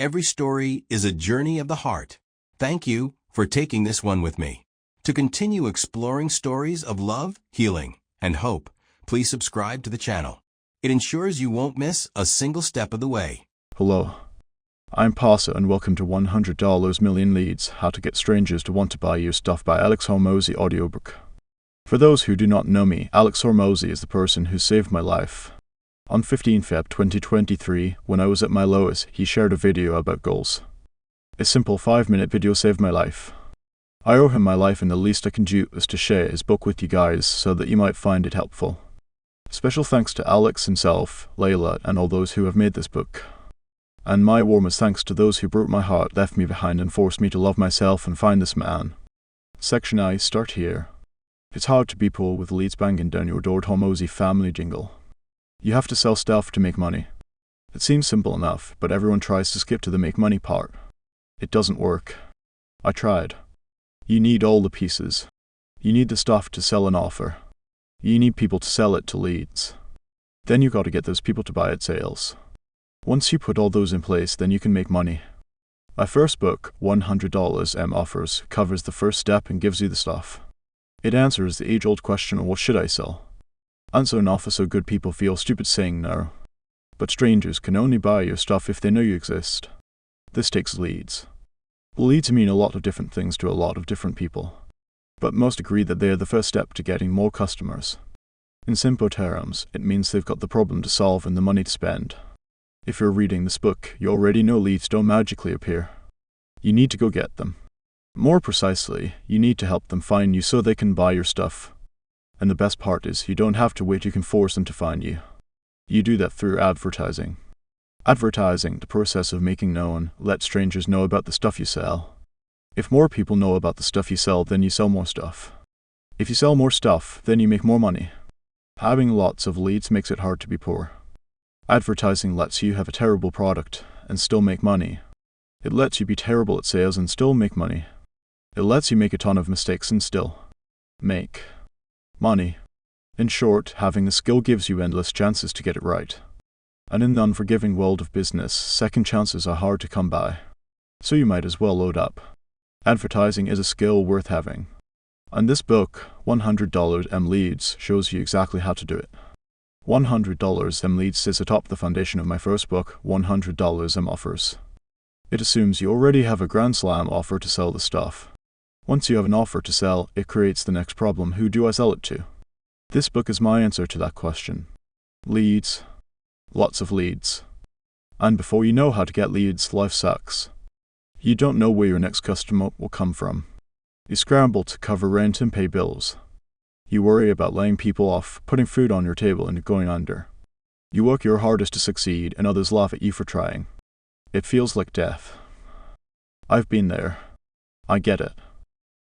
every story is a journey of the heart. Thank you for taking this one with me. To continue exploring stories of love, healing, and hope, please subscribe to the channel. It ensures you won't miss a single step of the way. Hello, I'm Parsa and welcome to $100 Million Leads, How to Get Strangers to Want to Buy Your Stuff by Alex Hormozi audiobook. For those who do not know me, Alex Hormozi is the person who saved my life. On 15 Feb 2023, when I was at my lowest, he shared a video about goals. A simple 5-minute video saved my life. I owe him my life, and the least I can do is to share his book with you guys so that you might find it helpful. Special thanks to Alex himself, Layla, and all those who have made this book. And my warmest thanks to those who broke my heart, left me behind, and forced me to love myself and find this man. Section I, start here. It's hard to be poor with leads banging down your door. Hormozi family jingle. You have to sell stuff to make money. It seems simple enough, but everyone tries to skip to the make money part. It doesn't work. I tried. You need all the pieces. You need the stuff to sell an offer. You need people to sell it to leads. Then you got to get those people to buy at sales. Once you put all those in place, then you can make money. My first book, $100 Offers, covers the first step and gives you the stuff. It answers the age-old question of what should I sell? Answer an offer so good people feel stupid saying no. But strangers can only buy your stuff if they know you exist. This takes leads. Leads mean a lot of different things to a lot of different people, but most agree that they are the first step to getting more customers. In simple terms, it means they've got the problem to solve and the money to spend. If you're reading this book, you already know leads don't magically appear. You need to go get them. More precisely, you need to help them find you so they can buy your stuff. And the best part is, you don't have to wait, you can force them to find you. You do that through advertising. Advertising, the process of making known, let strangers know about the stuff you sell. If more people know about the stuff you sell, then you sell more stuff. If you sell more stuff, then you make more money. Having lots of leads makes it hard to be poor. Advertising lets you have a terrible product and still make money. It lets you be terrible at sales and still make money. It lets you make a ton of mistakes and still make money. In short, having the skill gives you endless chances to get it right. And in the unforgiving world of business, second chances are hard to come by. So you might as well load up. Advertising is a skill worth having. And this book, $100 Leads, shows you exactly how to do it. $100 Leads sits atop the foundation of my first book, $100 Offers. It assumes you already have a grand slam offer to sell the stuff. Once you have an offer to sell, it creates the next problem: who do I sell it to? This book is my answer to that question. Leads. Lots of leads. And before you know how to get leads, life sucks. You don't know where your next customer will come from. You scramble to cover rent and pay bills. You worry about laying people off, putting food on your table, and going under. You work your hardest to succeed, and others laugh at you for trying. It feels like death. I've been there. I get it.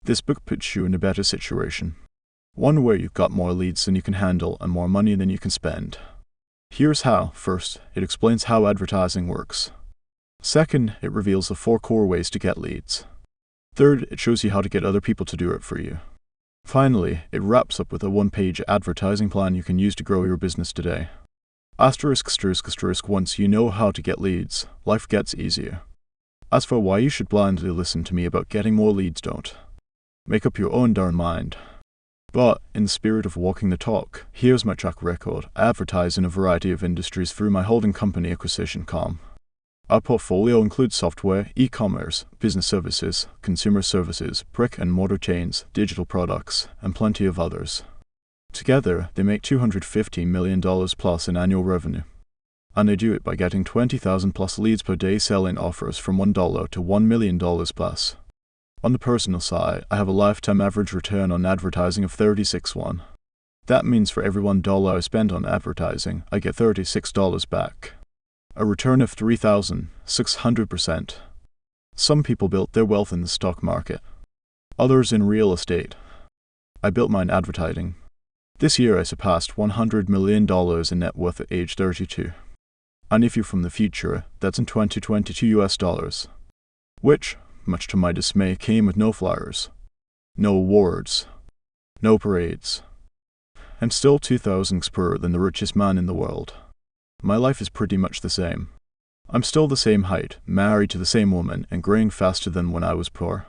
This book puts you in a better situation. One where you've got more leads than you can handle and more money than you can spend. Here's how. First, it explains how advertising works. Second, it reveals the 4 core ways to get leads. Third, it shows you how to get other people to do it for you. Finally, it wraps up with a 1-page advertising plan you can use to grow your business today. Asterisk, asterisk, asterisk, once you know how to get leads, life gets easier. As for why you should blindly listen to me about getting more leads, don't. Make up your own darn mind. But, in the spirit of walking the talk, here's my track record. I advertise in a variety of industries through my holding company Acquisition.com. Our portfolio includes software, e-commerce, business services, consumer services, brick and mortar chains, digital products, and plenty of others. Together, they make $250 million plus in annual revenue. And they do it by getting 20,000 plus leads per day, selling offers from $1 to $1 million plus. On the personal side, I have a lifetime average return on advertising of 36:1. That means for every $1 I spend on advertising, I get $36 back. A return of 3,600%. Some people built their wealth in the stock market. Others in real estate. I built mine advertising. This year I surpassed $100 million in net worth at age 32. And if you're from the future, that's in 2022 US dollars. Which, much to my dismay, came with no flyers, no awards, no parades. I'm still 2,000x poorer than the richest man in the world. My life is pretty much the same. I'm still the same height, married to the same woman, and growing faster than when I was poor.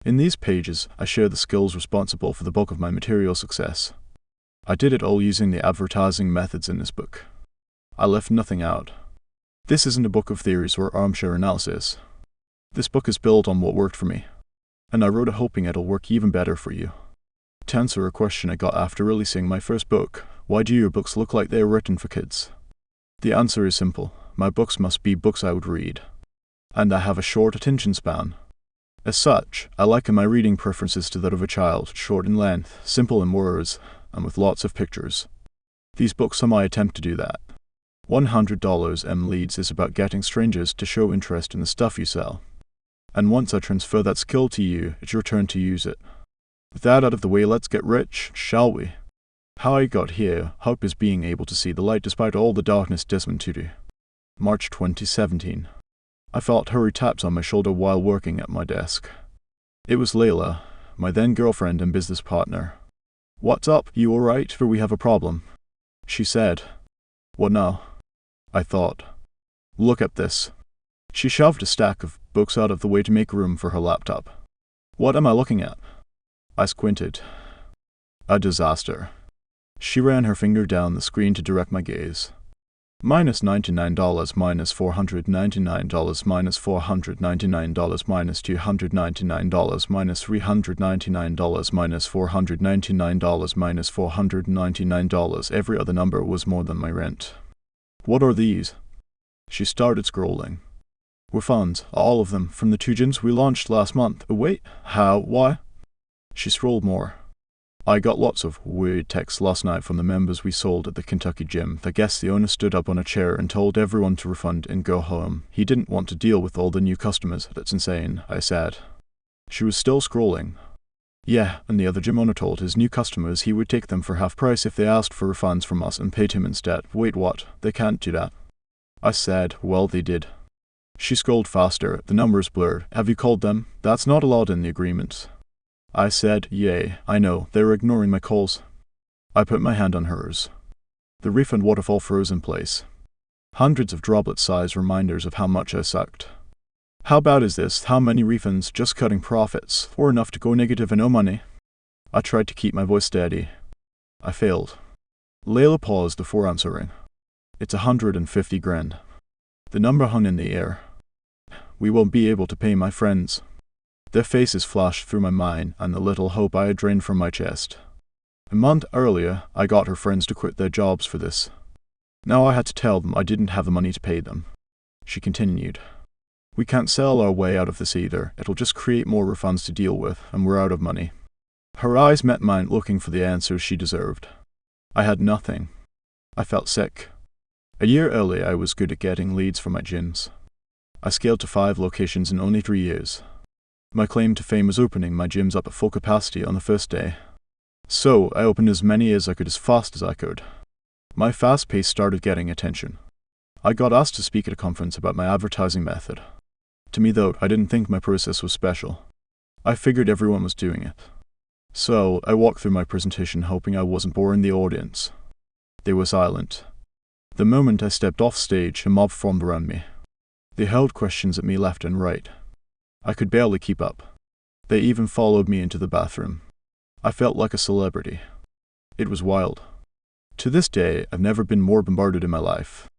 In these pages, I share the skills responsible for the bulk of my material success. I did it all using the advertising methods in this book. I left nothing out. This isn't a book of theories or armchair analysis. This book is built on what worked for me, and I wrote it hoping it'll work even better for you. To answer a question I got after releasing my first book, why do your books look like they are written for kids? The answer is simple. My books must be books I would read, and I have a short attention span. As such, I liken my reading preferences to that of a child, short in length, simple in words, and with lots of pictures. These books are my attempt to do that. $100 Leads is about getting strangers to show interest in the stuff you sell. And once I transfer that skill to you, it's your turn to use it. With that out of the way, let's get rich, shall we? How I got here, hope is being able to see the light despite all the darkness Desmond Tutu. March 2017. I felt hurried taps on my shoulder while working at my desk. It was Layla, my then girlfriend and business partner. What's up? You alright? For we have a problem. She said. What now? I thought. Look at this. She shoved a stack of books out of the way to make room for her laptop. What am I looking at? I squinted. A disaster. She ran her finger down the screen to direct my gaze. -$99, -$499, -$499, -$299, -$399, -$499, -$499. Every other number was more than my rent. What are these? She started scrolling. Refunds, all of them, from the 2 gyms we launched last month. Wait, how, why? She scrolled more. I got lots of weird texts last night from the members we sold at the Kentucky gym. I guess the owner stood up on a chair and told everyone to refund and go home. He didn't want to deal with all the new customers. That's insane, I said. She was still scrolling. Yeah, and the other gym owner told his new customers he would take them for half price if they asked for refunds from us and paid him instead. Wait, what? They can't do that. I said, well, they did. She scrolled faster. The numbers blurred. Have you called them? That's not allowed in the agreement. I said, yay, I know, they were ignoring my calls. I put my hand on hers. The refund waterfall froze in place. Hundreds of droplet-sized reminders of how much I sucked. How bad is this? How many refunds? Just cutting profits, or enough to go negative and no money? I tried to keep my voice steady. I failed. Layla paused before answering. It's 150 grand. The number hung in the air. We won't be able to pay my friends. Their faces flashed through my mind, and the little hope I had drained from my chest. A month earlier, I got her friends to quit their jobs for this. Now I had to tell them I didn't have the money to pay them. She continued. We can't sell our way out of this either. It'll just create more refunds to deal with, and we're out of money. Her eyes met mine, looking for the answers she deserved. I had nothing. I felt sick. A year earlier, I was good at getting leads for my gyms. I scaled to 5 locations in only 3 years. My claim to fame was opening my gyms up at full capacity on the first day. So, I opened as many as I could as fast as I could. My fast pace started getting attention. I got asked to speak at a conference about my advertising method. To me, though, I didn't think my process was special. I figured everyone was doing it. So, I walked through my presentation hoping I wasn't boring the audience. They were silent. The moment I stepped off stage, a mob formed around me. They hurled questions at me left and right. I could barely keep up. They even followed me into the bathroom. I felt like a celebrity. It was wild. To this day, I've never been more bombarded in my life.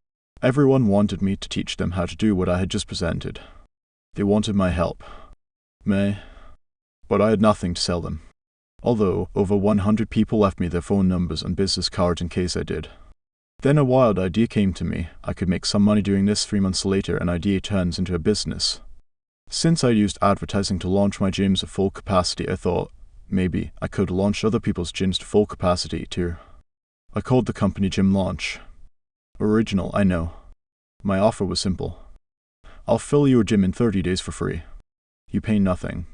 Everyone wanted me to teach them how to do what I had just presented. They wanted my help. But I had nothing to sell them. Although, over 100 people left me their phone numbers and business cards in case I did. Then a wild idea came to me. I could make some money doing this. 3 months later, an idea turns into a business. Since I used advertising to launch my gyms at full capacity, I thought, maybe I could launch other people's gyms to full capacity too. I called the company Gym Launch. Original, I know. My offer was simple. I'll fill your gym in 30 days for free. You pay nothing.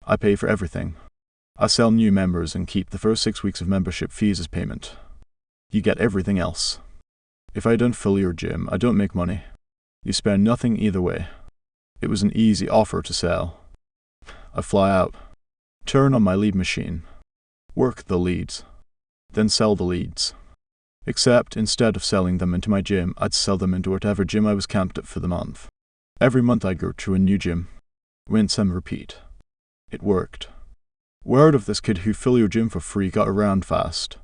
I pay for everything. I sell new members and keep the first 6 weeks of membership fees as payment. You get everything else. If I don't fill your gym, I don't make money. You spare nothing either way. It was an easy offer to sell. I fly out, turn on my lead machine, work the leads, then sell the leads. Except instead of selling them into my gym, I'd sell them into whatever gym I was camped at for the month. Every month I'd go to a new gym. Rinse and repeat. It worked. Word of this kid who fill your gym for free got around fast.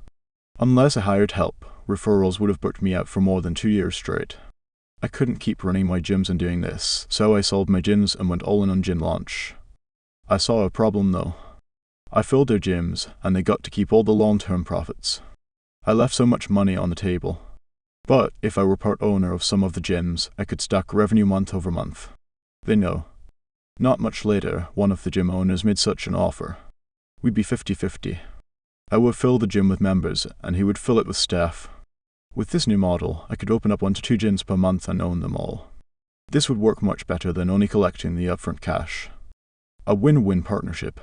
Unless I hired help, Referrals would have booked me out for more than 2 years straight. I couldn't keep running my gyms and doing this, so I sold my gyms and went all in on gym launch. I saw a problem though. I filled their gyms, and they got to keep all the long-term profits. I left so much money on the table. But if I were part owner of some of the gyms, I could stack revenue month over month. They know. Not much later, one of the gym owners made such an offer. We'd be 50-50. I would fill the gym with members, and he would fill it with staff. With this new model, I could open up 1 to 2 gyms per month and own them all. This would work much better than only collecting the upfront cash. A win-win partnership.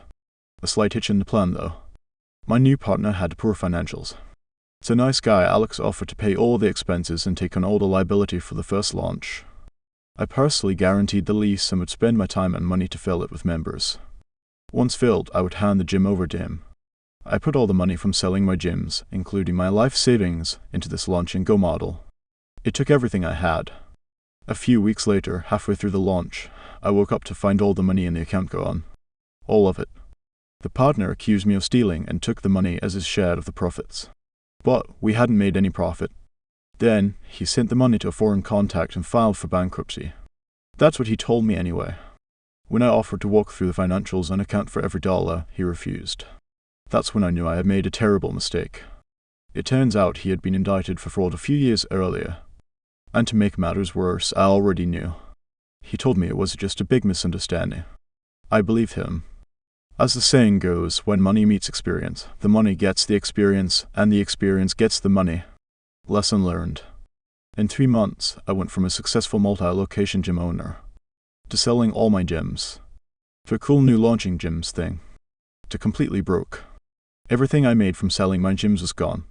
A slight hitch in the plan though. My new partner had poor financials. To nice guy, Alex offered to pay all the expenses and take on all the liability for the first launch. I personally guaranteed the lease and would spend my time and money to fill it with members. Once filled, I would hand the gym over to him. I put all the money from selling my gyms, including my life savings, into this launch and go model. It took everything I had. A few weeks later, halfway through the launch, I woke up to find all the money in the account gone. All of it. The partner accused me of stealing and took the money as his share of the profits. But we hadn't made any profit. Then, he sent the money to a foreign contact and filed for bankruptcy. That's what he told me anyway. When I offered to walk through the financials and account for every dollar, he refused. That's when I knew I had made a terrible mistake. It turns out he had been indicted for fraud a few years earlier. And to make matters worse, I already knew. He told me it was just a big misunderstanding. I believed him. As the saying goes, when money meets experience, the money gets the experience, and the experience gets the money. Lesson learned. In 3 months, I went from a successful multi-location gym owner to selling all my gyms, to a cool new launching gyms thing, to completely broke. Everything I made from selling my gyms was gone.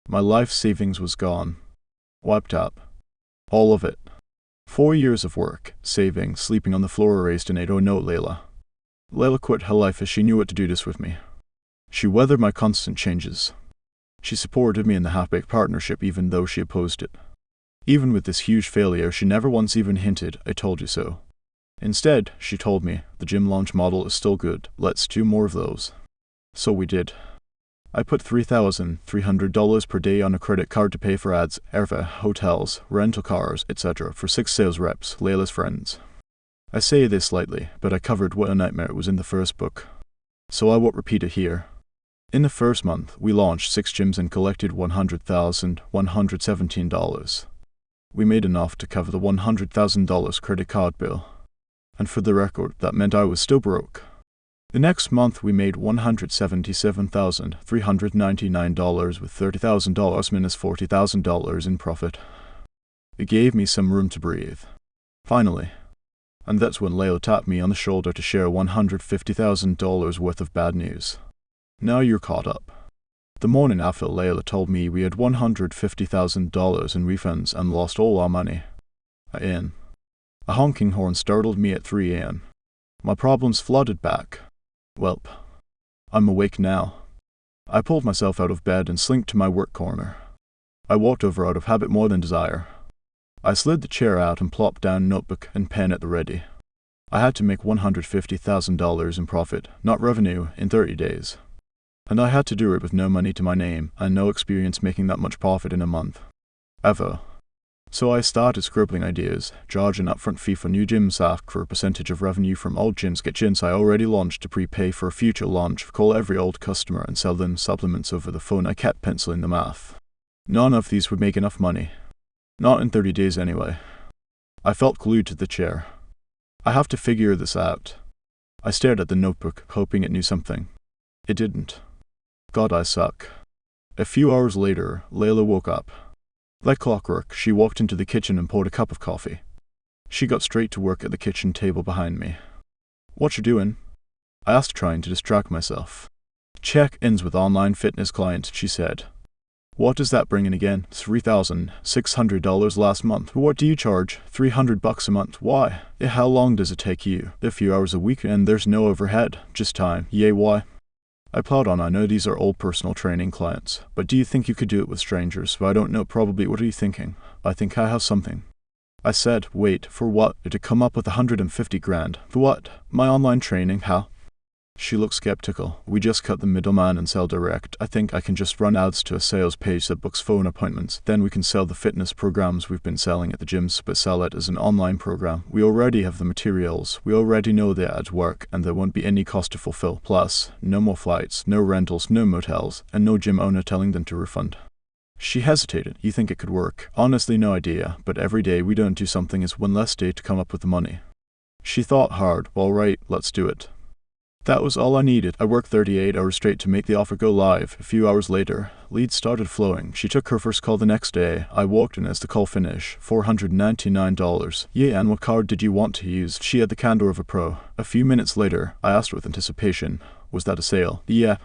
My life savings was gone. Wiped out. All of it. 4 years of work, saving, sleeping on the floor erased in a note Layla. Layla quit her life as she knew what to do this with me. She weathered my constant changes. She supported me in the half-baked partnership even though she opposed it. Even with this huge failure, she never once even hinted, "I told you so." Instead, she told me, "The gym launch model is still good, let's do more of those." So we did. I put $3,300 per day on a credit card to pay for ads, airfare, hotels, rental cars, etc. for 6 sales reps, Layla's friends. I say this lightly, but I covered what a nightmare it was in the first book. So I won't repeat it here. In the first month, we launched 6 gyms and collected $100,117. We made enough to cover the $100,000 credit card bill. And for the record, that meant I was still broke. The next month we made $177,399 with $30,000 minus $40,000 in profit. It gave me some room to breathe. Finally. And that's when Layla tapped me on the shoulder to share $150,000 worth of bad news. Now you're caught up. The morning after, Layla told me we had $150,000 in refunds and lost all our money. A honking horn startled me at 3 a.m. My problems flooded back. Welp. I'm awake now. I pulled myself out of bed and slinked to my work corner. I walked over out of habit more than desire. I slid the chair out and plopped down notebook and pen at the ready. I had to make $150,000 in profit, not revenue, in 30 days. And I had to do it with no money to my name and no experience making that much profit in a month. Ever. So I started scribbling ideas, charge an upfront fee for new gyms, ask for a percentage of revenue from old gyms, get gyms I already launched to prepay for a future launch, call every old customer and sell them supplements over the phone. I kept penciling the math. None of these would make enough money. Not in 30 days anyway. I felt glued to the chair. I have to figure this out. I stared at the notebook, hoping it knew something. It didn't. God, I suck. A few hours later, Layla woke up. Like clockwork, she walked into the kitchen and poured a cup of coffee. She got straight to work at the kitchen table behind me. "What you doing?" I asked, trying to distract myself. "Check-ins with online fitness clients," she said. "What does that bring in again?" $3,600 last month. "What do you charge?" $300 a month. "Why?" "How long does it take you?" "A few hours a week and there's no overhead, just time." "Yay, why?" I plowed on. I know these are all personal training clients, but do you think you could do it with strangers? Well, I don't know, probably. What are you thinking? I think I have something. I said, wait, for what? To come up with 150 grand. For what? My online training, how? She looked skeptical. We just cut the middleman and sell direct. I think I can just run ads to a sales page that books phone appointments. Then we can sell the fitness programs we've been selling at the gyms, but sell it as an online program. We already have the materials. We already know the ads work, and there won't be any cost to fulfill. Plus, no more flights, no rentals, no motels, and no gym owner telling them to refund. She hesitated. You think it could work? Honestly, no idea, but every day we don't do something is one less day to come up with the money. She thought hard. Well, right, let's do it. That was all I needed. I worked 38 hours straight to make the offer go live. A few hours later, leads started flowing. She took her first call the next day. I walked in as the call finished. $499. Yeah, and what card did you want to use? She had the candor of a pro. A few minutes later, I asked with anticipation, was that a sale? Yeah.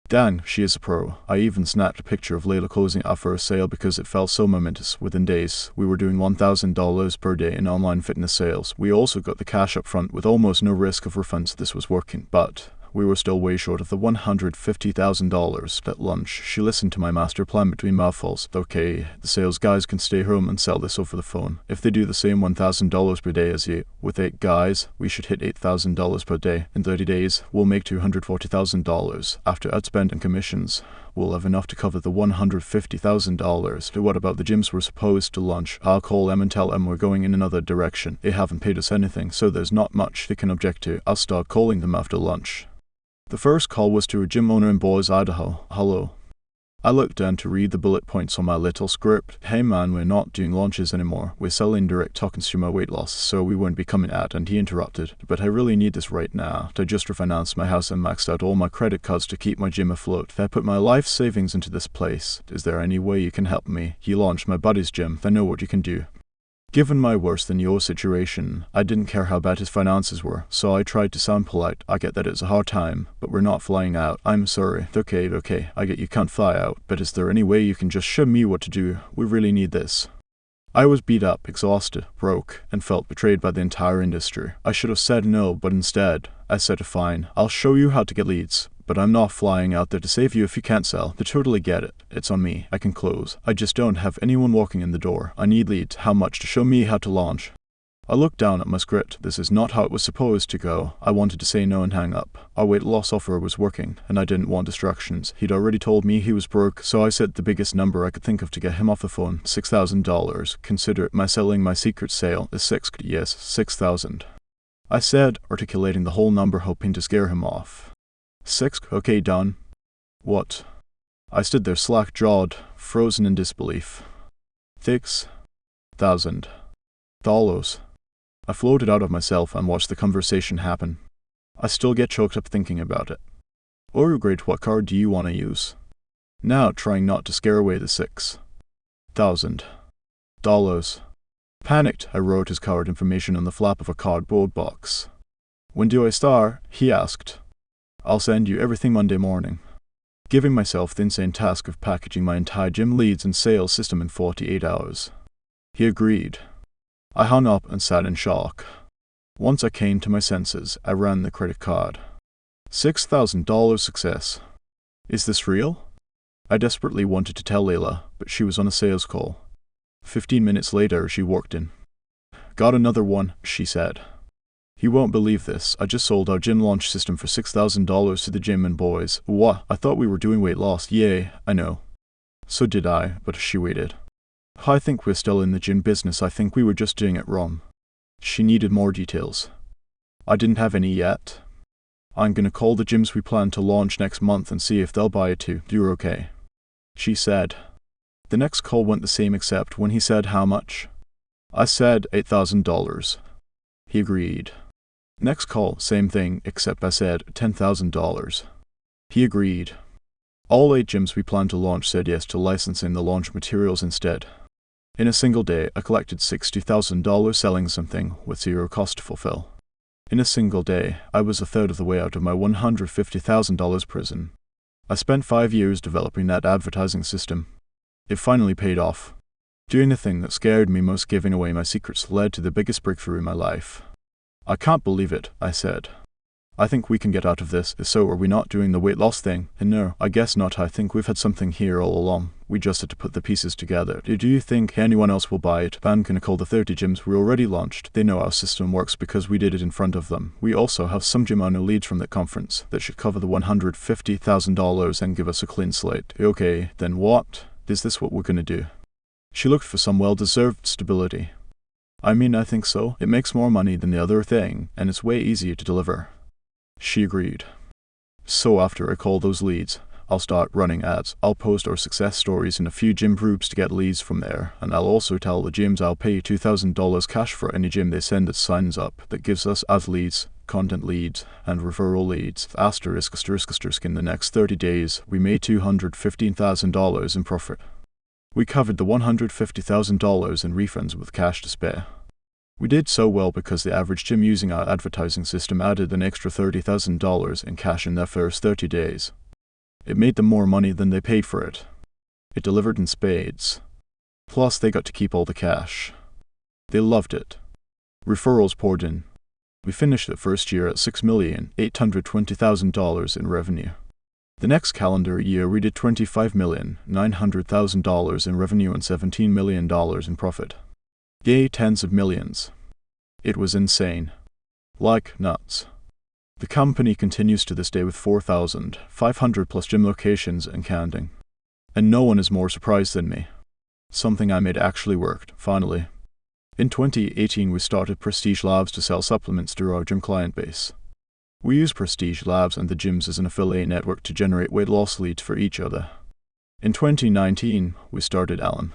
Dang, she is a pro. I even snapped a picture of Layla closing out for a sale because it felt so momentous. Within days, we were doing $1,000 per day in online fitness sales. We also got the cash up front with almost no risk of refunds. This was working, but we were still way short of the $150,000. At lunch, she listened to my master plan between mouthfuls. Okay, the sales guys can stay home and sell this over the phone. If they do the same $1,000 per day as you, with 8 guys, we should hit $8,000 per day. In 30 days, we'll make $240,000. After ad spend and commissions, we'll have enough to cover the $150,000. What about the gyms we're supposed to launch? I'll call them and tell them we're going in another direction. They haven't paid us anything, so there's not much they can object to. I'll start calling them after lunch. The first call was to a gym owner in Boise, Idaho. Hello. I looked down to read the bullet points on my little script. Hey man, we're not doing launches anymore. We're selling direct to consumer weight loss, so we won't be coming out. And he interrupted. But I really need this right now. I just refinanced my house and maxed out all my credit cards to keep my gym afloat. I put my life savings into this place. Is there any way you can help me? He launched my buddy's gym. I know what you can do. Given my worse than your situation, I didn't care how bad his finances were, so I tried to sound polite. I get that it's a hard time, but we're not flying out. I'm sorry. Okay, I get you can't fly out, but is there any way you can just show me what to do? We really need this. I was beat up, exhausted, broke, and felt betrayed by the entire industry. I should have said no, but instead, I said fine, I'll show you how to get leads. But I'm not flying out there to save you if you can't sell. They totally get it. It's on me. I can close. I just don't have anyone walking in the door. I need leads. How much to show me how to launch? I looked down at my script. This is not how it was supposed to go. I wanted to say no and hang up. Our weight loss offer was working, and I didn't want distractions. He'd already told me he was broke, so I said the biggest number I could think of to get him off the phone. $6,000. Consider my selling my secret sale is yes, 6,000. I said, articulating the whole number, hoping to scare him off. 6? Okay, done. What? I stood there slack-jawed, frozen in disbelief. $6,000. I floated out of myself and watched the conversation happen. I still get choked up thinking about it. Oh great, what card do you want to use? Now trying not to scare away the $6,000. Panicked, I wrote his card information on the flap of a cardboard box. When do I start? He asked. I'll send you everything Monday morning. Giving myself the insane task of packaging my entire gym leads and sales system in 48 hours. He agreed. I hung up and sat in shock. Once I came to my senses, I ran the credit card. $6,000 success. Is this real? I desperately wanted to tell Layla, but she was on a sales call. 15 minutes later, she walked in. Got another one, she said. You won't believe this. I just sold our gym launch system for $6,000 to the gym and boys. What? I thought we were doing weight loss. Yay, I know. So did I, but she waited. I think we're still in the gym business. I think we were just doing it wrong. She needed more details. I didn't have any yet. I'm gonna call the gyms we plan to launch next month and see if they'll buy it too. You're okay. She said. The next call went the same except when he said how much. I said $8,000. He agreed. Next call, same thing, except I said $10,000. He agreed. All 8 gyms we planned to launch said yes to licensing the launch materials instead. In a single day, I collected $60,000 selling something with zero cost to fulfill. In a single day, I was a third of the way out of my $150,000 prison. I spent 5 years developing that advertising system. It finally paid off. Doing the thing that scared me most, giving away my secrets, led to the biggest breakthrough in my life. I can't believe it, I said. I think we can get out of this. So are we not doing the weight loss thing? And no, I guess not. I think we've had something here all along. We just had to put the pieces together. Do you think anyone else will buy it? Ban can call the 30 gyms we already launched. They know our system works because we did it in front of them. We also have some gym owner leads from that conference that should cover the $150,000 and give us a clean slate. Okay, then what? Is this what we're gonna do? She looked for some well-deserved stability. I mean, I think so. It makes more money than the other thing, and it's way easier to deliver. She agreed. So after I call those leads, I'll start running ads. I'll post our success stories in a few gym groups to get leads from there, and I'll also tell the gyms I'll pay $2,000 cash for any gym they send that signs up. That gives us ad leads, content leads, and referral leads. Asterisk in the next 30 days, we made $215,000 in profit. We covered the $150,000 in refunds with cash to spare. We did so well because the average gym using our advertising system added an extra $30,000 in cash in their first 30 days. It made them more money than they paid for it. It delivered in spades. Plus, they got to keep all the cash. They loved it. Referrals poured in. We finished the first year at $6,820,000 in revenue. The next calendar year, we did $25,900,000 in revenue and $17 million in profit. Yay, tens of millions. It was insane. Like nuts. The company continues to this day with 4,500 plus gym locations and counting. And no one is more surprised than me. Something I made actually worked, finally. In 2018, we started Prestige Labs to sell supplements to our gym client base. We use Prestige Labs and the gyms as an affiliate network to generate weight loss leads for each other. In 2019, we started Alan,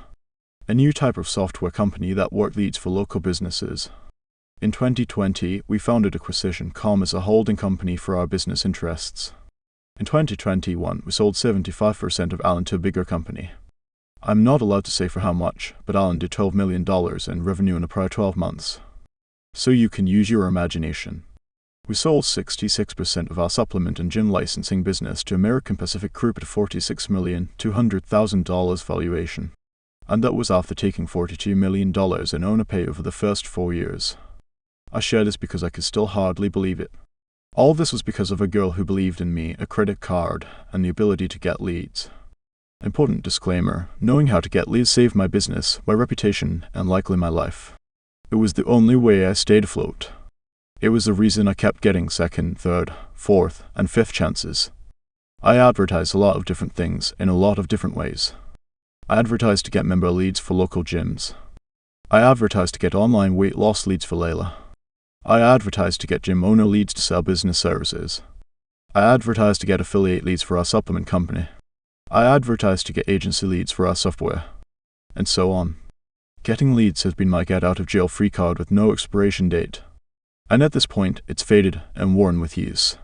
a new type of software company that worked leads for local businesses. In 2020, we founded Acquisition.com as a holding company for our business interests. In 2021, we sold 75% of Alan to a bigger company. I'm not allowed to say for how much, but Alan did $12 million in revenue in the prior 12 months. So you can use your imagination. We sold 66% of our supplement and gym licensing business to American Pacific Group at $46,200,000 valuation. And that was after taking $42 million in owner pay over the first 4 years. I share this because I could still hardly believe it. All this was because of a girl who believed in me, a credit card, and the ability to get leads. Important disclaimer, knowing how to get leads saved my business, my reputation, and likely my life. It was the only way I stayed afloat. It was the reason I kept getting second, third, fourth, and fifth chances. I advertised a lot of different things in a lot of different ways. I advertised to get member leads for local gyms. I advertised to get online weight loss leads for Layla. I advertised to get gym owner leads to sell business services. I advertised to get affiliate leads for our supplement company. I advertised to get agency leads for our software. And so on. Getting leads has been my get out of jail free card with no expiration date. And at this point, it's faded and worn with use.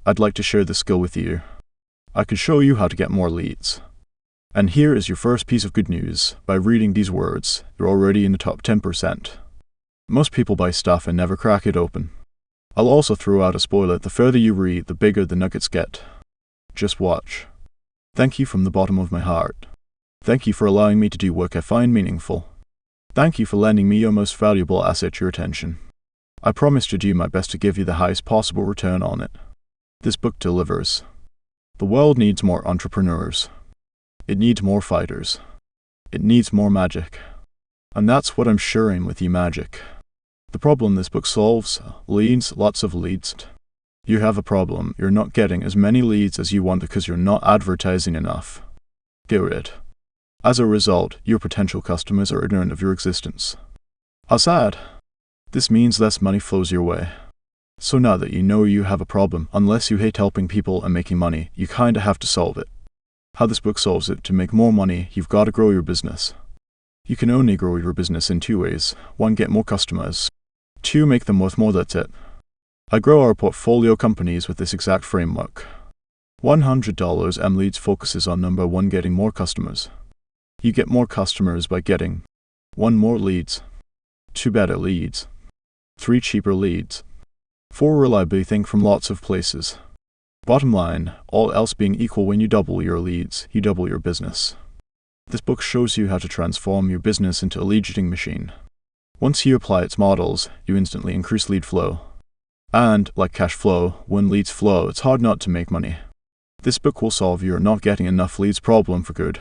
I'd like to share this skill with you. I could show you how to get more leads. And here is your first piece of good news. By reading these words, you're already in the top 10%. Most people buy stuff and never crack it open. I'll also throw out a spoiler. The further you read, the bigger the nuggets get. Just watch. Thank you from the bottom of my heart. Thank you for allowing me to do work I find meaningful. Thank you for lending me your most valuable asset, your attention. I promise to do my best to give you the highest possible return on it. This book delivers. The world needs more entrepreneurs. It needs more fighters. It needs more magic. And that's what I'm sharing with you, magic. The problem this book solves, leads, lots of leads. You have a problem. You're not getting as many leads as you want because you're not advertising enough. Get it. As a result, your potential customers are ignorant of your existence. How sad. This means less money flows your way. So now that you know you have a problem, unless you hate helping people and making money, you kinda have to solve it. How this book solves it: to make more money, you've got to grow your business. You can only grow your business in 2 ways. 1, get more customers. 2, make them worth more. That's it. I grow our portfolio companies with this exact framework. $100 M Leads focuses on number 1, getting more customers. You get more customers by getting 1, more leads, 2, better leads, 3, cheaper leads, 4, reliably think from lots of places. Bottom line, all else being equal, when you double your leads, you double your business. This book shows you how to transform your business into a lead-generating machine. Once you apply its models, you instantly increase lead flow. And, like cash flow, when leads flow, it's hard not to make money. This book will solve your not getting enough leads problem for good.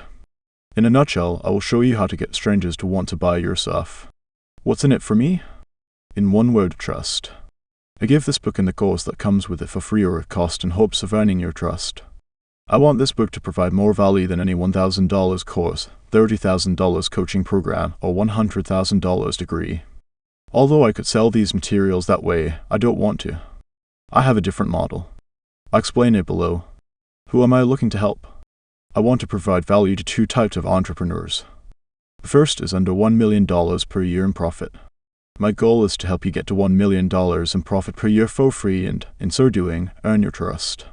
In a nutshell, I will show you how to get strangers to want to buy your stuff. What's in it for me? In one word, trust. I give this book and the course that comes with it for free or at cost in hopes of earning your trust. I want this book to provide more value than any $1,000 course, $30,000 coaching program, or $100,000 degree. Although I could sell these materials that way, I don't want to. I have a different model. I'll explain it below. Who am I looking to help? I want to provide value to two types of entrepreneurs. The first is under $1 million per year in profit. My goal is to help you get to $1 million in profit per year for free and, in so doing, earn your trust.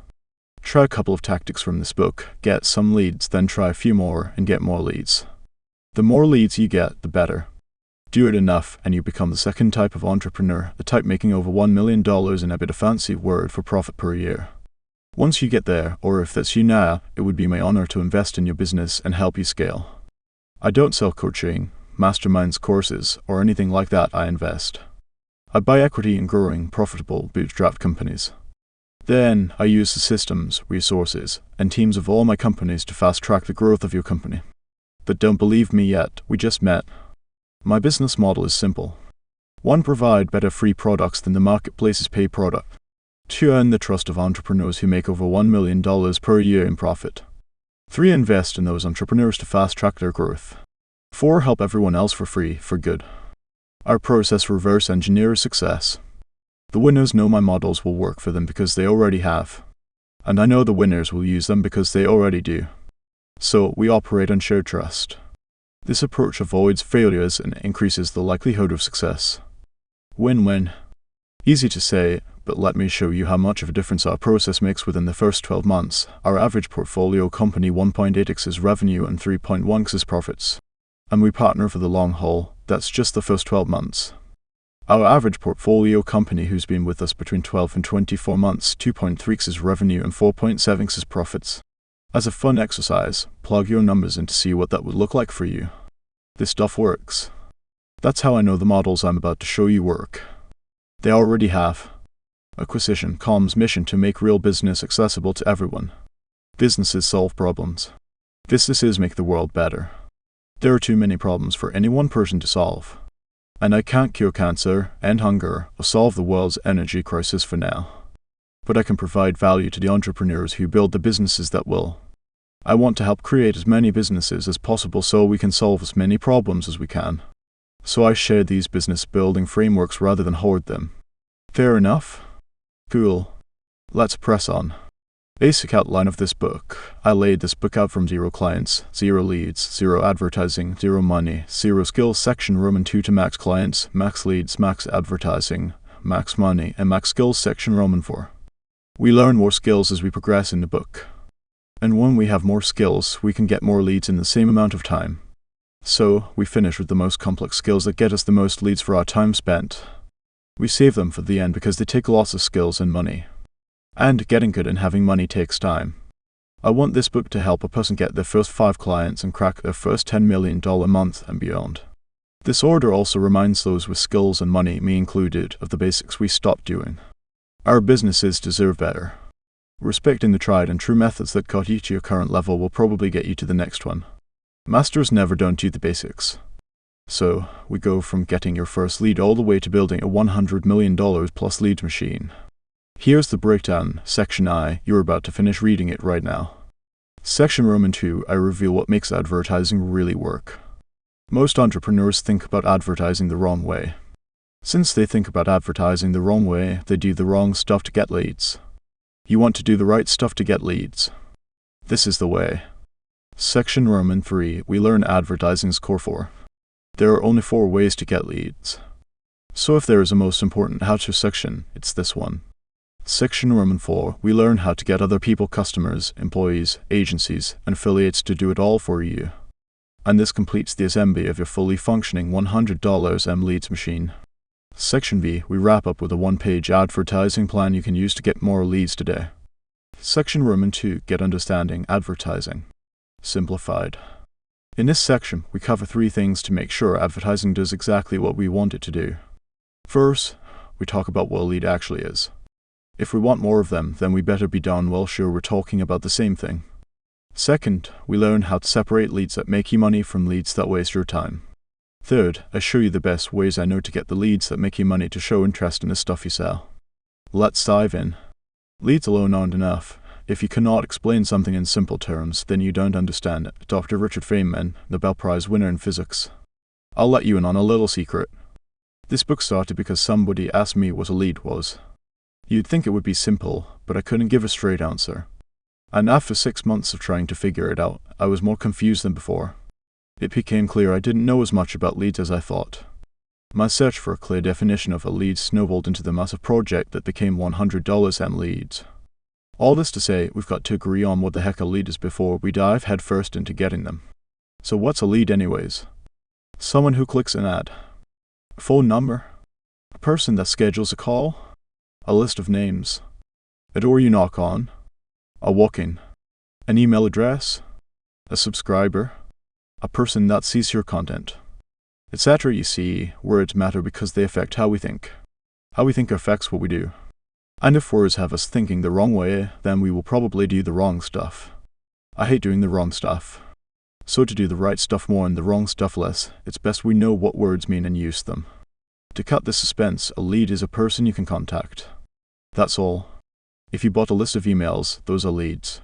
Try a couple of tactics from this book, get some leads, then try a few more and get more leads. The more leads you get, the better. Do it enough and you become the second type of entrepreneur, the type making over $1 million in a bit of fancy word for profit per year. Once you get there, or if that's you now, it would be my honor to invest in your business and help you scale. I don't sell coaching, masterminds, courses, or anything like that. I invest. I buy equity in growing, profitable, bootstrapped companies. Then, I use the systems, resources, and teams of all my companies to fast-track the growth of your company. But don't believe me yet, we just met. My business model is simple. 1. Provide better free products than the marketplace's paid product. 2. Earn the trust of entrepreneurs who make over $1 million per year in profit. 3. Invest in those entrepreneurs to fast-track their growth. 4. Help everyone else for free, for good. Our process reverse engineers success. The winners know my models will work for them because they already have. And I know the winners will use them because they already do. So, we operate on shared trust. This approach avoids failures and increases the likelihood of success. Win-win. Easy to say, but let me show you how much of a difference our process makes within the first 12 months. Our average portfolio company 1.8x's revenue and 3.1x's profits. And we partner for the long haul. That's just the first 12 months. Our average portfolio company who's been with us between 12 and 24 months, 2.3x's revenue and 4.7x's profits. As a fun exercise, plug your numbers in to see what that would look like for you. This stuff works. That's how I know the models I'm about to show you work. They already have. Acquisition, comms, mission to make real business accessible to everyone. Businesses solve problems. Businesses make the world better. There are too many problems for any one person to solve. And I can't cure cancer, end hunger, or solve the world's energy crisis for now. But I can provide value to the entrepreneurs who build the businesses that will. I want to help create as many businesses as possible so we can solve as many problems as we can. So I share these business building frameworks rather than hoard them. Fair enough? Cool. Let's press on. Basic outline of this book. I laid this book out from 0 clients, 0 leads, 0 advertising, 0 money, 0 skills section Roman 2 to max clients, max leads, max advertising, max money, and max skills section Roman 4. We learn more skills as we progress in the book. And when we have more skills, we can get more leads in the same amount of time. So, we finish with the most complex skills that get us the most leads for our time spent. We save them for the end because they take lots of skills and money. And getting good and having money takes time. I want this book to help a person get their first 5 clients and crack their first $10 million month and beyond. This order also reminds those with skills and money, me included, of the basics we stopped doing. Our businesses deserve better. Respecting the tried and true methods that got you to your current level will probably get you to the next one. Masters never don't do the basics. So, we go from getting your first lead all the way to building a $100 million plus lead machine. Here's the breakdown, Section I, you're about to finish reading it right now. Section Roman 2, I reveal what makes advertising really work. Most entrepreneurs think about advertising the wrong way. Since they think about advertising the wrong way, they do the wrong stuff to get leads. You want to do the right stuff to get leads. This is the way. Section Roman 3, we learn advertising's core 4. There are only 4 ways to get leads. So if there is a most important how-to section, it's this one. Section Roman 4, we learn how to get other people, customers, employees, agencies, and affiliates to do it all for you. And this completes the assembly of your fully functioning $100 leads machine. Section V, we wrap up with a 1-page advertising plan you can use to get more leads today. Section Roman 2, get understanding advertising. Simplified. In this section, we cover 3 things to make sure advertising does exactly what we want it to do. First, we talk about what a lead actually is. If we want more of them, then we better be darn well sure we're talking about the same thing. Second, we learn how to separate leads that make you money from leads that waste your time. Third, I show you the best ways I know to get the leads that make you money to show interest in the stuff you sell. Let's dive in. Leads alone aren't enough. If you cannot explain something in simple terms, then you don't understand it. Dr. Richard Feynman, Nobel Prize winner in physics. I'll let you in on a little secret. This book started because somebody asked me what a lead was. You'd think it would be simple, but I couldn't give a straight answer. And after 6 months of trying to figure it out, I was more confused than before. It became clear I didn't know as much about leads as I thought. My search for a clear definition of a lead snowballed into the massive project that became $100 and leads. All this to say, we've got to agree on what the heck a lead is before we dive headfirst into getting them. So what's a lead anyways? Someone who clicks an ad. A phone number. A person that schedules a call. A list of names. A door you knock on. A walk-in. An email address. A subscriber. A person that sees your content. Etc. You see, words matter because they affect how we think. How we think affects what we do. And if words have us thinking the wrong way, then we will probably do the wrong stuff. I hate doing the wrong stuff. So to do the right stuff more and the wrong stuff less, it's best we know what words mean and use them. To cut the suspense, a lead is a person you can contact. That's all. If you bought a list of emails, those are leads.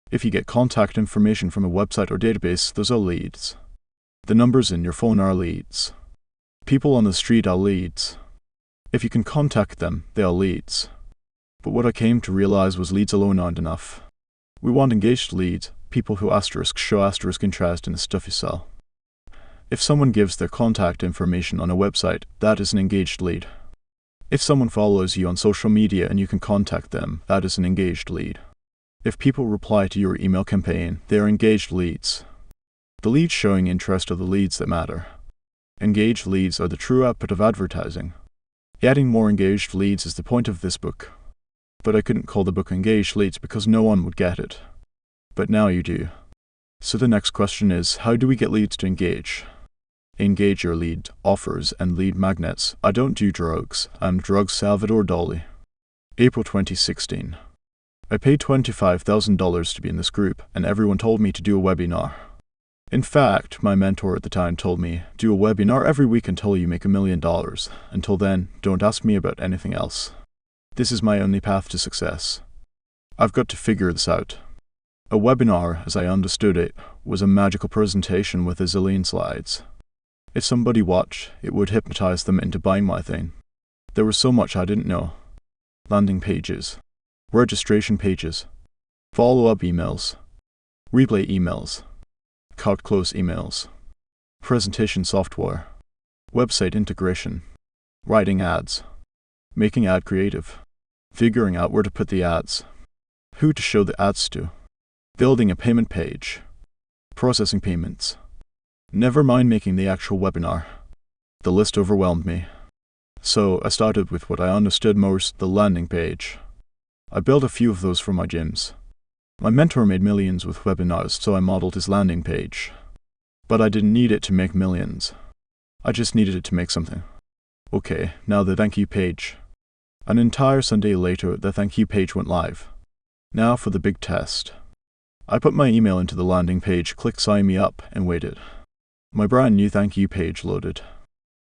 If you get contact information from a website or database, those are leads. The numbers in your phone are leads. People on the street are leads. If you can contact them, they are leads. But what I came to realize was leads alone aren't enough. We want engaged leads, people who show interest in the stuff you sell. If someone gives their contact information on a website, that is an engaged lead. If someone follows you on social media and you can contact them, that is an engaged lead. If people reply to your email campaign, they are engaged leads. The leads showing interest are the leads that matter. Engaged leads are the true output of advertising. Adding more engaged leads is the point of this book. But I couldn't call the book Engaged Leads because no one would get it. But now you do. So the next question is, how do we get leads to engage? Engage your lead offers and lead magnets. I don't do drugs. I'm Drugs Salvador Dali. April 2016. I paid $25,000 to be in this group, and everyone told me to do a webinar. In fact, my mentor at the time told me, do a webinar every week until you make $1 million. Until then, don't ask me about anything else. This is my only path to success. I've got to figure this out. A webinar, as I understood it, was a magical presentation with a zillion slides. If somebody watched, it would hypnotize them into buying my thing. There was so much I didn't know. Landing pages, registration pages, follow-up emails, replay emails, cart close emails, presentation software, website integration, writing ads, making ad creative, figuring out where to put the ads, who to show the ads to, building a payment page, processing payments. Never mind making the actual webinar. The list overwhelmed me. So I started with what I understood most, the landing page. I built a few of those for my gyms. My mentor made millions with webinars, so I modeled his landing page. But I didn't need it to make millions. I just needed it to make something. Okay, now the thank you page. An entire Sunday later, the thank you page went live. Now for the big test. I put my email into the landing page, clicked sign me up, and waited. My brand new thank you page loaded.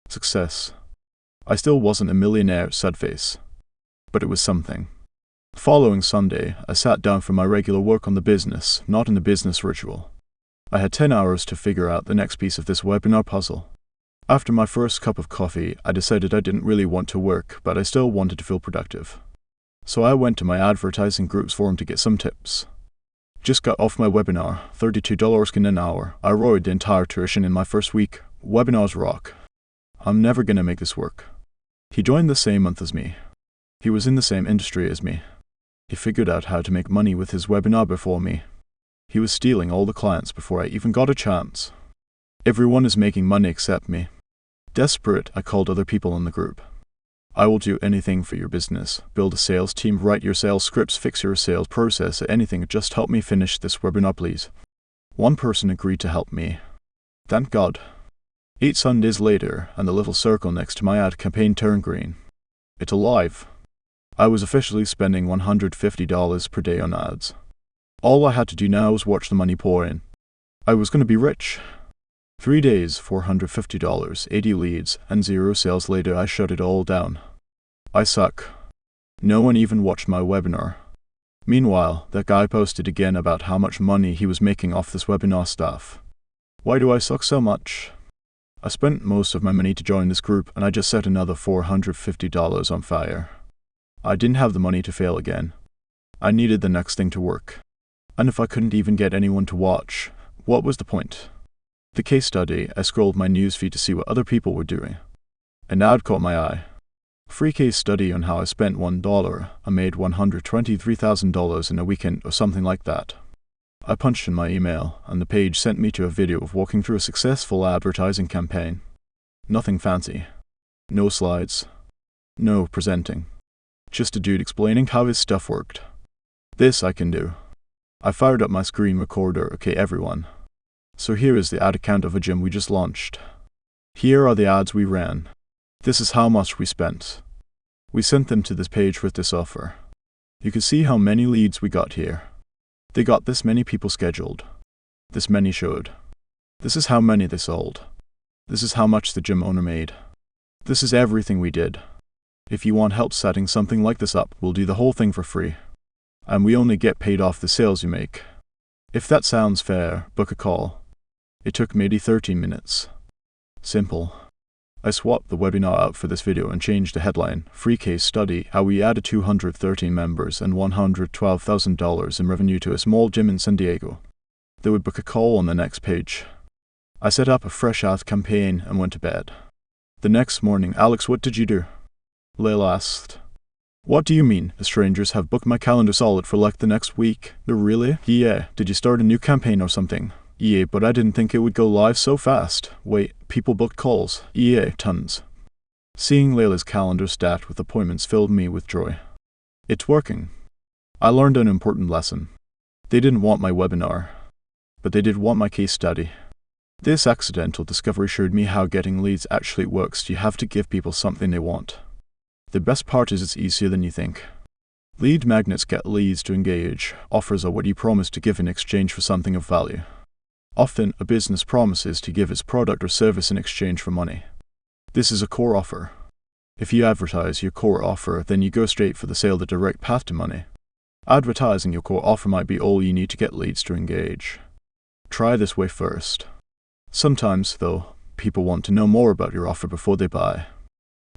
Success. I still wasn't a millionaire, sad face. But it was something. The following Sunday, I sat down for my regular work on the business, not in the business ritual. I had 10 hours to figure out the next piece of this webinar puzzle. After my first cup of coffee, I decided I didn't really want to work, but I still wanted to feel productive. So I went to my advertising group's forum to get some tips. Just got off my webinar, $32 in an hour. I roared the entire tuition in my first week. Webinars rock. I'm never gonna make this work. He joined the same month as me. He was in the same industry as me. He figured out how to make money with his webinar before me. He was stealing all the clients before I even got a chance. Everyone is making money except me. Desperate, I called other people in the group. I will do anything for your business. Build a sales team, write your sales scripts, fix your sales process, anything. Just help me finish this webinar, please. One person agreed to help me. Thank God. 8 Sundays later, and the little circle next to my ad campaign turned green. It's alive. I was officially spending $150 per day on ads. All I had to do now was watch the money pour in. I was going to be rich. 3 days, $450, 80 leads, and 0 sales later I shut it all down. I suck. No one even watched my webinar. Meanwhile, that guy posted again about how much money he was making off this webinar stuff. Why do I suck so much? I spent most of my money to join this group and I just set another $450 on fire. I didn't have the money to fail again. I needed the next thing to work. And if I couldn't even get anyone to watch, what was the point? The case study, I scrolled my newsfeed to see what other people were doing. An ad caught my eye. Free case study on how I spent $1. I made $123,000 in a weekend or something like that. I punched in my email, and the page sent me to a video of walking through a successful advertising campaign. Nothing fancy. No slides. No presenting. Just a dude explaining how his stuff worked. This I can do. I fired up my screen recorder. Okay, everyone. So here is the ad account of a gym we just launched. Here are the ads we ran. This is how much we spent. We sent them to this page with this offer. You can see how many leads we got here. They got this many people scheduled. This many showed. This is how many they sold. This is how much the gym owner made. This is everything we did. If you want help setting something like this up, we'll do the whole thing for free. And we only get paid off the sales you make. If that sounds fair, book a call. It took maybe 13 minutes. Simple. I swapped the webinar out for this video and changed the headline, Free Case Study, how we added 213 members and $112,000 in revenue to a small gym in San Diego. They would book a call on the next page. I set up a fresh ad campaign and went to bed. The next morning, Alex, what did you do? Layla asked. What do you mean? The strangers have booked my calendar solid for like the next week. No, really? Yeah. Did you start a new campaign or something? Yeah, but I didn't think it would go live so fast. Wait, people booked calls? Yeah, tons. Seeing Layla's calendar stacked with appointments filled me with joy. It's working. I learned an important lesson. They didn't want my webinar, but they did want my case study. This accidental discovery showed me how getting leads actually works. You have to give people something they want. The best part is it's easier than you think. Lead magnets get leads to engage. Offers are what you promise to give in exchange for something of value. Often, a business promises to give its product or service in exchange for money. This is a core offer. If you advertise your core offer, then you go straight for the sale, the direct path to money. Advertising your core offer might be all you need to get leads to engage. Try this way first. Sometimes, though, people want to know more about your offer before they buy.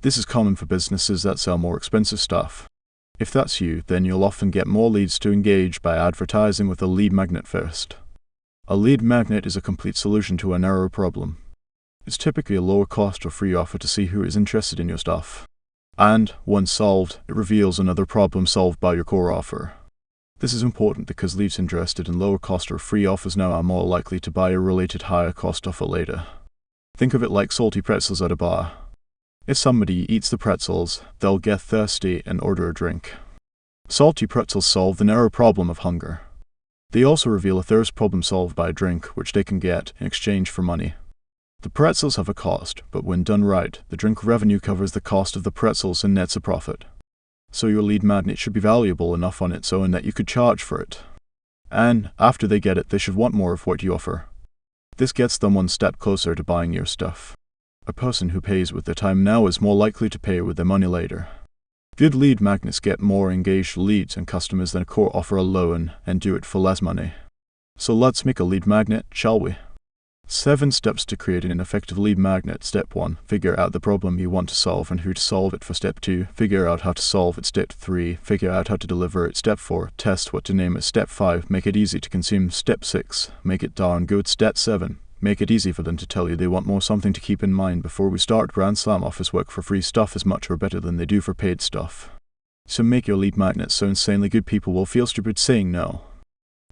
This is common for businesses that sell more expensive stuff. If that's you, then you'll often get more leads to engage by advertising with a lead magnet first. A lead magnet is a complete solution to a narrow problem. It's typically a lower cost or free offer to see who is interested in your stuff. And, once solved, it reveals another problem solved by your core offer. This is important because leads interested in lower cost or free offers now are more likely to buy a related higher cost offer later. Think of it like salty pretzels at a bar. If somebody eats the pretzels, they'll get thirsty and order a drink. Salty pretzels solve the narrow problem of hunger. They also reveal a thirst problem solved by a drink, which they can get in exchange for money. The pretzels have a cost, but when done right, the drink revenue covers the cost of the pretzels and nets a profit. So your lead magnet should be valuable enough on its own that you could charge for it. And, after they get it, they should want more of what you offer. This gets them one step closer to buying your stuff. A person who pays with their time now is more likely to pay with their money later. Good lead magnets get more engaged leads and customers than a core offer alone, and do it for less money. So let's make a lead magnet, shall we? 7 steps to create an effective lead magnet. Step 1. Figure out the problem you want to solve and who to solve it for. Step 2. Figure out how to solve it. Step 3. Figure out how to deliver it. Step 4. Test what to name it. Step 5. Make it easy to consume. Step 6. Make it darn good. Step 7. Make it easy for them to tell you they want more. Something to keep in mind before we start. Grand Slam office work for free stuff is much or better than they do for paid stuff. So make your lead magnets so insanely good people will feel stupid saying no.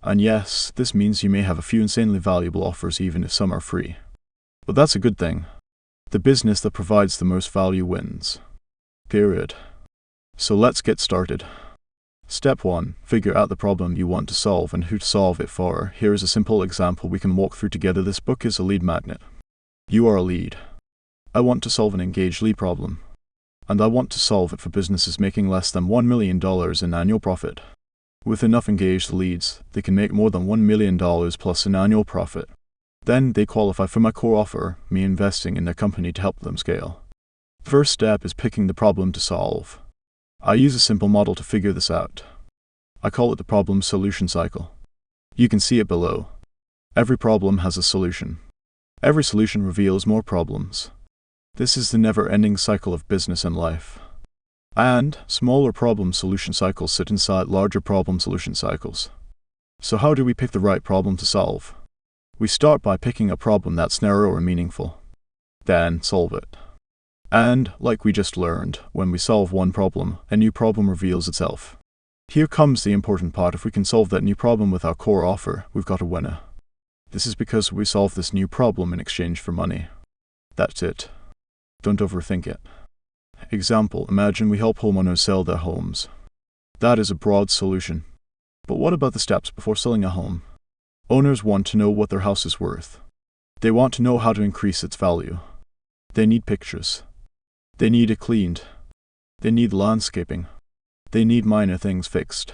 And yes, this means you may have a few insanely valuable offers even if some are free. But that's a good thing. The business that provides the most value wins. Period. So let's get started. Step 1. Figure out the problem you want to solve and who to solve it for. Here is a simple example we can walk through together. This book is a lead magnet. You are a lead. I want to solve an engaged lead problem. and I want to solve it for businesses making less than $1 million in annual profit. With enough engaged leads, they can make more than $1 million plus in annual profit. Then they qualify for my core offer, me investing in their company to help them scale. First step is picking the problem to solve. I use a simple model to figure this out. I call it the problem-solution cycle. You can see it below. Every problem has a solution. Every solution reveals more problems. This is the never-ending cycle of business and life. And smaller problem-solution cycles sit inside larger problem-solution cycles. So how do we pick the right problem to solve? We start by picking a problem that's narrow and meaningful. Then solve it. And, like we just learned, when we solve one problem, a new problem reveals itself. Here comes the important part. If we can solve that new problem with our core offer, we've got a winner. This is because we solve this new problem in exchange for money. That's it. Don't overthink it. Example, imagine we help homeowners sell their homes. That is a broad solution. But what about the steps before selling a home? Owners want to know what their house is worth. They want to know how to increase its value. They need pictures. They need it cleaned. They need landscaping. They need minor things fixed.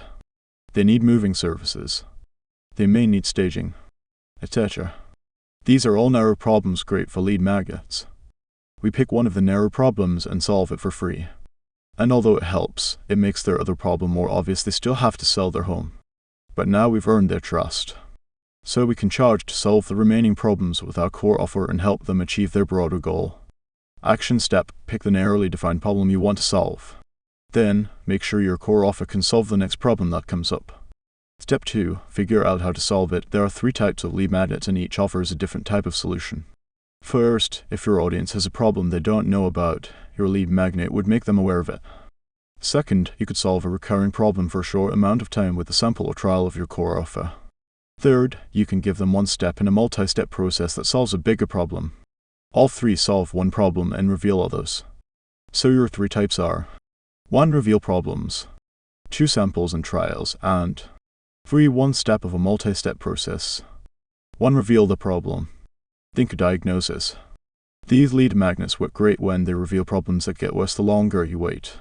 They need moving services. They may need staging, etc. These are all narrow problems great for lead magnets. We pick one of the narrow problems and solve it for free. And although it helps, it makes their other problem more obvious. They still have to sell their home. But now we've earned their trust. So we can charge to solve the remaining problems with our core offer and help them achieve their broader goal. Action step, pick the narrowly defined problem you want to solve. Then, make sure your core offer can solve the next problem that comes up. Step 2, figure out how to solve it. There are 3 types of lead magnets and each offers a different type of solution. First, if your audience has a problem they don't know about, your lead magnet would make them aware of it. Second, you could solve a recurring problem for a short amount of time with a sample or trial of your core offer. Third, you can give them one step in a multi-step process that solves a bigger problem. All 3 solve one problem and reveal others. So your 3 types are 1. Reveal problems, 2. Samples and trials, and 3. One step of a multi-step process. 1. Reveal the problem. Think diagnosis. These lead magnets work great when they reveal problems that get worse the longer you wait.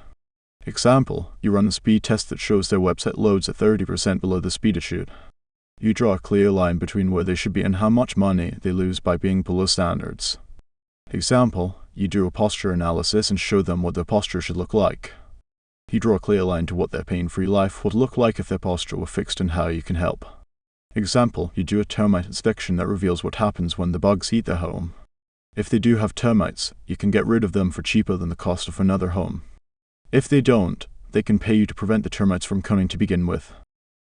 Example, you run a speed test that shows their website loads at 30% below the speed it should. You draw a clear line between where they should be and how much money they lose by being below standards. Example, you do a posture analysis and show them what their posture should look like. You draw a clear line to what their pain-free life would look like if their posture were fixed and how you can help. Example, you do a termite inspection that reveals what happens when the bugs eat their home. If they do have termites, you can get rid of them for cheaper than the cost of another home. If they don't, they can pay you to prevent the termites from coming to begin with.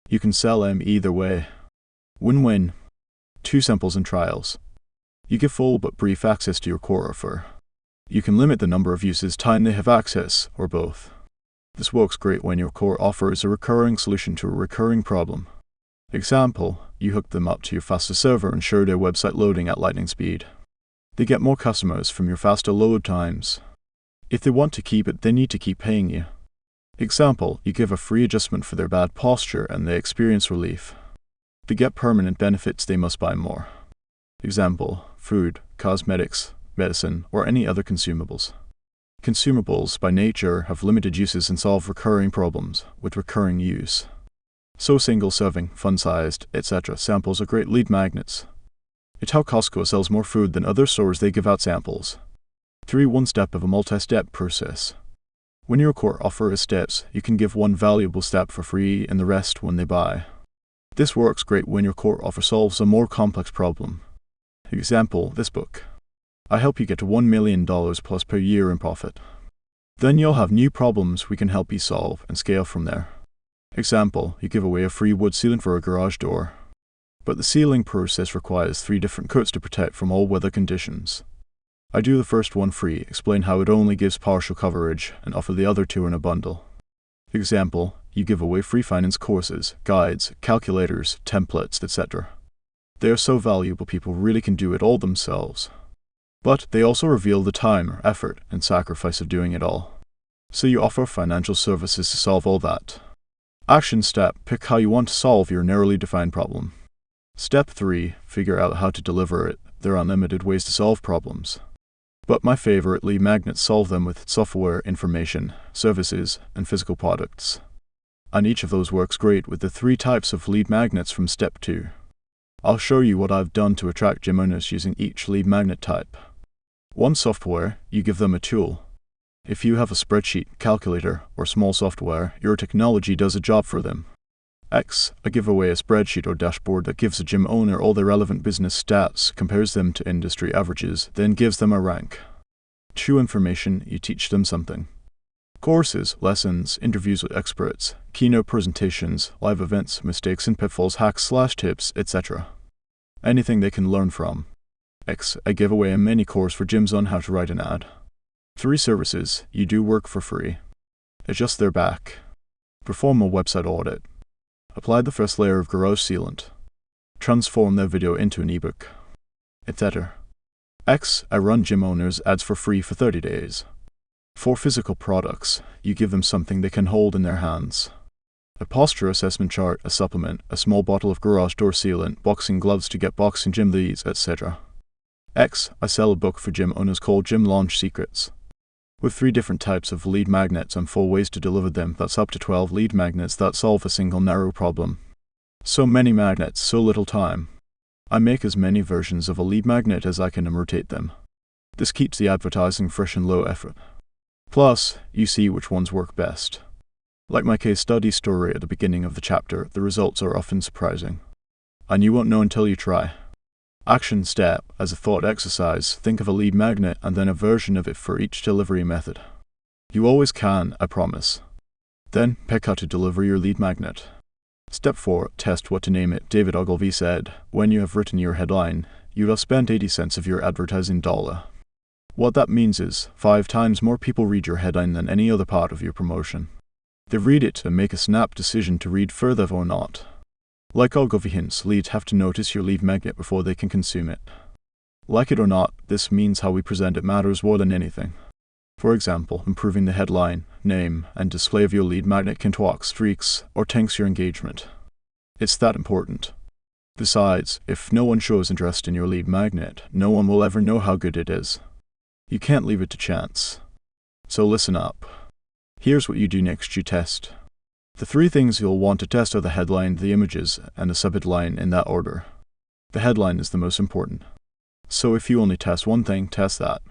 You can sell them either way. Win-win. 2. Samples and trials. You give full but brief access to your core offer. You can limit the number of uses, time they have access, or both. This works great when your core offer is a recurring solution to a recurring problem. Example, you hook them up to your faster server and show their website loading at lightning speed. They get more customers from your faster load times. If they want to keep it, they need to keep paying you. Example, you give a free adjustment for their bad posture and they experience relief. To get permanent benefits, they must buy more. Example, food, cosmetics, medicine, or any other consumables. Consumables, by nature, have limited uses and solve recurring problems, with recurring use. So single-serving, fun-sized, etc. samples are great lead magnets. It's how Costco sells more food than other stores. They give out samples. 3. One step of a multi-step process. When your core offer is steps, you can give one valuable step for free and the rest when they buy. This works great when your core offer solves a more complex problem. Example, this book. I help you get to $1 million plus per year in profit. Then you'll have new problems we can help you solve and scale from there. Example, you give away a free wood sealant for a garage door. But the sealing process requires 3 different coats to protect from all weather conditions. I do the first one free, explain how it only gives partial coverage, and offer the other 2 in a bundle. Example, you give away free finance courses, guides, calculators, templates, etc. They are so valuable people really can do it all themselves. But they also reveal the time, effort, and sacrifice of doing it all. So you offer financial services to solve all that. Action step, pick how you want to solve your narrowly defined problem. Step 3, figure out how to deliver it. There are unlimited ways to solve problems. But my favorite lead magnets solve them with software, information, services, and physical products. And each of those works great with the 3 types of lead magnets from step 2. I'll show you what I've done to attract gym owners using each lead magnet type. 1. Software, you give them a tool. If you have a spreadsheet, calculator, or small software, your technology does a job for them. X, I give away a spreadsheet or dashboard that gives a gym owner all the relevant business stats, compares them to industry averages, then gives them a rank. 2. Information, you teach them something. Courses, lessons, interviews with experts, keynote presentations, live events, mistakes and pitfalls, hacks/tips, etc. Anything they can learn from. X, I give away a mini course for gyms on how to write an ad. 3. Services, you do work for free. Adjust their back. Perform a website audit. Apply the first layer of garage sealant. Transform their video into an ebook, etc. X, I run gym owners ads for free for 30 days. 4. Physical products, you give them something they can hold in their hands. A posture assessment chart, a supplement, a small bottle of garage door sealant, boxing gloves to get boxing gym leads, etc. X, I sell a book for gym owners called Gym Launch Secrets. With 3 different types of lead magnets and 4 ways to deliver them, that's up to 12 lead magnets that solve a single narrow problem. So many magnets, so little time. I make as many versions of a lead magnet as I can and rotate them. This keeps the advertising fresh and low effort. Plus, you see which ones work best. Like my case study story at the beginning of the chapter, the results are often surprising. And you won't know until you try. Action step, as a thought exercise, think of a lead magnet and then a version of it for each delivery method. You always can, I promise. Then, pick how to deliver your lead magnet. Step 4, test what to name it. David Ogilvy said, when you have written your headline, you have spent 80 cents of your advertising dollar. What that means is, 5 times more people read your headline than any other part of your promotion. They read it and make a snap decision to read further or not. Like Ogilvy hints, leads have to notice your lead magnet before they can consume it. Like it or not, this means how we present it matters more than anything. For example, improving the headline, name, and display of your lead magnet can twalk streaks or tanks your engagement. It's that important. Besides, if no one shows interest in your lead magnet, no one will ever know how good it is. You can't leave it to chance. So listen up. Here's what you do next: you test. The 3 things you'll want to test are the headline, the images, and the subheadline in that order. The headline is the most important. So if you only test one thing, test that.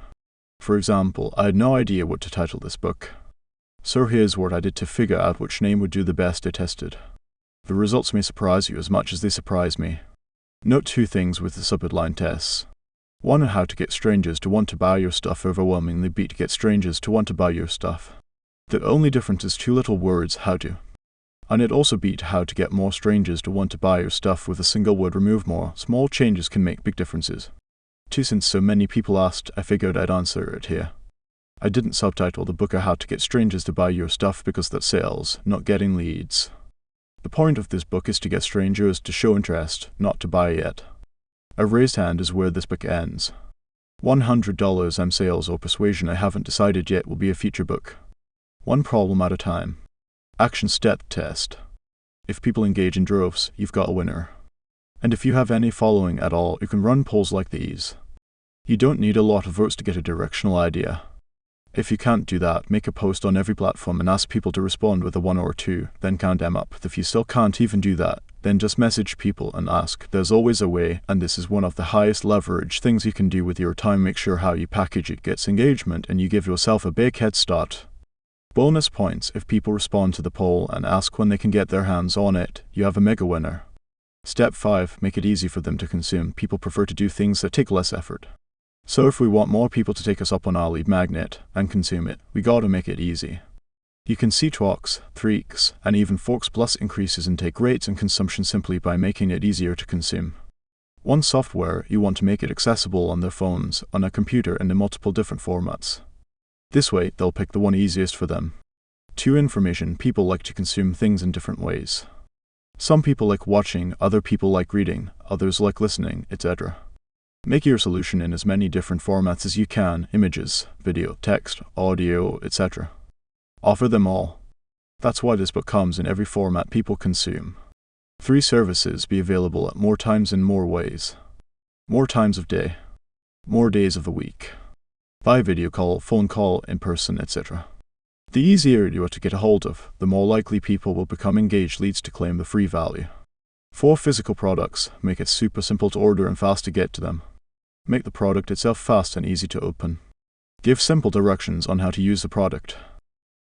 For example, I had no idea what to title this book. So here's what I did to figure out which name would do the best. I tested. The results may surprise you as much as they surprise me. Note 2 things with the subheadline tests. 1, how to get strangers to want to buy your stuff overwhelmingly beat get strangers to want to buy your stuff. The only difference is 2 little words, how to. And it also beat how to get more strangers to want to buy your stuff with a single word. Remove more. Small changes can make big differences. 2, since so many people asked, I figured I'd answer it here. I didn't subtitle the book How to Get Strangers to Buy Your Stuff because that's sales, not getting leads. The point of this book is to get strangers to show interest, not to buy yet. A raised hand is where this book ends. $100 I'm sales or persuasion I haven't decided yet will be a future book. 1 problem at a time. Action step test. If people engage in droves, you've got a winner. And if you have any following at all, you can run polls like these. You don't need a lot of votes to get a directional idea. If you can't do that, make a post on every platform and ask people to respond with a 1 or 2, then count them up. If you still can't even do that, then just message people and ask. There's always a way, and this is one of the highest leverage things you can do with your time. Make sure how you package it gets engagement and you give yourself a big head start. Bonus points if people respond to the poll and ask when they can get their hands on it. You have a mega winner. Step 5, make it easy for them to consume. People prefer to do things that take less effort. So if we want more people to take us up on our lead magnet and consume it, we gotta make it easy. You can see talks, tweaks, and even forks plus increases in take rates and consumption simply by making it easier to consume. 1 software, you want to make it accessible on their phones, on a computer, and in multiple different formats. This way, they'll pick the one easiest for them. 2 information, people like to consume things in different ways. Some people like watching, other people like reading, others like listening, etc. Make your solution in as many different formats as you can: images, video, text, audio, etc. Offer them all. That's why this book comes in every format people consume. 3 services, be available at more times in more ways. More times of day. More days of the week. by video call, phone call, in person, etc. The easier you are to get a hold of, the more likely people will become engaged leads to claim the free value. For physical products, make it super simple to order and fast to get to them. Make the product itself fast and easy to open. Give simple directions on how to use the product.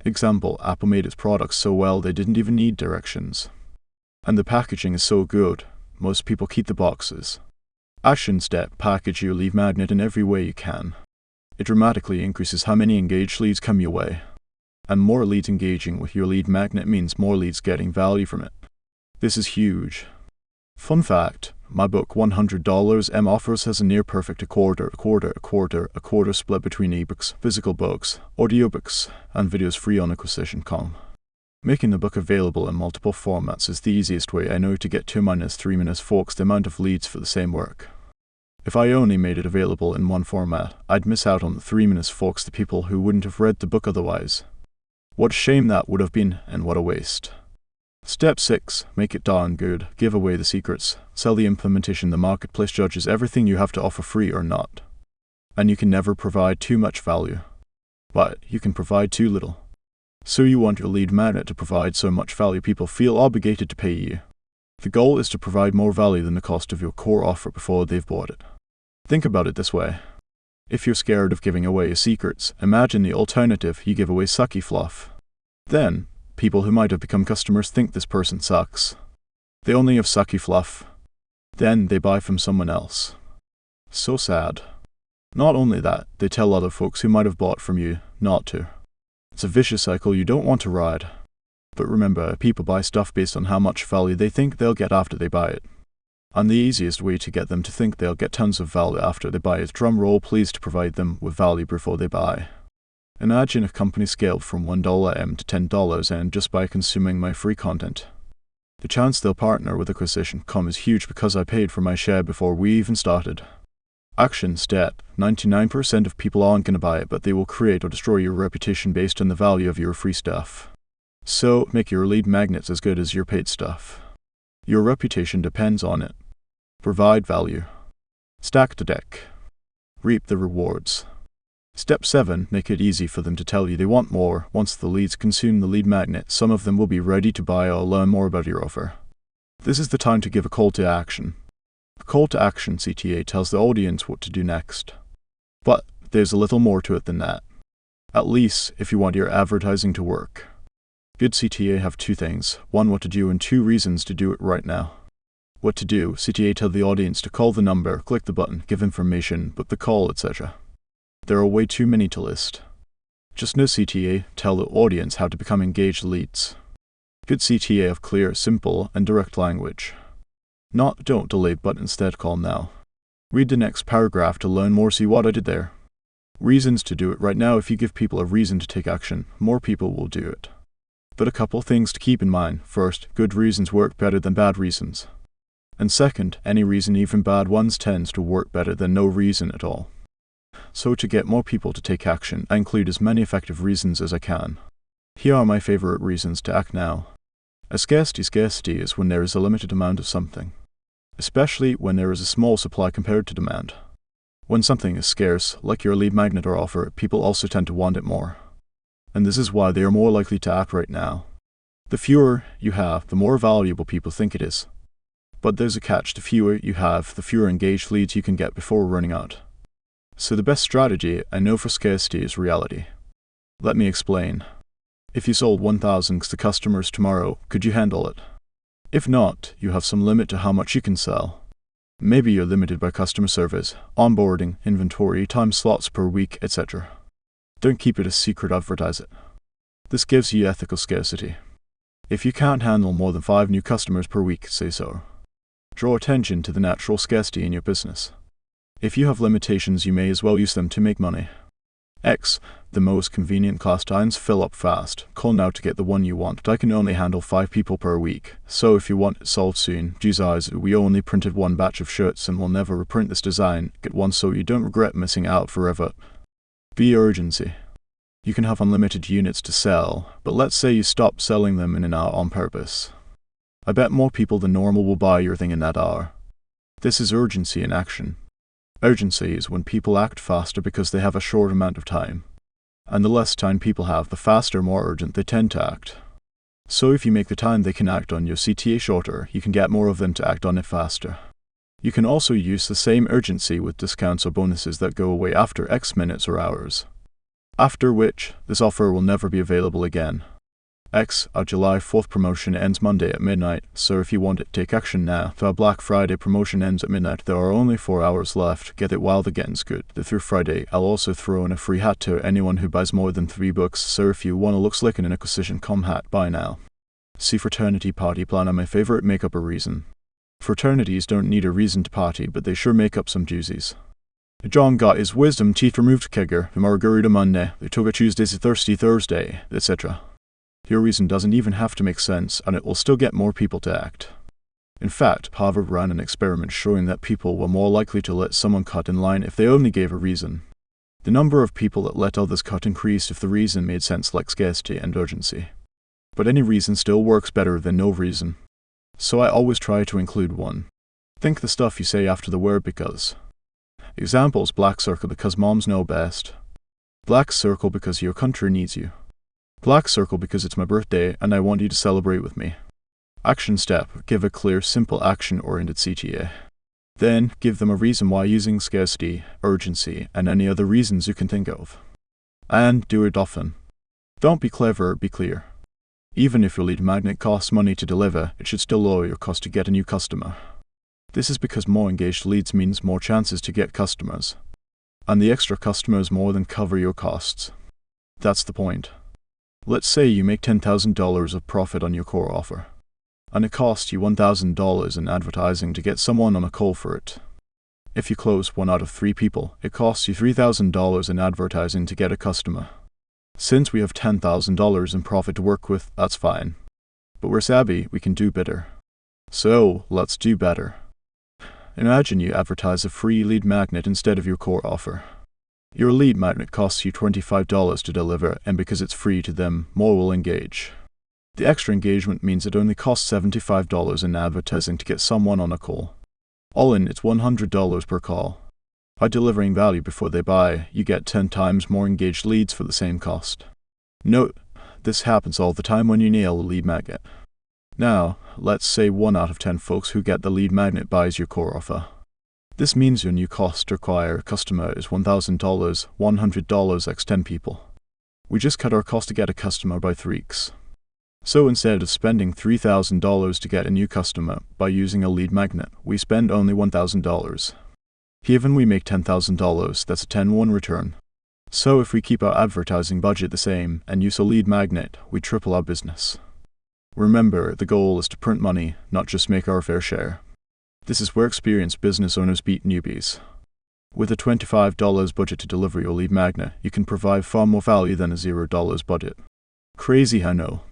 Example, Apple made its products so well they didn't even need directions. And the packaging is so good, most people keep the boxes. Action step, package your lead magnet in every way you can. It dramatically increases how many engaged leads come your way. And more leads engaging with your lead magnet means more leads getting value from it. This is huge. Fun fact, my book $100 offers has a near perfect a quarter split between ebooks, physical books, audiobooks, and videos free on acquisition.com. Making the book available in multiple formats is the easiest way I know to get 2-3- the amount of leads for the same work. If I only made it available in one format, I'd miss out on the 3- the people who wouldn't have read the book otherwise. What a shame that would have been, and what a waste. Step 6. Make it darn good. Give away the secrets. Sell the implementation. The marketplace judges everything you have to offer free or not. And you can never provide too much value. But you can provide too little. So you want your lead magnet to provide so much value people feel obligated to pay you. The goal is to provide more value than the cost of your core offer before they've bought it. Think about it this way. If you're scared of giving away your secrets, imagine the alternative: you give away sucky fluff. Then, people who might have become customers think this person sucks. They only have sucky fluff. Then they buy from someone else. So sad. Not only that, they tell other folks who might have bought from you not to. It's a vicious cycle you don't want to ride. But remember, people buy stuff based on how much value they think they'll get after they buy it. And the easiest way to get them to think they'll get tons of value after they buy is, drum roll please, to provide them with value before they buy. Imagine a company scaled from $1 to $10 just by consuming my free content. The chance they'll partner with acquisition.com is huge because I paid for my share before we even started. Action step. 99% of people aren't going to buy it, but they will create or destroy your reputation based on the value of your free stuff. So, make your lead magnets as good as your paid stuff. Your reputation depends on it. Provide value. Stack the deck. Reap the rewards. Step 7. Make it easy for them to tell you they want more. Once the leads consume the lead magnet, some of them will be ready to buy or learn more about your offer. This is the time to give a call to action. The call to action CTA tells the audience what to do next. But there's a little more to it than that. At least if you want your advertising to work. Good CTA have 2 things. 1, what to do, and 2 reasons to do it right now. What to do, CTA tell the audience to call the number, click the button, give information, book the call, etc. There are way too many to list. Just no CTA tell the audience how to become engaged leads. Good CTA have clear, simple, and direct language. Not don't delay but instead call now. Read the next paragraph to learn more. See what I did there. Reasons to do it right now. If you give people a reason to take action, more people will do it. But a couple things to keep in mind. First, good reasons work better than bad reasons. And second, any reason, even bad ones, tends to work better than no reason at all. So to get more people to take action, I include as many effective reasons as I can. Here are my favorite reasons to act now. A scarcity is when there is a limited amount of something. Especially when there is a small supply compared to demand. When something is scarce, like your lead magnet or offer, people also tend to want it more. And this is why they are more likely to act right now. The fewer you have, the more valuable people think it is. But there's a catch: the fewer you have, the fewer engaged leads you can get before running out. So the best strategy, I know, for scarcity is reality. Let me explain. If you sold 1,000 to customers tomorrow, could you handle it? If not, you have some limit to how much you can sell. Maybe you're limited by customer service, onboarding, inventory, time slots per week, etc. Don't keep it a secret, advertise it. This gives you ethical scarcity. If you can't handle more than 5 new customers per week, say so. Draw attention to the natural scarcity in your business. If you have limitations, you may as well use them to make money. X. The most convenient class times fill up fast. Call now to get the one you want. I can only handle 5 people per week. So if you want it solved soon, geez, we only printed 1 batch of shirts and will never reprint this design. Get one so you don't regret missing out forever. B. Urgency. You can have unlimited units to sell, but let's say you stop selling them in an hour on purpose. I bet more people than normal will buy your thing in that hour. This is urgency in action. Urgency is when people act faster because they have a short amount of time. And the less time people have, the faster, more urgent they tend to act. So if you make the time they can act on your CTA shorter, you can get more of them to act on it faster. You can also use the same urgency with discounts or bonuses that go away after X minutes or hours, after which this offer will never be available again. X, our July 4th promotion ends Monday at midnight, so if you want it, take action now. If our Black Friday promotion ends at midnight, there are only 4 hours left. Get it while the getting's good. Through Friday, I'll also throw in a free hat to anyone who buys more than 3 books, so if you want to look slick in an acquisition com hat, buy now. See fraternity party planner, my favorite make up a reason. Fraternities don't need a reason to party, but they sure make up some doozies. John got his wisdom teeth removed kegger, the margarita Monday, they took a Tuesday's a thirsty Thursday, etc. Your reason doesn't even have to make sense, and it will still get more people to act. In fact, Harvard ran an experiment showing that people were more likely to let someone cut in line if they only gave a reason. The number of people that let others cut increased if the reason made sense, like scarcity and urgency. But any reason still works better than no reason. So I always try to include one. Think the stuff you say after the word because. Examples: black circle because moms know best. Black circle because your country needs you. Black circle because it's my birthday and I want you to celebrate with me. Action step: give a clear, simple action-oriented CTA. Then, give them a reason why using scarcity, urgency, and any other reasons you can think of. And do it often. Don't be clever, be clear. Even if your lead magnet costs money to deliver, it should still lower your cost to get a new customer. This is because more engaged leads means more chances to get customers. And the extra customers more than cover your costs. That's the point. Let's say you make $10,000 of profit on your core offer, and it costs you $1,000 in advertising to get someone on a call for it. If you close 1 out of 3 people, it costs you $3,000 in advertising to get a customer. Since we have $10,000 in profit to work with, that's fine. But we're savvy, we can do better. So, let's do better. Imagine you advertise a free lead magnet instead of your core offer. Your lead magnet costs you $25 to deliver, and because it's free to them, more will engage. The extra engagement means it only costs $75 in advertising to get someone on a call. All in, it's $100 per call. By delivering value before they buy, you get 10 times more engaged leads for the same cost. Note, this happens all the time when you nail a lead magnet. Now, let's say 1 out of 10 folks who get the lead magnet buys your core offer. This means your new cost to acquire a customer is $1,000, $100 x 10 people. We just cut our cost to get a customer by 3x. So instead of spending $3,000 to get a new customer by using a lead magnet, we spend only $1,000. Given we make $10,000, that's a 10-1 return. So if we keep our advertising budget the same and use a lead magnet, we triple our business. Remember, the goal is to print money, not just make our fair share. This is where experienced business owners beat newbies. With a $25 budget to deliver your lead magnet, you can provide far more value than a $0 budget. Crazy, I know.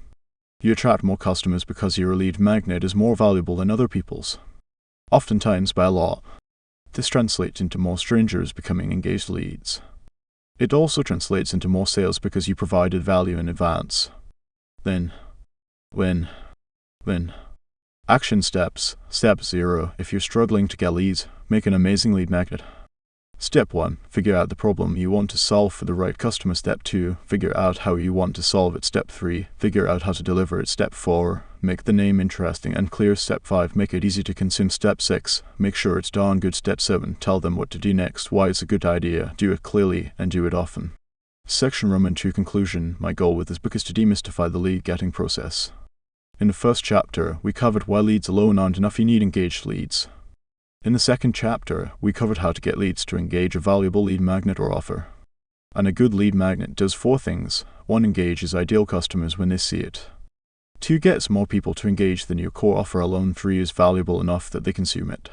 You attract more customers because your lead magnet is more valuable than other people's. Oftentimes by a lot. This translates into more strangers becoming engaged leads. It also translates into more sales because you provided value in advance. Then, win. Action steps. Step 0. If you're struggling to get leads, make an amazing lead magnet. Step 1. Figure out the problem you want to solve for the right customer. Step 2. Figure out how you want to solve it. Step 3. Figure out how to deliver it. Step 4. Make the name interesting and clear. Step 5. Make it easy to consume. Step 6. Make sure it's darn good. Step 7. Tell them what to do next, why it's a good idea, do it clearly, and do it often. Section Roman 2 Conclusion. My goal with this book is to demystify the lead getting process. In the first chapter, we covered why leads alone aren't enough, you need engaged leads. In the second chapter, we covered how to get leads to engage a valuable lead magnet or offer. And a good lead magnet does 4 things. 1. Engages ideal customers when they see it. 2. Gets more people to engage than your core offer alone. 3. Is valuable enough that they consume it.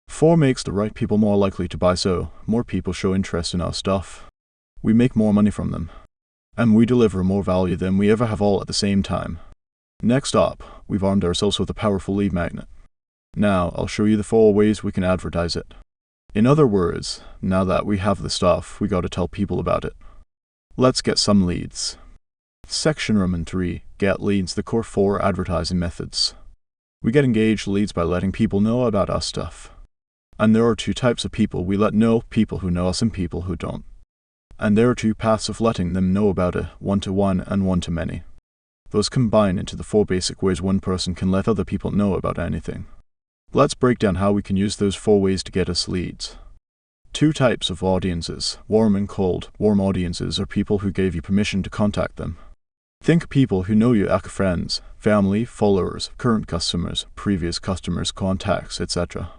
4. Makes the right people more likely to buy, so more people show interest in our stuff. We make more money from them. And we deliver more value than we ever have all at the same time. Next up, we've armed ourselves with a powerful lead magnet. Now, I'll show you the 4 ways we can advertise it. In other words, now that we have the stuff, we gotta tell people about it. Let's get some leads. Section Roman 3. Get leads, the core 4 advertising methods. We get engaged leads by letting people know about our stuff. And there are two types of people we let know, people who know us and people who don't. And there are two paths of letting them know about it, one-to-one and one-to-many. Those combine into the 4 basic ways one person can let other people know about anything. Let's break down how we can use those 4 ways to get us leads. 2 types of audiences, warm and cold. Warm audiences are people who gave you permission to contact them. Think people who know you as friends, family, followers, current customers, previous customers, contacts, etc.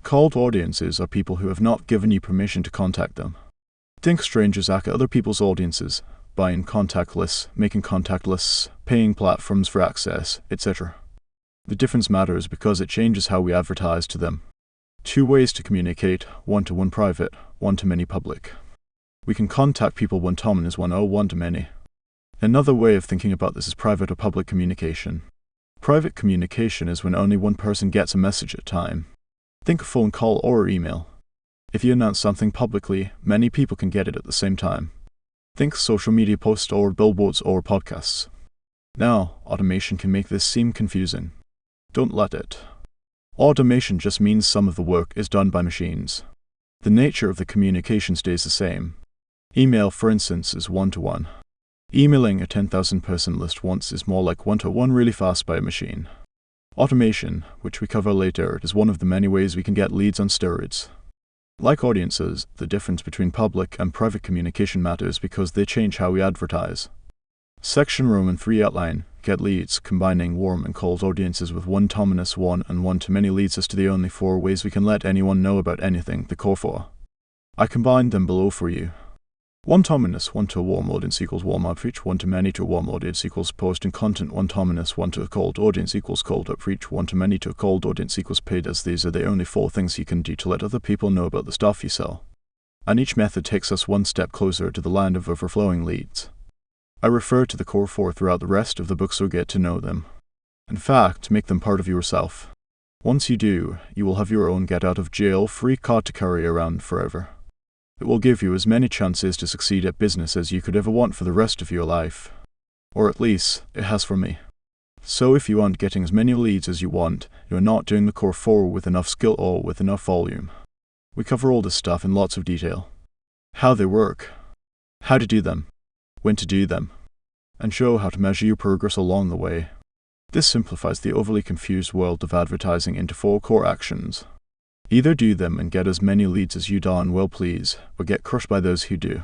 Cold audiences are people who have not given you permission to contact them. Think strangers as other people's audiences, buying contact lists, making contact lists, paying platforms for access, etc. The difference matters because it changes how we advertise to them. 2 ways to communicate, one-to-one private, one-to-many public. We can contact people one-to-one as one or one-to-many. Another way of thinking about this is private or public communication. Private communication is when only one person gets a message at a time. Think a phone call or email. If you announce something publicly, many people can get it at the same time. Think social media posts or billboards or podcasts. Now, automation can make this seem confusing. Don't let it. Automation just means some of the work is done by machines. The nature of the communication stays the same. Email, for instance, is one-to-one. Emailing a 10,000 person list once is more like one-to-one really fast by a machine. Automation, which we cover later, is one of the many ways we can get leads on steroids. Like audiences, the difference between public and private communication matters because they change how we advertise. Section Roman 3 outline, get leads, combining warm and cold audiences with one-to-one and one-to-many leads us to the only 4 ways we can let anyone know about anything, the core 4. I combined them below for you. One to a warm audience equals warm outreach, one-to-many to a warm audience equals posting content, one to a cold audience equals cold outreach, one-to-many to a cold audience equals paid, as these are the only 4 things you can do to let other people know about the stuff you sell. And each method takes us 1 step closer to the land of overflowing leads. I refer to the core 4 throughout the rest of the book, so get to know them. In fact, make them part of yourself. Once you do, you will have your own get-out-of-jail-free card to carry around forever. It will give you as many chances to succeed at business as you could ever want for the rest of your life. Or at least, it has for me. So if you aren't getting as many leads as you want, you're not doing the core 4 with enough skill or with enough volume. We cover all this stuff in lots of detail. How they work, how to do them, when to do them, and show how to measure your progress along the way. This simplifies the overly confused world of advertising into 4 core actions. Either do them and get as many leads as you darn well please, or get crushed by those who do.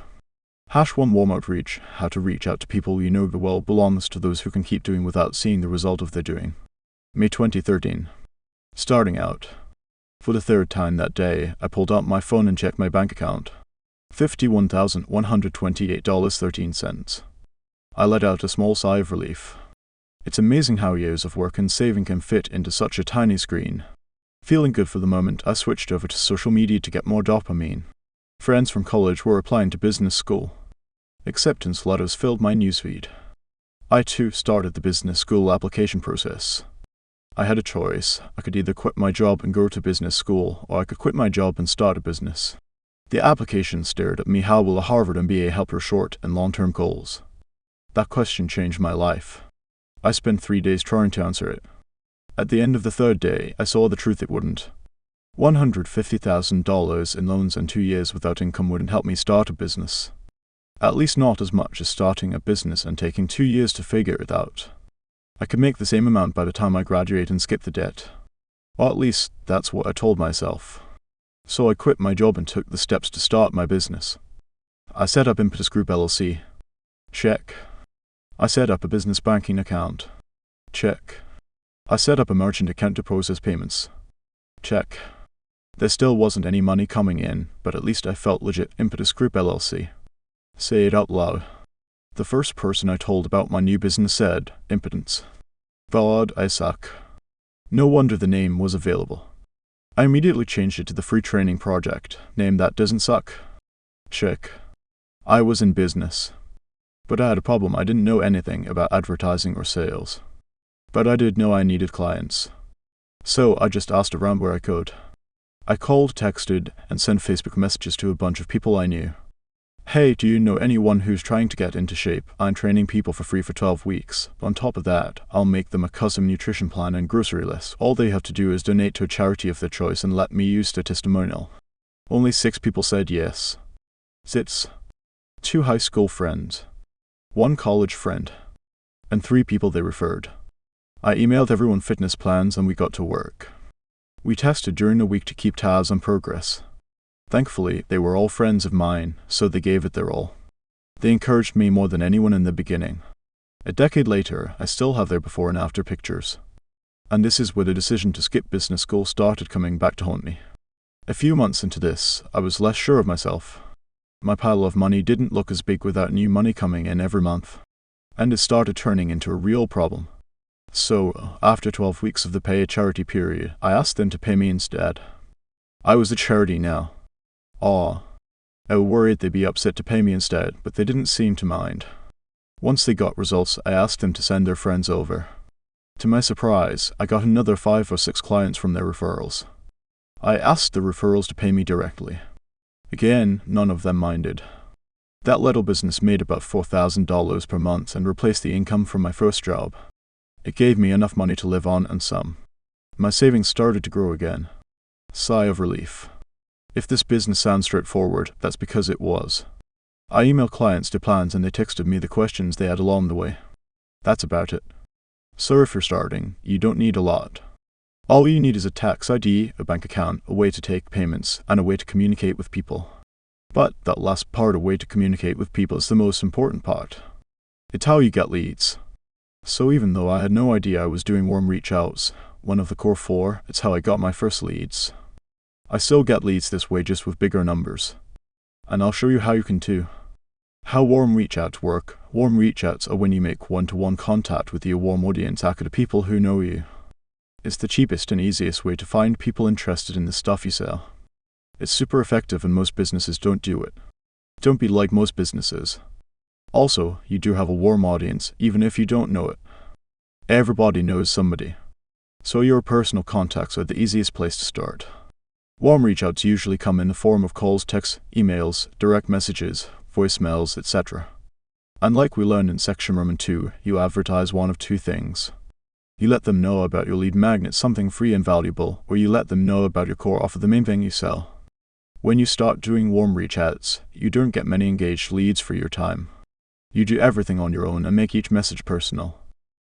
#1 Warm outreach, how to reach out to people you know the world belongs to those who can keep doing without seeing the result of their doing. May 2013. Starting out. For the 3rd time that day, I pulled out my phone and checked my bank account. $51,128.13. I let out a small sigh of relief. It's amazing how years of work and saving can fit into such a tiny screen. Feeling good for the moment, I switched over to social media to get more dopamine. Friends from college were applying to business school. Acceptance letters filled my newsfeed. I too started the business school application process. I had a choice. I could either quit my job and go to business school, or I could quit my job and start a business. The application stared at me, how will a Harvard MBA help your short and long-term goals? That question changed my life. I spent 3 days trying to answer it. At the end of the 3rd day, I saw the truth it wouldn't. $150,000 in loans and 2 years without income wouldn't help me start a business. At least not as much as starting a business and taking 2 years to figure it out. I could make the same amount by the time I graduate and skip the debt. Or at least, that's what I told myself. So I quit my job and took the steps to start my business. I set up Impetus Group LLC. Check. I set up a business banking account. Check. I set up a merchant account to process payments. Check. There still wasn't any money coming in, but at least I felt legit. Impetus Group LLC. Say it out loud. The first person I told about my new business said, impotence. God, I suck. No wonder the name was available. I immediately changed it to the free training project, name that doesn't suck. Check. I was in business. But I had a problem. I didn't know anything about advertising or sales. But I did know I needed clients. So I just asked around where I could. I called, texted, and sent Facebook messages to a bunch of people I knew. Hey, do you know anyone who's trying to get into shape? I'm training people for free for 12 weeks. On top of that, I'll make them a custom nutrition plan and grocery list. All they have to do is donate to a charity of their choice and let me use the testimonial. Only 6 people said yes. Zits. 2 high school friends, 1 college friend, and 3 people they referred. I emailed everyone fitness plans and we got to work. We tested during the week to keep tabs on progress. Thankfully, they were all friends of mine, so they gave it their all. They encouraged me more than anyone in the beginning. A decade later, I still have their before and after pictures. And this is where the decision to skip business school started coming back to haunt me. A few months into this, I was less sure of myself. My pile of money didn't look as big without new money coming in every month. And it started turning into a real problem. So, after 12 weeks of the pay a charity period, I asked them to pay me instead. I was a charity now. I was worried they'd be upset to pay me instead, but they didn't seem to mind. Once they got results, I asked them to send their friends over. To my surprise, I got another 5 or 6 clients from their referrals. I asked the referrals to pay me directly. Again, none of them minded. That little business made about $4,000 per month and replaced the income from my first job. It gave me enough money to live on and some. My savings started to grow again. Sigh of relief. If this business sounds straightforward, that's because it was. I emailed clients to plans and they texted me the questions they had along the way. That's about it. So if you're starting, you don't need a lot. All you need is a tax ID, a bank account, a way to take payments, and a way to communicate with people. But that last part, a way to communicate with people, is the most important part. It's how you get leads. So even though I had no idea I was doing warm reach outs, one of the core 4, it's how I got my first leads. I still get leads this way, just with bigger numbers. And I'll show you how you can too. How warm reach outs work. Warm reach outs are when you make one-to-one contact with your warm audience after the people who know you. It's the cheapest and easiest way to find people interested in the stuff you sell. It's super effective and most businesses don't do it. Don't be like most businesses. Also, you do have a warm audience, even if you don't know it. Everybody knows somebody. So your personal contacts are the easiest place to start. Warm reach outs usually come in the form of calls, texts, emails, direct messages, voicemails, etc. And like we learned in section Roman 2, you advertise one of 2 things. You let them know about your lead magnet, something free and valuable, or you let them know about your core offer, the main thing you sell. When you start doing warm reach outs, you don't get many engaged leads for your time. You do everything on your own and make each message personal.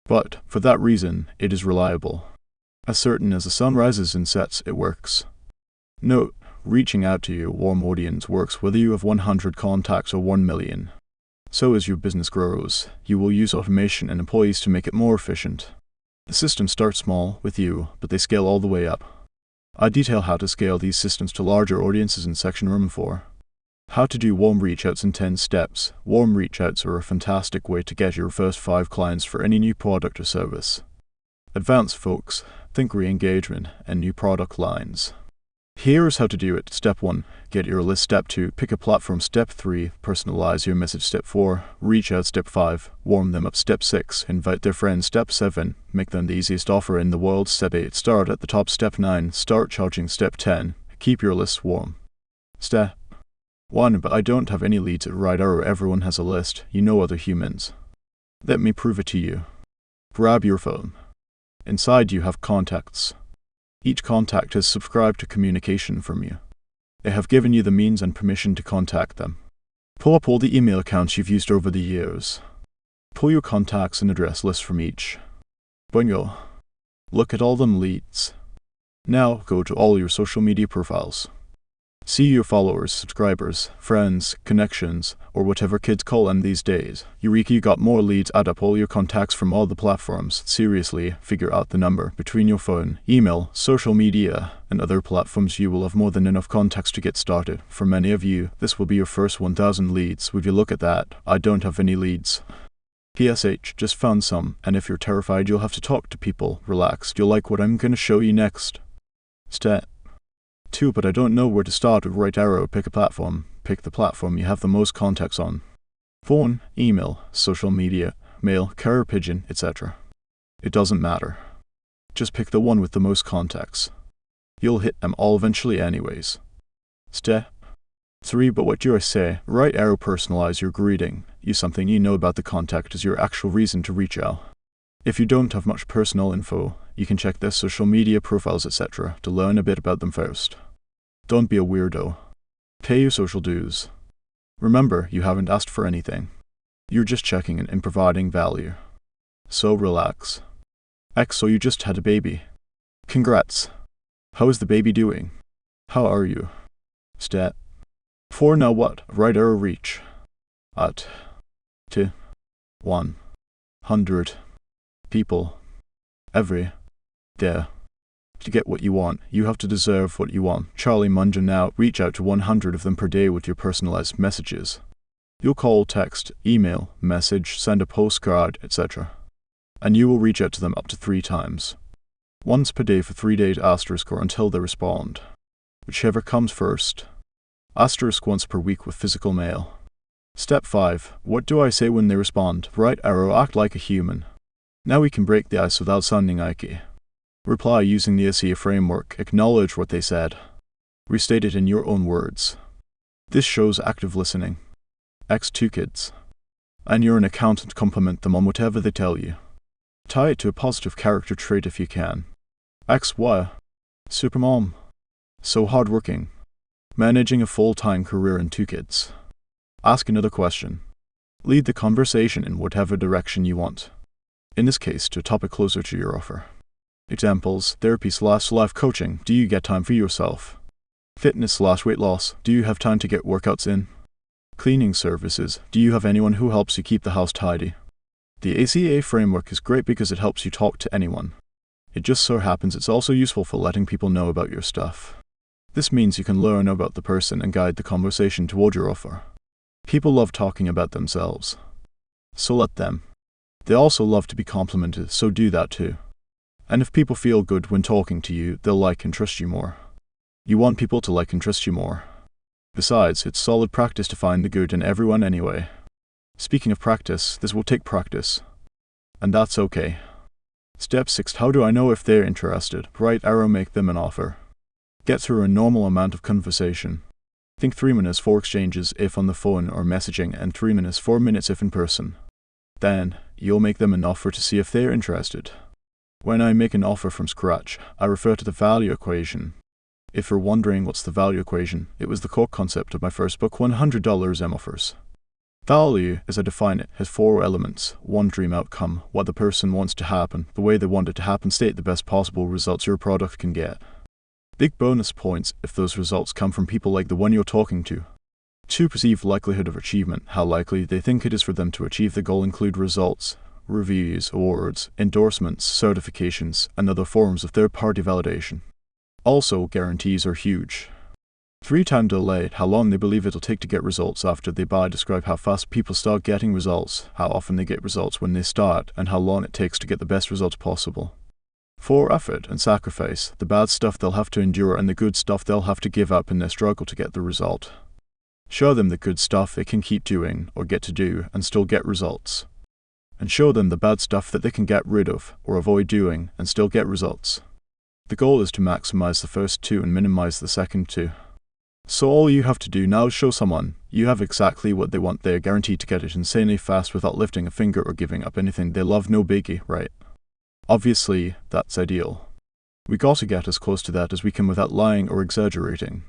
But, for that reason, it is reliable. As certain as the sun rises and sets, it works. Note, reaching out to your warm audience works whether you have 100 contacts or 1 million. So as your business grows, you will use automation and employees to make it more efficient. The systems start small, with you, but they scale all the way up. I detail how to scale these systems to larger audiences in section Roman 4. How to do warm reach outs in 10 steps. Warm reach outs are a fantastic way to get your first 5 clients for any new product or service. Advanced folks, think re-engagement and new product lines. Here's how to do it. Step 1. Get your list. Step 2. Pick a platform. Step 3. Personalize your message. Step 4. Reach out. Step 5. Warm them up. Step 6. Invite their friends. Step 7. Make them the easiest offer in the world. Step 8. Start at the top. Step 9. Start charging. Step 10. Keep your list warm. Step 1. But I don't have any leads at Right Arrow. Everyone has a list. You know other humans. Let me prove it to you. Grab your phone. Inside you have contacts. Each contact has subscribed to communication from you. They have given you the means and permission to contact them. Pull up all the email accounts you've used over the years. Pull your contacts and address list from each. Bingo. Look at all them leads. Now go to all your social media profiles. See your followers, subscribers, friends, connections, or whatever kids call them these days. Eureka, you got more leads. Add up all your contacts from all the platforms. Seriously, figure out the number. Between your phone, email, social media, and other platforms, you will have more than enough contacts to get started. For many of you, this will be your first 1,000 leads. Would you look at that? I don't have any leads. PSH, just found some, and if you're terrified you'll have to talk to people, relax. You'll like what I'm gonna show you next. Step 2. But I don't know where to start with Right Arrow. Pick a platform. Pick the platform you have the most contacts on. Phone, email, social media, mail, carrier pigeon, etc. It doesn't matter. Just pick the one with the most contacts. You'll hit them all eventually anyways. Step 3. But what do I say? Right arrow personalize your greeting. Use something you know about the contact as your actual reason to reach out. If you don't have much personal info, you can check their social media profiles, etc. to learn a bit about them first. Don't be a weirdo. Pay your social dues. Remember, you haven't asked for anything. You're just checking in and providing value. So relax. X, so you just had a baby. Congrats. How is the baby doing? How are you? Stat. 4. Now what? Right arrow reach. At. 2. 100. People. Every. Day. To get what you want, you have to deserve what you want. Charlie Munger. Now reach out to 100 of them per day with your personalized messages. You'll call, text, email, message, send a postcard, etc. And you will reach out to them up to 3 times. Once per day for 3 days asterisk or until they respond. Whichever comes first. Asterisk once per week with physical mail. Step 5. What do I say when they respond? Right arrow, act like a human. Now we can break the ice without sounding icky. Reply using the ACA framework. Acknowledge what they said. Restate it in your own words. This shows active listening. X 2 kids. And you're an accountant, compliment them on whatever they tell you. Tie it to a positive character trait if you can. X Y. Supermom. So hardworking. Managing a full-time career and 2 kids. Ask another question. Lead the conversation in whatever direction you want. In this case, to a topic closer to your offer. Examples: therapy/life coaching. Do you get time for yourself? Fitness/weight loss. Do you have time to get workouts in? Cleaning services. Do you have anyone who helps you keep the house tidy? The ACA framework is great because it helps you talk to anyone. It just so happens it's also useful for letting people know about your stuff. This means you can learn about the person and guide the conversation toward your offer. People love talking about themselves. So let them. They also love to be complimented, so do that too. And if people feel good when talking to you, they'll like and trust you more. You want people to like and trust you more. Besides, it's solid practice to find the good in everyone anyway. Speaking of practice, this will take practice. And that's okay. Step 6. How do I know if they're interested? Right arrow, make them an offer. Get through a normal amount of conversation. Think 3 minutes for exchanges if on the phone or messaging and 3 minutes 4 minutes if in person. Then, you'll make them an offer to see if they're interested. When I make an offer from scratch, I refer to the value equation. If you're wondering what's the value equation, it was the core concept of my first book, $100 M Offers. Value, as I define it, has 4 elements. 1, dream outcome, what the person wants to happen, the way they want it to happen, state the best possible results your product can get. Big bonus points if those results come from people like the one you're talking to. 2, perceived likelihood of achievement, how likely they think it is for them to achieve the goal, include results, reviews, awards, endorsements, certifications, and other forms of third-party validation. Also, guarantees are huge. 3, time delay, how long they believe it'll take to get results after they buy. Describe how fast people start getting results, how often they get results when they start, and how long it takes to get the best results possible. 4, effort and sacrifice, the bad stuff they'll have to endure and the good stuff they'll have to give up in their struggle to get the result. Show them the good stuff they can keep doing or get to do and still get results. And show them the bad stuff that they can get rid of or avoid doing and still get results. The goal is to maximize the first 2 and minimize the second 2. So all you have to do now is show someone you have exactly what they want. They're guaranteed to get it insanely fast without lifting a finger or giving up anything they love. No biggie, right? Obviously, that's ideal. We got to get as close to that as we can without lying or exaggerating.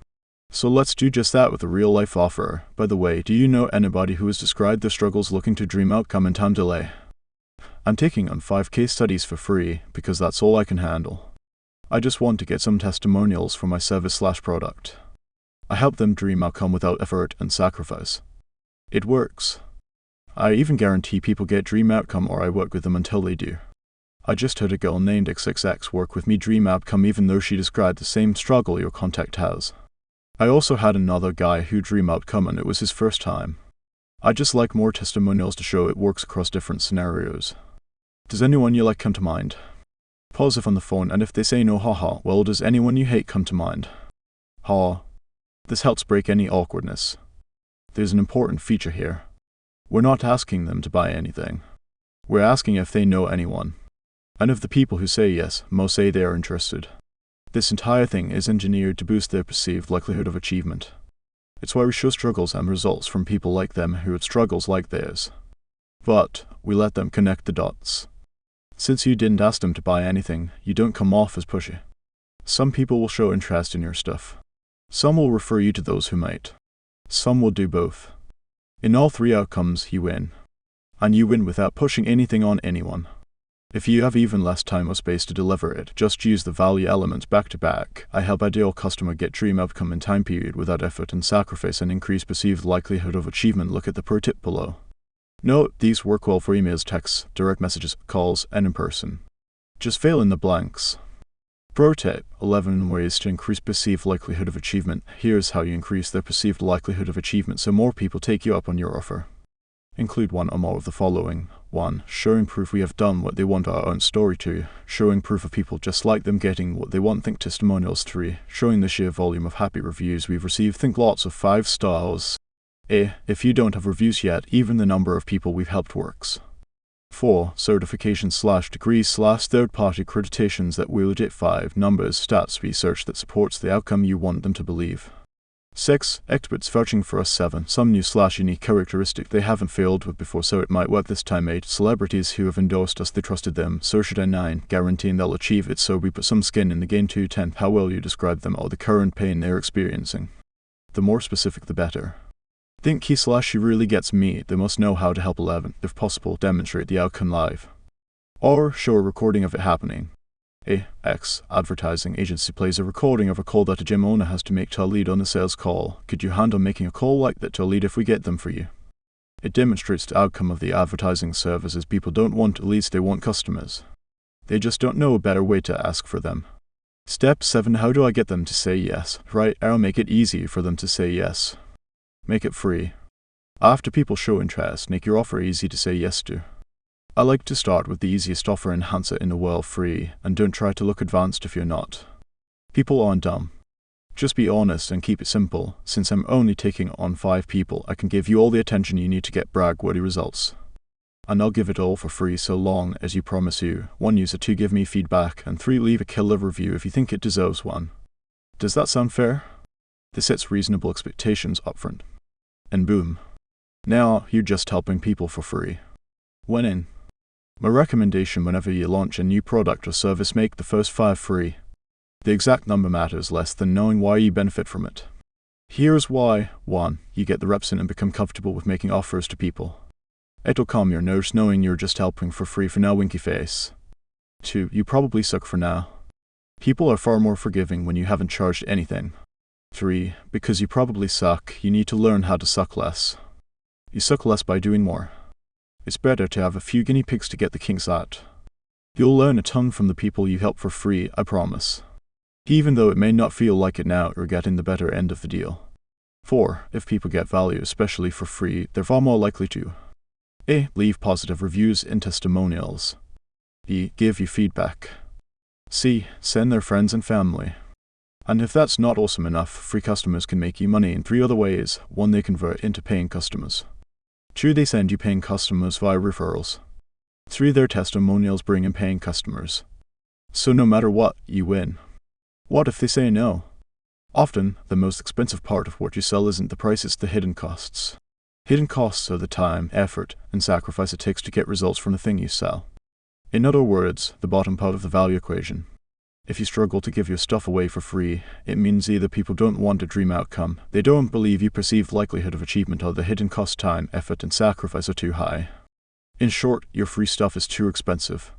So let's do just that with a real-life offer. By the way, do you know anybody who has described their struggles looking to dream outcome and time delay? I'm taking on 5 case studies for free because that's all I can handle. I just want to get some testimonials for my service/product. I help them dream outcome without effort and sacrifice. It works. I even guarantee people get dream outcome or I work with them until they do. I just had a girl named XXX work with me dream outcome even though she described the same struggle your contact has. I also had another guy who dream outcome and it was his first time. I just like more testimonials to show it works across different scenarios. Does anyone you like come to mind? Pause if on the phone, and if they say no, haha, well, does anyone you hate come to mind? Ha. This helps break any awkwardness. There's an important feature here. We're not asking them to buy anything. We're asking if they know anyone. And of the people who say yes, most say they are interested. This entire thing is engineered to boost their perceived likelihood of achievement. It's why we show struggles and results from people like them who had struggles like theirs. But we let them connect the dots. Since you didn't ask them to buy anything, you don't come off as pushy. Some people will show interest in your stuff. Some will refer you to those who might. Some will do both. In all three outcomes, you win. And you win without pushing anything on anyone. If you have even less time or space to deliver it, just use the value elements back to back. I help ideal customer get dream outcome in time period without effort and sacrifice and increase perceived likelihood of achievement. Look at the pro tip below. Note, these work well for emails, texts, direct messages, calls, and in person. Just fill in the blanks. Pro tip: 11 ways to increase perceived likelihood of achievement. Here's how you increase their perceived likelihood of achievement so more people take you up on your offer. Include one or more of the following. 1. Showing proof we have done what they want our own story to. Showing proof of people just like them getting what they want. Think testimonials. 3. Showing the sheer volume of happy reviews we've received. Think lots of 5 stars. If you don't have reviews yet, even the number of people we've helped works. 4. Certifications / degrees / third-party accreditations that we legit. 5. Numbers, stats, research that supports the outcome you want them to believe. 6. Experts vouching for us. 7. Some new / unique characteristic they haven't failed with before so it might work this time. 8. Celebrities who have endorsed us, they trusted them, so should I. 9. Guaranteeing they'll achieve it, so we put some skin in the game too. 10. How well you describe them or the current pain they're experiencing. The more specific the better. Think key / she really gets me, they must know how to help. 11. If possible, demonstrate the outcome live. Or show a recording of it happening. X. Advertising agency plays a recording of a call that a gym owner has to make to a lead on a sales call. Could you handle making a call like that to a lead if we get them for you? It demonstrates the outcome of the advertising services. People don't want leads, they want customers. They just don't know a better way to ask for them. Step 7. How do I get them to say yes? Right, I'll make it easy for them to say yes. Make it free. After people show interest, make your offer easy to say yes to. I like to start with the easiest offer, enhance it in the world, free, and don't try to look advanced if you're not. People aren't dumb. Just be honest and keep it simple. Since I'm only taking on 5 people, I can give you all the attention you need to get brag-worthy results. And I'll give it all for free so long as you promise you. 1. User. 2. Give me feedback. And 3. Leave a killer review if you think it deserves one. Does that sound fair? This sets reasonable expectations upfront. And boom. Now you're just helping people for free. Winning. My recommendation whenever you launch a new product or service, make the first 5 free. The exact number matters less than knowing why you benefit from it. Here's why. 1. You get the reps in and become comfortable with making offers to people. It'll calm your nerves knowing you're just helping for free for now, winky face. 2. You probably suck for now. People are far more forgiving when you haven't charged anything. 3. Because you probably suck, you need to learn how to suck less. You suck less by doing more. It's better to have a few guinea pigs to get the kinks out. You'll learn a ton from the people you help for free, I promise. Even though it may not feel like it now, you're getting the better end of the deal. 4. If people get value, especially for free, they're far more likely to A. Leave positive reviews and testimonials. B. Give you feedback. C. Send their friends and family. And if that's not awesome enough, free customers can make you money in 3 other ways. 1. They convert into paying customers. 2. They send you paying customers via referrals. 3. Their testimonials bring in paying customers. So no matter what, you win. What if they say no? Often, the most expensive part of what you sell isn't the price, it's the hidden costs. Hidden costs are the time, effort, and sacrifice it takes to get results from the thing you sell. In other words, the bottom part of the value equation. If you struggle to give your stuff away for free, it means either people don't want a dream outcome, they don't believe your perceived likelihood of achievement, or the hidden cost, time, effort, and sacrifice are too high. In short, your free stuff is too expensive.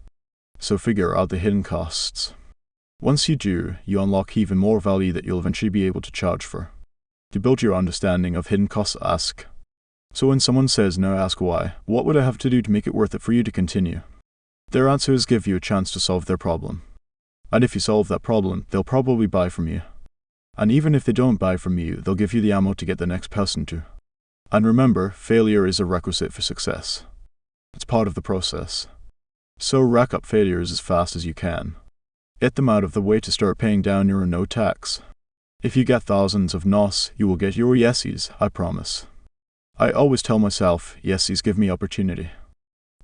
So figure out the hidden costs. Once you do, you unlock even more value that you'll eventually be able to charge for. To build your understanding of hidden costs, ask. So when someone says no, ask why. What would I have to do to make it worth it for you to continue? Their answer is give you a chance to solve their problem. And if you solve that problem, they'll probably buy from you. And even if they don't buy from you, they'll give you the ammo to get the next person to. And remember, failure is a requisite for success. It's part of the process. So rack up failures as fast as you can. Get them out of the way to start paying down your no tax. If you get thousands of nos, you will get your yeses, I promise. I always tell myself, yeses give me opportunity.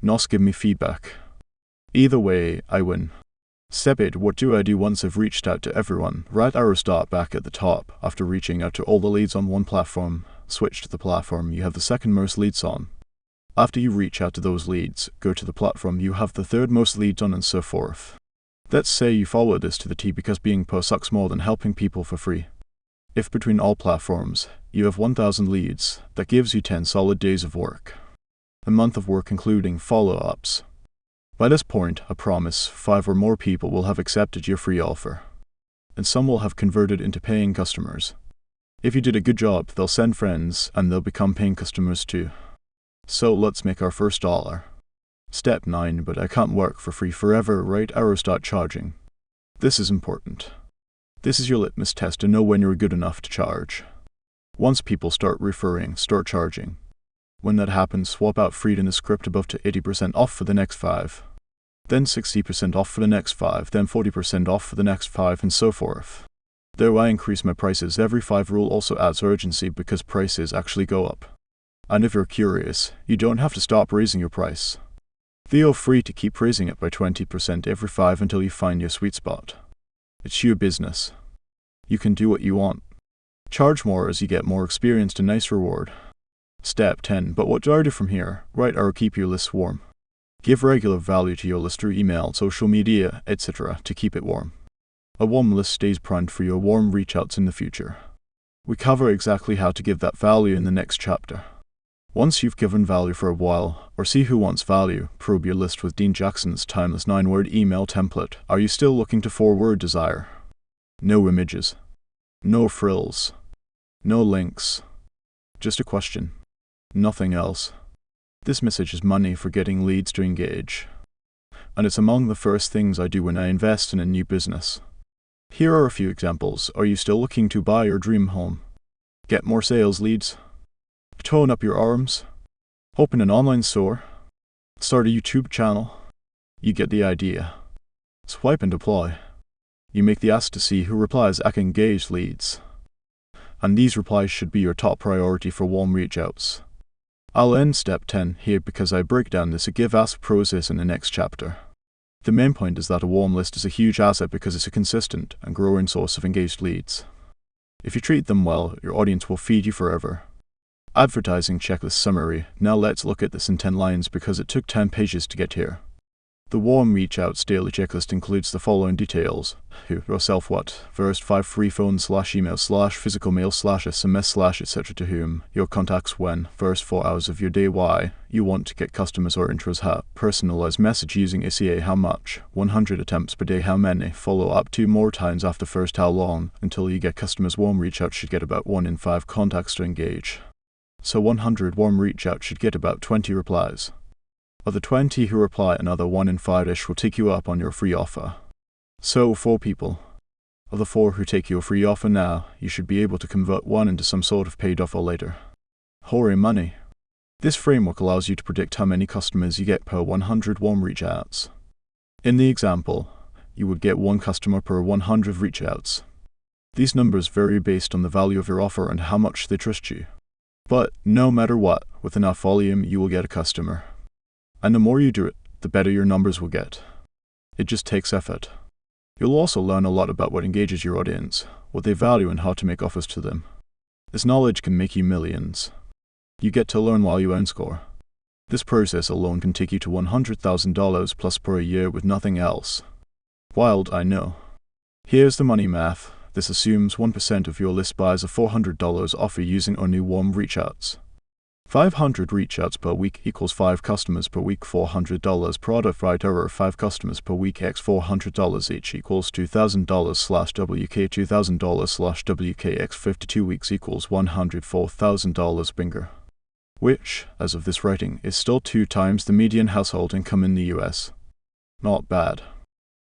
Nos give me feedback. Either way, I win. Step 8. What do I do once I've reached out to everyone? Right arrow start back at the top. After reaching out to all the leads on one platform, switch to the platform you have the second most leads on. After you reach out to those leads, go to the platform you have the third most leads on, and so forth. Let's say you follow this to the T because being poor sucks more than helping people for free. If between all platforms, you have 1,000 leads, that gives you 10 solid days of work. A month of work including follow-ups. By this point, I promise, 5 or more people will have accepted your free offer. And some will have converted into paying customers. If you did a good job, they'll send friends, and they'll become paying customers too. So let's make our first dollar. Step 9. But I can't work for free forever. Right arrow start charging. This is important. This is your litmus test to know when you're good enough to charge. Once people start referring, start charging. When that happens, swap out free in the script above to 80% off for the next 5. Then 60% off for the next 5, then 40% off for the next 5, and so forth. Though I increase my prices every 5 rule also adds urgency because prices actually go up. And if you're curious, you don't have to stop raising your price. Feel free to keep raising it by 20% every 5 until you find your sweet spot. It's your business. You can do what you want. Charge more as you get more experience and nice reward. Step 10. But what do I do from here? Right arrow keep your list warm. Give regular value to your list through email, social media, etc. to keep it warm. A warm list stays primed for your warm reach-outs in the future. We cover exactly how to give that value in the next chapter. Once you've given value for a while, or see who wants value, probe your list with Dean Jackson's timeless 9-word email template. Are you still looking to 4-word desire? No images. No frills. No links. Just a question. Nothing else. This message is money for getting leads to engage. And it's among the first things I do when I invest in a new business. Here are a few examples. Are you still looking to buy your dream home? Get more sales leads? Tone up your arms? Open an online store? Start a YouTube channel? You get the idea. Swipe and deploy. You make the ask to see who replies at engaged leads. And these replies should be your top priority for warm reach-outs. I'll end step 10 here because I break down this give-ask process in the next chapter. The main point is that a warm list is a huge asset because it's a consistent and growing source of engaged leads. If you treat them well, your audience will feed you forever. Advertising checklist summary. Now let's look at this in 10 lines because it took 10 pages to get here. The warm reach-outs daily checklist includes the following details. Who, yourself what? First 5 free phones /email /physical mail /SMS etc. to whom. Your contacts when. First 4 hours of your day why. You want to get customers or intros how. Personalized message using SEA how much. 100 attempts per day how many. Follow up 2 more times after first how long. Until you get customers. Warm reach-out should get about 1 in 5 contacts to engage. So 100 warm reach-out should get about 20 replies. Of the 20 who reply, another 1 in 5-ish will take you up on your free offer. So 4 people. Of the 4 who take your free offer now, you should be able to convert 1 into some sort of paid offer later. Hooray money. This framework allows you to predict how many customers you get per 100 warm reach-outs. In the example, you would get 1 customer per 100 reach-outs. These numbers vary based on the value of your offer and how much they trust you. But no matter what, with enough volume, you will get a customer. And the more you do it, the better your numbers will get. It just takes effort. You'll also learn a lot about what engages your audience, what they value and how to make offers to them. This knowledge can make you millions. You get to learn while you earn score. This process alone can take you to $100,000 plus per year with nothing else. Wild, I know. Here's the money math. This assumes 1% of your list buys a $400 offer using only warm reach-outs. 500 reach-outs per week equals 5 customers per week, $400 product right over 5 customers per week x $400 each equals $2,000/WK $2,000/WK x 52 weeks equals $104,000 bingo. Which, as of this writing, is still 2 times the median household income in the US. Not bad.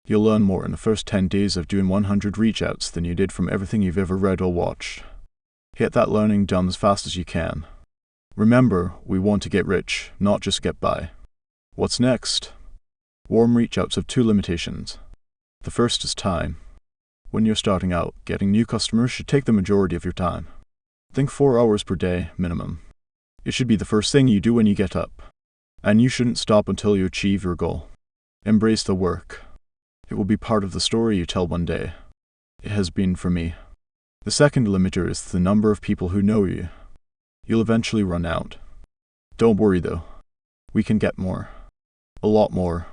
You'll learn more in the first 10 days of doing 100 reach-outs than you did from everything you've ever read or watched. Get that learning done as fast as you can. Remember, we want to get rich, not just get by. What's next? Warm reach-outs have 2 limitations. The first is time. When you're starting out, getting new customers should take the majority of your time. Think 4 hours per day, minimum. It should be the first thing you do when you get up. And you shouldn't stop until you achieve your goal. Embrace the work. It will be part of the story you tell one day. It has been for me. The second limiter is the number of people who know you. You'll eventually run out. Don't worry though. We can get more. A lot more.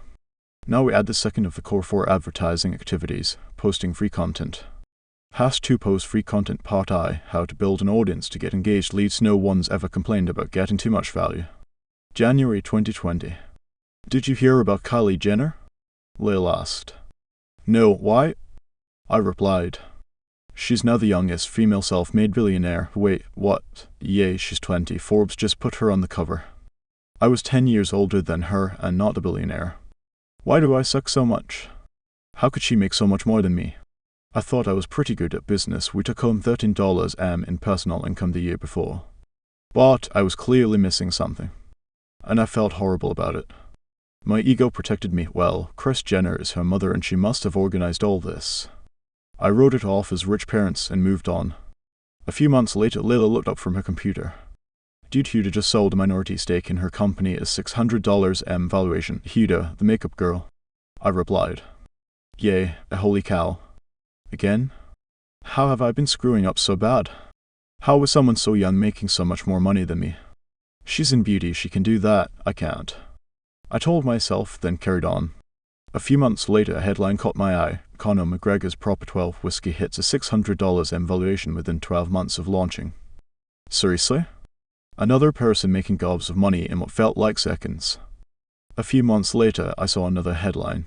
Now we add the second of the core 4 advertising activities, posting free content. Has to post free content part I, how to build an audience to get engaged leads. No one's ever complained about getting too much value. January 2020. Did you hear about Kylie Jenner? Layla asked. No, why? I replied. She's now the youngest female self-made billionaire. Wait, what? Yay, she's 20. Forbes just put her on the cover. I was 10 years older than her and not a billionaire. Why do I suck so much? How could she make so much more than me? I thought I was pretty good at business. We took home $13 in personal income the year before. But I was clearly missing something. And I felt horrible about it. My ego protected me. Well, Kris Jenner is her mother and she must have organized all this. I wrote it off as rich parents and moved on. A few months later, Layla looked up from her computer. Dude, Huda just sold a minority stake in her company at $600 valuation. Huda, the makeup girl. I replied. Yay, holy cow. Again? How have I been screwing up so bad? How was someone so young making so much more money than me? She's in beauty, she can do that, I can't. I told myself, then carried on. A few months later, a headline caught my eye. Conor McGregor's Proper 12 whiskey hits a $600 valuation within 12 months of launching. Seriously? Another person making gobs of money in what felt like seconds. A few months later, I saw another headline.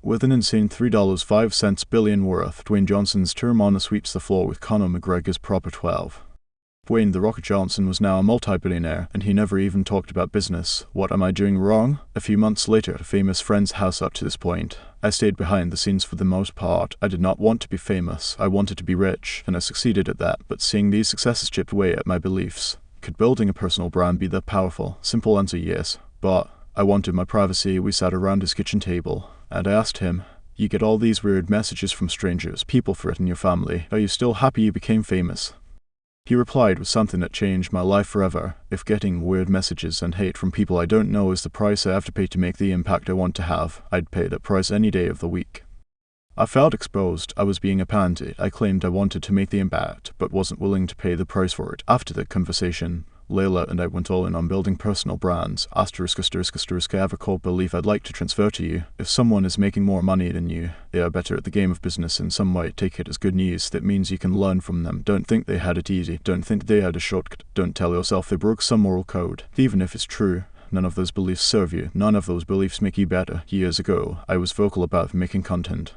With an insane $3.05 billion worth, Dwayne Johnson's Termana sweeps the floor with Conor McGregor's Proper 12. Dwayne "The Rocket" Johnson was now a multi-billionaire, and he never even talked about business. What am I doing wrong? A few months later, at a famous friend's house. Up to this point, I stayed behind the scenes for the most part. I did not want to be famous. I wanted to be rich, and I succeeded at that. But seeing these successes chipped away at my beliefs. Could building a personal brand be that powerful? Simple answer, yes. But I wanted my privacy. We sat around his kitchen table, and I asked him, "You get all these weird messages from strangers, people threaten your family. Are you still happy you became famous?" He replied with something that changed my life forever. If getting weird messages and hate from people I don't know is the price I have to pay to make the impact I want to have, I'd pay that price any day of the week. I felt exposed. I was being a pansy. I claimed I wanted to make the impact, but wasn't willing to pay the price for it. After that conversation, Layla and I went all in on building personal brands. I have a core belief I'd like to transfer to you. If someone is making more money than you, they are better at the game of business in some way. Take it as good news. That means you can learn from them. Don't think they had it easy. Don't think they had a shortcut. Don't tell yourself they broke some moral code. Even if it's true, none of those beliefs serve you. None of those beliefs make you better. Years ago, I was vocal about making content.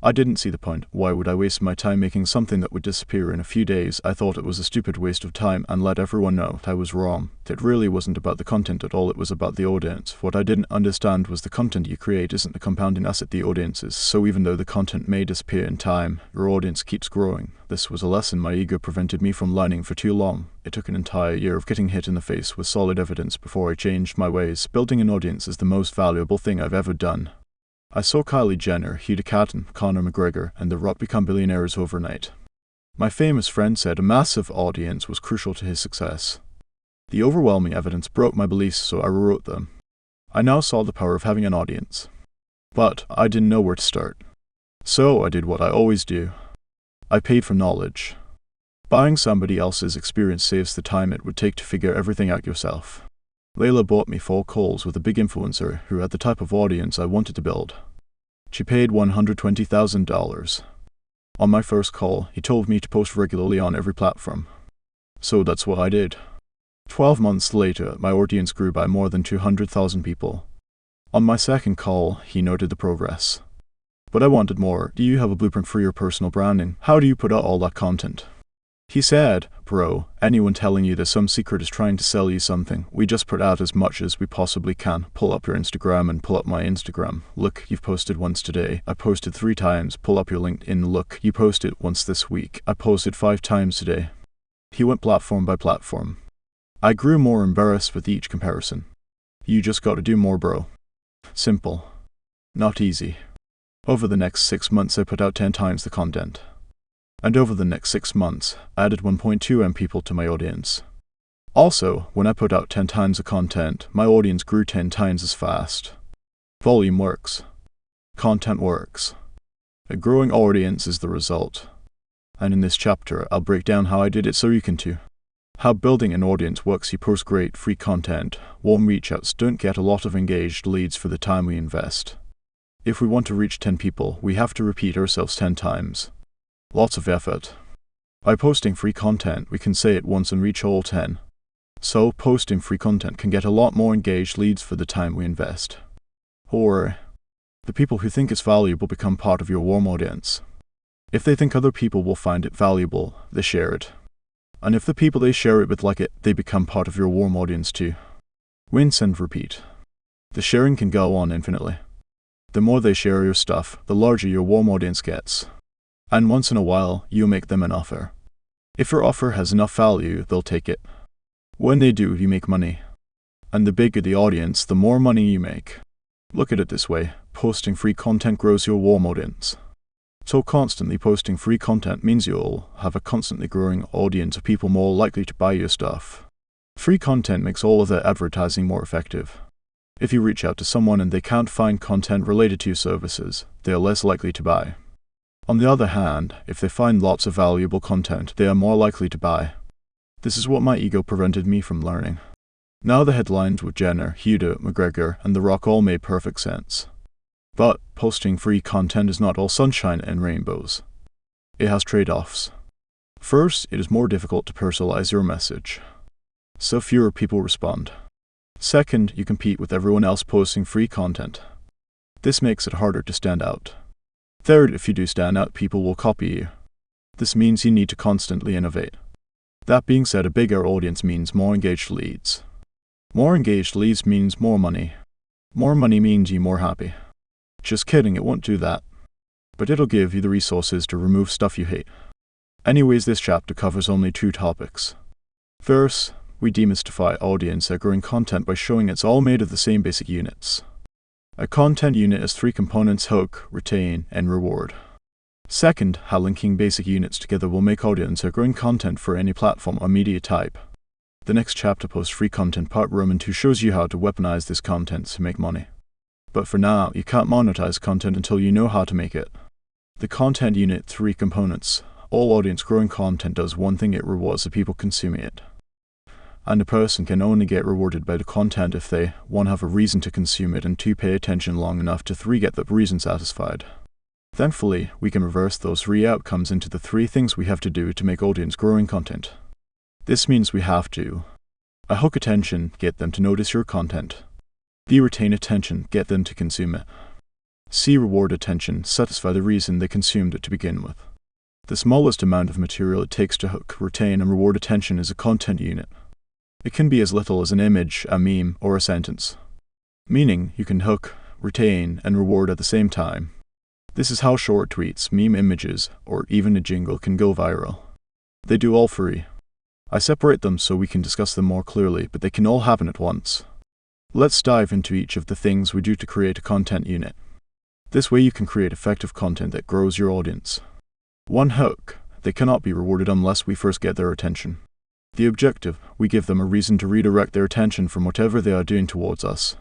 I didn't see the point. Why would I waste my time making something that would disappear in a few days? I thought it was a stupid waste of time and let everyone know I was wrong. It really wasn't about the content at all, it was about the audience. What I didn't understand was the content you create isn't the compounding asset the audience is. So even though the content may disappear in time, your audience keeps growing. This was a lesson my ego prevented me from learning for too long. It took an entire year of getting hit in the face with solid evidence before I changed my ways. Building an audience is the most valuable thing I've ever done. I saw Kylie Jenner, Huda Catton, Conor McGregor, and The Rock become billionaires overnight. My famous friend said a massive audience was crucial to his success. The overwhelming evidence broke my beliefs, so I rewrote them. I now saw the power of having an audience. But I didn't know where to start. So I did what I always do. I paid for knowledge. Buying somebody else's experience saves the time it would take to figure everything out yourself. Layla bought me 4 calls with a big influencer who had the type of audience I wanted to build. She paid $120,000. On my first call, he told me to post regularly on every platform. So that's what I did. 12 months later, my audience grew by more than 200,000 people. On my second call, he noted the progress. But I wanted more. Do you have a blueprint for your personal branding? How do you put out all that content? He said, "Bro, anyone telling you that some secret is trying to sell you something. We just put out as much as we possibly can. Pull up your Instagram and pull up my Instagram. Look, you've posted once today. I posted 3 times. Pull up your LinkedIn. Look, you posted once this week. I posted 5 times today." He went platform by platform. I grew more embarrassed with each comparison. You just gotta do more, bro. Simple. Not easy. Over the next 6 months, I put out 10 times the content. And over the next 6 months, I added 1.2 M people to my audience. Also, when I put out 10 times the content, my audience grew 10 times as fast. Volume works. content works. A growing audience is the result. And in this chapter, I'll break down how I did it so you can too. How building an audience works. You post great, free content. Warm reach-outs don't get a lot of engaged leads for the time we invest. If we want to reach 10 people, we have to repeat ourselves 10 times. Lots of effort. By posting free content, we can say it once and reach all 10. So, posting free content can get a lot more engaged leads for the time we invest. Or, the people who think it's valuable become part of your warm audience. If they think other people will find it valuable, they share it. And if the people they share it with like it, they become part of your warm audience too. Rinse and repeat. The sharing can go on infinitely. The more they share your stuff, the larger your warm audience gets. And once in a while, you'll make them an offer. If your offer has enough value, they'll take it. When they do, you make money. And the bigger the audience, the more money you make. Look at it this way, posting free content grows your warm audience. So constantly posting free content means you'll have a constantly growing audience of people more likely to buy your stuff. Free content makes all of the advertising more effective. If you reach out to someone and they can't find content related to your services, they are less likely to buy. On the other hand, if they find lots of valuable content, they are more likely to buy. This is what my ego prevented me from learning. Now the headlines with Jenner, Huda, McGregor, and The Rock all made perfect sense. But posting free content is not all sunshine and rainbows. It has trade-offs. First, it is more difficult to personalize your message. So fewer people respond. Second, you compete with everyone else posting free content. This makes it harder to stand out. Third, if you do stand out, people will copy you. This means you need to constantly innovate. That being said, a bigger audience means more engaged leads. More engaged leads means more money. More money means you more happy. Just kidding, it won't do that. But it'll give you the resources to remove stuff you hate. Anyways, this chapter covers only 2 topics. First, we demystify audience growing content by showing it's all made of the same basic units. A content unit has 3 components: hook, retain, and reward. Second, how linking basic units together will make audience growing content for any platform or media type. The next chapter, post free content part Roman 2, shows you how to weaponize this content to make money. But for now, you can't monetize content until you know how to make it. The content unit 3 components. All audience growing content does one thing: it rewards the people consuming it. And a person can only get rewarded by the content if they 1. Have a reason to consume it, and 2. Pay attention long enough to 3. Get the reason satisfied. Thankfully, we can reverse those 3 outcomes into the 3 things we have to do to make audience growing content. This means we have to A. Hook attention, get them to notice your content. B. Retain attention, get them to consume it. C. Reward attention, satisfy the reason they consumed it to begin with. The smallest amount of material it takes to hook, retain, and reward attention is a content unit. It can be as little as an image, a meme, or a sentence. Meaning, you can hook, retain, and reward at the same time. This is how short tweets, meme images, or even a jingle can go viral. They do all 3. I separate them so we can discuss them more clearly, but they can all happen at once. Let's dive into each of the things we do to create a content unit. This way you can create effective content that grows your audience. 1. Hook. They cannot be rewarded unless we first get their attention. The objective, we give them a reason to redirect their attention from whatever they are doing towards us.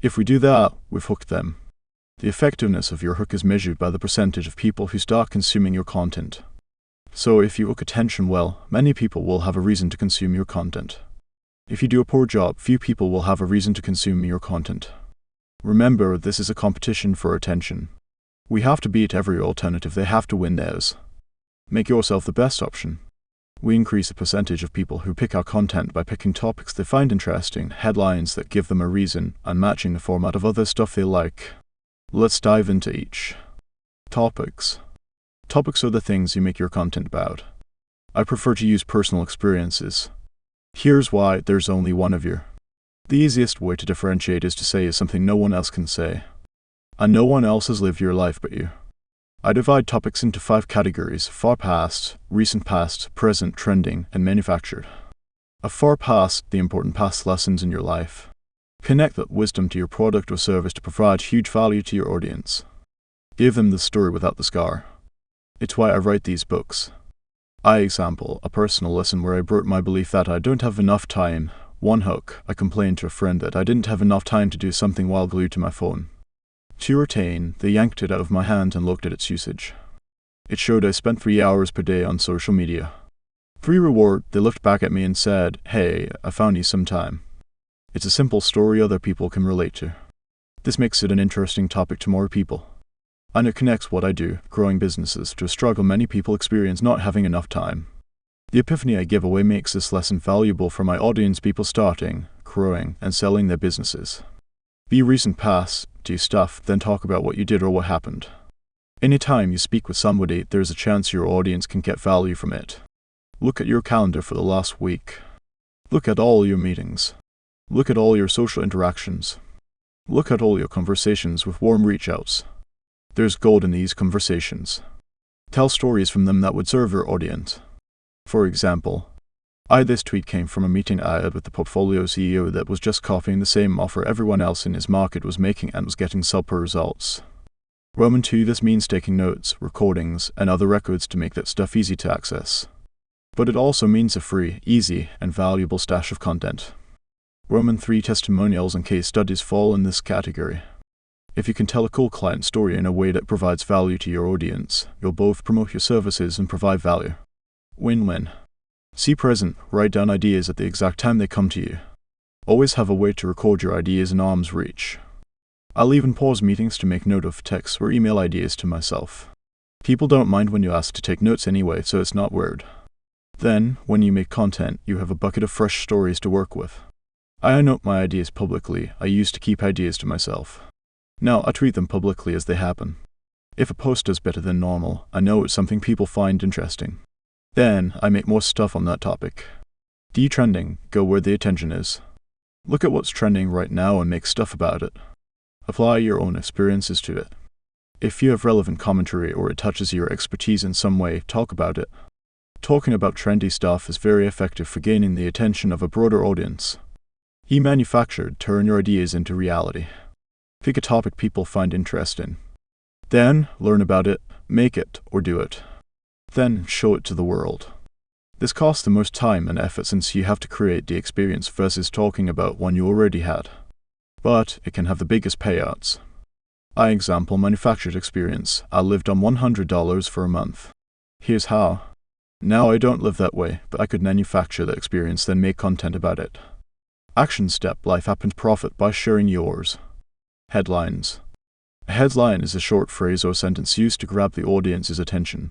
If we do that, we've hooked them. The effectiveness of your hook is measured by the percentage of people who start consuming your content. So if you hook attention well, many people will have a reason to consume your content. If you do a poor job, few people will have a reason to consume your content. Remember, this is a competition for attention. We have to beat every alternative, they have to win theirs. Make yourself the best option. We increase the percentage of people who pick our content by picking topics they find interesting, headlines that give them a reason, and matching the format of other stuff they like. Let's dive into each. Topics. Topics are the things you make your content about. I prefer to use personal experiences. Here's why: there's only one of you. The easiest way to differentiate is to say something no one else can say. And no one else has lived your life but you. I divide topics into 5 categories: far past, recent past, present, trending, and manufactured. A far past, the important past lessons in your life. Connect that wisdom to your product or service to provide huge value to your audience. Give them the story without the scar. It's why I write these books. I example, a personal lesson where I broke my belief that I don't have enough time. 1 Hook, I complained to a friend that I didn't have enough time to do something while glued to my phone. To retain, they yanked it out of my hand and looked at its usage. It showed I spent 3 hours per day on social media. For reward, they looked back at me and said, "Hey, I found you some time." It's a simple story other people can relate to. This makes it an interesting topic to more people. And it connects what I do, growing businesses, to a struggle many people experience not having enough time. The epiphany I give away makes this lesson valuable for my audience, people starting, growing, and selling their businesses. Be recent past, do stuff, then talk about what you did or what happened. Anytime you speak with somebody, there's a chance your audience can get value from it. Look at your calendar for the last week. Look at all your meetings. Look at all your social interactions. Look at all your conversations with warm reach-outs. There's gold in these conversations. Tell stories from them that would serve your audience. For example, this tweet came from a meeting I had with the portfolio CEO that was just copying the same offer everyone else in his market was making and was getting subpar results. Roman 2, this means taking notes, recordings, and other records to make that stuff easy to access. But it also means a free, easy, and valuable stash of content. Roman 3, testimonials and case studies fall in this category. If you can tell a cool client story in a way that provides value to your audience, you'll both promote your services and provide value. Win-win. See present, write down ideas at the exact time they come to you. Always have a way to record your ideas in arm's reach. I'll even pause meetings to make note of text or email ideas to myself. People don't mind when you ask to take notes anyway, so it's not weird. Then, when you make content, you have a bucket of fresh stories to work with. I note my ideas publicly. I used to keep ideas to myself. Now I tweet them publicly as they happen. If a post does better than normal, I know it's something people find interesting. Then, I make more stuff on that topic. De-trending, go where the attention is. Look at what's trending right now and make stuff about it. Apply your own experiences to it. If you have relevant commentary or it touches your expertise in some way, talk about it. Talking about trendy stuff is very effective for gaining the attention of a broader audience. Manufactured, turn your ideas into reality. Pick a topic people find interesting. Then, learn about it, make it, or do it. Then, show it to the world. This costs the most time and effort since you have to create the experience versus talking about one you already had. But it can have the biggest payouts. Example, manufactured experience. I lived on $100 for a month. Here's how. Now I don't live that way, but I could manufacture the experience, then make content about it. Action step, life happened, profit by sharing yours. Headlines. A headline is a short phrase or sentence used to grab the audience's attention.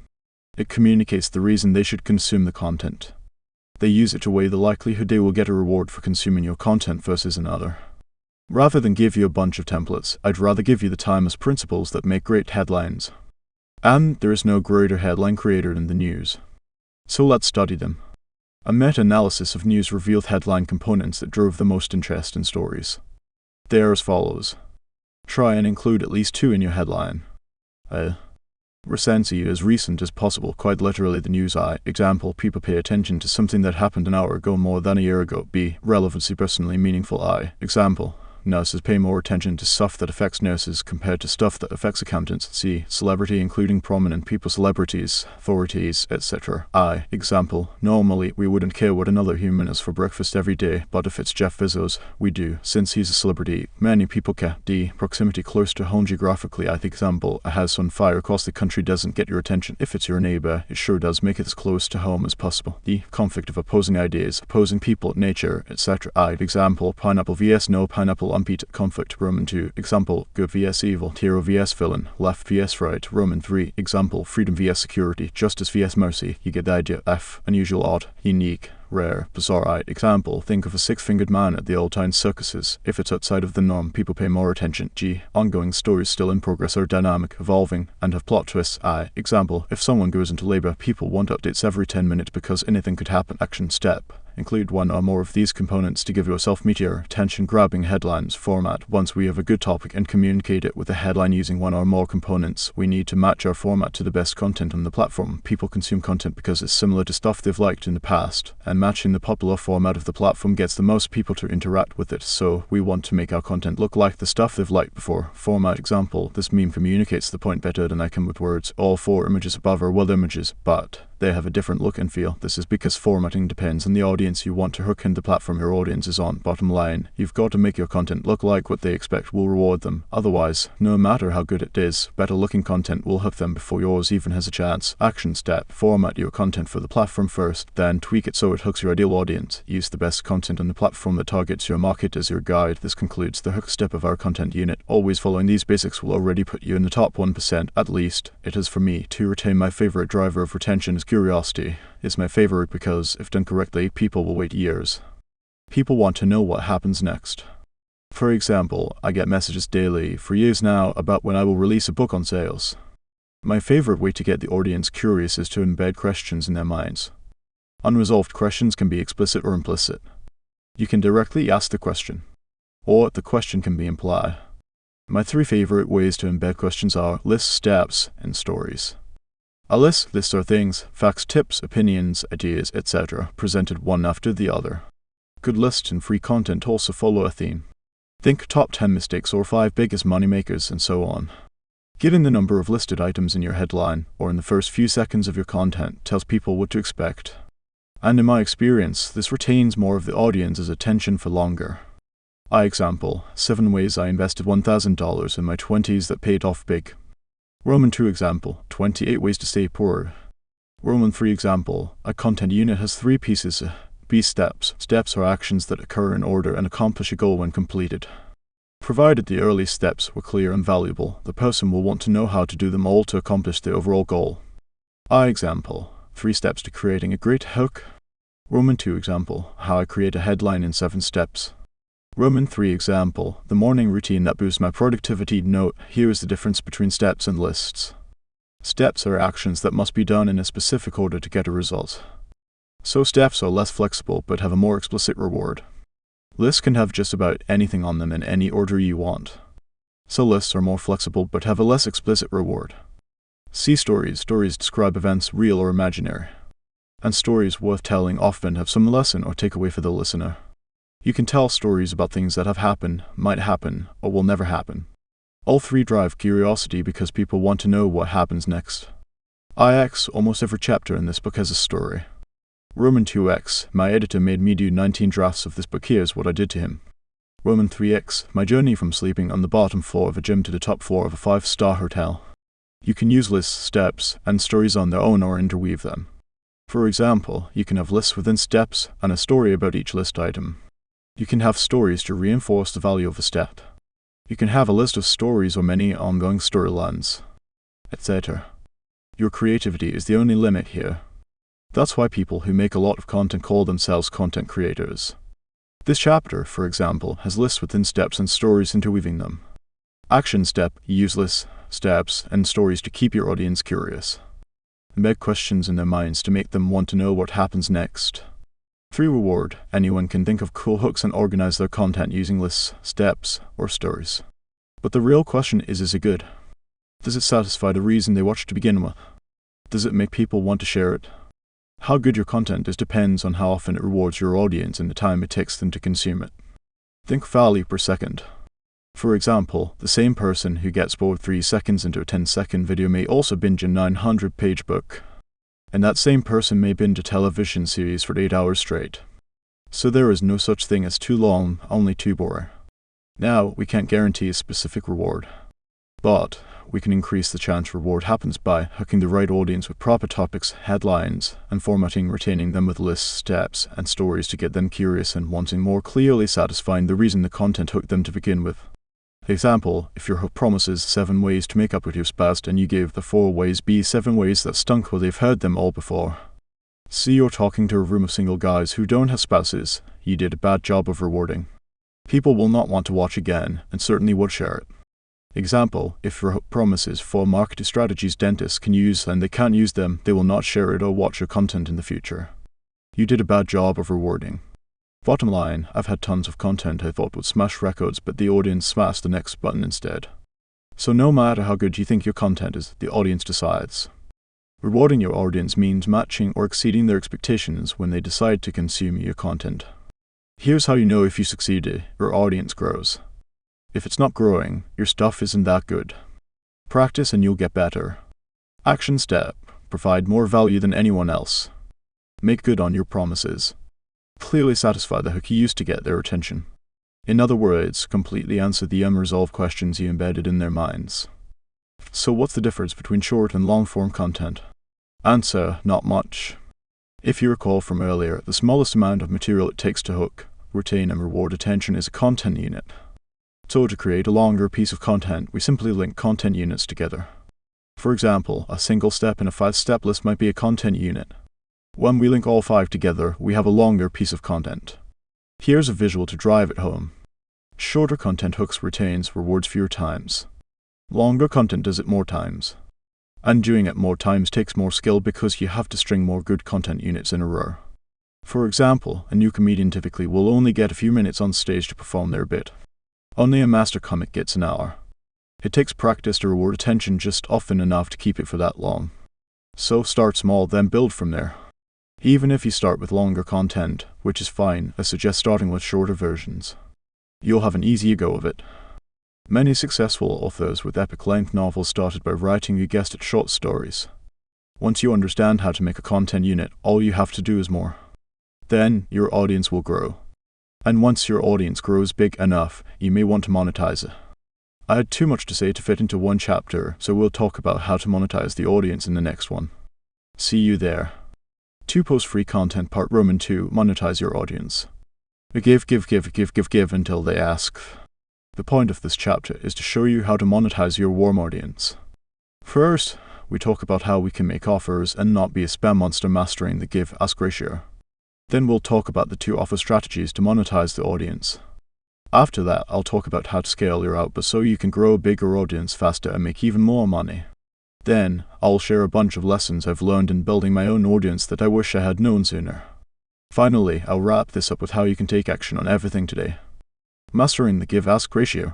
It communicates the reason they should consume the content. They use it to weigh the likelihood they will get a reward for consuming your content versus another. Rather than give you a bunch of templates, I'd rather give you the timeless principles that make great headlines. And there is no greater headline creator than the news. So let's study them. A meta-analysis of news revealed headline components that drove the most interest in stories. They are as follows. Try and include at least 2 in your headline. Recency as recent as possible, quite literally the news. Example, people pay attention to something that happened an hour ago more than a year ago. B. Relevancy, personally meaningful. Example, nurses pay more attention to stuff that affects nurses compared to stuff that affects accountants. C. Celebrity, including prominent people, celebrities, authorities, etc. Example, normally we wouldn't care what another human is for breakfast every day, but if it's Jeff Bezos, we do, since he's a celebrity. Many people care. D. Proximity, close to home geographically. Example, a house on fire across the country doesn't get your attention. If it's your neighbor, it sure does. Make it as close to home as possible. D. Conflict of opposing ideas, opposing people, nature, etc. Example, pineapple vs no pineapple, unbeat conflict. Roman 2. Example, good vs evil, hero vs villain, left vs right. Roman 3. Example, freedom vs security, justice vs mercy. You get the idea. F. Unusual, odd, unique, rare, bizarre. Example, think of a 6-fingered man at the old town circuses. If it's outside of the norm, people pay more attention. G. Ongoing stories still in progress are dynamic, evolving, and have plot twists. Example, if someone goes into labor, people want updates every 10 minutes because anything could happen. Action step. Include 1 or more of these components to give yourself meteor, attention-grabbing headlines. Format. Once we have a good topic and communicate it with a headline using 1 or more components, we need to match our format to the best content on the platform. People consume content because it's similar to stuff they've liked in the past, and matching the popular format of the platform gets the most people to interact with it, so we want to make our content look like the stuff they've liked before. Format. Example, this meme communicates the point better than I can with words. All 4 images above are well images, but they have a different look and feel. This is because formatting depends on the audience you want to hook and the platform your audience is on. Bottom line, you've got to make your content look like what they expect will reward them. Otherwise, no matter how good it is, better looking content will hook them before yours even has a chance. Action step: format your content for the platform first, then tweak it so it hooks your ideal audience. Use the best content on the platform that targets your market as your guide. This concludes the hook step of our content unit. Always following these basics will already put you in the top 1%, at least. It is for me. To retain, my favorite driver of retention is curiosity. It's my favorite because, if done correctly, people will wait years. People want to know what happens next. For example, I get messages daily, for years now, about when I will release a book on sales. My favorite way to get the audience curious is to embed questions in their minds. Unresolved questions can be explicit or implicit. You can directly ask the question, or the question can be implied. My 3 favorite ways to embed questions are lists, steps, and stories. A list: lists are things, facts, tips, opinions, ideas, etc., presented one after the other. Good lists and free content also follow a theme. Think top 10 mistakes or 5 biggest moneymakers and so on. Giving the number of listed items in your headline or in the first few seconds of your content tells people what to expect. And in my experience, this retains more of the audience's attention for longer. Example: 7 ways I invested $1,000 in my 20s that paid off big. Roman 2 example: 28 ways to stay poor. Roman 3 example: a content unit has 3 pieces. B steps. Steps are actions that occur in order and accomplish a goal when completed. Provided the early steps were clear and valuable, the person will want to know how to do them all to accomplish the overall goal. Example: 3 steps to creating a great hook. Roman 2 example: how I create a headline in 7 steps. Roman 3 example: the morning routine that boosts my productivity. Note: here is the difference between steps and lists. Steps are actions that must be done in a specific order to get a result. So steps are less flexible but have a more explicit reward. Lists can have just about anything on them in any order you want. So lists are more flexible but have a less explicit reward. See stories. Stories describe events, real or imaginary. And stories worth telling often have some lesson or takeaway for the listener. You can tell stories about things that have happened, might happen, or will never happen. All 3 drive curiosity because people want to know what happens next. Almost every chapter in this book has a story. Roman 2x: my editor made me do 19 drafts of this book. Here's what I did to him. Roman 3x: my journey from sleeping on the bottom floor of a gym to the top floor of a 5-star hotel. You can use lists, steps, and stories on their own or interweave them. For example, you can have lists within steps and a story about each list item. You can have stories to reinforce the value of a step. You can have a list of stories or many ongoing storylines, etc. Your creativity is the only limit here. That's why people who make a lot of content call themselves content creators. This chapter, for example, has lists within steps and stories interweaving them. Action step: use lists, steps, and stories to keep your audience curious. Embed questions in their minds to make them want to know what happens next. 3 reward: anyone can think of cool hooks and organize their content using lists, steps, or stories. But the real question is it good? Does it satisfy the reason they watch to begin with? Does it make people want to share it? How good your content is depends on how often it rewards your audience and the time it takes them to consume it. Think value per second. For example, the same person who gets bored 3 seconds into a 10-second video may also binge a 900-page book. And that same person may binge a television series for 8 hours straight. So there is no such thing as too long, only too boring. Now, we can't guarantee a specific reward. But we can increase the chance reward happens by hooking the right audience with proper topics, headlines, and retaining them with lists, steps, and stories to get them curious and wanting more, clearly satisfying the reason the content hooked them to begin with. Example: if your hook promises 7 ways to make up with your spouse and you gave the 4 ways B 7 ways that stunk, well, they've heard them all before. See, you're talking to a room of single guys who don't have spouses. You did a bad job of rewarding. People will not want to watch again, and certainly would share it. Example: if your hook promises 4 marketing strategies dentists can use and they can't use them, they will not share it or watch your content in the future. You did a bad job of rewarding. Bottom line, I've had tons of content I thought would smash records, but the audience smashed the next button instead. So no matter how good you think your content is, the audience decides. Rewarding your audience means matching or exceeding their expectations when they decide to consume your content. Here's how you know if you succeeded: your audience grows. If it's not growing, your stuff isn't that good. Practice and you'll get better. Action step: provide more value than anyone else. Make good on your promises. Clearly satisfy the hook you used to get their attention. In other words, completely answer the unresolved questions you embedded in their minds. So what's the difference between short and long-form content? Answer, not much. If you recall from earlier, the smallest amount of material it takes to hook, retain and reward attention is a content unit. So to create a longer piece of content, we simply link content units together. For example, a single step in a 5-step list might be a content unit. When we link all 5 together, we have a longer piece of content. Here's a visual to drive it home. Shorter content hooks retains rewards fewer times. Longer content does it more times. And doing it more times takes more skill because you have to string more good content units in a row. For example, a new comedian typically will only get a few minutes on stage to perform their bit. Only a master comic gets an hour. It takes practice to reward attention just often enough to keep it for that long. So start small, then build from there. Even if you start with longer content, which is fine, I suggest starting with shorter versions. You'll have an easier go of it. Many successful authors with epic-length novels started by writing, you guessed it, short stories. Once you understand how to make a content unit, all you have to do is more. Then, your audience will grow. And once your audience grows big enough, you may want to monetize it. I had too much to say to fit into one chapter, so we'll talk about how to monetize the audience in the next one. See you there. 2 post-free content part Roman 2, monetize your audience. Give until they ask. The point of this chapter is to show you how to monetize your warm audience. First, we talk about how we can make offers and not be a spam monster, mastering the give-ask ratio. Then we'll talk about the 2 offer strategies to monetize the audience. After that, I'll talk about how to scale your output so you can grow a bigger audience faster and make even more money. Then, I'll share a bunch of lessons I've learned in building my own audience that I wish I had known sooner. Finally, I'll wrap this up with how you can take action on everything today. Mastering the give-ask ratio.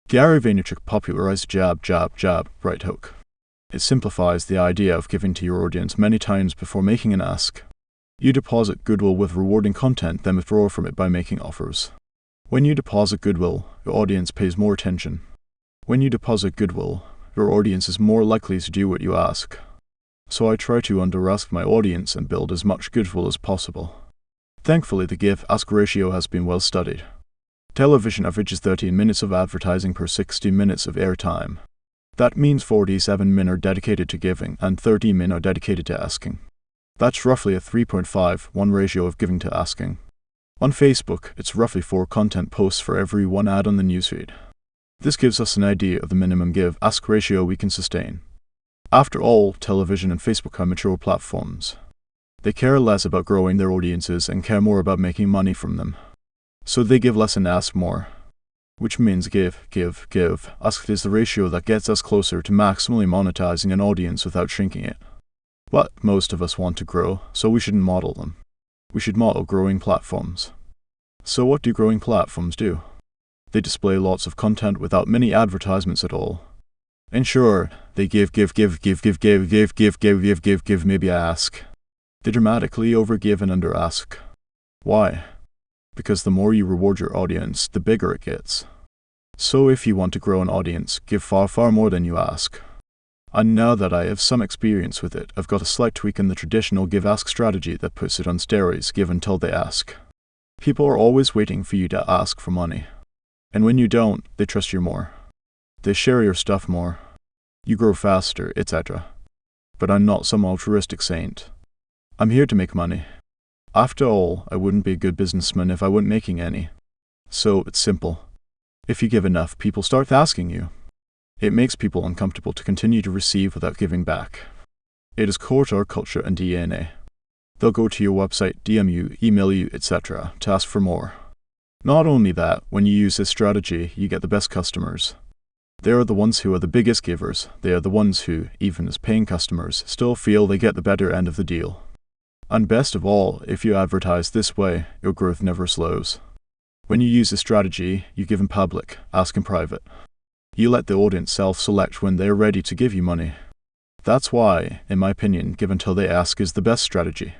Gary Vaynerchuk popularized jab, right hook. It simplifies the idea of giving to your audience many times before making an ask. You deposit Goodwill with rewarding content, then withdraw from it by making offers. When you deposit Goodwill, your audience pays more attention. When you deposit Goodwill, your audience is more likely to do what you ask. So I try to under-ask my audience and build as much Goodwill as possible. Thankfully, the give-ask ratio has been well studied. Television averages 13 minutes of advertising per 60 minutes of airtime. That means 47 min are dedicated to giving and 30 min are dedicated to asking. That's roughly a 3.5:1 ratio of giving to asking. On Facebook, it's roughly 4 content posts for every 1 ad on the newsfeed. This gives us an idea of the minimum give-ask ratio we can sustain. After all, television and Facebook are mature platforms. They care less about growing their audiences and care more about making money from them. So they give less and ask more. Which means give. Ask is the ratio that gets us closer to maximally monetizing an audience without shrinking it. But most of us want to grow, so we shouldn't model them. We should model growing platforms. So what do growing platforms do? They display lots of content without many advertisements at all. And sure, they give, maybe ask. They dramatically overgive and under-ask. Why? Because the more you reward your audience, the bigger it gets. So if you want to grow an audience, give far more than you ask. And now that I have some experience with it, I've got a slight tweak in the traditional give-ask strategy that puts it on steroids, give until they ask. People are always waiting for you to ask for money. And when you don't, they trust you more. They share your stuff more. You grow faster, etc. But I'm not some altruistic saint. I'm here to make money. After all, I wouldn't be a good businessman if I weren't making any. So it's simple. If you give enough, people start asking you. It makes people uncomfortable to continue to receive without giving back. It is core to our culture and DNA. They'll go to your website, DM you, email you, etc. to ask for more. Not only that, when you use this strategy, you get the best customers. They are the ones who are the biggest givers. They are the ones who, even as paying customers, still feel they get the better end of the deal. And best of all, if you advertise this way, your growth never slows. When you use this strategy, you give in public, ask in private. You let the audience self-select when they're ready to give you money. That's why, in my opinion, give until they ask is the best strategy.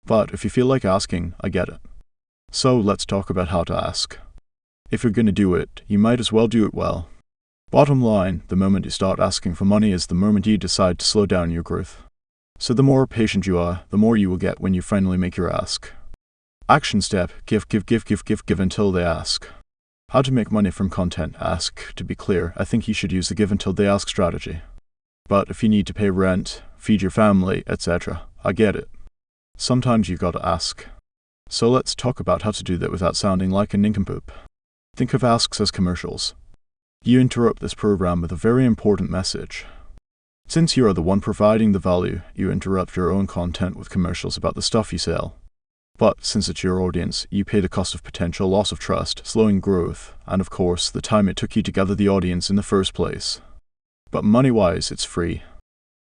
But if you feel like asking, I get it. So let's talk about how to ask. If you're going to do it, you might as well do it well. Bottom line, the moment you start asking for money is the moment you decide to slow down your growth. So the more patient you are, the more you will get when you finally make your ask. Action step, give until they ask. How to make money from content ask. To be clear, I think you should use the give until they ask strategy. But if you need to pay rent, feed your family, etc., I get it. Sometimes you gotta ask. So let's talk about how to do that without sounding like a nincompoop. Think of asks as commercials. You interrupt this program with a very important message. Since you are the one providing the value, you interrupt your own content with commercials about the stuff you sell. But since it's your audience, you pay the cost of potential loss of trust, slowing growth, and of course, the time it took you to gather the audience in the first place. But money-wise, it's free.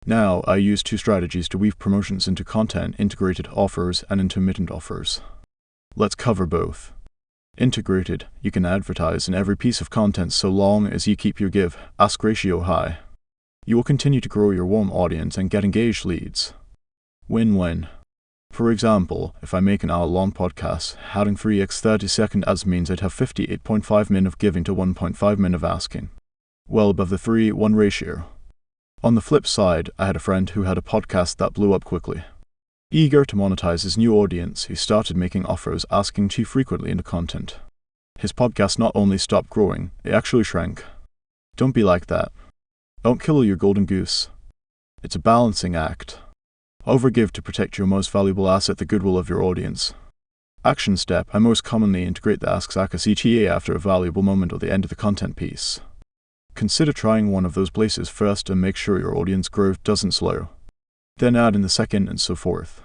Now, I use two strategies to weave promotions into content: integrated offers and intermittent offers. Let's cover both. Integrated, you can advertise in every piece of content so long as you keep your give-ask ratio high. You will continue to grow your warm audience and get engaged leads. Win-win. For example, if I make an hour-long podcast, having 3x 30-second ads means I'd have 58.5 min of giving to 1.5 min of asking. Well above the 3:1 ratio. On the flip side, I had a friend who had a podcast that blew up quickly. Eager to monetize his new audience, he started making offers asking too frequently into content. His podcast not only stopped growing, it actually shrank. Don't be like that. Don't kill your golden goose. It's a balancing act. Overgive to protect your most valuable asset, the goodwill of your audience. Action step, I most commonly integrate the asks CTA after a valuable moment or the end of the content piece. Consider trying one of those places first and make sure your audience growth doesn't slow. Then add in the second and so forth.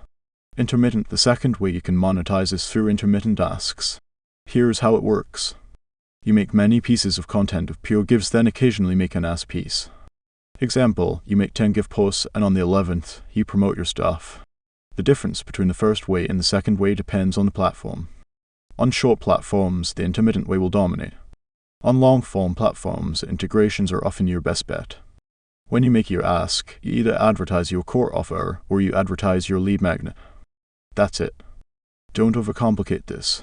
Intermittent, the second way you can monetize is through intermittent asks. Here's how it works. You make many pieces of content of pure gives, then occasionally make an ask piece. Example, you make 10 give posts and on the 11th, you promote your stuff. The difference between the first way and the second way depends on the platform. On short platforms, the intermittent way will dominate. On long-form platforms, integrations are often your best bet. When you make your ask, you either advertise your core offer or you advertise your lead magnet. That's it. Don't overcomplicate this.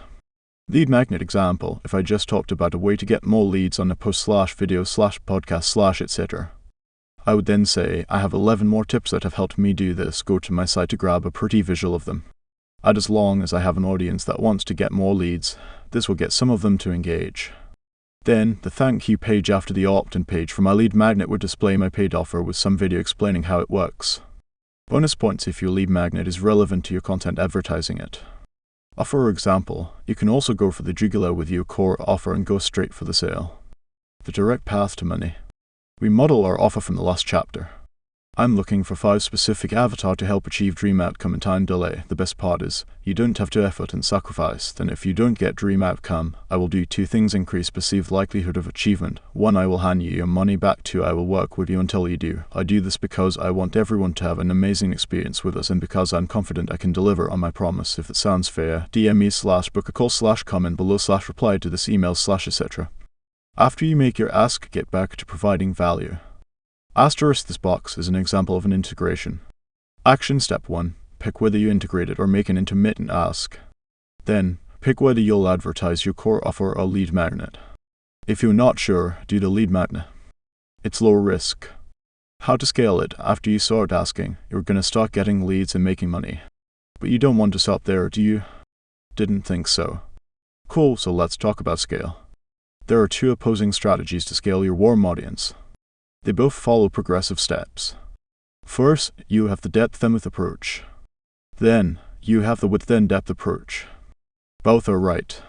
Lead magnet example, if I just talked about a way to get more leads on a post/video/podcast/etc. I would then say, I have 11 more tips that have helped me do this, go to my site to grab a pretty visual of them. And as long as I have an audience that wants to get more leads, this will get some of them to engage. Then, the thank you page after the opt-in page for my lead magnet would display my paid offer with some video explaining how it works. Bonus points if your lead magnet is relevant to your content advertising it. For example, you can also go for the jugular with your core offer and go straight for the sale. The direct path to money. We model our offer from the last chapter. I'm looking for 5 specific avatar to help achieve dream outcome in time delay. The best part is, you don't have to effort and sacrifice. Then if you don't get dream outcome, I will do 2 things: increase perceived likelihood of achievement. 1, I will hand you your money back. 2, I will work with you until you do. I do this because I want everyone to have an amazing experience with us and because I'm confident I can deliver on my promise. If it sounds fair, DM me/book a call/comment below/reply to this email/etc. After you make your ask, get back to providing value. Asterisk this box is an example of an integration. Action step 1. Pick whether you integrate it or make an intermittent ask. Then, pick whether you'll advertise your core offer or lead magnet. If you're not sure, do the lead magnet. It's low risk. How to scale it? After you start asking, you're going to start getting leads and making money. But you don't want to stop there, do you? Didn't think so. Cool, so let's talk about scale. There are 2 opposing strategies to scale your warm audience. They both follow progressive steps. First, you have the depth then width approach. Then, you have the width then depth approach. Both are right.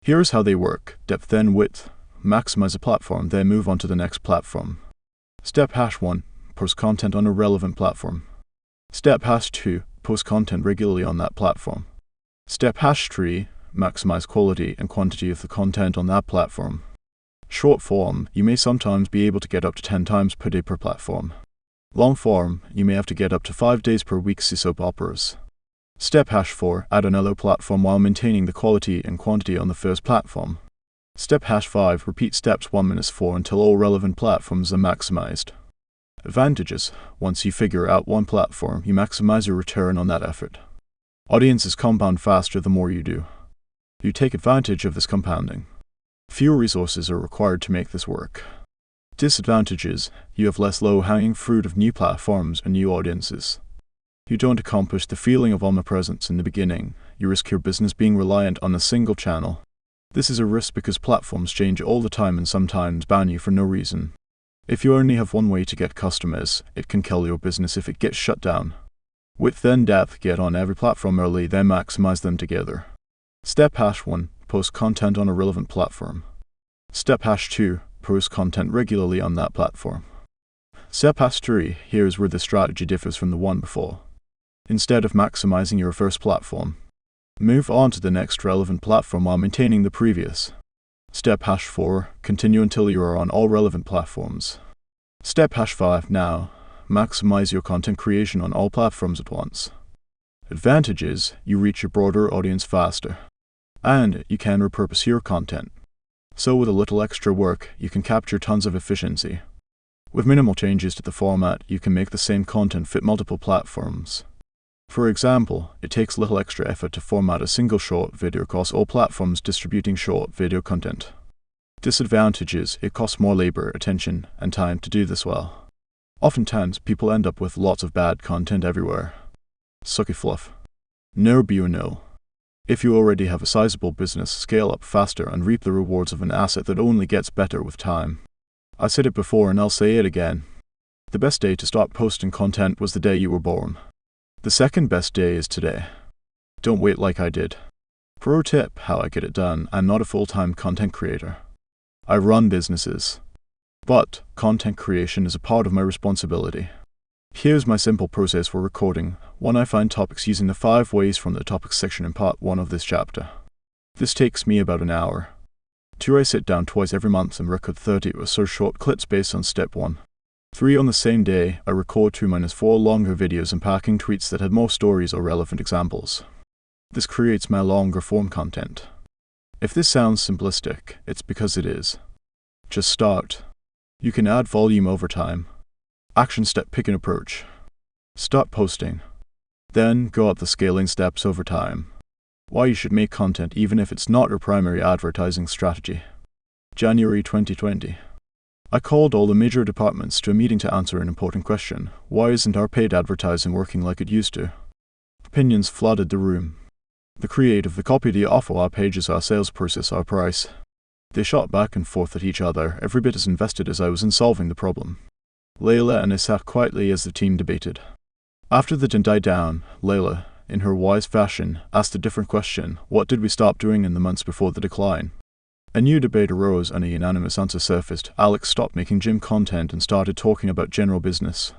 Here's how they work. Depth then width. Maximize a platform, then move on to the next platform. Step #1. Post content on a relevant platform. Step #2. Post content regularly on that platform. Step #3. Maximize quality and quantity of the content on that platform. Short form, you may sometimes be able to get up to 10 times per day per platform. Long form, you may have to get up to 5 days per week, see soap operas. Step #4, add another platform while maintaining the quality and quantity on the first platform. Step #5, repeat steps 1-4 until all relevant platforms are maximized. Advantages, once you figure out one platform, you maximize your return on that effort. Audiences compound faster the more you do. You take advantage of this compounding. Fewer resources are required to make this work. Disadvantages, you have less low-hanging fruit of new platforms and new audiences. You don't accomplish the feeling of omnipresence in the beginning. You risk your business being reliant on a single channel. This is a risk because platforms change all the time and sometimes ban you for no reason. If you only have one way to get customers, it can kill your business if it gets shut down. Width and depth, get on every platform early, then maximize them together. Step hash 1. Post content on a relevant platform. Step hash 2. Post content regularly on that platform. Step hash 3. Here's where the strategy differs from the one before. Instead of maximizing your first platform, move on to the next relevant platform while maintaining the previous. Step hash 4. Continue until you are on all relevant platforms. Step hash 5. Now, maximize your content creation on all platforms at once. Advantages: you reach a broader audience faster, and you can repurpose your content. So with a little extra work, you can capture tons of efficiency. With minimal changes to the format, you can make the same content fit multiple platforms. For example, it takes little extra effort to format a single short video across all platforms distributing short video content. Disadvantages: it costs more labor, attention, and time to do this well. Oftentimes, people end up with lots of bad content everywhere. Sucky fluff. No bu no. If you already have a sizable business, scale up faster and reap the rewards of an asset that only gets better with time. I said it before and I'll say it again. The best day to start posting content was the day you were born. The second best day is today. Don't wait like I did. Pro tip: how I get it done. I'm not a full-time content creator. I run businesses. But content creation is a part of my responsibility. Here's my simple process for recording. 1. I find topics using the 5 ways from the topics section in part 1 of this chapter. This takes me about an hour. 2. I sit down twice every month and record 30 or so short clips based on step 1. 3. On the same day, I record 2-4 longer videos unpacking tweets that had more stories or relevant examples. This creates my longer form content. If this sounds simplistic, it's because it is. Just start. You can add volume over time. Action step: pick an approach. Start posting. Then go up the scaling steps over time. Why you should make content even if it's not your primary advertising strategy. January 2020. I called all the major departments to a meeting to answer an important question. Why isn't our paid advertising working like it used to? Opinions flooded the room. The creative, the copy, the offer, our pages, our sales process, our price. They shot back and forth at each other, every bit as invested as I was in solving the problem. Layla and I sat quietly as the team debated. After the din died down, Layla, in her wise fashion, asked a different question: what did we stop doing in the months before the decline? A new debate arose and a unanimous answer surfaced. Alex stopped making gym content and started talking about general business.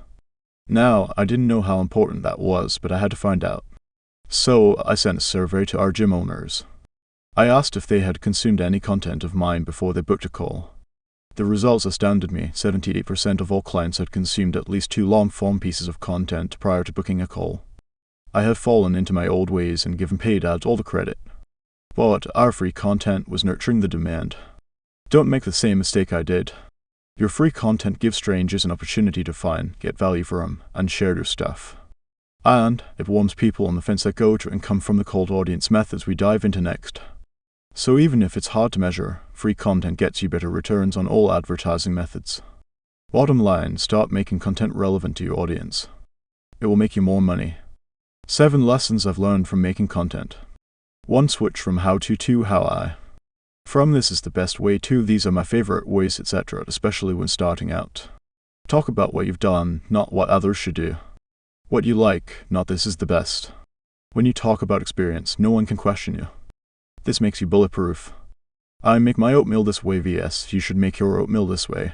Now, I didn't know how important that was, but I had to find out. So, I sent a survey to our gym owners. I asked if they had consumed any content of mine before they booked a call. The results astounded me. 78% of all clients had consumed at least 2 long-form pieces of content prior to booking a call. I have fallen into my old ways and given paid ads all the credit. But our free content was nurturing the demand. Don't make the same mistake I did. Your free content gives strangers an opportunity to find, get value from, and share your stuff. And it warms people on the fence that go to and come from the cold audience methods we dive into next. So even if it's hard to measure, free content gets you better returns on all advertising methods. Bottom line, start making content relevant to your audience. It will make you more money. 7 lessons I've learned from making content. 1. Switch from how to how I. From this is the best way to, these are my favorite ways, etc., especially when starting out. Talk about what you've done, not what others should do. What you like, not this is the best. When you talk about experience, no one can question you. This makes you bulletproof. I make my oatmeal this way vs. you should make your oatmeal this way.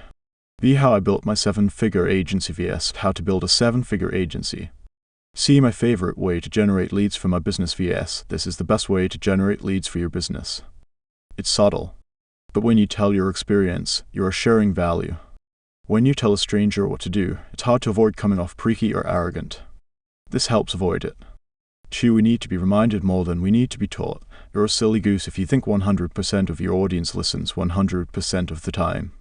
B. How I built my 7-figure agency vs. how to build a 7-figure agency. C. My favorite way to generate leads for my business vs. this is the best way to generate leads for your business. It's subtle, but when you tell your experience, you are sharing value. When you tell a stranger what to do, it's hard to avoid coming off preachy or arrogant. This helps avoid it. 2. We need to be reminded more than we need to be taught. You're a silly goose if you think 100% of your audience listens 100% of the time.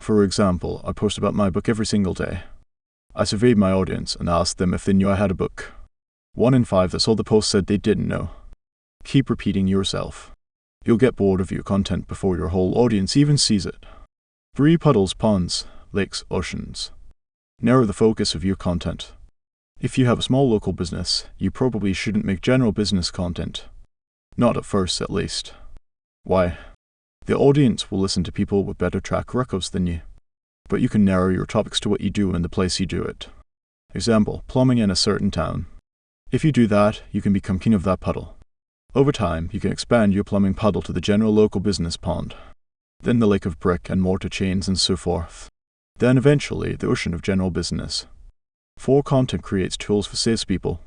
For example, I post about my book every single day. I surveyed my audience and asked them if they knew I had a book. 1 in 5 that saw the post said they didn't know. Keep repeating yourself. You'll get bored of your content before your whole audience even sees it. 3. Puddles, ponds, lakes, oceans. Narrow the focus of your content. If you have a small local business, you probably shouldn't make general business content. Not at first, at least. Why? The audience will listen to people with better track records than you. But you can narrow your topics to what you do and the place you do it. Example, plumbing in a certain town. If you do that, you can become king of that puddle. Over time, you can expand your plumbing puddle to the general local business pond. Then the lake of brick and mortar chains and so forth. Then eventually, the ocean of general business. 4. Content creates tools for salespeople.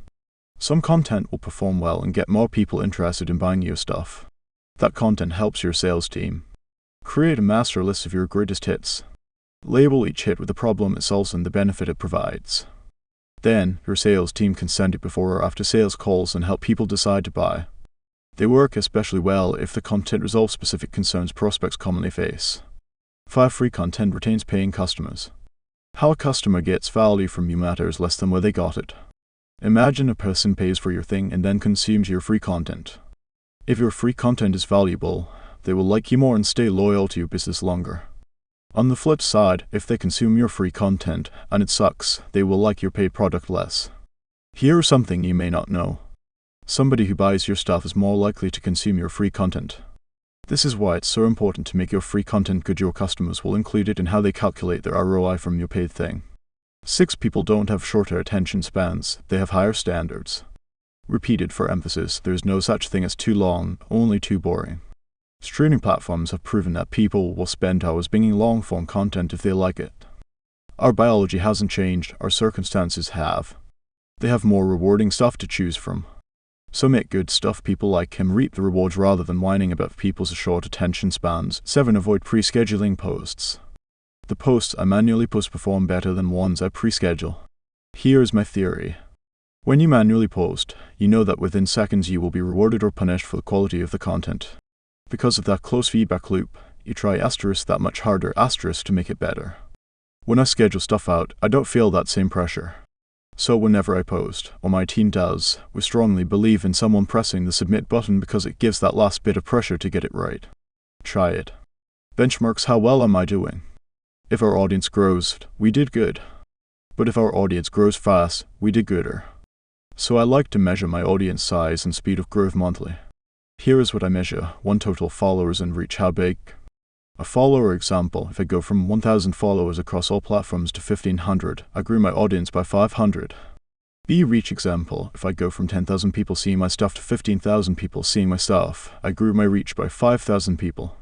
Some content will perform well and get more people interested in buying your stuff. That content helps your sales team. Create a master list of your greatest hits. Label each hit with the problem it solves and the benefit it provides. Then, your sales team can send it before or after sales calls and help people decide to buy. They work especially well if the content resolves specific concerns prospects commonly face. 5. Free content retains paying customers. How a customer gets value from you matters less than where they got it. Imagine a person pays for your thing and then consumes your free content. If your free content is valuable, they will like you more and stay loyal to your business longer. On the flip side, if they consume your free content and it sucks, they will like your paid product less. Here is something you may not know. Somebody who buys your stuff is more likely to consume your free content. This is why it's so important to make your free content good. Your customers will include it in how they calculate their ROI from your paid thing. 6. People don't have shorter attention spans, they have higher standards. Repeated for emphasis, there is no such thing as too long, only too boring. Streaming platforms have proven that people will spend hours binging long-form content if they like it. Our biology hasn't changed, our circumstances have. They have more rewarding stuff to choose from. So make good stuff people like him reap the rewards rather than whining about people's short attention spans. 7. Avoid pre-scheduling posts. The posts I manually post perform better than ones I pre-schedule. Here's my theory. When you manually post, you know that within seconds you will be rewarded or punished for the quality of the content. Because of that close feedback loop, you try that much harder to make it better. When I schedule stuff out, I don't feel that same pressure. So whenever I post, or my team does, we strongly believe in someone pressing the submit button because it gives that last bit of pressure to get it right. Try it. Benchmarks how well am I doing? If our audience grows, we did good. But if our audience grows fast, we did gooder. So I like to measure my audience size and speed of growth monthly. Here is what I measure: 1. Total followers and reach. How big? A follower example, if I go from 1,000 followers across all platforms to 1,500, I grew my audience by 500. B. Reach example, if I go from 10,000 people seeing my stuff to 15,000 people seeing my stuff, I grew my reach by 5,000 people.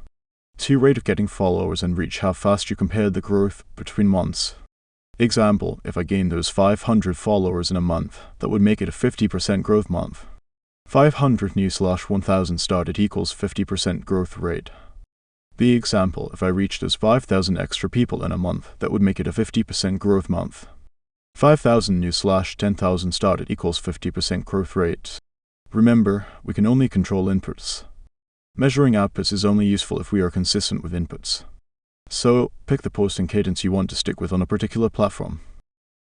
2. Rate of getting followers and reach. How fast you compared the growth between months. Example, if I gained those 500 followers in a month, that would make it a 50% growth month. 500 new/1000 started equals 50% growth rate. The example, if I reached those 5,000 extra people in a month, that would make it a 50% growth month. 5,000 new/10,000 started equals 50% growth rate. Remember, we can only control inputs. Measuring outputs is only useful if we are consistent with inputs. So, pick the posting cadence you want to stick with on a particular platform.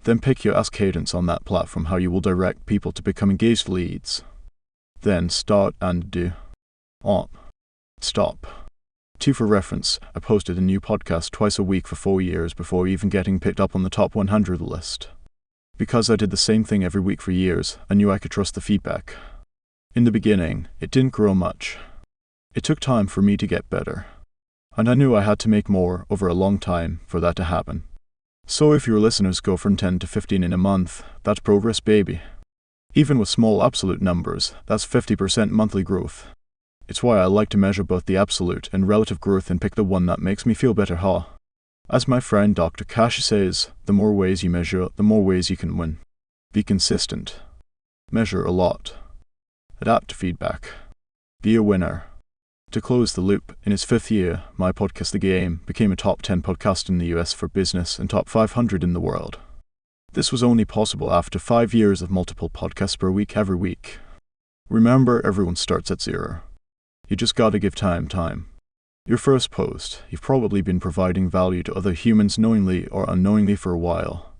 Then pick your ask cadence on that platform, how you will direct people to become engaged leads. Then start and do. Op. Stop. 2. For reference, I posted a new podcast twice a week for 4 years before even getting picked up on the top 100 list. Because I did the same thing every week for years, I knew I could trust the feedback. In the beginning, it didn't grow much. It took time for me to get better. And I knew I had to make more over a long time for that to happen. So if your listeners go from 10 to 15 in a month, that's progress, baby. Even with small absolute numbers, that's 50% monthly growth. It's why I like to measure both the absolute and relative growth and pick the one that makes me feel better, huh? As my friend Dr. Kash says, the more ways you measure, the more ways you can win. Be consistent. Measure a lot. Adapt to feedback. Be a winner. To close the loop, in its 5th year, my podcast The Game became a top 10 podcast in the US for business and top 500 in the world. This was only possible after 5 years of multiple podcasts per week every week. Remember, everyone starts at 0. You just gotta give time. Your first post, you've probably been providing value to other humans knowingly or unknowingly for a while.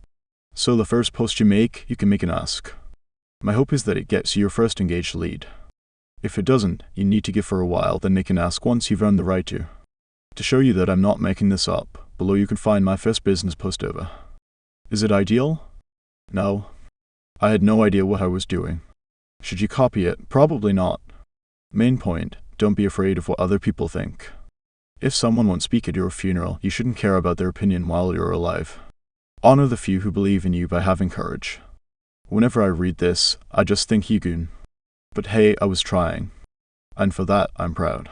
So the first post you can make an ask. My hope is that it gets you your first engaged lead. If it doesn't, you need to give for a while, then make an ask once you've earned the right to. To show you that I'm not making this up, below you can find my first business post over. Is it ideal? No. I had no idea what I was doing. Should you copy it? Probably not. Main point, don't be afraid of what other people think. If someone won't speak at your funeral, you shouldn't care about their opinion while you're alive. Honor the few who believe in you by having courage. Whenever I read this, I just think you goon. But hey, I was trying. And for that, I'm proud.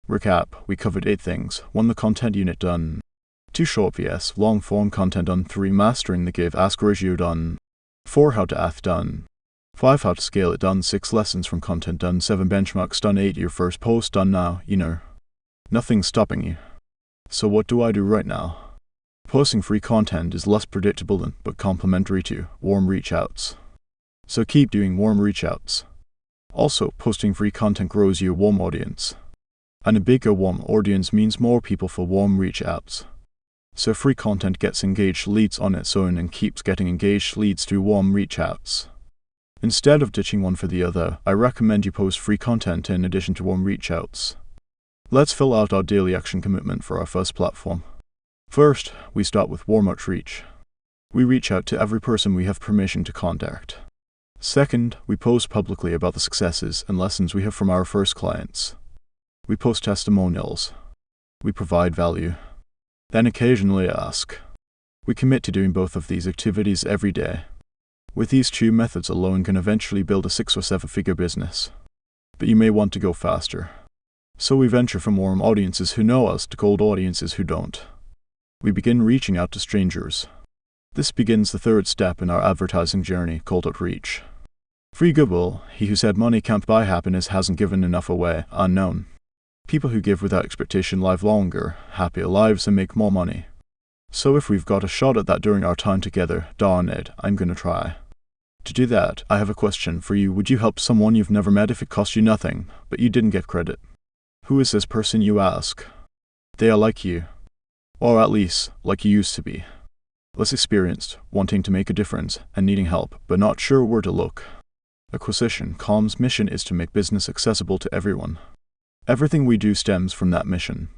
Recap, we covered 8 things. 1. The content unit done. 2. Short vs. long form content done. 3. Mastering the give ask ratio done. 4. How to ath done. 5. How to scale it done. 6. Lessons from content done. 7. Benchmarks done. 8. Your first post done now, Nothing's stopping you. So what do I do right now? Posting free content is less predictable than, but complementary to, warm reach outs. So keep doing warm reach outs. Also, posting free content grows your warm audience. And a bigger warm audience means more people for warm reach outs. So free content gets engaged leads on its own and keeps getting engaged leads through warm reach outs. Instead of ditching one for the other, I recommend you post free content in addition to warm reach outs. Let's fill out our daily action commitment for our first platform. First, we start with warm outreach. We reach out to every person we have permission to contact. Second, we post publicly about the successes and lessons we have from our first clients. We post testimonials. We provide value. Then occasionally ask. We commit to doing both of these activities every day. With these 2 methods alone can eventually build a 6 or 7-figure business. But you may want to go faster. So we venture from warm audiences who know us to cold audiences who don't. We begin reaching out to strangers. This begins the 3rd step in our advertising journey, cold outreach. Free Goodwill, he who said money can't buy happiness hasn't given enough away, unknown. People who give without expectation live longer, happier lives and make more money. So if we've got a shot at that during our time together, darn it, I'm gonna try. To do that, I have a question for you. Would you help someone you've never met if it cost you nothing, but you didn't get credit? Who is this person, you ask? They are like you. Or at least, like you used to be. Less experienced, wanting to make a difference, and needing help, but not sure where to look. Acquisition Calm's mission is to make business accessible to everyone. Everything we do stems from that mission.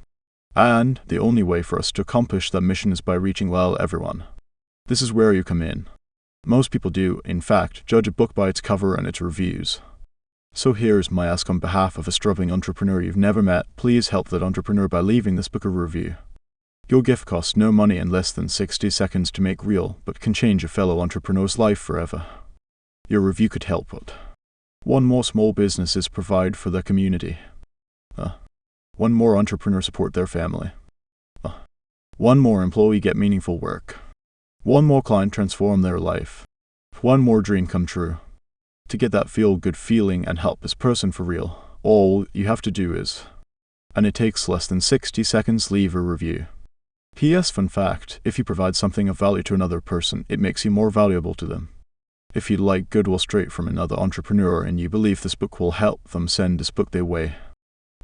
And the only way for us to accomplish that mission is by reaching everyone. This is where you come in. Most people do, in fact, judge a book by its cover and its reviews. So here's my ask on behalf of a struggling entrepreneur you've never met. Please help that entrepreneur by leaving this book a review. Your gift costs no money and less than 60 seconds to make real, but can change a fellow entrepreneur's life forever. Your review could help it. 1 more small businesses provide for their community. 1 more entrepreneur support their family. 1 more employee get meaningful work. 1 more client transform their life. 1 more dream come true. To get that feel-good feeling and help this person for real, all you have to do is, and it takes less than 60 seconds, leave a review. P.S. Fun fact, if you provide something of value to another person, it makes you more valuable to them. If you'd like Goodwill straight from another entrepreneur and you believe this book will help them, send this book their way.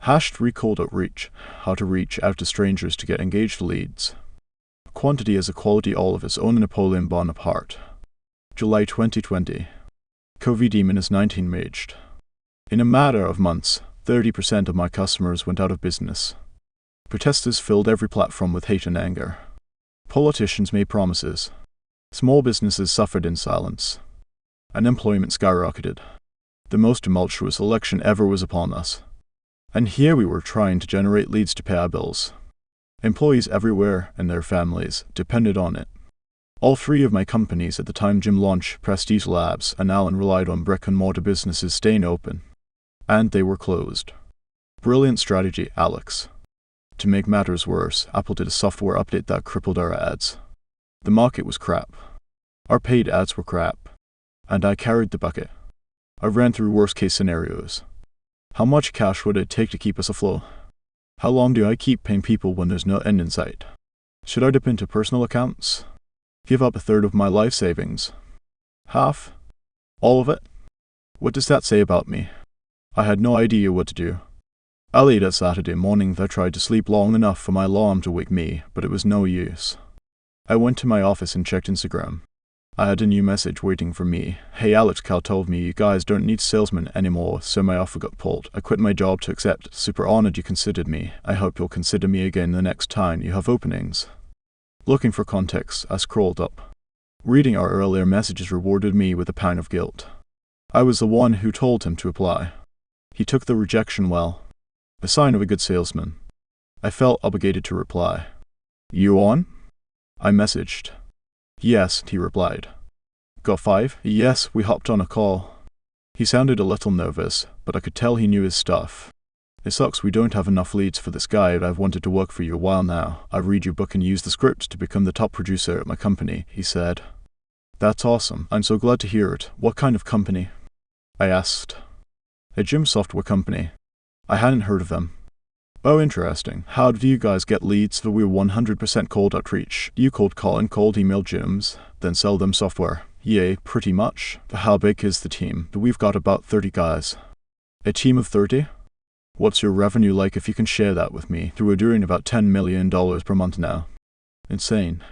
#3Cold Outreach, how to reach out to strangers to get engaged leads. Quantity is a quality all of its own. Napoleon Bonaparte. July 2020. COVID-19 raged. In a matter of months, 30% of my customers went out of business. Protesters filled every platform with hate and anger. Politicians made promises. Small businesses suffered in silence. Unemployment skyrocketed. The most tumultuous election ever was upon us. And here we were trying to generate leads to pay our bills. Employees everywhere and their families depended on it. All 3 of my companies at the time, Jim Launch, Prestige Labs, and Allen, relied on brick-and-mortar businesses staying open. And they were closed. Brilliant strategy, Alex. To make matters worse, Apple did a software update that crippled our ads. The market was crap. Our paid ads were crap. And I carried the bucket. I ran through worst-case scenarios. How much cash would it take to keep us afloat? How long do I keep paying people when there's no end in sight? Should I dip into personal accounts? Give up 1/3 of my life savings? Half? All of it? What does that say about me? I had no idea what to do. Late at Saturday morning, I tried to sleep long enough for my alarm to wake me, but it was no use. I went to my office and checked Instagram. I had a new message waiting for me. Hey Alex, Cal told me you guys don't need salesmen anymore, so my offer got pulled. I quit my job to accept. Super honored you considered me. I hope you'll consider me again the next time you have openings. Looking for context, I scrolled up. Reading our earlier messages rewarded me with a pang of guilt. I was the one who told him to apply. He took the rejection well. A sign of a good salesman. I felt obligated to reply. You on? I messaged. Yes, he replied. Got 5? Yes, we hopped on a call. He sounded a little nervous, but I could tell he knew his stuff. It sucks we don't have enough leads for this guy, but I've wanted to work for you a while now. I read your book and use the script to become the top producer at my company, he said. That's awesome. I'm so glad to hear it. What kind of company? I asked. A gym software company. I hadn't heard of them. Oh, interesting. How do you guys get leads? So we're 100% cold outreach. You cold call and cold email gyms, then sell them software. Yay, pretty much. How big is the team? We've got about 30 guys. A team of 30? What's your revenue like if you can share that with me? We're doing about $10 million per month now. Insane.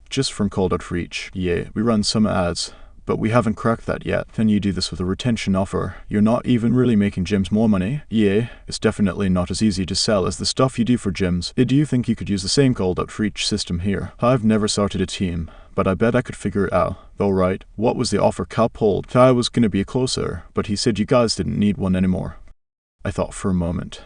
Just from cold outreach. Yeah, we run some ads, but we haven't cracked that yet. Then you do this with a retention offer. You're not even really making gyms more money. Yeah, it's definitely not as easy to sell as the stuff you do for gyms. Do you think you could use the same cold outreach system here? I've never started a team, but I bet I could figure it out. Alright, what was the offer Cal pulled? I was gonna be closer, but he said you guys didn't need one anymore. I thought for a moment.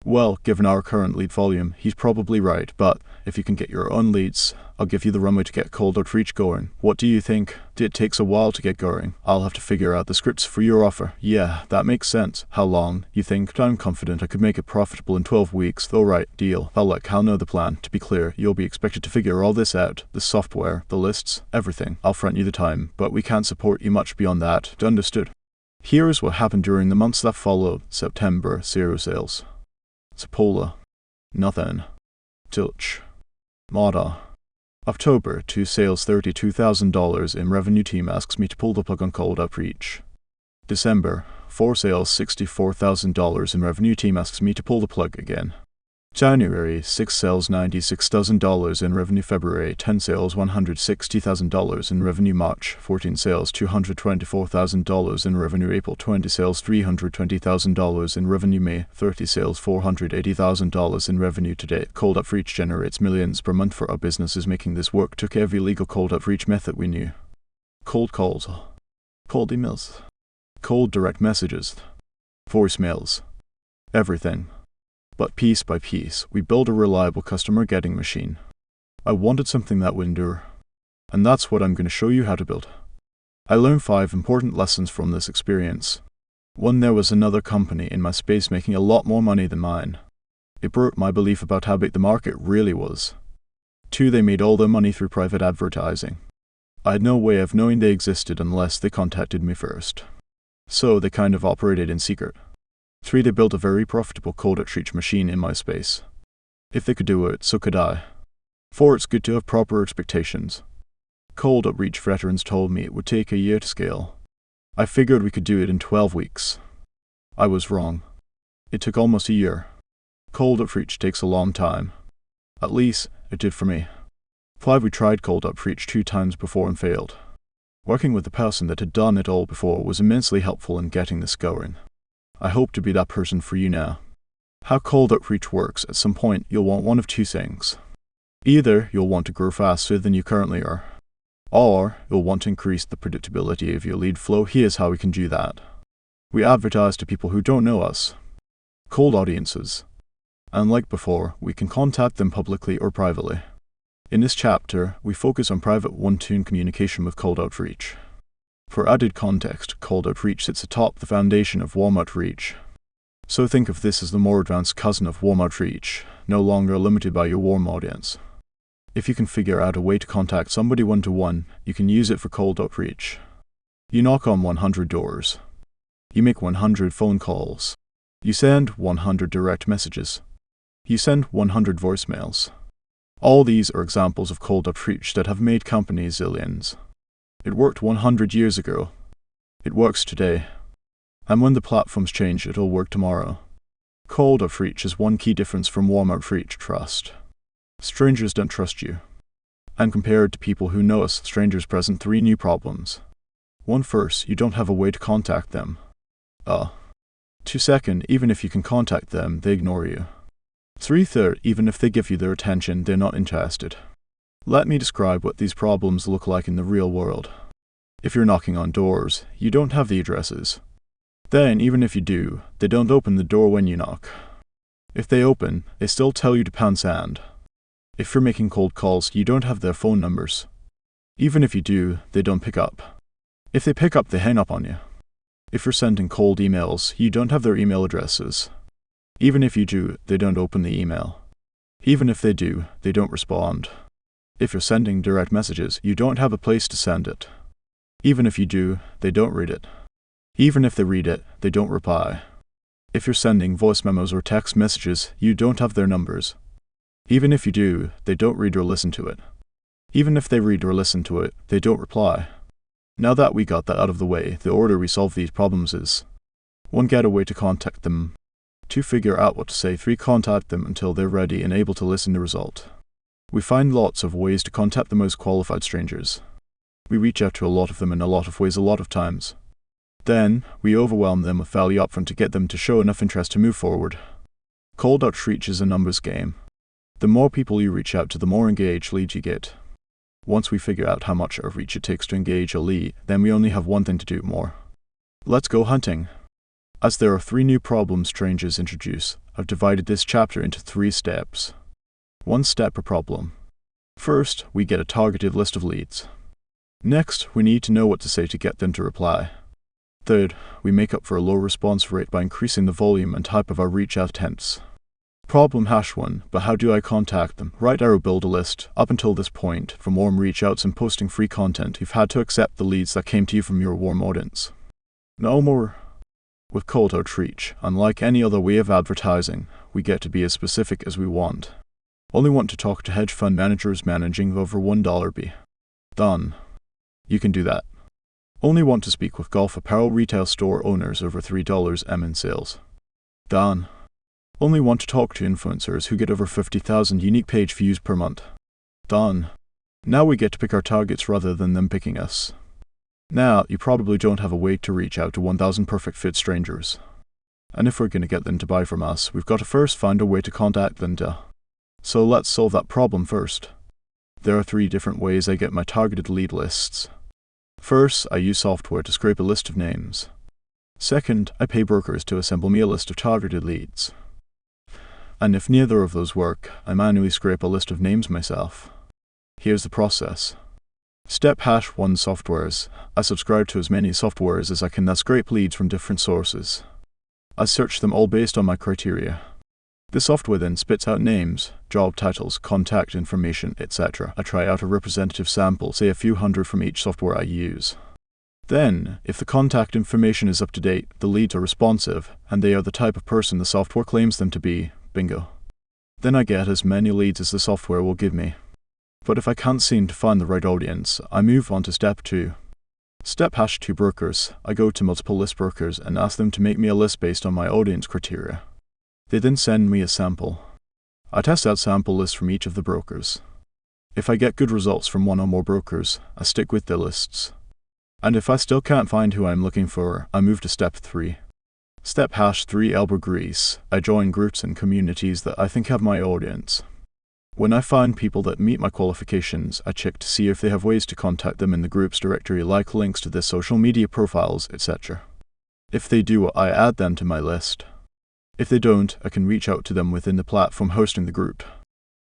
Well, given our current lead volume, he's probably right, but if you can get your own leads, I'll give you the runway to get cold outreach going. What do you think? It takes a while to get going. I'll have to figure out the scripts for your offer. Yeah, that makes sense. How long? You think? I'm confident I could make it profitable in 12 weeks. Alright, deal. I'll let Cal know the plan. To be clear, you'll be expected to figure all this out. The software, the lists, everything. I'll front you the time, but we can't support you much beyond that. Understood? Here's what happened during the months that followed. September, 0 sales. Sapola, nothing. Tilch, Mada. October, 2 sales, $32,000 in revenue. Team asks me to pull the plug on cold outreach. December, 4 sales, $64,000 in revenue. Team asks me to pull the plug again. January, 6 sales, $96,000 in revenue. February, 10 sales, $160,000 in revenue. March, 14 sales, $224,000 in revenue. April, 20 sales, $320,000 in revenue. May, 30 sales, $480,000 in revenue. To date, cold outreach generates millions per month for our businesses. Making this work took every legal cold outreach method we knew. Cold calls, cold emails, cold direct messages, voicemails, everything. But piece by piece, we build a reliable customer getting machine. I wanted something that would endure. And that's what I'm going to show you how to build. I learned 5 important lessons from this experience. 1. There was another company in my space making a lot more money than mine. It broke my belief about how big the market really was. 2. They made all their money through private advertising. I had no way of knowing they existed unless they contacted me first. So they kind of operated in secret. 3. They built a very profitable cold outreach machine in my space. If they could do it, so could I. 4. It's good to have proper expectations. Cold outreach veterans told me it would take a year to scale. I figured we could do it in 12 weeks. I was wrong. It took almost a year. Cold outreach takes a long time. At least, it did for me. 5. We tried cold outreach 2 times before and failed. Working with the person that had done it all before was immensely helpful in getting this going. I hope to be that person for you now. How cold outreach works, at some point you'll want one of 2 things. Either you'll want to grow faster than you currently are, or you'll want to increase the predictability of your lead flow. Here's how we can do that. We advertise to people who don't know us. Cold audiences. And like before, we can contact them publicly or privately. In this chapter, we focus on private one-to-one communication with cold outreach. For added context, cold outreach sits atop the foundation of warm outreach. So think of this as the more advanced cousin of warm outreach, no longer limited by your warm audience. If you can figure out a way to contact somebody one-to-one, you can use it for cold outreach. You knock on 100 doors. You make 100 phone calls. You send 100 direct messages. You send 100 voicemails. All these are examples of cold outreach that have made companies zillions. It worked 100 years ago. It works today. And when the platforms change, it'll work tomorrow. Cold outreach is one key difference from warm outreach: trust. Strangers don't trust you. And compared to people who know us, strangers present 3 new problems. 1. First, you don't have a way to contact them. 2. Second, even if you can contact them, they ignore you. 3. Third, even if they give you their attention, they're not interested. Let me describe what these problems look like in the real world. If you're knocking on doors, you don't have the addresses. Then, even if you do, they don't open the door when you knock. If they open, they still tell you to pound sand. If you're making cold calls, you don't have their phone numbers. Even if you do, they don't pick up. If they pick up, they hang up on you. If you're sending cold emails, you don't have their email addresses. Even if you do, they don't open the email. Even if they do, they don't respond. If you're sending direct messages, you don't have a place to send it. Even if you do, they don't read it. Even if they read it, they don't reply. If you're sending voice memos or text messages, you don't have their numbers. Even if you do, they don't read or listen to it. Even if they read or listen to it, they don't reply. Now that we got that out of the way, the order we solve these problems is: 1. Get a way to contact them. 2. Figure out what to say. 3. Contact them until they're ready and able to listen to the result. We find lots of ways to contact the most qualified strangers. We reach out to a lot of them in a lot of ways a lot of times. Then, we overwhelm them with value upfront to get them to show enough interest to move forward. Cold outreach is a numbers game. The more people you reach out to, the more engaged leads you get. Once we figure out how much outreach it takes to engage a lead, then we only have one thing to do more. Let's go hunting. As there are 3 new problems strangers introduce, I've divided this chapter into 3 steps. 1 step per problem. First, we get a targeted list of leads. Next, we need to know what to say to get them to reply. Third, we make up for a low response rate by increasing the volume and type of our reach out attempts. Problem #1, but how do I contact them? Right arrow build a list. Up until this point, from warm reach outs and posting free content, you've had to accept the leads that came to you from your warm audience. No more. With cold outreach, unlike any other way of advertising, we get to be as specific as we want. Only want to talk to hedge fund managers managing over $1 B. Done. You can do that. Only want to speak with golf apparel retail store owners over $3 M in sales. Done. Only want to talk to influencers who get over 50,000 unique page views per month. Done. Now we get to pick our targets rather than them picking us. Now, you probably don't have a way to reach out to 1,000 perfect fit strangers. And if we're going to get them to buy from us, we've got to first find a way to contact them. So let's solve that problem first. There are 3 different ways I get my targeted lead lists. First, I use software to scrape a list of names. Second, I pay brokers to assemble me a list of targeted leads. And if neither of those work, I manually scrape a list of names myself. Here's the process. Step #1 softwares. I subscribe to as many softwares as I can that scrape leads from different sources. I search them all based on my criteria. The software then spits out names, job titles, contact information, etc. I try out a representative sample, say a few hundred from each software I use. Then, if the contact information is up to date, the leads are responsive, and they are the type of person the software claims them to be, bingo. Then I get as many leads as the software will give me. But if I can't seem to find the right audience, I move on to step 2. Step #2 brokers. I go to multiple list brokers and ask them to make me a list based on my audience criteria. They then send me a sample. I test out sample lists from each of the brokers. If I get good results from one or more brokers, I stick with the lists. And if I still can't find who I'm looking for, I move to step 3. Step #3 elbow grease. I join groups and communities that I think have my audience. When I find people that meet my qualifications, I check to see if they have ways to contact them in the group's directory, like links to their social media profiles, etc. If they do, I add them to my list. If they don't, I can reach out to them within the platform hosting the group.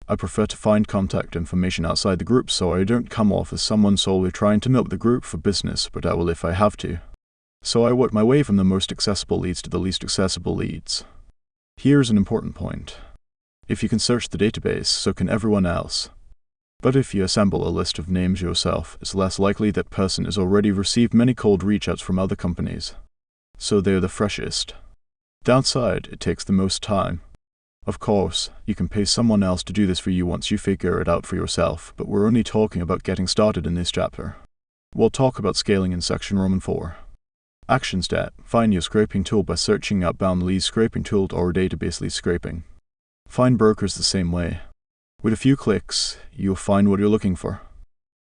I prefer to find contact information outside the group so I don't come off as someone solely trying to milk the group for business, but I will if I have to. So I work my way from the most accessible leads to the least accessible leads. Here's an important point. If you can search the database, so can everyone else. But if you assemble a list of names yourself, it's less likely that person has already received many cold reach-outs from other companies. So they're the freshest. Downside, it takes the most time. Of course, you can pay someone else to do this for you once you figure it out for yourself, but we're only talking about getting started in this chapter. We'll talk about scaling in section Roman 4. Action step. Find your scraping tool by searching outbound leads scraping tool or database lead scraping. Find brokers the same way. With a few clicks, you'll find what you're looking for.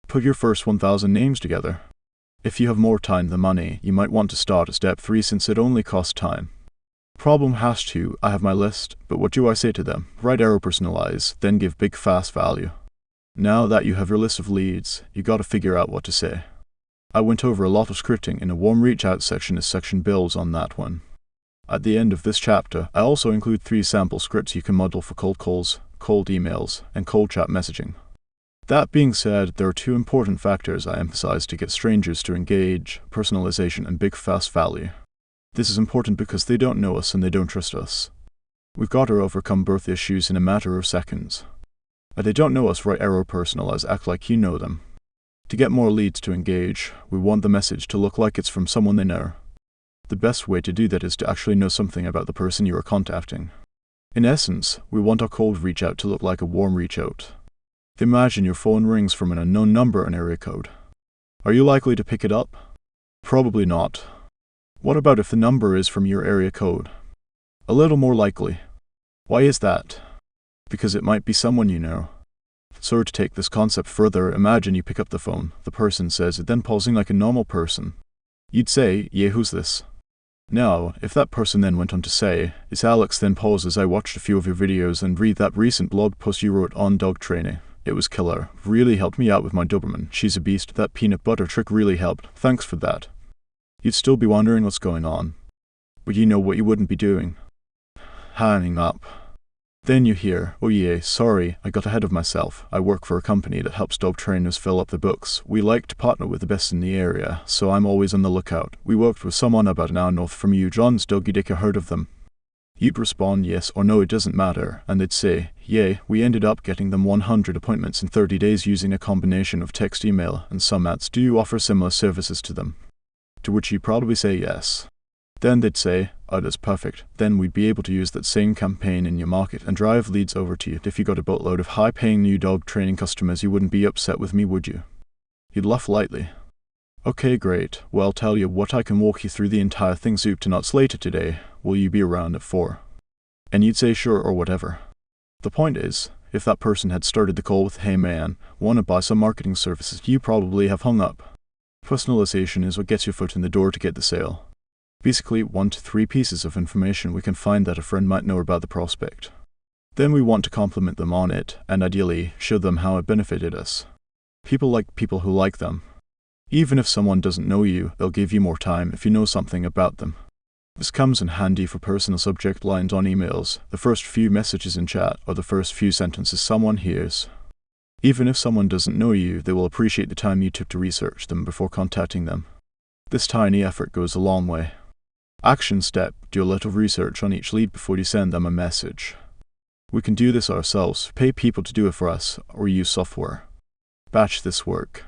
Put your first 1,000 names together. If you have more time than money, you might want to start at step 3 since it only costs time. Problem #2, I have my list, but what do I say to them? Right arrow personalize, then give big fast value. Now that you have your list of leads, you gotta figure out what to say. I went over a lot of scripting in a warm reach out section as section builds on that one. At the end of this chapter, I also include 3 sample scripts you can model for cold calls, cold emails, and cold chat messaging. That being said, there are 2 important factors I emphasize to get strangers to engage: personalization and big fast value. This is important because they don't know us and they don't trust us. We've got to overcome both issues in a matter of seconds. And they don't know us, write arrow personalize, act like you know them. To get more leads to engage, we want the message to look like it's from someone they know. The best way to do that is to actually know something about the person you are contacting. In essence, we want our cold reach out to look like a warm reach out. Imagine your phone rings from an unknown number and area code. Are you likely to pick it up? Probably not. What about if the number is from your area code? A little more likely. Why is that? Because it might be someone you know. So to take this concept further, imagine you pick up the phone, the person says it, then pausing like a normal person. You'd say, "Yeah, who's this?" Now, if that person then went on to say, "It's Alex," then pauses, "I watched a few of your videos and read that recent blog post you wrote on dog training. It was killer. Really helped me out with my Doberman. She's a beast. That peanut butter trick really helped. Thanks for that." You'd still be wondering what's going on. But you know what you wouldn't be doing? Hanging up. Then you hear, "Oh yeah, sorry, I got ahead of myself. I work for a company that helps dog trainers fill up the books. We like to partner with the best in the area, so I'm always on the lookout. We worked with someone about an hour north from you, John's Doggy Dick, heard of them?" You'd respond yes or no, it doesn't matter, and they'd say, "Yeah, we ended up getting them 100 appointments in 30 days using a combination of text, email, and some ads. Do you offer similar services to them?" To which you'd probably say yes. Then they'd say, "Oh, that's perfect. Then we'd be able to use that same campaign in your market and drive leads over to you. If you got a boatload of high-paying new dog training customers, you wouldn't be upset with me, would you?" You'd laugh lightly. "Okay, great. Well, I'll tell you what, I can walk you through the entire thing soup to nuts later today. Will you be around at 4? And you'd say sure or whatever. The point is, if that person had started the call with, "Hey man, wanna buy some marketing services," you probably have hung up. Personalization is what gets your foot in the door to get the sale. Basically, 1 to 3 pieces of information we can find that a friend might know about the prospect. Then we want to compliment them on it, and ideally, show them how it benefited us. People like people who like them. Even if someone doesn't know you, they'll give you more time if you know something about them. This comes in handy for personal subject lines on emails, the first few messages in chat, or the first few sentences someone hears. Even if someone doesn't know you, they will appreciate the time you took to research them before contacting them. This tiny effort goes a long way. Action step: do a little research on each lead before you send them a message. We can do this ourselves, pay people to do it for us, or use software. Batch this work.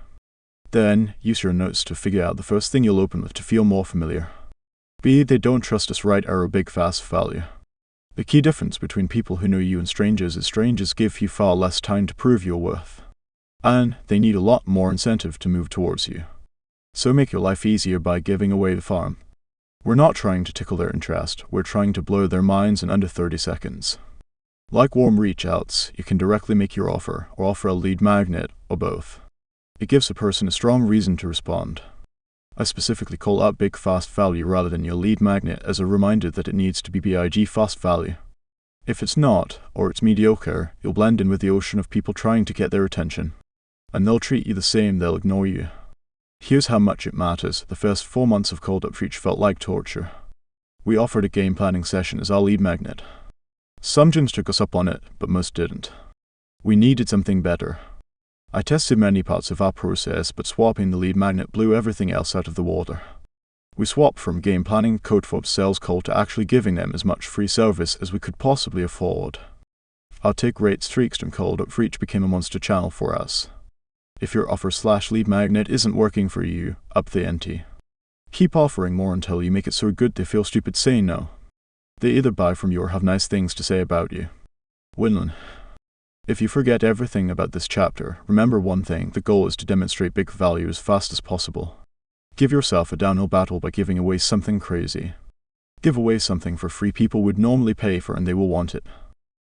Then, use your notes to figure out the first thing you'll open with to feel more familiar. B. They don't trust us, right arrow, big fast value. The key difference between people who know you and strangers is strangers give you far less time to prove your worth. And they need a lot more incentive to move towards you. So make your life easier by giving away the farm. We're not trying to tickle their interest, we're trying to blow their minds in under 30 seconds. Like warm reach-outs, you can directly make your offer, or offer a lead magnet, or both. It gives a person a strong reason to respond. I specifically call out big fast value rather than your lead magnet as a reminder that it needs to be big fast value. If it's not, or it's mediocre, you'll blend in with the ocean of people trying to get their attention. And they'll treat you the same, they'll ignore you. Here's how much it matters. The first 4 months of cold outreach felt like torture. We offered a game planning session as our lead magnet. Some gyms took us up on it, but most didn't. We needed something better. I tested many parts of our process, but swapping the lead magnet blew everything else out of the water. We swapped from game planning, code for sales call, to actually giving them as much free service as we could possibly afford. Our take rate streaks and cold outreach became a monster channel for us. If your offer/lead magnet isn't working for you, up the ante. Keep offering more until you make it so good they feel stupid saying no. They either buy from you or have nice things to say about you. Win-win. If you forget everything about this chapter, remember one thing: the goal is to demonstrate big value as fast as possible. Give yourself a downhill battle by giving away something crazy. Give away something for free people would normally pay for, and they will want it.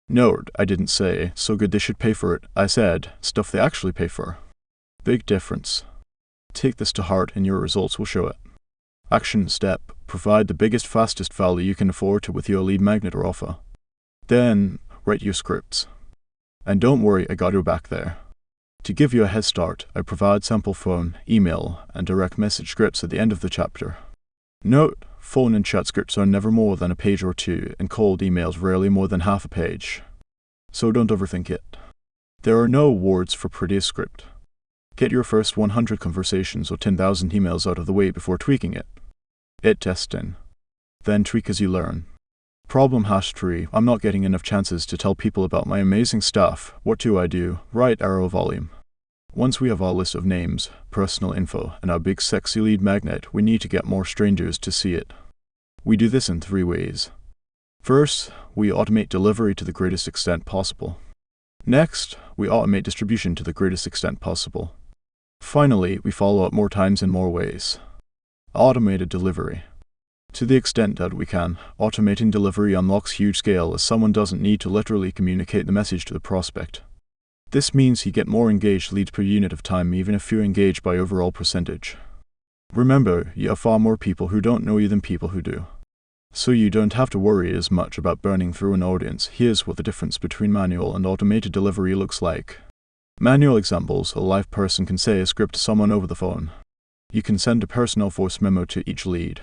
No, I didn't say, so good they should pay for it. I said, stuff they actually pay for. Big difference. Take this to heart and your results will show it. Action step: provide the biggest, fastest value you can afford to with your lead magnet or offer. Then, write your scripts. And don't worry, I got your back there. To give you a head start, I provide sample phone, email, and direct message scripts at the end of the chapter. Note, phone and chat scripts are never more than a page or two, and cold emails rarely more than half a page. So don't overthink it. There are no awards for prettiest script. Get your first 100 conversations or 10,000 emails out of the way before tweaking it. Testing. Then tweak as you learn. Problem #3. I'm not getting enough chances to tell people about my amazing stuff. What do? Right arrow volume. Once we have our list of names, personal info, and our big sexy lead magnet, we need to get more strangers to see it. We do this in 3 ways. First, we automate delivery to the greatest extent possible. Next, we automate distribution to the greatest extent possible. Finally, we follow up more times in more ways. Automated delivery. To the extent that we can, automating delivery unlocks huge scale as someone doesn't need to literally communicate the message to the prospect. This means you get more engaged leads per unit of time even if you're engaged by overall percentage. Remember, you have far more people who don't know you than people who do. So you don't have to worry as much about burning through an audience. Here's what the difference between manual and automated delivery looks like. Manual examples: a live person can say a script to someone over the phone. You can send a personal voice memo to each lead.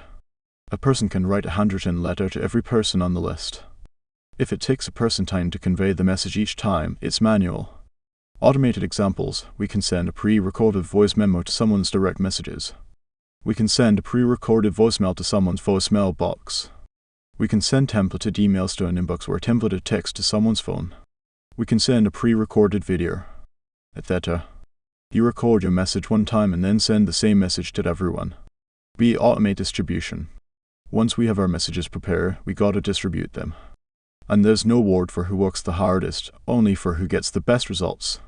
A person can write a handwritten letter to every person on the list. If it takes a person time to convey the message each time, it's manual. Automated examples: we can send a pre-recorded voice memo to someone's direct messages. We can send a pre-recorded voicemail to someone's voicemail box. We can send templated emails to an inbox or templated text to someone's phone. We can send a pre-recorded video, etc. You record your message one time and then send the same message to everyone. We automate distribution. Once we have our messages prepared, we gotta distribute them. And there's no award for who works the hardest, only for who gets the best results.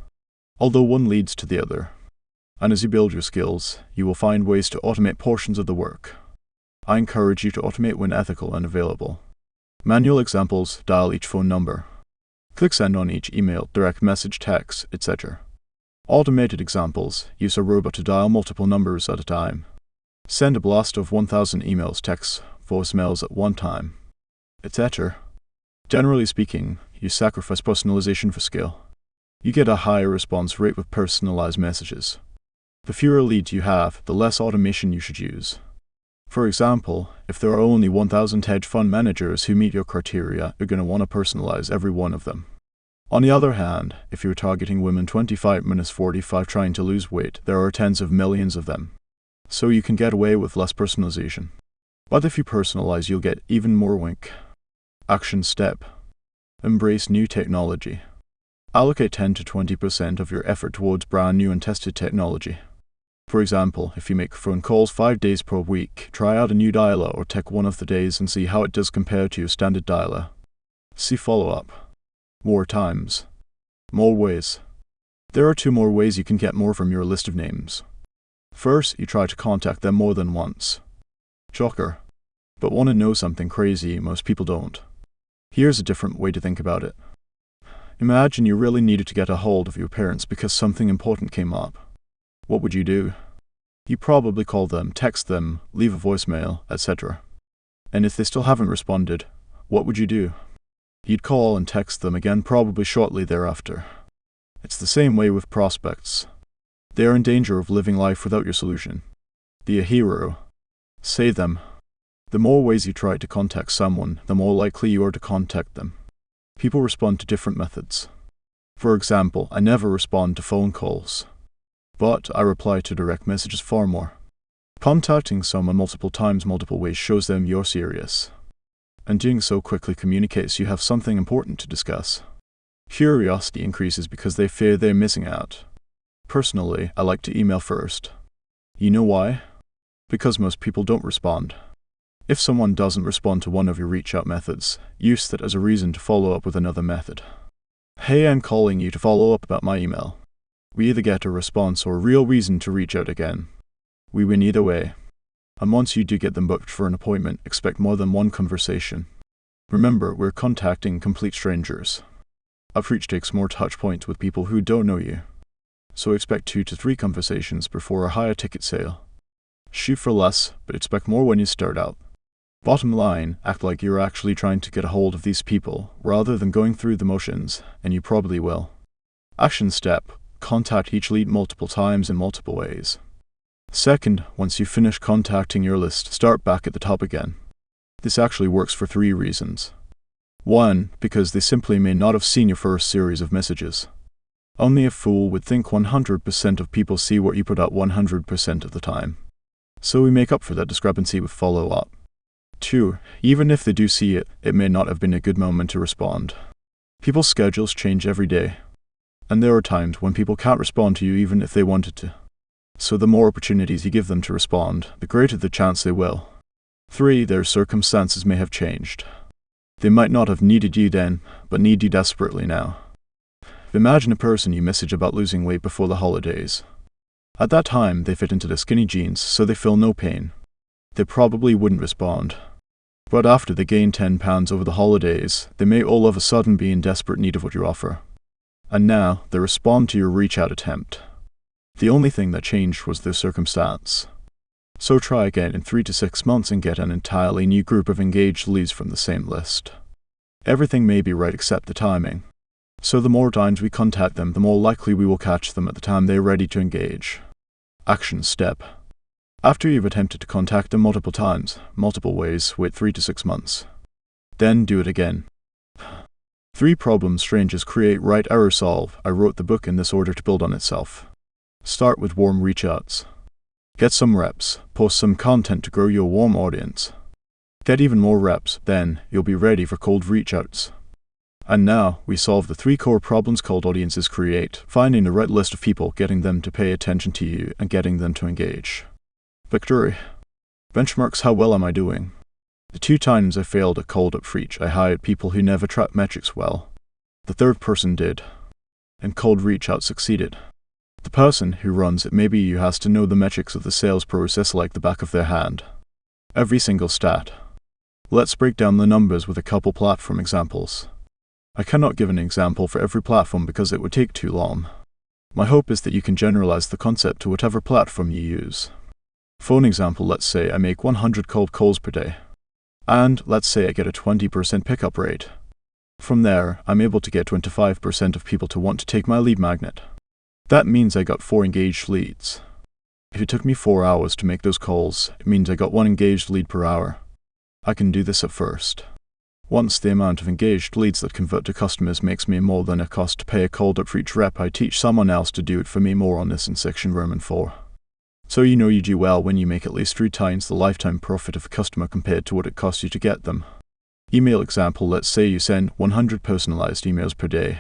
Although one leads to the other. And as you build your skills, you will find ways to automate portions of the work. I encourage you to automate when ethical and available. Manual examples: dial each phone number. Click send on each email, direct message, text, etc. Automated examples: use a robot to dial multiple numbers at a time. Send a blast of 1,000 emails, texts, voicemails at one time, etc. Generally speaking, you sacrifice personalization for skill. You get a higher response rate with personalized messages. The fewer leads you have, the less automation you should use. For example, if there are only 1,000 hedge fund managers who meet your criteria, you're going to want to personalize every one of them. On the other hand, if you're targeting women 25-45 trying to lose weight, there are tens of millions of them. So you can get away with less personalization. But if you personalize, you'll get even more wink. Action step: embrace new technology. Allocate 10 to 20% of your effort towards brand new and tested technology. For example, if you make phone calls 5 days per week, try out a new dialer or take one of the days and see how it does compare to your standard dialer. See follow-up. More times. More ways. There are 2 more ways you can get more from your list of names. First, you try to contact them more than once. Shocker. But want to know something crazy most people don't? Here's a different way to think about it. Imagine you really needed to get a hold of your parents because something important came up. What would you do? You probably call them, text them, leave a voicemail, etc. And if they still haven't responded, what would you do? You'd call and text them again probably shortly thereafter. It's the same way with prospects. They are in danger of living life without your solution. Be a hero. Save them. The more ways you try to contact someone, the more likely you are to contact them. People respond to different methods. For example, I never respond to phone calls. But I reply to direct messages far more. Contacting someone multiple times, multiple ways shows them you're serious. And doing so quickly communicates you have something important to discuss. Curiosity increases because they fear they're missing out. Personally, I like to email first. You know why? Because most people don't respond. If someone doesn't respond to one of your reach-out methods, use that as a reason to follow up with another method. Hey, I'm calling you to follow up about my email. We either get a response or a real reason to reach out again. We win either way. And once you do get them booked for an appointment, expect more than one conversation. Remember, we're contacting complete strangers. Outreach takes more touch points with people who don't know you. So expect 2 to 3 conversations before a higher ticket sale. Shoot for less, but expect more when you start out. Bottom line, act like you're actually trying to get a hold of these people, rather than going through the motions, and you probably will. Action step: contact each lead multiple times in multiple ways. Second, once you finish contacting your list, start back at the top again. This actually works for 3 reasons. 1, because they simply may not have seen your first series of messages. Only a fool would think 100% of people see what you put out 100% of the time. So we make up for that discrepancy with follow-up. 2, even if they do see it, it may not have been a good moment to respond. People's schedules change every day, and there are times when people can't respond to you even if they wanted to. So the more opportunities you give them to respond, the greater the chance they will. 3, their circumstances may have changed. They might not have needed you then, but need you desperately now. Imagine a person you message about losing weight before the holidays. At that time, they fit into their skinny jeans, so they feel no pain. They probably wouldn't respond. But after they gain 10 pounds over the holidays, they may all of a sudden be in desperate need of what you offer. And now, they respond to your reach-out attempt. The only thing that changed was their circumstance. So try again in 3 to 6 months and get an entirely new group of engaged leads from the same list. Everything may be right except the timing. So the more times we contact them, the more likely we will catch them at the time they are ready to engage. Action step. After you've attempted to contact them multiple times, multiple ways, wait 3 to 6 months. Then do it again. 3 problems strangers create, write, error, solve. I wrote the book in this order to build on itself. Start with warm reach-outs. Get some reps, post some content to grow your warm audience. Get even more reps, then you'll be ready for cold reach-outs. And now, we solve the 3 core problems cold audiences create, finding the right list of people, getting them to pay attention to you, and getting them to engage. Victory. Benchmarks. How well am I doing? The 2 times I failed at cold outreach, I hired people who never track metrics well. The 3rd person did. And cold reach-out succeeded. The person who runs it, maybe you, has to know the metrics of the sales process like the back of their hand. Every single stat. Let's break down the numbers with a couple platform examples. I cannot give an example for every platform because it would take too long. My hope is that you can generalize the concept to whatever platform you use. For an example, let's say I make 100 cold calls per day. And let's say I get a 20% pickup rate. From there, I'm able to get 25% of people to want to take my lead magnet. That means I got 4 engaged leads. If it took me 4 hours to make those calls, it means I got 1 engaged lead per hour. I can do this at first. Once the amount of engaged leads that convert to customers makes me more than a cost to pay a cold outreach rep, I teach someone else to do it for me. More on this in section Roman 4. So you know you do well when you make at least 3 times the lifetime profit of a customer compared to what it costs you to get them. Email example, let's say you send 100 personalized emails per day.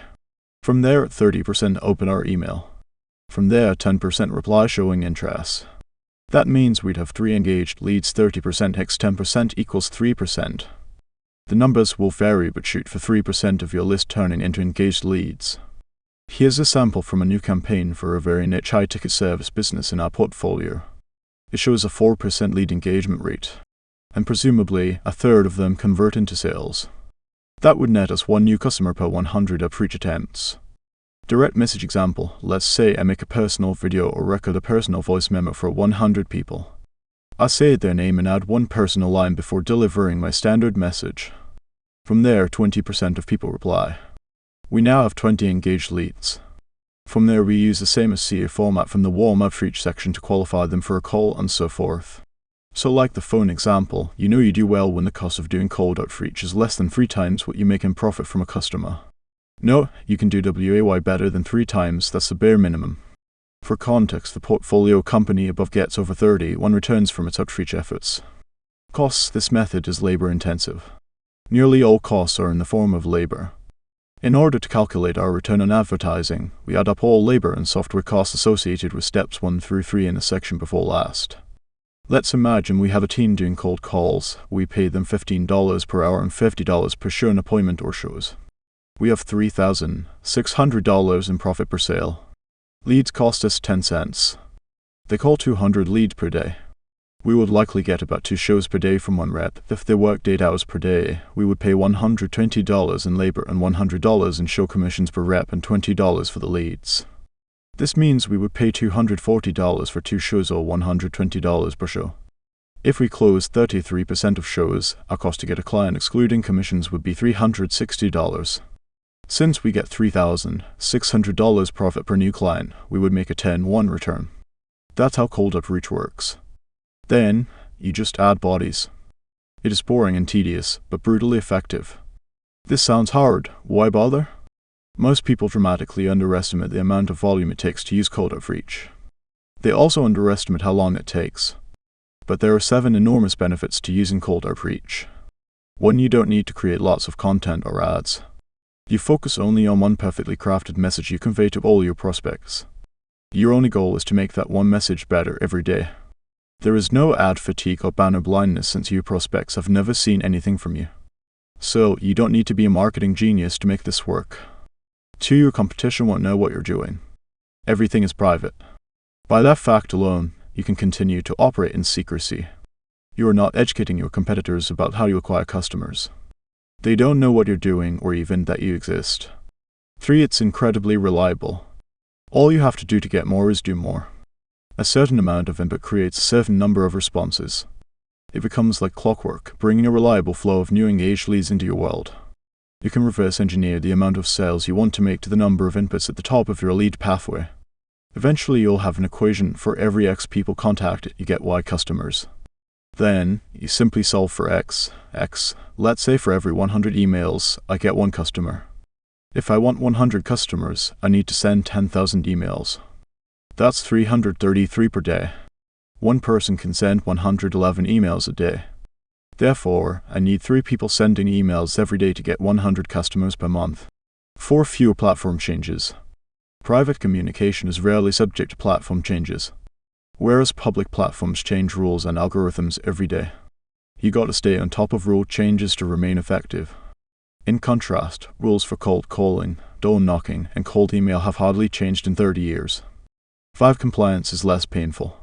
From there, 30% open our email. From there, 10% reply showing interest. That means we'd have 3 engaged leads. 30% x 10% equals 3%. The numbers will vary, but shoot for 3% of your list turning into engaged leads. Here's a sample from a new campaign for a very niche high-ticket service business in our portfolio. It shows a 4% lead engagement rate, and presumably a third of them convert into sales. That would net us 1 new customer per 100 outreach attempts. Direct message example, let's say I make a personal video or record a personal voice memo for 100 people. I say their name and add 1 personal line before delivering my standard message. From there, 20% of people reply. We now have 20 engaged leads. From there, we use the same as CA format from the warm outreach section to qualify them for a call and so forth. So like the phone example, you know you do well when the cost of doing cold outreach is less than 3 times what you make in profit from a customer. No, you can do WAY better than 3 times, that's the bare minimum. For context, the portfolio company above gets over 30 when returns from its outreach efforts. Costs. This method is labor intensive. Nearly all costs are in the form of labor. In order to calculate our return on advertising, we add up all labor and software costs associated with steps 1 through 3 in the section before last. Let's imagine we have a team doing cold calls. We pay them $15 per hour and $50 per show, an appointment or shows. We have $3,600 in profit per sale. Leads cost us 10 cents. They call 200 leads per day. We would likely get about 2 shows per day from 1 rep. If they worked 8 hours per day, we would pay $120 in labor and $100 in show commissions per rep and $20 for the leads. This means we would pay $240 for 2 shows or $120 per show. If we close 33% of shows, our cost to get a client excluding commissions would be $360. Since we get $3,600 profit per new client, we would make a 10-1 return. That's how cold outreach works. Then, you just add bodies. It is boring and tedious, but brutally effective. This sounds hard. Why bother? Most people dramatically underestimate the amount of volume it takes to use cold outreach. They also underestimate how long it takes. But there are 7 enormous benefits to using cold outreach. 1. You don't need to create lots of content or ads. You focus only on one perfectly crafted message you convey to all your prospects. Your only goal is to make that one message better every day. There is no ad fatigue or banner blindness since your prospects have never seen anything from you. So, you don't need to be a marketing genius to make this work. 2. Your competition won't know what you're doing. Everything is private. By that fact alone, you can continue to operate in secrecy. You are not educating your competitors about how you acquire customers. They don't know what you're doing or even that you exist. 3. It's incredibly reliable. All you have to do to get more is do more. A certain amount of input creates a certain number of responses. It becomes like clockwork, bringing a reliable flow of new engaged leads into your world. You can reverse engineer the amount of sales you want to make to the number of inputs at the top of your lead pathway. Eventually you'll have an equation for every X people contacted, you get Y customers. Then, you simply solve for X. Let's say for every 100 emails, I get 1 customer. If I want 100 customers, I need to send 10,000 emails. That's 333 per day. One person can send 111 emails a day. Therefore, I need 3 people sending emails every day to get 100 customers per month. 4. Fewer platform changes. Private communication is rarely subject to platform changes, whereas public platforms change rules and algorithms every day. You gotta stay on top of rule changes to remain effective. In contrast, rules for cold calling, door knocking, and cold email have hardly changed in 30 years. 5. Compliance is less painful.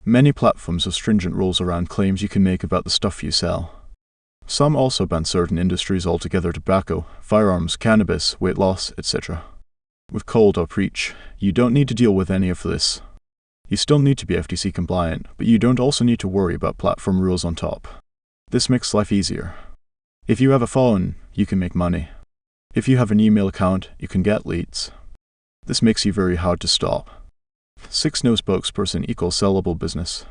Many platforms have stringent rules around claims you can make about the stuff you sell. Some also ban certain industries altogether: tobacco, firearms, cannabis, weight loss, etc. With cold outreach, you don't need to deal with any of this. You still need to be FTC compliant, but you don't also need to worry about platform rules on top. This makes life easier. If you have a phone, you can make money. If you have an email account, you can get leads. This makes you very hard to stop. 6. No spokesperson equals sellable business.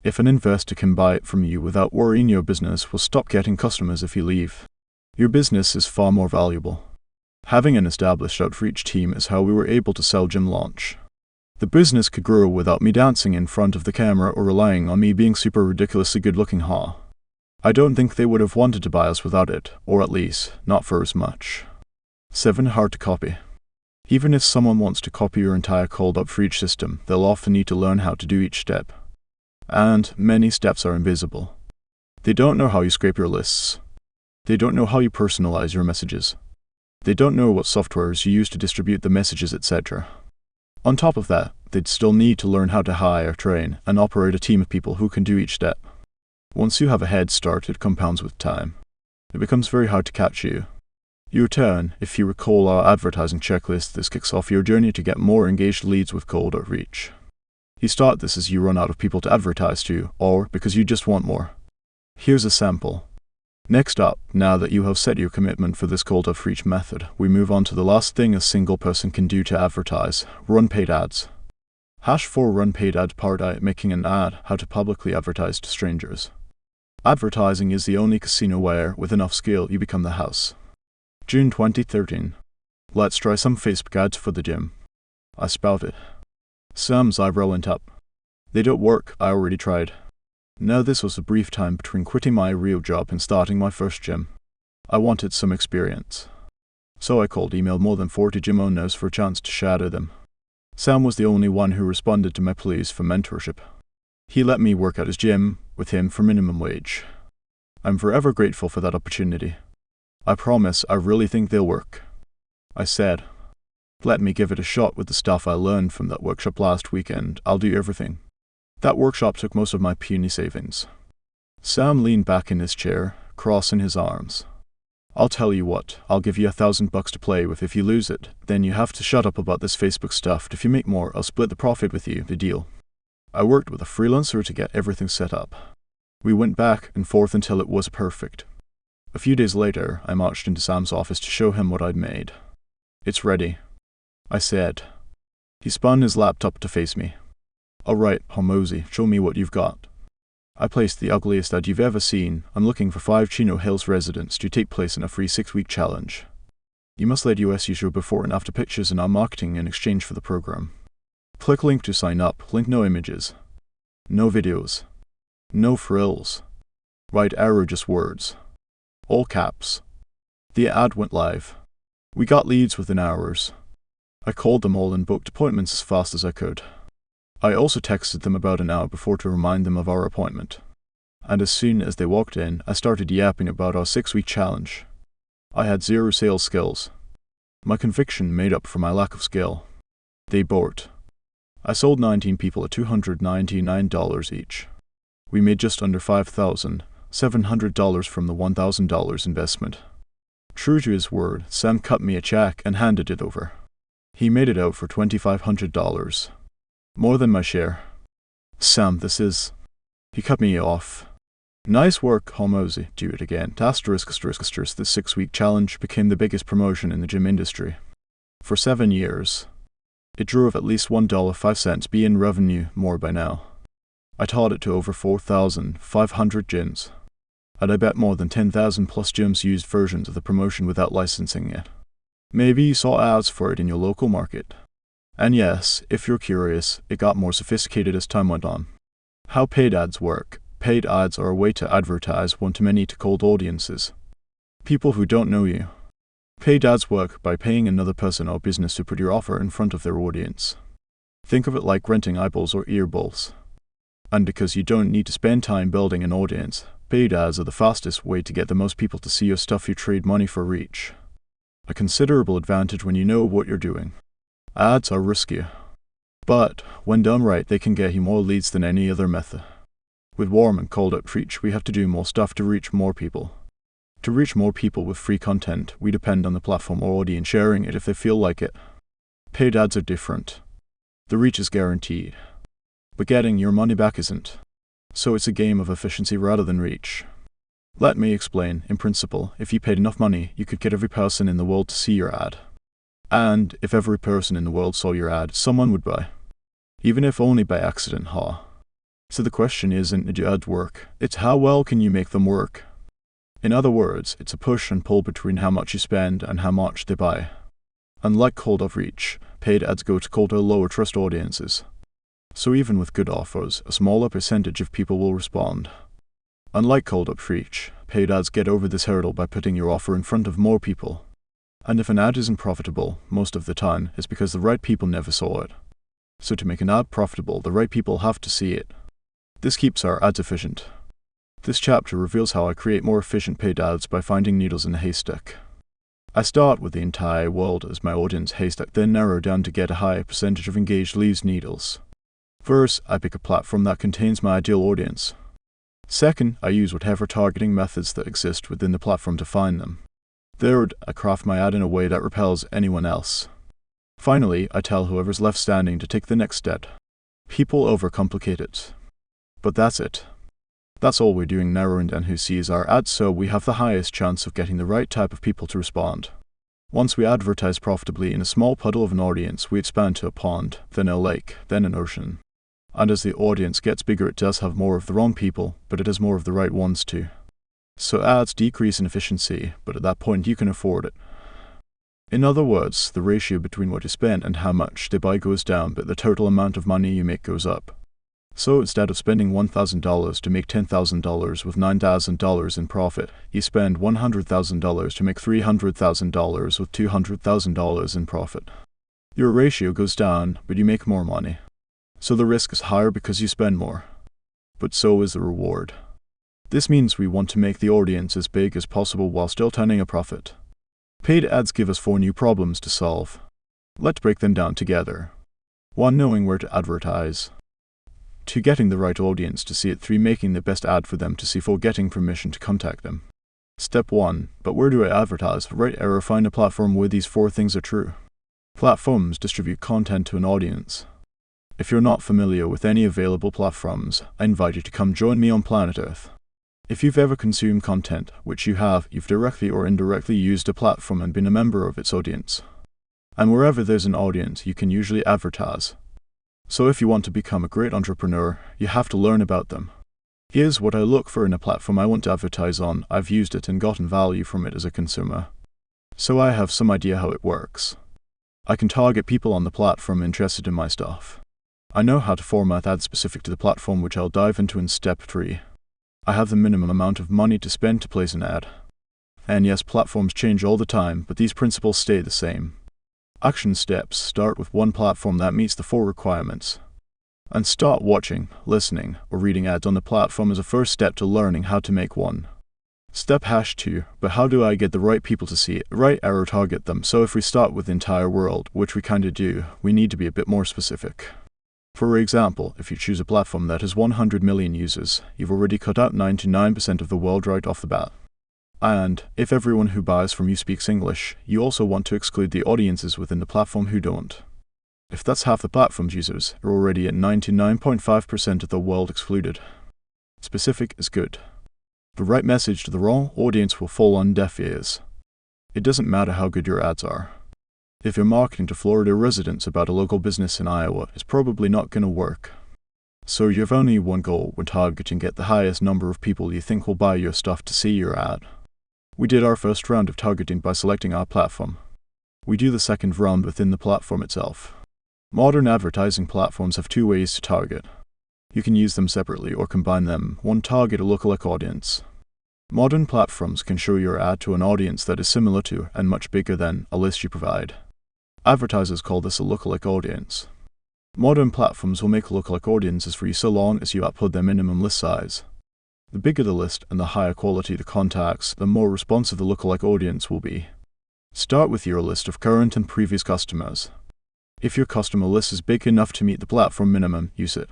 If an investor can buy it from you without worrying, your business will stop getting customers if you leave. Your business is far more valuable. Having an established outreach team is how we were able to sell Gym Launch. The business could grow without me dancing in front of the camera or relying on me being super ridiculously good-looking. I don't think they would have wanted to buy us without it, or at least, not for as much. 7. Hard to copy. Even if someone wants to copy your entire cold outreach system, they'll often need to learn how to do each step. And many steps are invisible. They don't know how you scrape your lists. They don't know how you personalize your messages. They don't know what softwares you use to distribute the messages, etc. On top of that, they'd still need to learn how to hire, train, and operate a team of people who can do each step. Once you have a head start, it compounds with time. It becomes very hard to catch you. Your turn, if you recall our advertising checklist, this kicks off your journey to get more engaged leads with cold outreach. You start this as you run out of people to advertise to, or because you just want more. Here's a sample. Next up, now that you have set your commitment for this cold outreach method, we move on to the last thing a single person can do to advertise: run paid ads. #4 Run paid ad part I, making an ad, how to publicly advertise to strangers. Advertising is the only casino where, with enough skill, you become the house. June 2013. Let's try some Facebook ads for the gym. I spouted. Sam's eyebrow went up. They don't work, I already tried. Now this was a brief time between quitting my real job and starting my first gym. I wanted some experience. So I cold emailed more than 40 gym owners for a chance to shadow them. Sam was the only one who responded to my pleas for mentorship. He let me work at his gym with him for minimum wage. I'm forever grateful for that opportunity. I promise I really think they'll work. I said, let me give it a shot with the stuff I learned from that workshop last weekend. I'll do everything. That workshop took most of my puny savings. Sam leaned back in his chair, crossing his arms. I'll tell you what, I'll give you $1,000 to play with. If you lose it, then you have to shut up about this Facebook stuff. If you make more, I'll split the profit with you, the deal. I worked with a freelancer to get everything set up. We went back and forth until it was perfect. A few days later, I marched into Sam's office to show him what I'd made. It's ready, I said. He spun his laptop to face me. Alright, Hormozi, show me what you've got. I placed the ugliest ad you've ever seen. I'm looking for 5 Chino Hills residents to take place in a free 6-week challenge. You must let us use your before and after pictures in our marketing in exchange for the program. Click link to sign up. Link no images. No videos. No frills. Right arrow, just words. All caps. The ad went live. We got leads within hours. I called them all and booked appointments as fast as I could. I also texted them about an hour before to remind them of our appointment. And as soon as they walked in, I started yapping about our 6-week challenge. I had 0 sales skills. My conviction made up for my lack of skill. They bought. I sold 19 people at $299 each. We made just under $5,700 from the $1,000 investment. True to his word, Sam cut me a check and handed it over. He made it out for $2,500. More than my share. Sam, this is... He cut me off. Nice work, Hormozi. Do it again. This 6-week challenge became the biggest promotion in the gym industry. For 7 years. It drove at least $1.05 in revenue more by now. I taught it to over 4,500 gyms. And I bet more than 10,000 plus gyms used versions of the promotion without licensing it. Maybe you saw ads for it in your local market. And yes, if you're curious, it got more sophisticated as time went on. How paid ads work. Paid ads are a way to advertise one-to-many to cold audiences. People who don't know you. Paid ads work by paying another person or business to put your offer in front of their audience. Think of it like renting eyeballs or earballs. And because you don't need to spend time building an audience, paid ads are the fastest way to get the most people to see your stuff. You trade money for reach. A considerable advantage when you know what you're doing. Ads are riskier. But, when done right, they can get you more leads than any other method. With warm and cold outreach, we have to do more stuff to reach more people. To reach more people with free content, we depend on the platform or audience sharing it if they feel like it. Paid ads are different. The reach is guaranteed. But getting your money back isn't. So it's a game of efficiency rather than reach. Let me explain. In principle, if you paid enough money, you could get every person in the world to see your ad. And if every person in the world saw your ad, someone would buy. Even if only by accident, So the question isn't did your ads work, it's how well can you make them work. In other words, it's a push and pull between how much you spend and how much they buy. Unlike cold outreach, paid ads go to cold or lower trust audiences. So even with good offers, a smaller percentage of people will respond. Unlike cold outreach, paid ads get over this hurdle by putting your offer in front of more people. And if an ad isn't profitable, most of the time, it's because the right people never saw it. So to make an ad profitable, the right people have to see it. This keeps our ads efficient. This chapter reveals how I create more efficient paid ads by finding needles in a haystack. I start with the entire world as my audience haystack, then narrow down to get a higher percentage of engaged leads needles. First, I pick a platform that contains my ideal audience. Second, I use whatever targeting methods that exist within the platform to find them. Third, I craft my ad in a way that repels anyone else. Finally, I tell whoever's left standing to take the next step. People overcomplicate it. But that's it. That's all we're doing, narrowing down who sees our ads so we have the highest chance of getting the right type of people to respond. Once we advertise profitably in a small puddle of an audience, we expand to a pond, then a lake, then an ocean. And as the audience gets bigger, it does have more of the wrong people, but it has more of the right ones too. So ads decrease in efficiency, but at that point you can afford it. In other words, the ratio between what you spend and how much they buy goes down, but the total amount of money you make goes up. So instead of spending $1,000 to make $10,000 with $9,000 in profit, you spend $100,000 to make $300,000 with $200,000 in profit. Your ratio goes down, but you make more money. So the risk is higher because you spend more. But so is the reward. This means we want to make the audience as big as possible while still turning a profit. Paid ads give us 4 new problems to solve. Let's break them down together. 1. Knowing where to advertise. 2. Getting the right audience to see it. 3. Making the best ad for them to see. 4. Getting permission to contact them. Step 1. But where do I advertise? Right arrow, find a platform where these 4 things are true. Platforms distribute content to an audience. If you're not familiar with any available platforms, I invite you to come join me on planet Earth. If you've ever consumed content, which you have, you've directly or indirectly used a platform and been a member of its audience. And wherever there's an audience, you can usually advertise. So if you want to become a great entrepreneur, you have to learn about them. Here's what I look for in a platform I want to advertise on. I've used it and gotten value from it as a consumer, so I have some idea how it works. I can target people on the platform interested in my stuff. I know how to format ads specific to the platform, which I'll dive into in step 3. I have the minimum amount of money to spend to place an ad. And yes, platforms change all the time, but these principles stay the same. Action steps start with one platform that meets the 4 requirements. And start watching, listening, or reading ads on the platform as a first step to learning how to make one. Step #2, but how do I get the right people to see it, right or target them? So if we start with the entire world, which we kinda do, we need to be a bit more specific. For example, if you choose a platform that has 100 million users, you've already cut out 99% of the world right off the bat. And if everyone who buys from you speaks English, you also want to exclude the audiences within the platform who don't. If that's half the platform's users, you're already at 99.5% of the world excluded. Specific is good. The right message to the wrong audience will fall on deaf ears. It doesn't matter how good your ads are. If you're marketing to Florida residents about a local business in Iowa, it's probably not going to work. So you have only one goal when targeting: get the highest number of people you think will buy your stuff to see your ad. We did our first round of targeting by selecting our platform. We do the second round within the platform itself. Modern advertising platforms have 2 ways to target. You can use them separately or combine them. One, target a lookalike audience. Modern platforms can show your ad to an audience that is similar to, and much bigger than, a list you provide. Advertisers call this a lookalike audience. Modern platforms will make lookalike audiences for you so long as you upload their minimum list size. The bigger the list and the higher quality the contacts, the more responsive the lookalike audience will be. Start with your list of current and previous customers. If your customer list is big enough to meet the platform minimum, use it.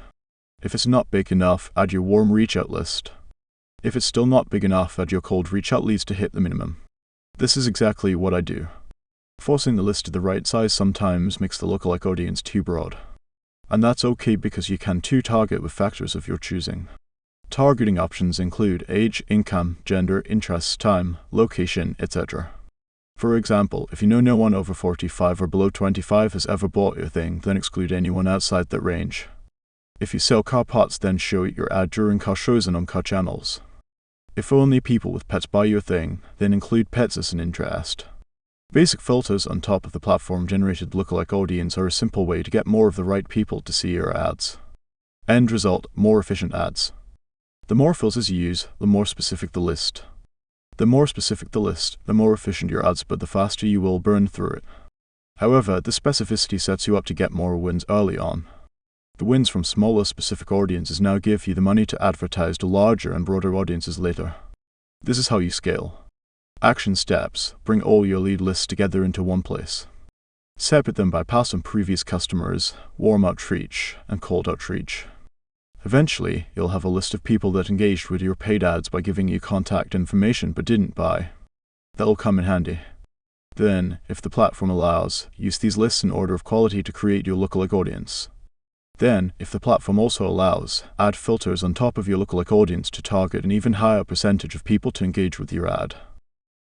If it's not big enough, add your warm reach-out list. If it's still not big enough, add your cold reach-out leads to hit the minimum. This is exactly what I do. Forcing the list to the right size sometimes makes the lookalike audience too broad. And that's okay, because you can too target with factors of your choosing. Targeting options include age, income, gender, interests, time, location, etc. For example, if you know no one over 45 or below 25 has ever bought your thing, then exclude anyone outside that range. If you sell car parts, then show your ad during car shows and on car channels. If only people with pets buy your thing, then include pets as an interest. Basic filters on top of the platform-generated lookalike audience are a simple way to get more of the right people to see your ads. End result: more efficient ads. The more filters you use, the more specific the list. The more specific the list, the more efficient your ads, but the faster you will burn through it. However, this specificity sets you up to get more wins early on. The wins from smaller specific audiences now give you the money to advertise to larger and broader audiences later. This is how you scale. Action steps: bring all your lead lists together into one place. Separate them by past and previous customers, warm outreach, and cold outreach. Eventually, you'll have a list of people that engaged with your paid ads by giving you contact information but didn't buy. That'll come in handy. Then, if the platform allows, use these lists in order of quality to create your lookalike audience. Then, if the platform also allows, add filters on top of your lookalike audience to target an even higher percentage of people to engage with your ad.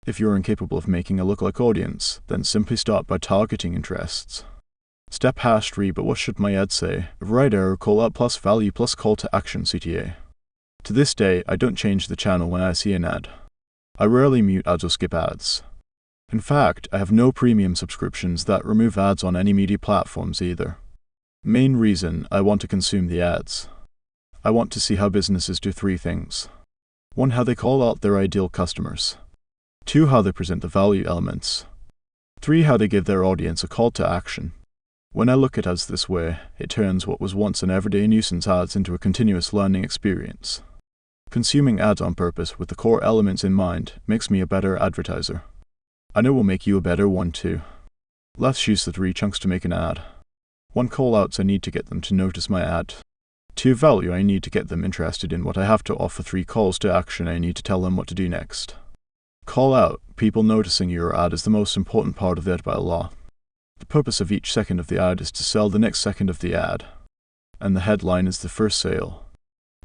If you're incapable of making a lookalike audience, then simply start by targeting interests. Step #3, but what should my ad say? Right arrow, call out plus value plus call to action CTA. To this day, I don't change the channel when I see an ad. I rarely mute ads or skip ads. In fact, I have no premium subscriptions that remove ads on any media platforms either. Main reason: I want to consume the ads. I want to see how businesses do 3 things. 1. How they call out their ideal customers. 2. How they present the value elements. 3. How they give their audience a call to action. When I look at ads this way, it turns what was once an everyday nuisance ads into a continuous learning experience. Consuming ads on purpose with the core elements in mind makes me a better advertiser. I know it will make you a better one too. Let's use the 3 chunks to make an ad. 1. Call-outs: I need to get them to notice my ad. 2. Value: I need to get them interested in what I have to offer. 3. Calls to action: I need to tell them what to do next. Call out: people noticing your ad is the most important part of the ad by law. The purpose of each second of the ad is to sell the next second of the ad. And the headline is the first sale.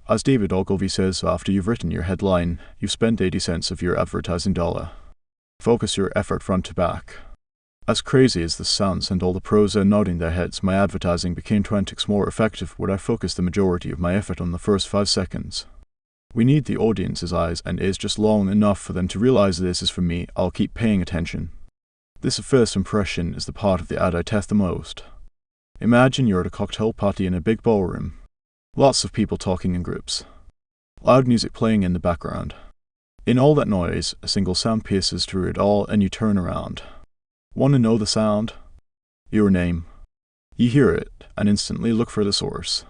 As David Ogilvy says, after you've written your headline, you've spent 80 cents of your advertising dollar. Focus your effort front to back. As crazy as this sounds, and all the pros are nodding their heads, my advertising became 20x more effective when I focused the majority of my effort on the first 5 seconds. We need the audience's eyes and ears just long enough for them to realize this is for me, I'll keep paying attention. This first impression is the part of the ad I test the most. Imagine you're at a cocktail party in a big ballroom. Lots of people talking in groups. Loud music playing in the background. In all that noise, a single sound pierces through it all and you turn around. Want to know the sound? Your name. You hear it and instantly look for the source.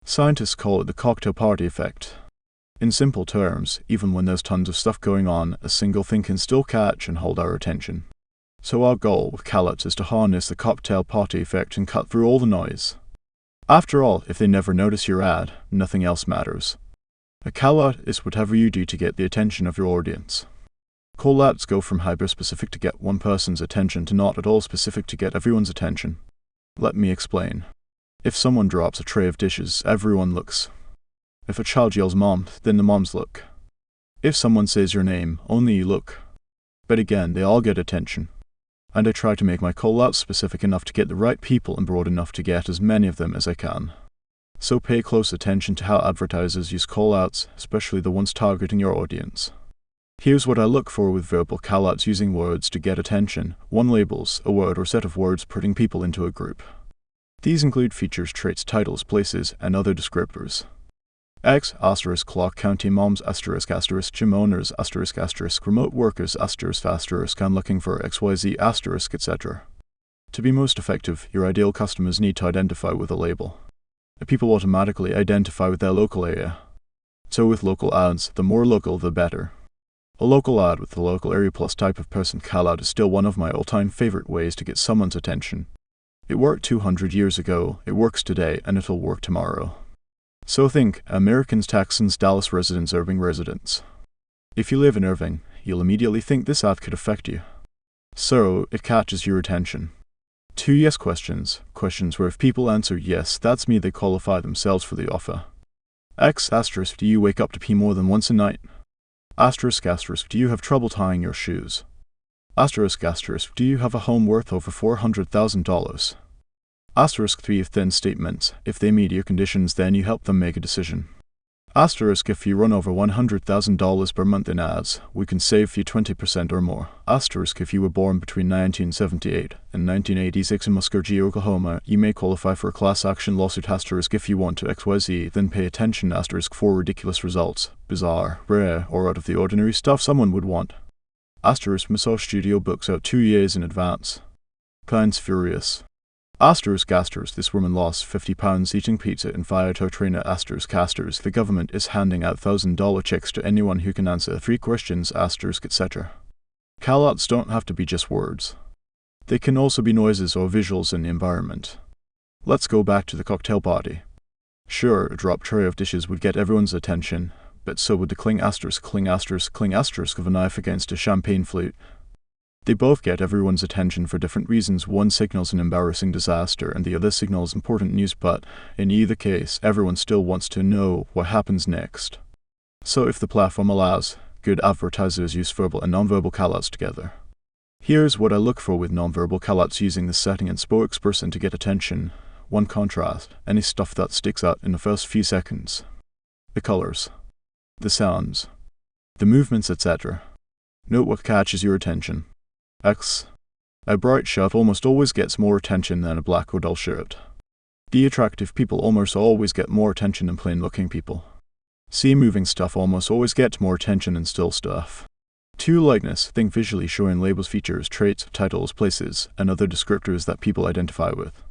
Scientists call it the cocktail party effect. In simple terms, even when there's tons of stuff going on, a single thing can still catch and hold our attention. So our goal with call-outs is to harness the cocktail party effect and cut through all the noise. After all, if they never notice your ad, nothing else matters. A call-out is whatever you do to get the attention of your audience. Call-outs go from hyper-specific to get one person's attention to not at all specific to get everyone's attention. Let me explain. If someone drops a tray of dishes, everyone looks. If a child yells mom, then the moms look. If someone says your name, only you look. But again, they all get attention. And I try to make my call-outs specific enough to get the right people and broad enough to get as many of them as I can. So pay close attention to how advertisers use call-outs, especially the ones targeting your audience. Here's what I look for with verbal call-outs using words to get attention. 1. Labels, a word or set of words putting people into a group. These include features, traits, titles, places, and other descriptors. X, *, Clark County moms, *, gym owners, *, remote workers, *, I'm looking for XYZ, etc. To be most effective, your ideal customers need to identify with a label. People automatically identify with their local area. So with local ads, the more local, the better. A local ad with the local area plus type of person call-out is still one of my all-time favorite ways to get someone's attention. It worked 200 years ago, it works today, and it'll work tomorrow. So think Americans, Texans, Dallas residents, Irving residents. If you live in Irving, you'll immediately think this ad could affect you. So it catches your attention. 2 yes questions, questions where if people answer yes, that's me, they qualify themselves for the offer. X*, do you wake up to pee more than once a night? *, do you have trouble tying your shoes? *, do you have a home worth over $400,000? *3 if then statements, if they meet your conditions then you help them make a decision. If you run over $100,000 per month in ads, we can save you 20% or more. If you were born between 1978 and 1986 in Muskogee, Oklahoma, you may qualify for a class action lawsuit. If you want to XYZ, then pay attention. For ridiculous results, bizarre, rare, or out of the ordinary stuff someone would want. Massage studio books out 2 years in advance. Clients furious. This woman lost 50 pounds eating pizza and fired her trainer. The government is handing out $1,000 checks to anyone who can answer 3 questions, etc. Call-outs don't have to be just words. They can also be noises or visuals in the environment. Let's go back to the cocktail party. Sure, a drop tray of dishes would get everyone's attention, but so would the cling of a knife against a champagne flute. They both get everyone's attention for different reasons. One signals an embarrassing disaster and the other signals important news, but in either case, everyone still wants to know what happens next. So if the platform allows, good advertisers use verbal and nonverbal callouts together. Here's what I look for with nonverbal callouts using the setting and spokesperson to get attention. 1. Contrast, any stuff that sticks out in the first few seconds. The colors, the sounds, the movements, etc. Note what catches your attention. X. A bright shirt almost always gets more attention than a black or dull shirt. The attractive people almost always get more attention than plain-looking people. C. Moving stuff almost always gets more attention than still stuff. 2. Likeness. Think visually, showing labels, features, traits, titles, places, and other descriptors that people identify with.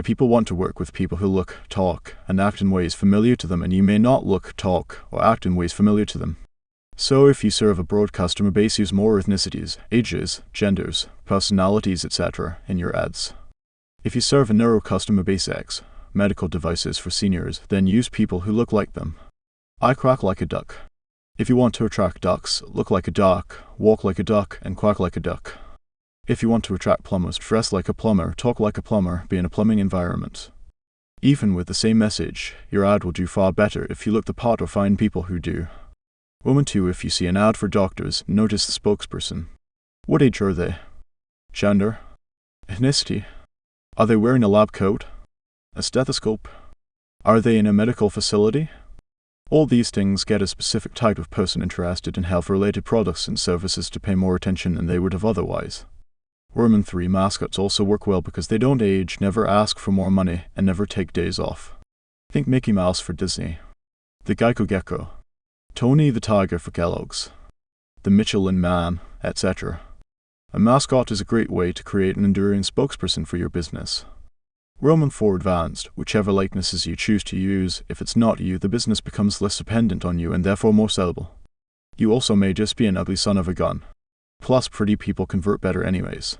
People want to work with people who look, talk, and act in ways familiar to them, and you may not look, talk, or act in ways familiar to them. So if you serve a broad customer base, use more ethnicities, ages, genders, personalities, etc. in your ads. If you serve a narrow customer base X, medical devices for seniors, then use people who look like them. I quack like a duck. If you want to attract ducks, look like a duck, walk like a duck, and quack like a duck. If you want to attract plumbers, dress like a plumber, talk like a plumber, be in a plumbing environment. Even with the same message, your ad will do far better if you look the part or find people who do. Woman 2. If you see an ad for doctors, notice the spokesperson. What age are they? Gender? Ethnicity. Are they wearing a lab coat? A stethoscope? Are they in a medical facility? All these things get a specific type of person interested in health-related products and services to pay more attention than they would have otherwise. Worm 3 mascots also work well because they don't age, never ask for more money, and never take days off. Think Mickey Mouse for Disney, the Geico Gecko, Tony the Tiger for Kellogg's, the Michelin Man, etc. A mascot is a great way to create an enduring spokesperson for your business. Roman 4 Advanced, whichever likenesses you choose to use, if it's not you, the business becomes less dependent on you and therefore more sellable. You also may just be an ugly son of a gun. Plus, pretty people convert better anyways.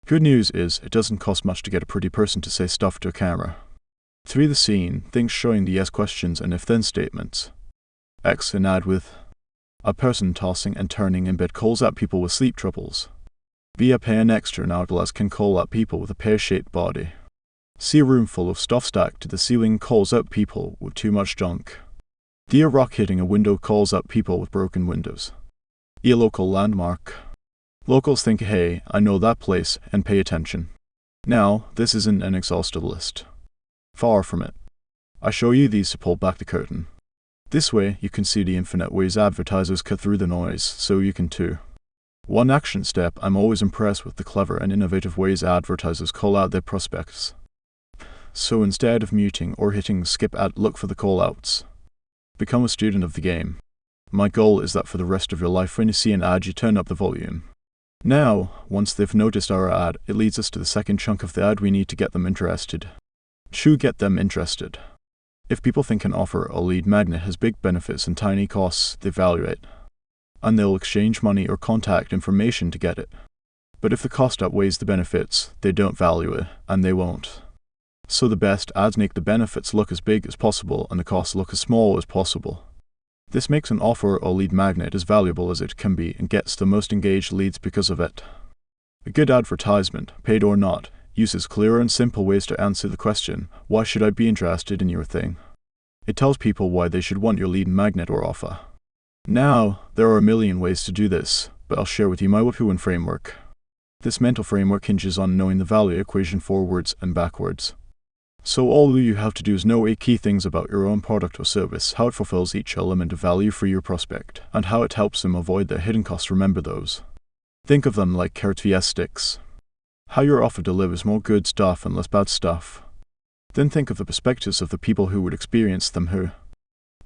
Good news is, it doesn't cost much to get a pretty person to say stuff to a camera. 3 The Scene, things showing the yes questions and if-then statements. X an ad with a person tossing and turning in bed calls out people with sleep troubles. B a pay an extra an hourglass can call out people with a pear-shaped body. C a room full of stuff stacked to the ceiling calls out people with too much junk. D a rock hitting a window calls out people with broken windows. E a local landmark. Locals think, hey, I know that place, and pay attention. Now, this isn't an exhaustive list. Far from it. I show you these to pull back the curtain. This way, you can see the infinite ways advertisers cut through the noise, so you can too. One action step, I'm always impressed with the clever and innovative ways advertisers call out their prospects. So instead of muting or hitting skip ad, look for the call-outs. Become a student of the game. My goal is that for the rest of your life, when you see an ad, you turn up the volume. Now, once they've noticed our ad, it leads us to the second chunk of the ad we need to get them interested. To get them interested. If people think an offer or lead magnet has big benefits and tiny costs, they value it. And they'll exchange money or contact information to get it. But if the cost outweighs the benefits, they don't value it, and they won't. So the best ads make the benefits look as big as possible and the costs look as small as possible. This makes an offer or lead magnet as valuable as it can be and gets the most engaged leads because of it. A good advertisement, paid or not, uses clear and simple ways to answer the question, why should I be interested in your thing? It tells people why they should want your lead magnet or offer. Now, there are a million ways to do this, but I'll share with you my Wiphuan framework. This mental framework hinges on knowing the value equation forwards and backwards. So all you have to do is know 8 key things about your own product or service, how it fulfills each element of value for your prospect, and how it helps them avoid their hidden costs. Remember those. Think of them like carrot vs sticks. How your offer delivers more good stuff and less bad stuff. Then think of the perspectives of the people who would experience them who.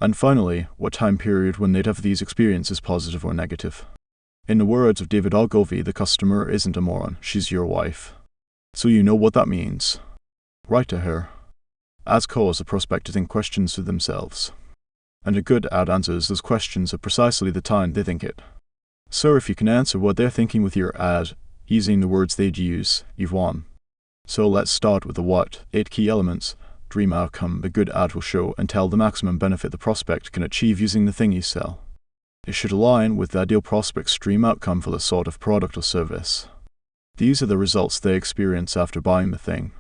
And finally, what time period when they'd have these experiences, positive or negative. In the words of David Ogilvy, the customer isn't a moron, she's your wife. So you know what that means. Write to her. Ads cause the prospect to think questions to themselves. And a good ad answers those questions at precisely the time they think it. So if you can answer what they're thinking with your ad, using the words they'd use, you've won. So let's start with the what, 8 key elements, dream outcome a good ad will show and tell the maximum benefit the prospect can achieve using the thing you sell. It should align with the ideal prospect's dream outcome for the sort of product or service. These are the results they experience after buying the thing.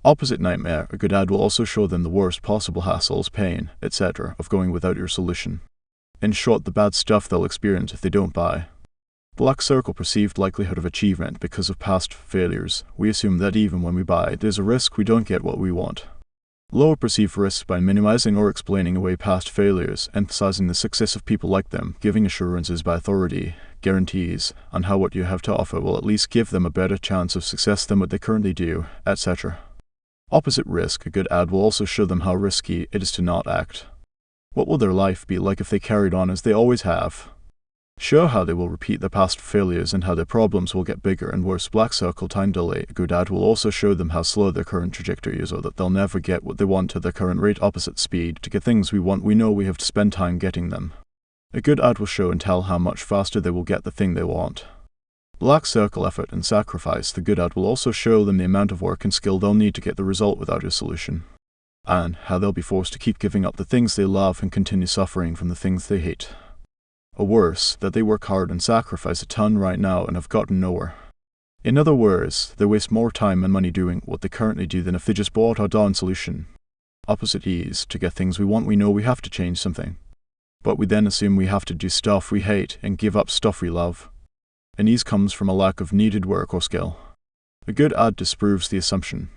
Opposite nightmare, a good ad will also show them the worst possible hassles, pain, etc. of going without your solution. In short, the bad stuff they'll experience if they don't buy. Black circle, perceived likelihood of achievement because of past failures. We assume that even when we buy, there's a risk we don't get what we want. Lower perceived risks by minimizing or explaining away past failures, emphasizing the success of people like them, giving assurances by authority, guarantees, on how what you have to offer will at least give them a better chance of success than what they currently do, etc. Opposite risk, a good ad will also show them how risky it is to not act. What will their life be like if they carried on as they always have? Show how they will repeat their past failures and how their problems will get bigger and worse. Black circle, time delay. A good ad will also show them how slow their current trajectory is, or that they'll never get what they want at their current rate. Opposite speed. To get things we want, we know we have to spend time getting them. A good ad will show and tell how much faster they will get the thing they want. Black circle, effort and sacrifice. The good ad will also show them the amount of work and skill they'll need to get the result without your solution. And how they'll be forced to keep giving up the things they love and continue suffering from the things they hate. Or worse, that they work hard and sacrifice a ton right now and have gotten nowhere. In other words, they waste more time and money doing what they currently do than if they just bought our darn solution. Opposite ease. To get things we want, we know we have to change something. But we then assume we have to do stuff we hate and give up stuff we love. And ease comes from a lack of needed work or skill. A good ad disproves the assumption.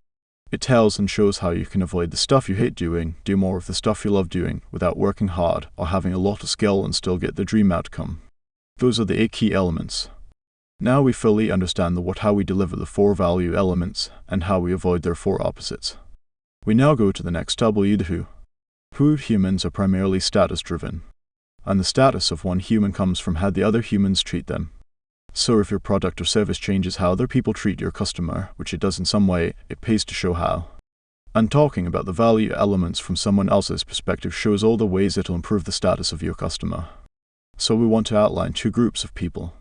It tells and shows how you can avoid the stuff you hate doing, do more of the stuff you love doing, without working hard or having a lot of skill and still get the dream outcome. Those are the 8 key elements. Now we fully understand how we deliver the 4 value elements and how we avoid their 4 opposites. We now go to the next W, the who. Who humans are primarily status-driven, and the status of one human comes from how the other humans treat them. So if your product or service changes how other people treat your customer, which it does in some way, it pays to show how. And talking about the value elements from someone else's perspective shows all the ways it'll improve the status of your customer. So we want to outline 2 groups of people.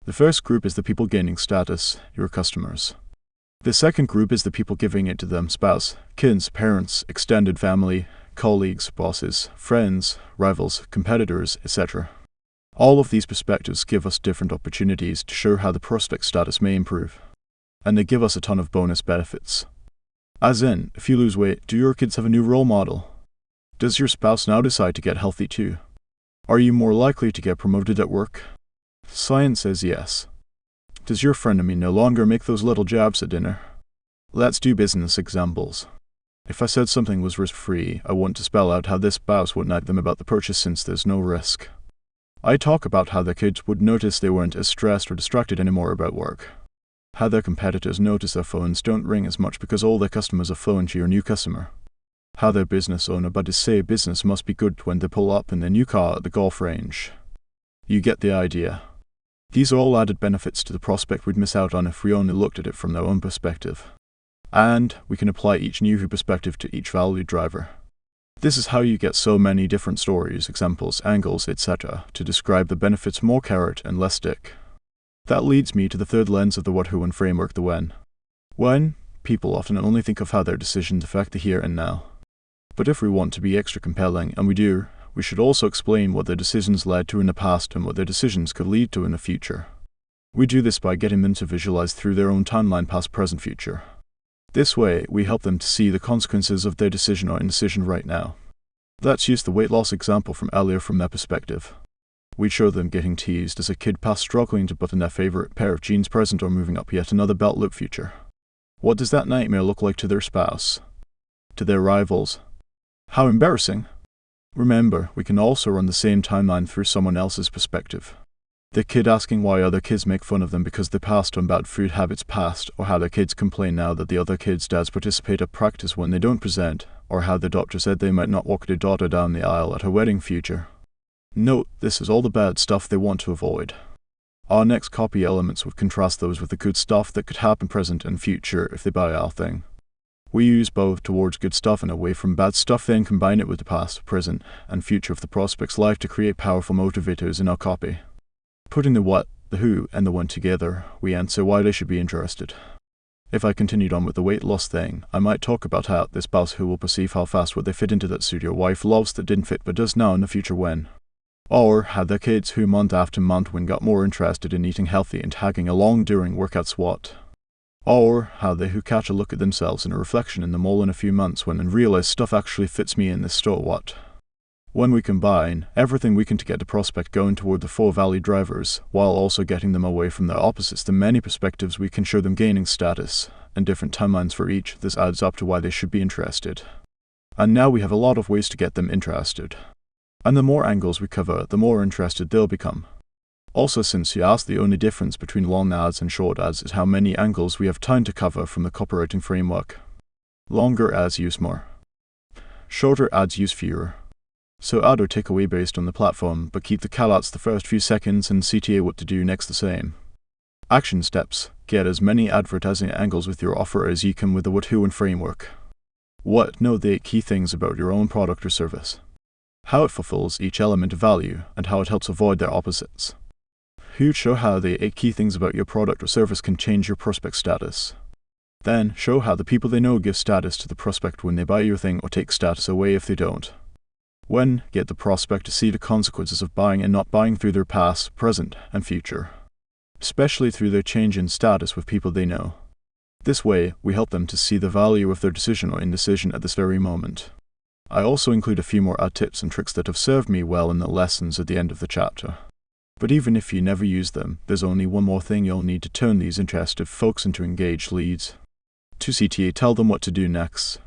The first group is the people gaining status, your customers. The second group is the people giving it to them: spouse, kids, parents, extended family, colleagues, bosses, friends, rivals, competitors, etc. All of these perspectives give us different opportunities to show how the prospect status may improve. And they give us a ton of bonus benefits. As in, if you lose weight, do your kids have a new role model? Does your spouse now decide to get healthy too? Are you more likely to get promoted at work? Science says yes. Does your friend and me no longer make those little jabs at dinner? Let's do business examples. If I said something was risk-free, I want to spell out how this spouse would nag them about the purchase since there's no risk. I talk about how their kids would notice they weren't as stressed or distracted anymore about work. How their competitors notice their phones don't ring as much because all their customers are phoned to your new customer. How their business owner buddies say business must be good when they pull up in their new car at the golf range. You get the idea. These are all added benefits to the prospect we'd miss out on if we only looked at it from their own perspective. And we can apply each new who perspective to each value driver. This is how you get so many different stories, examples, angles, etc. to describe the benefits: more carrot and less stick. That leads me to the third lens of the what, who, and framework, the when. When, people often only think of how their decisions affect the here and now. But if we want to be extra compelling, and we do, we should also explain what their decisions led to in the past and what their decisions could lead to in the future. We do this by getting them to visualize through their own timeline: past, present, future. This way, we help them to see the consequences of their decision or indecision right now. Let's use the weight loss example from earlier from their perspective. We'd show them getting teased as a kid past struggling to button their favorite pair of jeans present or moving up yet another belt loop future. What does that nightmare look like to their spouse? To their rivals? How embarrassing! Remember, we can also run the same timeline through someone else's perspective. The kid asking why other kids make fun of them because they passed on bad food habits past, or how their kids complain now that the other kids' dads participate at practice when they don't present, or how the doctor said they might not walk their daughter down the aisle at her wedding future. Note, this is all the bad stuff they want to avoid. Our next copy elements would contrast those with the good stuff that could happen present and future if they buy our thing. We use both towards good stuff and away from bad stuff, then combine it with the past, present, and future of the prospect's life to create powerful motivators in our copy. Putting the what, the who, and the when together, we answer why they should be interested. If I continued on with the weight loss thing, I might talk about how the spouse who will perceive how fast would they fit into that suit your wife loves that didn't fit but does now in the future when. Or how their kids who month after month when got more interested in eating healthy and tagging along during workouts what. Or how they who catch a look at themselves in a reflection in the mall in a few months when and realize stuff actually fits me in this store what. When we combine everything we can to get the prospect going toward the 4 value drivers, while also getting them away from their opposites, the many perspectives we can show them gaining status, and different timelines for each, this adds up to why they should be interested. And now we have a lot of ways to get them interested. And the more angles we cover, the more interested they'll become. Also, since you asked, the only difference between long ads and short ads is how many angles we have time to cover from the copywriting framework. Longer ads use more. Shorter ads use fewer. So add or take away based on the platform, but keep the callouts the first few seconds and CTA what to do next the same. Action steps. Get as many advertising angles with your offer as you can with the what, who, and framework. What? Know the 8 key things about your own product or service. How it fulfills each element of value, and how it helps avoid their opposites. Who? Show how the 8 key things about your product or service can change your prospect status. Then, show how the people they know give status to the prospect when they buy your thing or take status away if they don't. When? Get the prospect to see the consequences of buying and not buying through their past, present, and future. Especially through their change in status with people they know. This way, we help them to see the value of their decision or indecision at this very moment. I also include a few more ad tips and tricks that have served me well in the lessons at the end of the chapter. But even if you never use them, there's only one more thing you'll need to turn these interested folks into engaged leads. To CTA, tell them what to do next.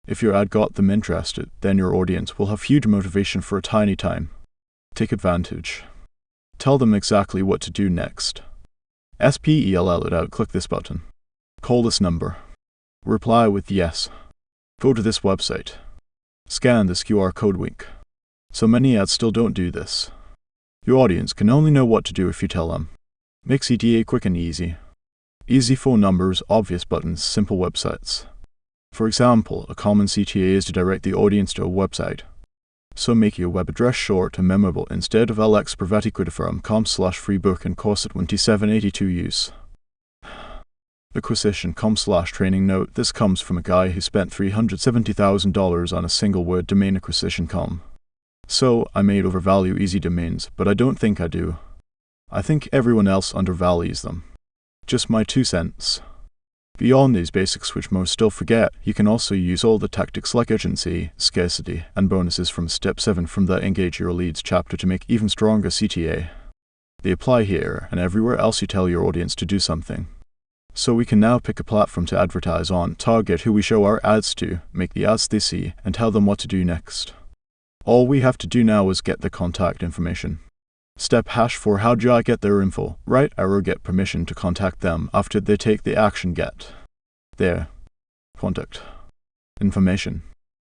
If your ad got them interested, then your audience will have huge motivation for a tiny time. Take advantage. Tell them exactly what to do next. SPELL it out, click this button. Call this number. Reply with yes. Go to this website. Scan this QR code link. So many ads still don't do this. Your audience can only know what to do if you tell them. Make CTA quick and easy. Easy phone numbers, obvious buttons, simple websites. For example, a common CTA is to direct the audience to a website. So make your web address short and memorable instead of alex.com/freebook and cost it $27.82 use. Acquisition.com/training note, this comes from a guy who spent $370,000 on a single word domain acquisition.com. So, I may overvalue easy domains, but I don't think I do. I think everyone else undervalues them. Just my 2 cents. Beyond these basics which most still forget, you can also use all the tactics like urgency, scarcity, and bonuses from Step 7 from the Engage Your Leads chapter to make even stronger CTA. They apply here and everywhere else you tell your audience to do something. So we can now pick a platform to advertise on, target who we show our ads to, make the ads they see, and tell them what to do next. All we have to do now is get the contact information. Step #4 how do I get their info? Right arrow get permission to contact them after they take the action get. There. Contact. Information.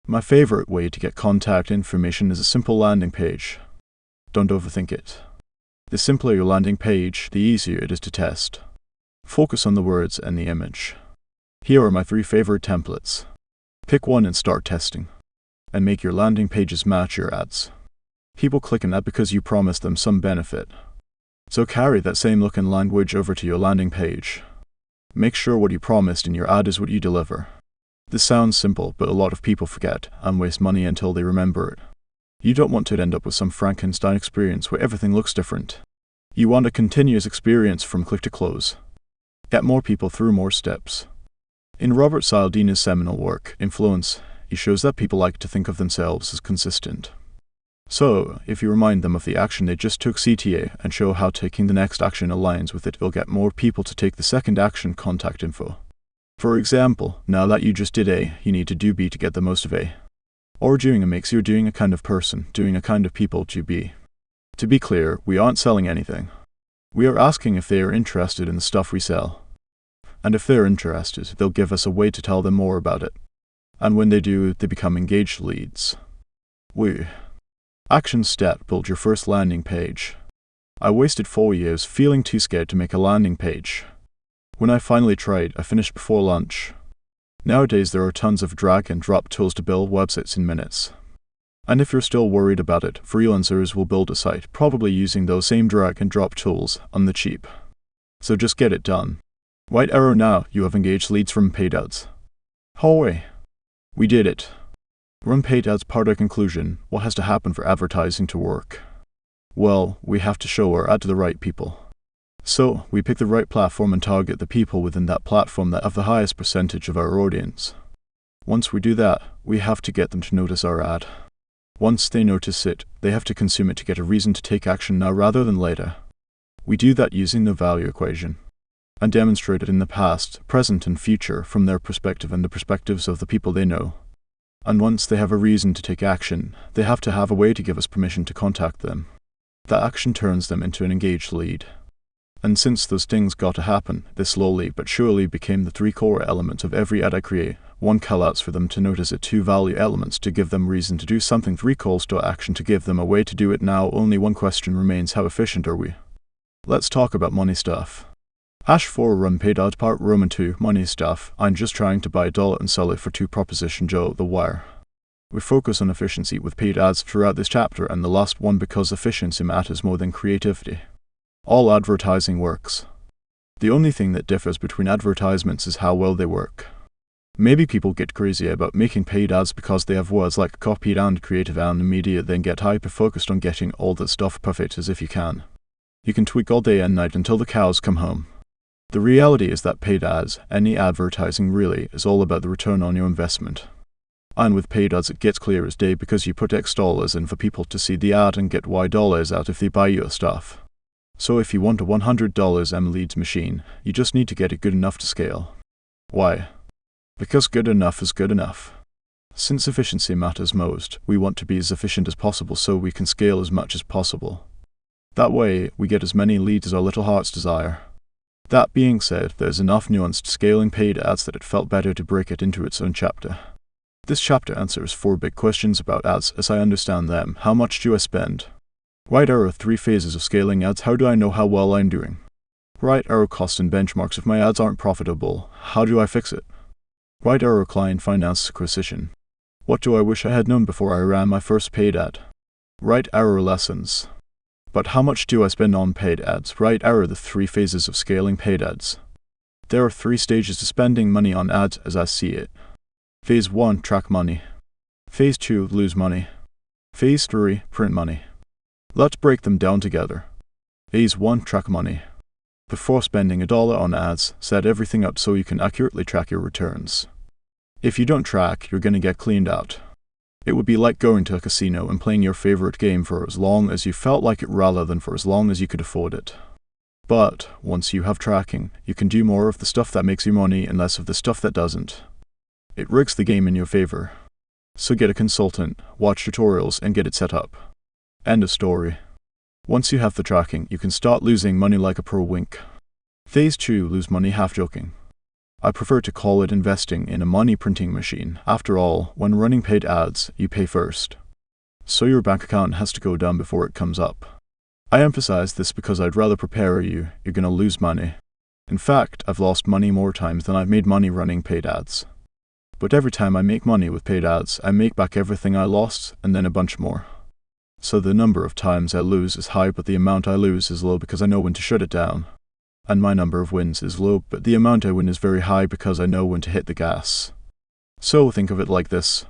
My favorite way to get contact information is a simple landing page. Don't overthink it. The simpler your landing page, the easier it is to test. Focus on the words and the image. Here are my 3 favorite templates. Pick one and start testing. And make your landing pages match your ads. People click on that because you promised them some benefit. So carry that same look and language over to your landing page. Make sure what you promised in your ad is what you deliver. This sounds simple, but a lot of people forget and waste money until they remember it. You don't want to end up with some Frankenstein experience where everything looks different. You want a continuous experience from click to close. Get more people through more steps. In Robert Cialdini's seminal work, Influence, he shows that people like to think of themselves as consistent. So, if you remind them of the action they just took CTA and show how taking the next action aligns with it will get more people to take the second action contact info. For example, now that you just did A, you need to do B to get the most of A. Or doing A makes you doing a kind of person, doing a kind of people to B. To be clear, we aren't selling anything. We are asking if they are interested in the stuff we sell. And if they're interested, they'll give us a way to tell them more about it. And when they do, they become engaged leads. Action step, build your first landing page. I wasted 4 years feeling too scared to make a landing page. When I finally tried, I finished before lunch. Nowadays there are tons of drag and drop tools to build websites in minutes. And if you're still worried about it, freelancers will build a site, probably using those same drag and drop tools on the cheap. So just get it done. White arrow now, you have engaged leads from paid ads. Hooray! We did it. Run paid ads part of conclusion. What has to happen for advertising to work? Well, we have to show our ad to the right people. So, we pick the right platform and target the people within that platform that have the highest percentage of our audience. Once we do that, we have to get them to notice our ad. Once they notice it, they have to consume it to get a reason to take action now rather than later. We do that using the value equation, and demonstrate it in the past, present and future from their perspective and the perspectives of the people they know. And once they have a reason to take action, they have to have a way to give us permission to contact them. That action turns them into an engaged lead. And since those things got to happen, they slowly but surely became the 3 core elements of every ad I create. 1 callouts for them to notice it, 2 value elements to give them reason to do something, 3 calls to action to give them a way to do it now. Only 1 question remains: how efficient are we? Let's talk about money stuff. #4 run paid ads part Roman 2 money stuff. I'm just trying to buy a dollar and sell it for 2 proposition Joe the wire. We focus on efficiency with paid ads throughout this chapter and the last one because efficiency matters more than creativity. All advertising works. The only thing that differs between advertisements is how well they work. Maybe people get crazy about making paid ads because they have words like copied and creative and media, then get hyper-focused on getting all that stuff perfect as if you can. You can tweak all day and night until the cows come home. The reality is that paid ads, any advertising really, is all about the return on your investment. And with paid ads it gets clear as day because you put X dollars in for people to see the ad and get Y dollars out if they buy your stuff. So if you want a $100 leads machine, you just need to get it good enough to scale. Why? Because good enough is good enough. Since efficiency matters most, we want to be as efficient as possible so we can scale as much as possible. That way, we get as many leads as our little hearts desire. That being said, there's enough nuance to scaling paid ads that it felt better to break it into its own chapter. This chapter answers 4 big questions about ads as I understand them. How much do I spend? Right arrow 3 phases of scaling ads. How do I know how well I'm doing? Right arrow cost and benchmarks. If my ads aren't profitable, how do I fix it? Right arrow client finance acquisition. What do I wish I had known before I ran my first paid ad? Right arrow lessons. But how much do I spend on paid ads? Right arrow the 3 phases of scaling paid ads. There are 3 stages to spending money on ads as I see it. Phase 1, track money. Phase 2, lose money. Phase 3, print money. Let's break them down together. Phase 1, track money. Before spending $1 on ads, set everything up so you can accurately track your returns. If you don't track, you're going to get cleaned out. It would be like going to a casino and playing your favorite game for as long as you felt like it rather than for as long as you could afford it. But once you have tracking, you can do more of the stuff that makes you money and less of the stuff that doesn't. It rigs the game in your favor. So get a consultant, watch tutorials, and get it set up. End of story. Once you have the tracking, you can start losing money like a pro wink. Phase 2, lose money half joking. I prefer to call it investing in a money printing machine. After all, when running paid ads, you pay first. So your bank account has to go down before it comes up. I emphasize this because I'd rather prepare you're gonna lose money. In fact, I've lost money more times than I've made money running paid ads. But every time I make money with paid ads, I make back everything I lost and then a bunch more. So the number of times I lose is high, but the amount I lose is low because I know when to shut it down. And my number of wins is low, but the amount I win is very high because I know when to hit the gas. So think of it like this.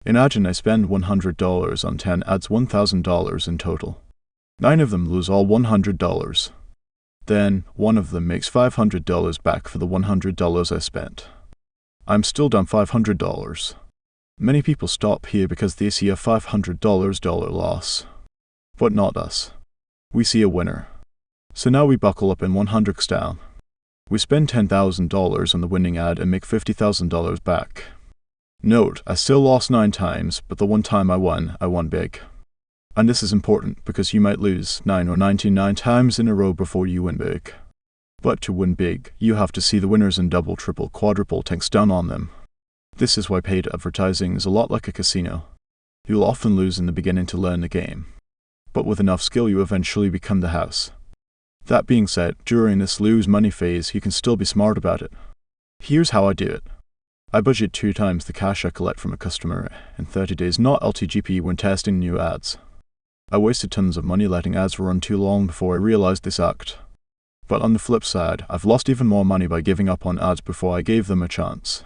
Imagine I spend $100 on 10 ads, $1,000 in total. 9 of them lose all $100. Then, 1 of them makes $500 back for the $100 I spent. I'm still down $500. Many people stop here because they see a $500 loss. But not us. We see a winner. So now we buckle up in 100x down. We spend $10,000 on the winning ad and make $50,000 back. Note, I still lost 9 times, but the one time I won big. And this is important because you might lose 9 or 99 times in a row before you win big. But to win big, you have to see the winners and double, triple, quadruple tanks down on them. This is why paid advertising is a lot like a casino. You'll often lose in the beginning to learn the game. But with enough skill you eventually become the house. That being said, during this lose money phase, you can still be smart about it. Here's how I do it. I budget 2 times the cash I collect from a customer in 30 days, not LTGP, when testing new ads. I wasted tons of money letting ads run too long before I realized this act. But on the flip side, I've lost even more money by giving up on ads before I gave them a chance.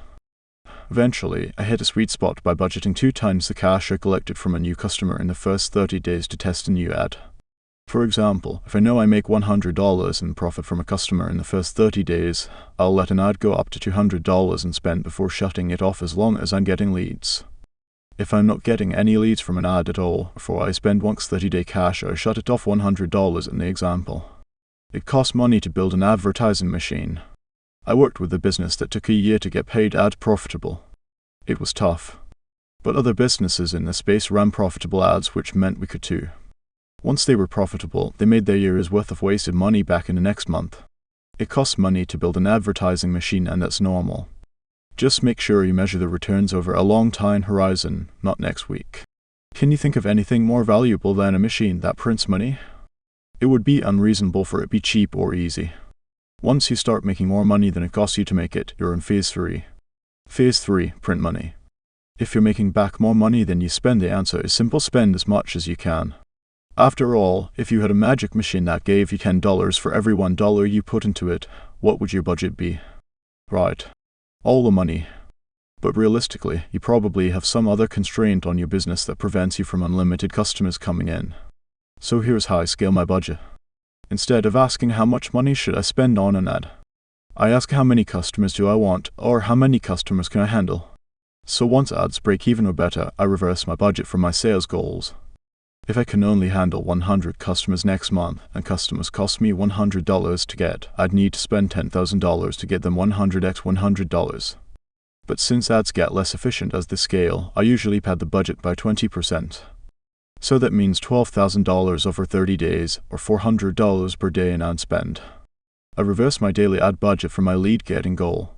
Eventually, I hit a sweet spot by budgeting 2 times the cash I collected from a new customer in the first 30 days to test a new ad. For example, if I know I make $100 in profit from a customer in the first 30 days, I'll let an ad go up to $200 in spend before shutting it off as long as I'm getting leads. If I'm not getting any leads from an ad at all before I spend one's 30-day cash, I shut it off $100 in the example. It costs money to build an advertising machine. I worked with a business that took a year to get paid ad profitable. It was tough. But other businesses in the space ran profitable ads, which meant we could too. Once they were profitable, they made their year's worth of wasted money back in the next month. It costs money to build an advertising machine, and that's normal. Just make sure you measure the returns over a long time horizon, not next week. Can you think of anything more valuable than a machine that prints money? It would be unreasonable for it to be cheap or easy. Once you start making more money than it costs you to make it, you're in phase 3. Phase 3, print money. If you're making back more money than you spend, the answer is simple: spend as much as you can. After all, if you had a magic machine that gave you $10 for every $1 you put into it, what would your budget be? Right. All the money. But realistically, you probably have some other constraint on your business that prevents you from unlimited customers coming in. So here's how I scale my budget. Instead of asking how much money should I spend on an ad, I ask how many customers do I want, or how many customers can I handle. So once ads break even or better, I reverse my budget from my sales goals. If I can only handle 100 customers next month, and customers cost me $100 to get, I'd need to spend $10,000 to get them 100x $100. But since ads get less efficient as they scale, I usually pad the budget by 20%. So that means $12,000 over 30 days, or $400 per day in ad spend. I reverse my daily ad budget for my lead getting goal.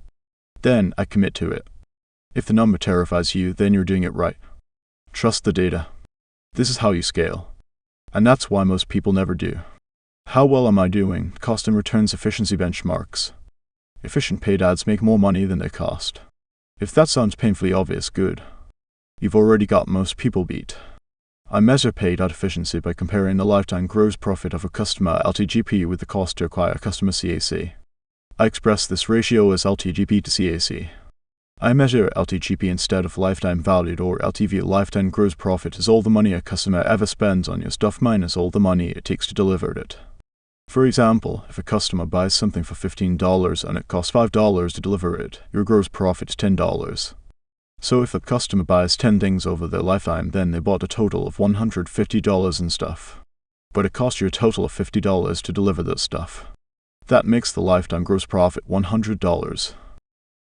Then I commit to it. If the number terrifies you, then you're doing it right. Trust the data. This is how you scale. And that's why most people never do. How well am I doing? Cost and returns efficiency benchmarks. Efficient paid ads make more money than they cost. If that sounds painfully obvious, good. You've already got most people beat. I measure paid ad efficiency by comparing the lifetime gross profit of a customer LTGP with the cost to acquire a customer CAC. I express this ratio as LTGP to CAC. I measure LTGP instead of lifetime valued, or LTV. Lifetime gross profit is all the money a customer ever spends on your stuff minus all the money it takes to deliver it. For example, if a customer buys something for $15 and it costs $5 to deliver it, your gross profit is $10. So if a customer buys 10 things over their lifetime, then they bought a total of $150 in stuff. But it cost you a total of $50 to deliver that stuff. That makes the lifetime gross profit $100.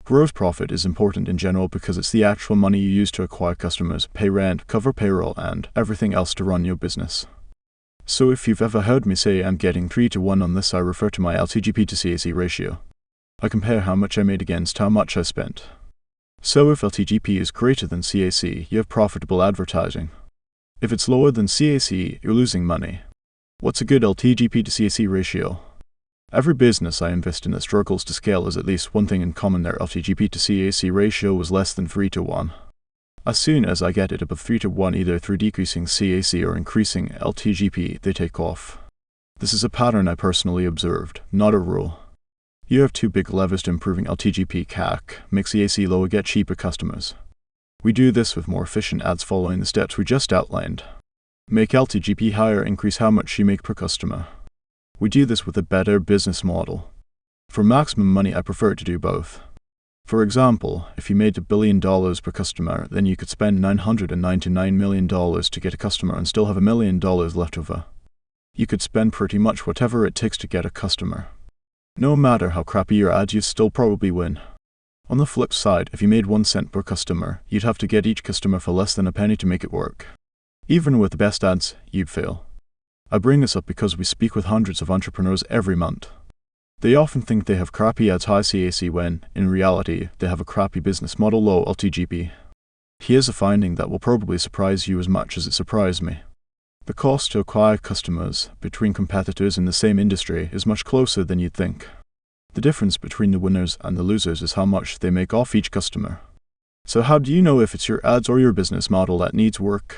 Gross profit is important in general because it's the actual money you use to acquire customers, pay rent, cover payroll, and everything else to run your business. So if you've ever heard me say I'm getting 3-to-1 on this, I refer to my LTGP to CAC ratio. I compare how much I made against how much I spent. So if LTGP is greater than CAC, you have profitable advertising. If it's lower than CAC, you're losing money. What's a good LTGP to CAC ratio? Every business I invest in that struggles to scale has at least one thing in common: their LTGP to CAC ratio was less than 3-to-1. As soon as I get it above 3-to-1, either through decreasing CAC or increasing LTGP, they take off. This is a pattern I personally observed, not a rule. You have two big levers to improving LTGP: CAC, make CAC lower, get cheaper customers. We do this with more efficient ads following the steps we just outlined. Make LTGP higher, increase how much you make per customer. We do this with a better business model. For maximum money, I prefer to do both. For example, if you made $1 billion per customer, then you could spend $999 million to get a customer and still have $1 million left over. You could spend pretty much whatever it takes to get a customer. No matter how crappy your ads, you'd still probably win. On the flip side, if you made 1 cent per customer, you'd have to get each customer for less than a penny to make it work. Even with the best ads, you'd fail. I bring this up because we speak with hundreds of entrepreneurs every month. They often think they have crappy ads, high CAC, when, in reality, they have a crappy business model, low LTGP. Here's a finding that will probably surprise you as much as it surprised me. The cost to acquire customers between competitors in the same industry is much closer than you'd think. The difference between the winners and the losers is how much they make off each customer. So how do you know if it's your ads or your business model that needs work?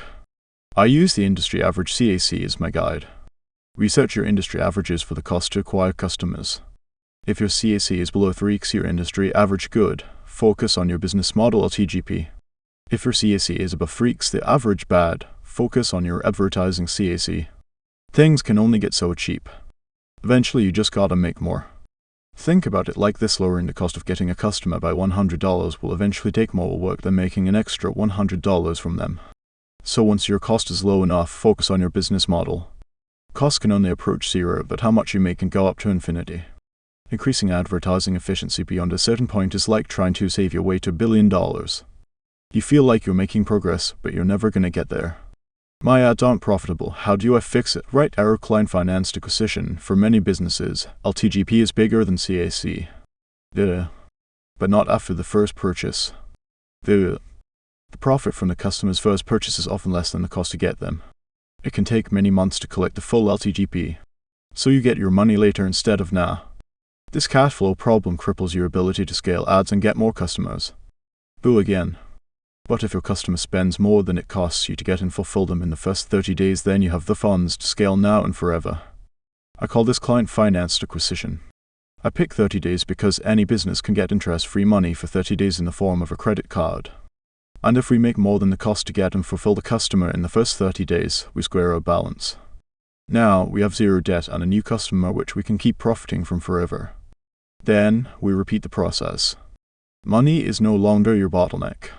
I use the industry average CAC as my guide. Research your industry averages for the cost to acquire customers. If your CAC is below 3x your industry average, good. Focus on your business model LTGP. If your CAC is above 3x the average, bad. Focus on your advertising CAC. Things can only get so cheap. Eventually you just gotta make more. Think about it like this: lowering the cost of getting a customer by $100 will eventually take more work than making an extra $100 from them. So once your cost is low enough, focus on your business model. Costs can only approach zero, but how much you make can go up to infinity. Increasing advertising efficiency beyond a certain point is like trying to save your way to $1 billion. You feel like you're making progress, but you're never going to get there. My ads aren't profitable. How do I fix it? Right arrow client financed acquisition. For many businesses, LTGP is bigger than CAC. But not after the first purchase. The profit from the customer's first purchase is often less than the cost to get them. It can take many months to collect the full LTGP. So you get your money later instead of now. This cash flow problem cripples your ability to scale ads and get more customers. Boo again. What if your customer spends more than it costs you to get and fulfill them in the first 30 days? Then you have the funds to scale now and forever. I call this client financed acquisition. I pick 30 days because any business can get interest-free money for 30 days in the form of a credit card. And if we make more than the cost to get and fulfill the customer in the first 30 days, we square our balance. Now we have zero debt and a new customer which we can keep profiting from forever. Then we repeat the process. Money is no longer your bottleneck.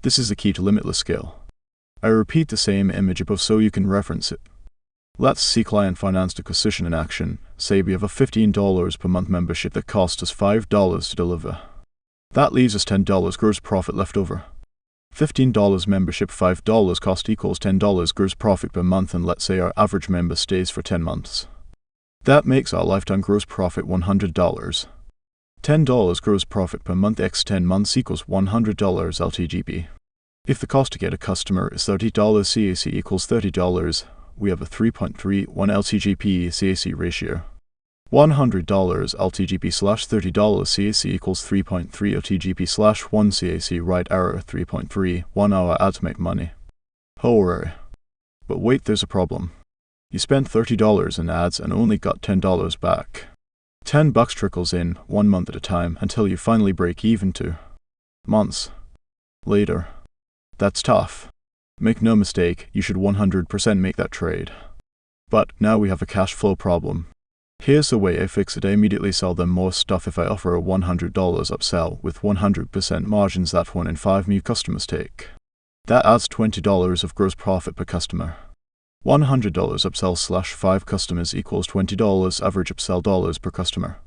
This is the key to limitless scale. I repeat the same image above so you can reference it. Let's see client financed acquisition in action. Say we have a $15 per month membership that costs us $5 to deliver. That leaves us $10 gross profit left over. $15 membership, $5 cost equals $10 gross profit per month, and let's say our average member stays for 10 months. That makes our lifetime gross profit $100. $10 gross profit per month x 10 months equals $100 LTGP. If the cost to get a customer is $30 CAC equals $30, we have a 3.31 LTGP CAC ratio. $100 LTGP slash $30 CAC equals 3.3 LTGP slash 1 CAC, right arrow 3.3, 1 hour ads make money. Hooray. But wait, there's a problem. You spent $30 in ads and only got $10 back. $10 trickles in 1 month at a time until you finally break even 2 months later. That's tough. Make no mistake, you should 100% make that trade. But now we have a cash flow problem. Here's the way I fix it. I immediately sell them more stuff. If I offer a $100 upsell with 100% margins that 1 in 5 new customers take, that adds $20 of gross profit per customer. $100 upsell slash 5 customers equals $20 average upsell dollars per customer.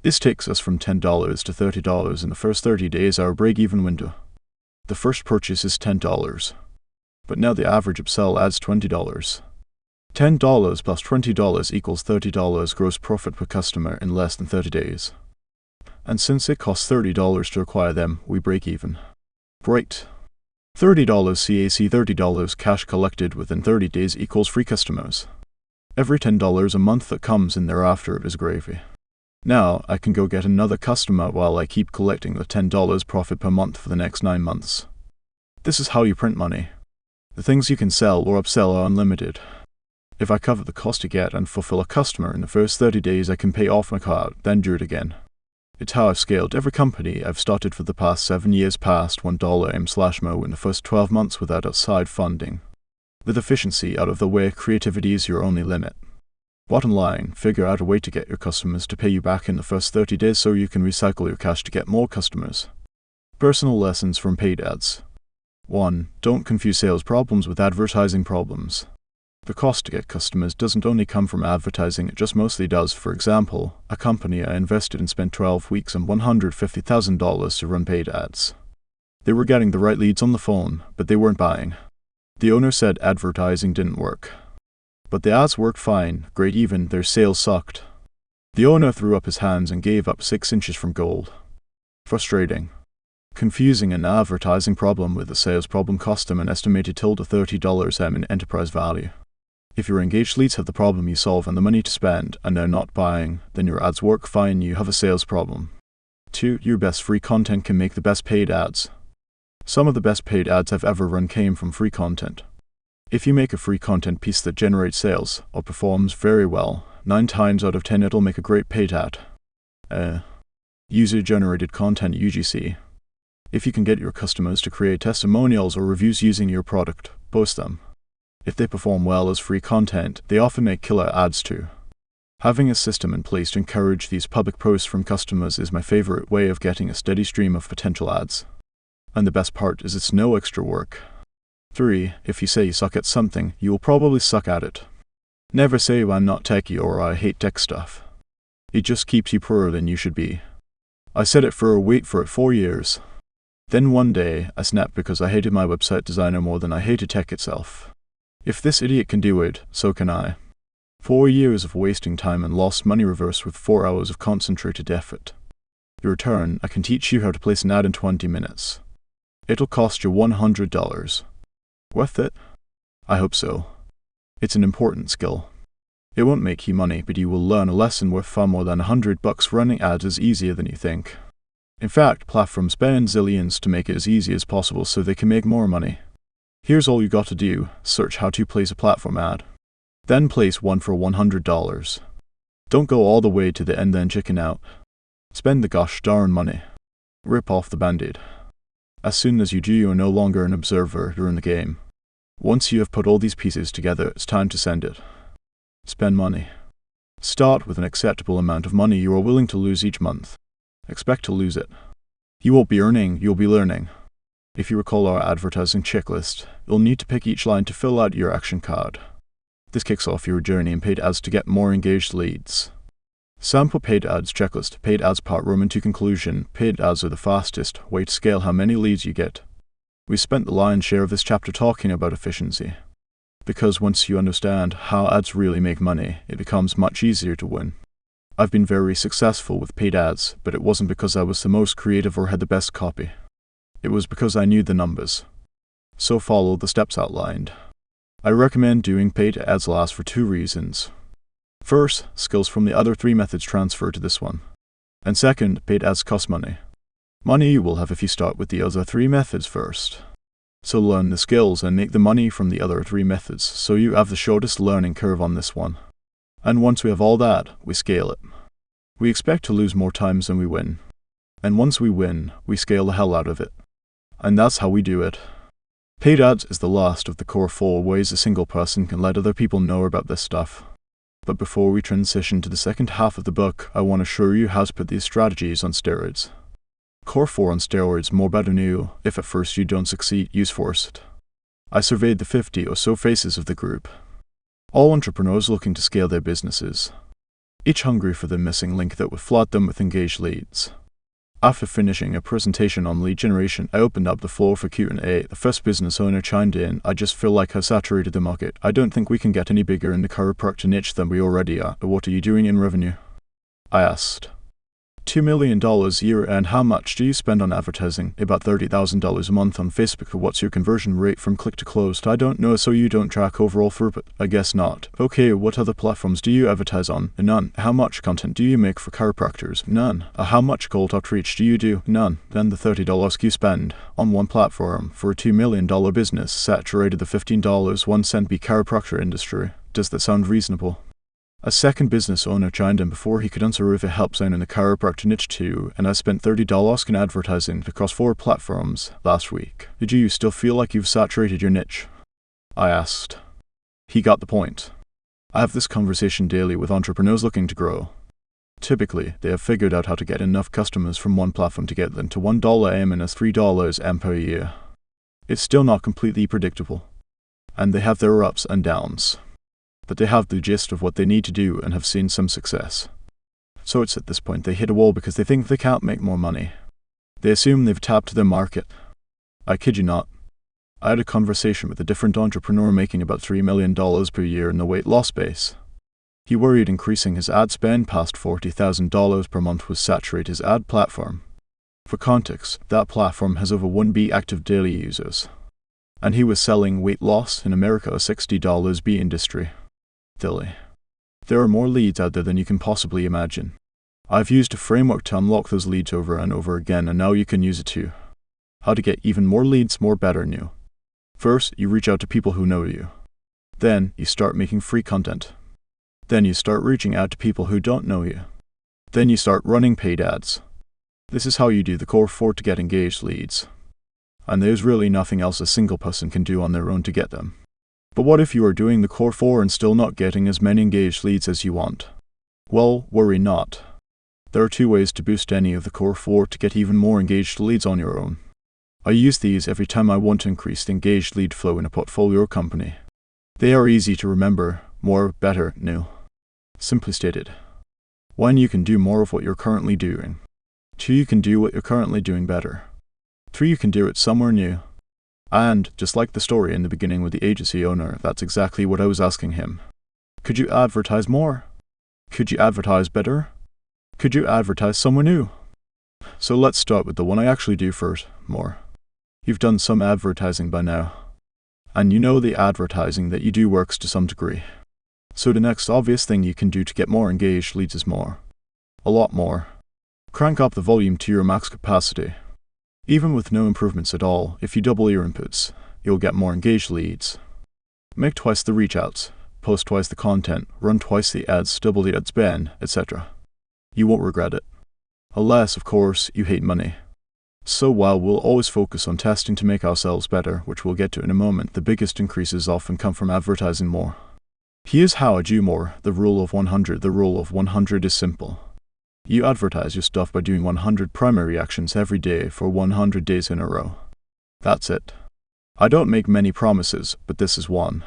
This takes us from $10 to $30 in the first 30 days, our break-even window. The first purchase is $10, but now the average upsell adds $20. $10 plus $20 equals $30 gross profit per customer in less than 30 days. And since it costs $30 to acquire them, we break even. Great. $30 CAC, $30 cash collected within 30 days equals free customers. Every $10 a month that comes in thereafter is gravy. Now I can go get another customer while I keep collecting the $10 profit per month for the next 9 months. This is how you print money. The things you can sell or upsell are unlimited. If I cover the cost to get and fulfill a customer in the first 30 days, I can pay off my card, then do it again. It's how I've scaled every company I've started for the past 7 years past $1 M/Mo in the first 12 months without outside funding. With efficiency out of the way, creativity is your only limit. Bottom line, figure out a way to get your customers to pay you back in the first 30 days so you can recycle your cash to get more customers. Personal lessons from paid ads. 1. Don't confuse sales problems with advertising problems. The cost to get customers doesn't only come from advertising, it just mostly does. For example, a company I invested in spent 12 weeks and $150,000 to run paid ads. They were getting the right leads on the phone, but they weren't buying. The owner said advertising didn't work. But the ads worked fine, great, even their sales sucked. The owner threw up his hands and gave up 6 inches from gold. Frustrating. Confusing an advertising problem with a sales problem cost him an estimated $30 in enterprise value. If your engaged leads have the problem you solve and the money to spend, and they're not buying, then your ads work fine, you have a sales problem. 2. Your best free content can make the best paid ads. Some of the best paid ads I've ever run came from free content. If you make a free content piece that generates sales, or performs very well, 9 times out of 10 it'll make a great paid ad. User-generated content UGC. If you can get your customers to create testimonials or reviews using your product, post them. If they perform well as free content, they often make killer ads too. Having a system in place to encourage these public posts from customers is my favorite way of getting a steady stream of potential ads. And the best part is it's no extra work. 3. If you say you suck at something, you will probably suck at it. Never say I'm not techie or I hate tech stuff. It just keeps you poorer than you should be. I said it for 4 years. Then one day, I snapped because I hated my website designer more than I hated tech itself. If this idiot can do it, so can I. 4 years of wasting time and lost money reversed with 4 hours of concentrated effort. In return, I can teach you how to place an ad in 20 minutes. It'll cost you $100. Worth it? I hope so. It's an important skill. It won't make you money, but you will learn a lesson worth far more than $100. Running ads is easier than you think. In fact, platforms spend zillions to make it as easy as possible so they can make more money. Here's all you got to do: search how to place a platform ad. Then place one for $100. Don't go all the way to the end then chicken out. Spend the gosh darn money. Rip off the band-aid. As soon as you do, you are no longer an observer, you're in the game. Once you have put all these pieces together, it's time to send it. Spend money. Start with an acceptable amount of money you are willing to lose each month. Expect to lose it. You won't be earning, you'll be learning. If you recall our advertising checklist, You'll need to pick each line to fill out your action card. This kicks off your journey in paid ads to get more engaged leads. Sample paid ads checklist. Paid ads part Roman to conclusion. Paid ads are the fastest way to scale how many leads you get. We spent the lion's share of this chapter talking about efficiency. Because once you understand how ads really make money, it becomes much easier to win. I've been very successful with paid ads, but it wasn't because I was the most creative or had the best copy. It was because I knew the numbers. So follow the steps outlined. I recommend doing paid ads last for 2 reasons. First, skills from the other 3 methods transfer to this one. And second, paid ads cost money. Money you will have if you start with the other 3 methods first. So learn the skills and make the money from the other 3 methods, so you have the shortest learning curve on this one. And once we have all that, we scale it. We expect to lose more times than we win. And once we win, we scale the hell out of it. And that's how we do it. Paid ads is the last of the core 4 ways a single person can let other people know about this stuff. But before we transition to the second half of the book, I want to show you how to put these strategies on steroids. Core 4 on steroids, more better new. If at first you don't succeed, use forced. I surveyed the 50 or so faces of the group. All entrepreneurs looking to scale their businesses. Each hungry for the missing link that would flood them with engaged leads. After finishing a presentation on lead generation, I opened up the floor for Q&A. The first business owner chimed in, "I just feel like I've saturated the market. I don't think we can get any bigger in the chiropractor niche than we already are. What are you doing in revenue?" I asked. $2 million a year, and how much do you spend on advertising? About $30,000 a month on Facebook. What's your conversion rate from click to closed? I don't know, so you don't track overall throughput? I guess not. Okay, what other platforms do you advertise on? None. How much content do you make for chiropractors? None. How much cold outreach do you do? None. Then the $30 you spend on one platform for a $2 million business saturated the $15.01 chiropractor industry. Does that sound reasonable? A second business owner chimed in before he could answer if it helps out in the chiropractor niche too, and I spent $30 in advertising across 4 platforms last week. Did you still feel like you've saturated your niche? I asked. He got the point. I have this conversation daily with entrepreneurs looking to grow. Typically, they have figured out how to get enough customers from one platform to get them to $1 M and $3 M per year. It's still not completely predictable, and they have their ups and downs. But they have the gist of what they need to do and have seen some success. So it's at this point they hit a wall because they think they can't make more money. They assume they've tapped their market. I kid you not. I had a conversation with a different entrepreneur making about $3 million per year in the weight loss space. He worried increasing his ad spend past $40,000 per month would saturate his ad platform. For context, that platform has over 1 billion active daily users. And he was selling weight loss in America a $60 B industry. There are more leads out there than you can possibly imagine. I've used a framework to unlock those leads over and over again, and now you can use it too. How to get even more leads, more better new. First, you reach out to people who know you. Then, you start making free content. Then you start reaching out to people who don't know you. Then you start running paid ads. This is how you do the core 4 to get engaged leads. And there's really nothing else a single person can do on their own to get them. But what if you are doing the core 4 and still not getting as many engaged leads as you want? Well, worry not. There are 2 ways to boost any of the core 4 to get even more engaged leads on your own. I use these every time I want to increase the engaged lead flow in a portfolio company. They are easy to remember, more, better, new. Simply stated. 1. You can do more of what you're currently doing. 2. You can do what you're currently doing better. 3. You can do it somewhere new. And, just like the story in the beginning with the agency owner, that's exactly what I was asking him. Could you advertise more? Could you advertise better? Could you advertise somewhere new? So let's start with the one I actually do first, more. You've done some advertising by now. And you know the advertising that you do works to some degree. So the next obvious thing you can do to get more engaged leads is more. A lot more. Crank up the volume to your max capacity. Even with no improvements at all, if you double your inputs, you'll get more engaged leads. Make twice the reach outs, post twice the content, run twice the ads, double the ad spend, etc. You won't regret it. Unless, of course, you hate money. So while we'll always focus on testing to make ourselves better, which we'll get to in a moment, the biggest increases often come from advertising more. Here's how I do more, the rule of 100. The rule of 100 is simple. You advertise your stuff by doing 100 primary actions every day for 100 days in a row. That's it. I don't make many promises, but this is one.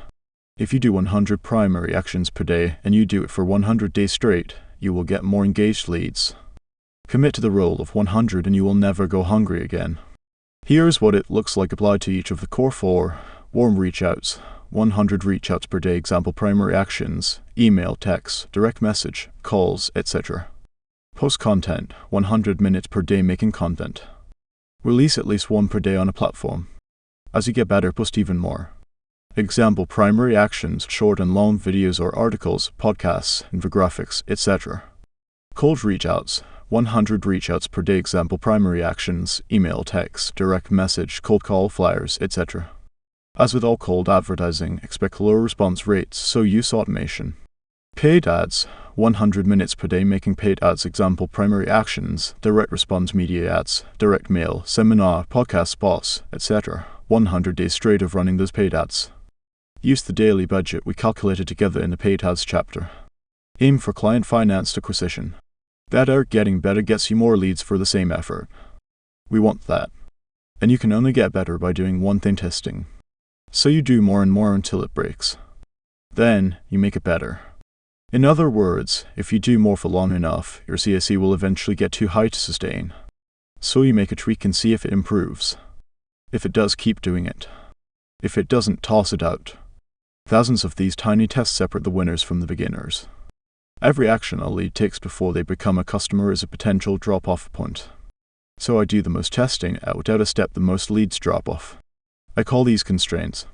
If you do 100 primary actions per day and you do it for 100 days straight, you will get more engaged leads. Commit to the rule of 100 and you will never go hungry again. Here's what it looks like applied to each of the core 4 warm reach-outs, 100 reach-outs per day example primary actions, email, text, direct message, calls, etc. Post content, 100 minutes per day making content. Release at least one per day on a platform. As you get better, post even more. Example primary actions, short and long videos or articles, podcasts, infographics, etc. Cold reach-outs, 100 reach-outs per day example primary actions, email, text, direct message, cold call, flyers, etc. As with all cold advertising, expect lower response rates, so use automation. Paid ads, 100 minutes per day making paid ads example primary actions, direct response media ads, direct mail, seminar, podcast spots, etc. 100 days straight of running those paid ads. Use the daily budget we calculated together in the paid ads chapter. Aim for client-financed acquisition. Better getting better gets you more leads for the same effort. We want that. And you can only get better by doing one thing testing. So you do more and more until it breaks. Then you make it better. In other words, if you do more for long enough, your CAC will eventually get too high to sustain. So you make a tweak and see if it improves. If it does, keep doing it. If it doesn't, toss it out. Thousands of these tiny tests separate the winners from the beginners. Every action a lead takes before they become a customer is a potential drop-off point. So I do the most testing without a step the most leads drop off. I call these constraints.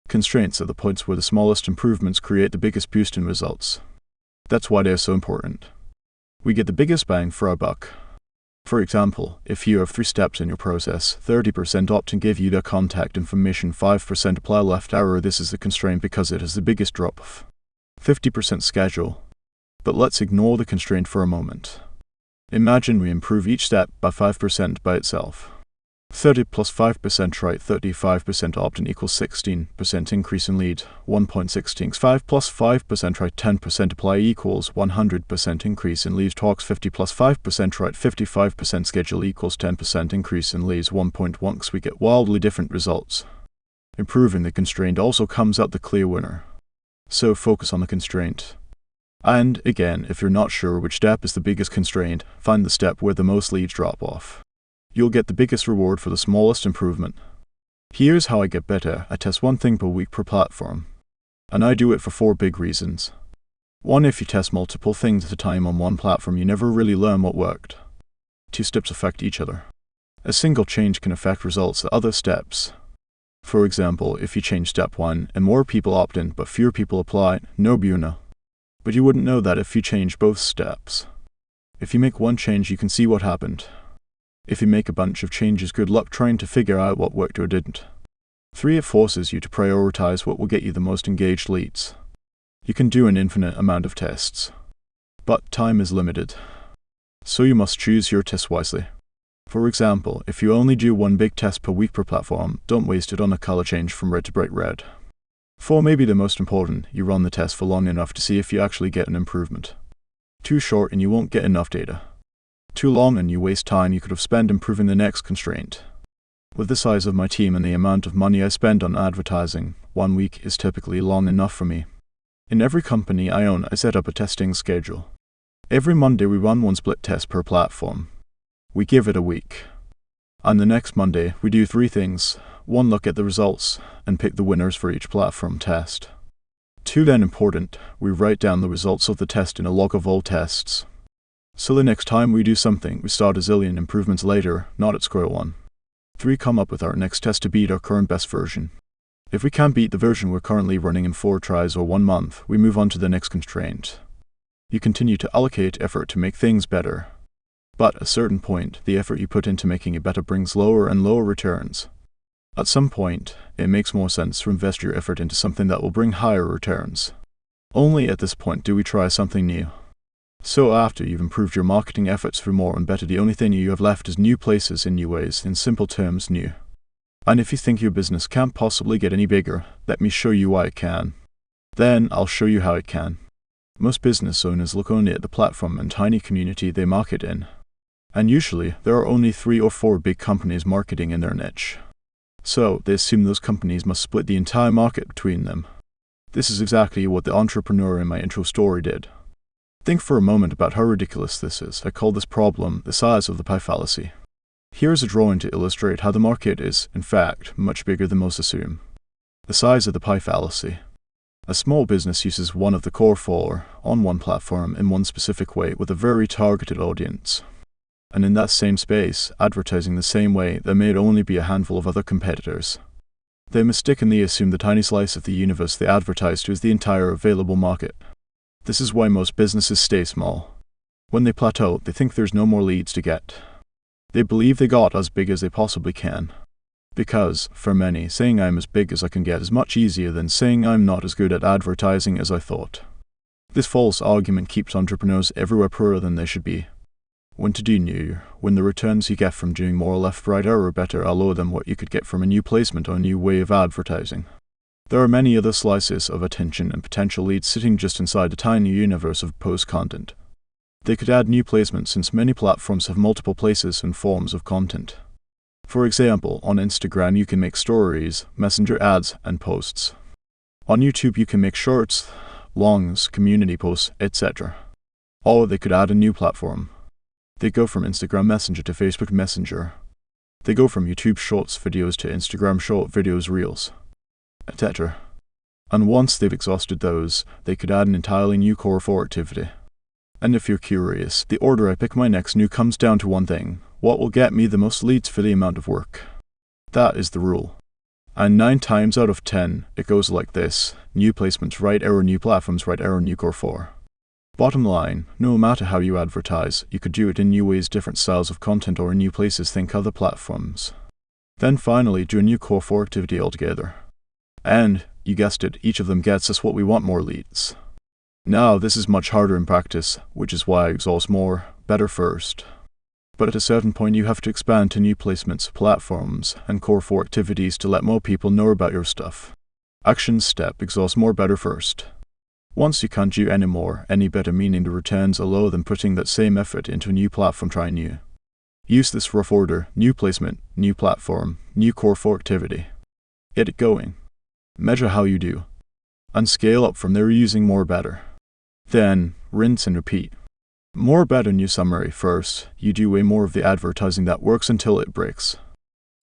Constraints are the points where the smallest improvements create the biggest boost in results. That's why they are so important. We get the biggest bang for our buck. For example, if you have 3 steps in your process, 30% opt and give you their contact information, 5% apply left arrow. This is the constraint because it is the biggest drop-off. 50% schedule. But let's ignore the constraint for a moment. Imagine we improve each step by 5% by itself. 30 plus 5% try, 35% opt-in equals 16% increase in lead, 1.16. 5 plus 5% try, 10% apply equals 100% increase in leads. Talks 50 plus 5% try, 55% schedule equals 10% increase in leads, 1.1. We get wildly different results. Improving the constraint also comes out the clear winner. So focus on the constraint. And again, if you're not sure which step is the biggest constraint, find the step where the most leads drop off. You'll get the biggest reward for the smallest improvement. Here's how I get better. I test one thing per week per platform. And I do it for 4 big reasons. 1. If you test multiple things at a time on one platform, you never really learn what worked. 2 steps affect each other. A single change can affect results at other steps. For example, if you change step 1 and more people opt in but fewer people apply, no bueno. But you wouldn't know that if you change both steps. If you make one change, you can see what happened. If you make a bunch of changes, good luck trying to figure out what worked or didn't. 3. It forces you to prioritize what will get you the most engaged leads. You can do an infinite amount of tests, but time is limited. So you must choose your tests wisely. For example, if you only do 1 big test per week per platform, don't waste it on a color change from red to bright red. 4. Maybe the most important, you run the test for long enough to see if you actually get an improvement. Too short and you won't get enough data. Too long and you waste time you could have spent improving the next constraint. With the size of my team and the amount of money I spend on advertising, 1 week is typically long enough for me. In every company I own, I set up a testing schedule. Every Monday we run 1 split test per platform. We give it a week. On the next Monday, we do 3 things. 1, look at the results and pick the winners for each platform test. 2, then important, we write down the results of the test in a log of all tests. So the next time we do something, we start a zillion improvements later, not at square 1. 3, come up with our next test to beat our current best version. If we can't beat the version we're currently running in 4 tries or 1 month, we move on to the next constraint. You continue to allocate effort to make things better. But at a certain point, the effort you put into making it better brings lower and lower returns. At some point, it makes more sense to invest your effort into something that will bring higher returns. Only at this point do we try something new. So after you've improved your marketing efforts for more and better, the only thing you have left is new places in new ways, in simple terms, new. And if you think your business can't possibly get any bigger, let me show you why it can. Then I'll show you how it can. Most business owners look only at the platform and tiny community they market in. And usually, there are only 3 or 4 big companies marketing in their niche. So they assume those companies must split the entire market between them. This is exactly what the entrepreneur in my intro story did. Think for a moment about how ridiculous this is. I call this problem the size of the pie fallacy. Here is a drawing to illustrate how the market is, in fact, much bigger than most assume. The size of the pie fallacy. A small business uses one of the core four on one platform in one specific way with a very targeted audience. And in that same space, advertising the same way, there may only be a handful of other competitors. They mistakenly assume the tiny slice of the universe they advertise to is the entire available market. This is why most businesses stay small. When they plateau, they think there's no more leads to get. They believe they got as big as they possibly can. Because, for many, saying I'm as big as I can get is much easier than saying I'm not as good at advertising as I thought. This false argument keeps entrepreneurs everywhere poorer than they should be. When to do new, when the returns you get from doing more left, right, or better are lower than what you could get from a new placement or a new way of advertising. There are many other slices of attention and potential leads sitting just inside the tiny universe of post content. They could add new placements since many platforms have multiple places and forms of content. For example, on Instagram you can make stories, messenger ads, and posts. On YouTube you can make shorts, longs, community posts, etc. Or they could add a new platform. They go from Instagram Messenger to Facebook Messenger. They go from YouTube Shorts videos to Instagram Short videos Reels, etc. And once they've exhausted those, they could add an entirely new core 4 activity. And if you're curious, the order I pick my next new comes down to one thing: what will get me the most leads for the amount of work? That is the rule. And 9 times out of 10, it goes like this: new placements, right arrow, new platforms, right arrow, new core 4. Bottom line, no matter how you advertise, you could do it in new ways, different styles of content, or in new places, think other platforms. Then finally, do a new core 4 activity altogether. And, you guessed it, each of them gets us what we want: more leads. Now, this is much harder in practice, which is why I exhaust more, better first. But at a certain point you have to expand to new placements, platforms, and core 4 activities to let more people know about your stuff. Action step: exhaust more, better first. Once you can't do any more, any better, meaning the returns are lower than putting that same effort into a new platform, try new. Use this rough order: new placement, new platform, new core 4 activity. Get it going. Measure how you do. And scale up from there using more, better. Then, rinse and repeat. More, better, new summary. First, you do way more of the advertising that works until it breaks.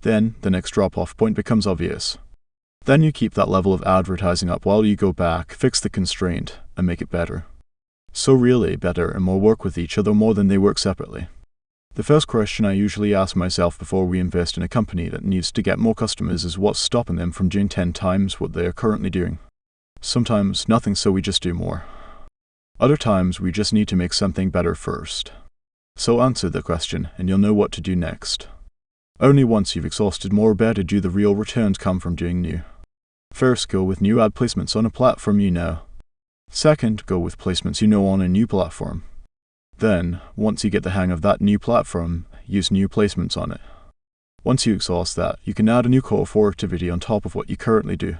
Then, the next drop-off point becomes obvious. Then you keep that level of advertising up while you go back, fix the constraint, and make it better. So really, better and more work with each other more than they work separately. The first question I usually ask myself before we invest in a company that needs to get more customers is what's stopping them from doing 10 times what they are currently doing. Sometimes nothing, so we just do more. Other times we just need to make something better first. So answer the question and you'll know what to do next. Only once you've exhausted more, better, do the real returns come from doing new. First, go with new ad placements on a platform you know. Second, go with placements you know on a new platform. Then, once you get the hang of that new platform, use new placements on it. Once you exhaust that, you can add a new core 4 activity on top of what you currently do.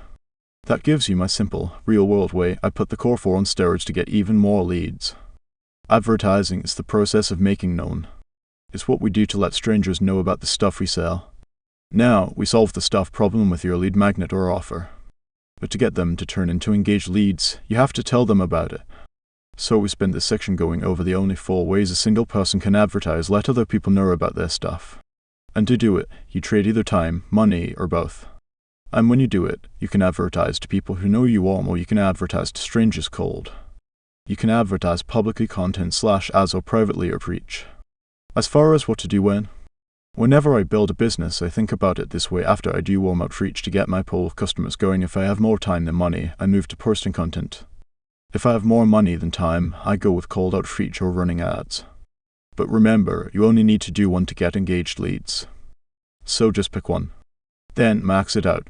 That gives you my simple, real-world way I put the core 4 on steroids to get even more leads. Advertising is the process of making known. It's what we do to let strangers know about the stuff we sell. Now, we solve the stuff problem with your lead magnet or offer. But to get them to turn into engaged leads, you have to tell them about it. So we spend this section going over the only 4 ways a single person can advertise, let other people know about their stuff. And to do it, you trade either time, money, or both. And when you do it, you can advertise to people who know you warm, or you can advertise to strangers cold. You can advertise publicly, content / ads, or privately, or preach. As far as what to do when? Whenever I build a business, I think about it this way after I do warm outreach to get my pool of customers going. If I have more time than money, I move to posting content. If I have more money than time, I go with cold outreach or running ads. But remember, you only need to do one to get engaged leads. So just pick one. Then max it out.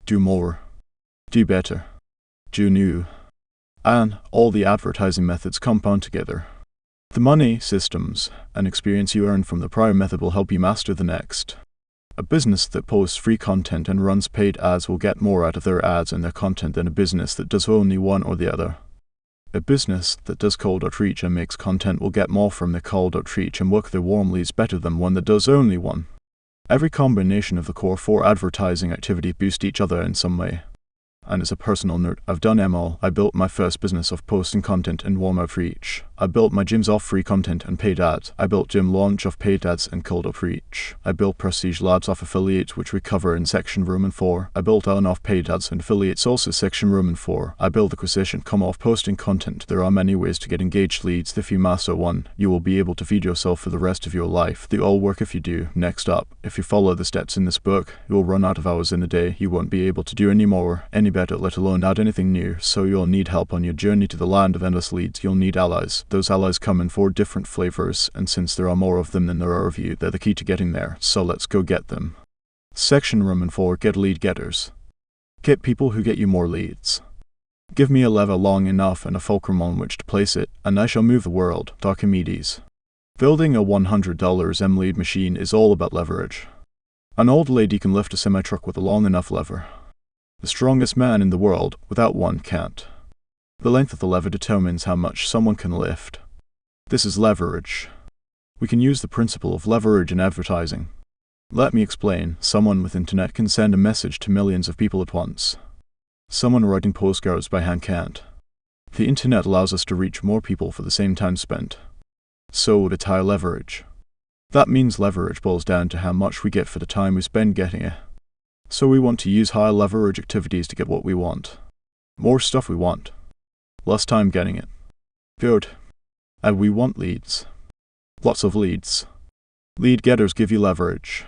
Do more. Do better. Do new. And all the advertising methods compound together. The money, systems, and experience you earn from the prior method will help you master the next. A business that posts free content and runs paid ads will get more out of their ads and their content than a business that does only one or the other. A business that does cold outreach and makes content will get more from the cold outreach and work their warm leads better than one that does only one. Every combination of the core 4 advertising activity boosts each other in some way. And as a personal note, I've done them all. I built my first business off posting content and warm outreach. I built my gyms off free content and paid ads. I built gym launch off paid ads and cold outreach. I built Prestige Labs off affiliates, which we cover in section Roman 4. I built on off paid ads and affiliates, also section Roman 4. I built acquisition come off posting content. There are many ways to get engaged leads. If you master one, you will be able to feed yourself for the rest of your life. They all work if you do. Next up, if you follow the steps in this book, you will run out of hours in a day. You won't be able to do any more, any better, let alone add anything new, so you'll need help on your journey to the land of endless leads. You'll need allies. Those allies come in 4 different flavors, and since there are more of them than there are of you, they're the key to getting there, so let's go get them. Section Roman 4, get lead getters. Get people who get you more leads. Give me a lever long enough and a fulcrum on which to place it, and I shall move the world. Archimedes. Building a $100 M-lead machine is all about leverage. An old lady can lift a semi-truck with a long enough lever. The strongest man in the world, without one, can't. The length of the lever determines how much someone can lift. This is leverage. We can use the principle of leverage in advertising. Let me explain. Someone with internet can send a message to millions of people at once. Someone writing postcards by hand can't. The internet allows us to reach more people for the same time spent. So it's high leverage. That means leverage boils down to how much we get for the time we spend getting it. So we want to use high leverage activities to get what we want. More stuff we want. Less time getting it. Good. And we want leads. Lots of leads. Lead getters give you leverage.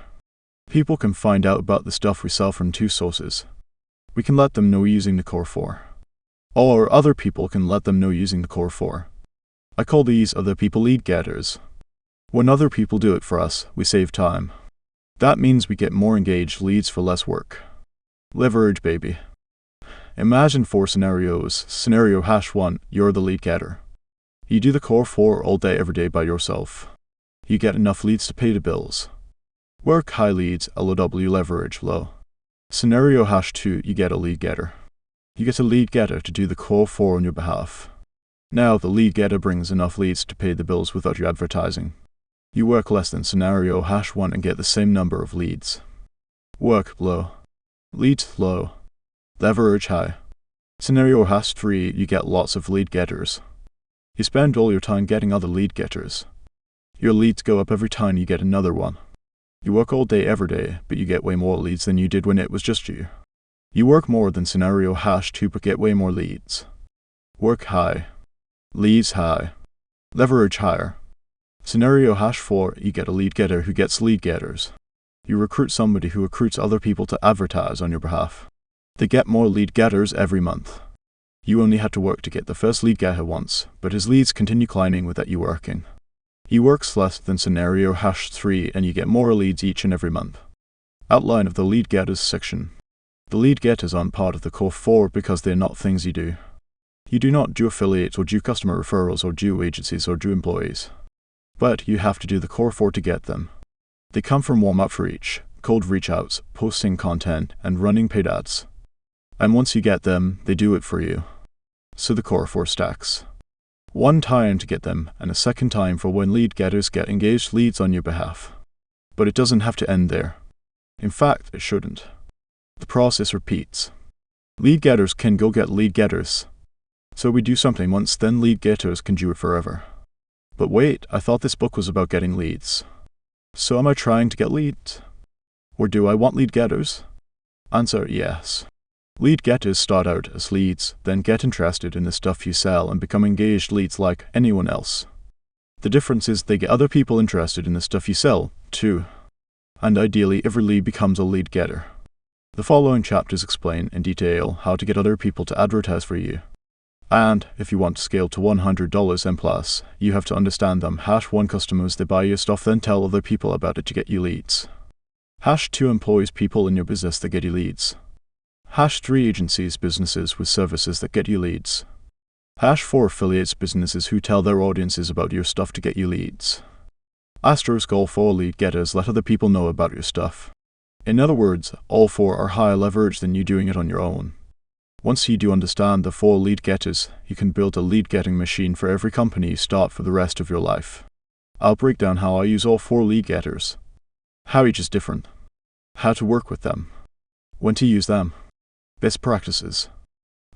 People can find out about the stuff we sell from 2 sources. We can let them know using the core 4. Or other people can let them know using the core 4. I call these other people lead getters. When other people do it for us, we save time. That means we get more engaged leads for less work. Leverage, baby. Imagine 4 scenarios. Scenario #1, you're the lead getter. You do the core 4 all day every day by yourself. You get enough leads to pay the bills. Work high leads, LOW leverage low. Scenario #2, you get a lead getter. You get a lead getter to do the core 4 on your behalf. Now the lead getter brings enough leads to pay the bills without you advertising. You work less than scenario #1 and get the same number of leads. Work low. Leads low. Leverage high. Scenario #3, you get lots of lead getters. You spend all your time getting other lead getters. Your leads go up every time you get another one. You work all day every day, but you get way more leads than you did when it was just you. You work more than scenario #2 but get way more leads. Work high. Leads high. Leverage higher. Scenario #4, you get a lead getter who gets lead getters. You recruit somebody who recruits other people to advertise on your behalf. They get more lead getters every month. You only had to work to get the first lead getter once, but his leads continue climbing without you working. He works less than scenario #3 and you get more leads each and every month. Outline of the lead getters section. The lead getters aren't part of the core 4 because they're not things you do. You do not do affiliates or do customer referrals or do agencies or do employees. But you have to do the core 4 to get them. They come from warm up for each, cold reach outs, posting content, and running paid ads. And once you get them, they do it for you. So the core 4 stacks. 1 time to get them, and a second time for when lead getters get engaged leads on your behalf. But it doesn't have to end there. In fact, it shouldn't. The process repeats. Lead getters can go get lead getters. So we do something once, then lead getters can do it forever. But wait, I thought this book was about getting leads. So am I trying to get leads? Or do I want lead getters? Answer, yes. Lead getters start out as leads, then get interested in the stuff you sell and become engaged leads like anyone else. The difference is they get other people interested in the stuff you sell, too. And ideally, every lead becomes a lead getter. The following chapters explain in detail how to get other people to advertise for you. And if you want to scale to $100 and plus, you have to understand them. #1 customers, they buy your stuff, then tell other people about it to get you leads. #2 employees, people in your business that get you leads. #3 agencies, businesses with services that get you leads. #4 affiliates, businesses who tell their audiences about your stuff to get you leads. Goal 4 lead getters, let other people know about your stuff. In other words, all 4 are higher leverage than you doing it on your own. Once you do understand the 4 lead getters, you can build a lead getting machine for every company you start for the rest of your life. I'll break down how I use all 4 lead getters. How each is different. how to work with them, when to use them, best practices,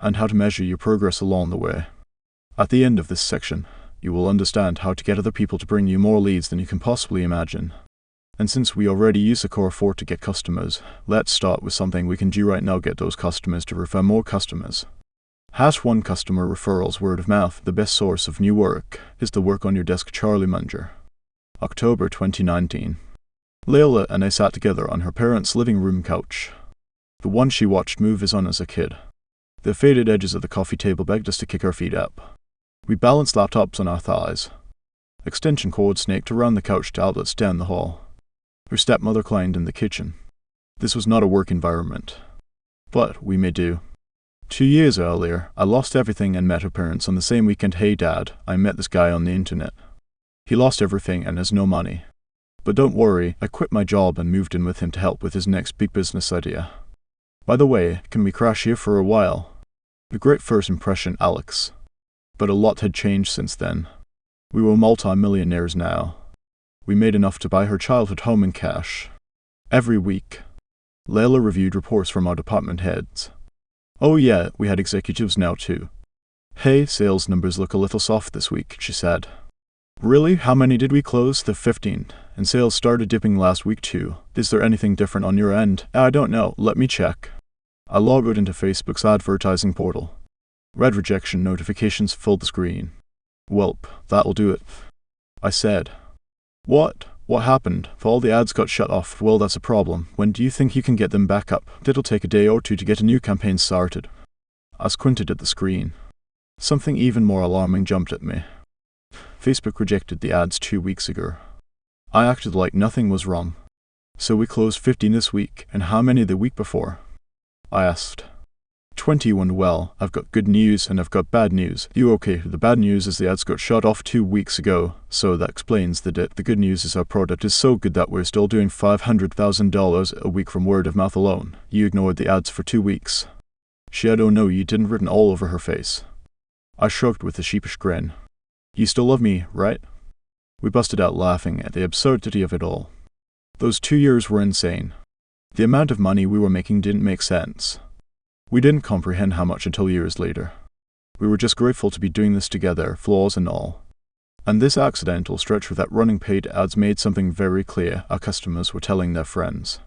and how to measure your progress along the way. At the end of this section, you will understand how to get other people to bring you more leads than you can possibly imagine. And since we already use the core 4 to get customers, let's start with something we can do right now: get those customers to refer more customers. #1 Customer Referrals. Word of mouth, the best source of new work, is the work on your desk. Charlie Munger. October 2019. Layla and I sat together on her parents' living room couch. The one she watched movies on as a kid. The faded edges of the coffee table begged us to kick our feet up. We balanced laptops on our thighs. Extension cords snaked around the couch to outlets down the hall. Her stepmother climbed in the kitchen. This was not a work environment. But we may do. 2 years earlier, I lost everything and met her parents on the same weekend. Hey Dad, I met this guy on the internet. He lost everything and has no money. But don't worry, I quit my job and moved in with him to help with his next big business idea. By the way, can we crash here for a while? A great first impression, Alex. But a lot had changed since then. We were multi-millionaires now. We made enough to buy her childhood home in cash. Every week, Layla reviewed reports from our department heads. Oh yeah, we had executives now too. Hey, sales numbers look a little soft this week, she said. Really? How many did we close? The 15. And sales started dipping last week too. Is there anything different on your end? I don't know, let me check. I logged into Facebook's advertising portal. Red rejection notifications filled the screen. Welp, that'll do it, I said. What? What happened? If all the ads got shut off, well, that's a problem. When do you think you can get them back up? It'll take a day or two to get a new campaign started. I squinted at the screen. Something even more alarming jumped at me. Facebook rejected the ads 2 weeks ago. I acted like nothing was wrong. So we closed 15 this week, and how many the week before? I asked. 21. Well, I've got good news and I've got bad news. You okay? The bad news is the ads got shut off 2 weeks ago, so that explains the dip. The good news is our product is so good that we're still doing $500,000 a week from word of mouth alone. You ignored the ads for 2 weeks. She had "oh no, you didn't" written all over her face. I shrugged with a sheepish grin. You still love me, right? We busted out laughing at the absurdity of it all. Those 2 years were insane. The amount of money we were making didn't make sense. We didn't comprehend how much until years later. We were just grateful to be doing this together, flaws and all. And this accidental stretch without running paid ads made something very clear our customers were telling their friends.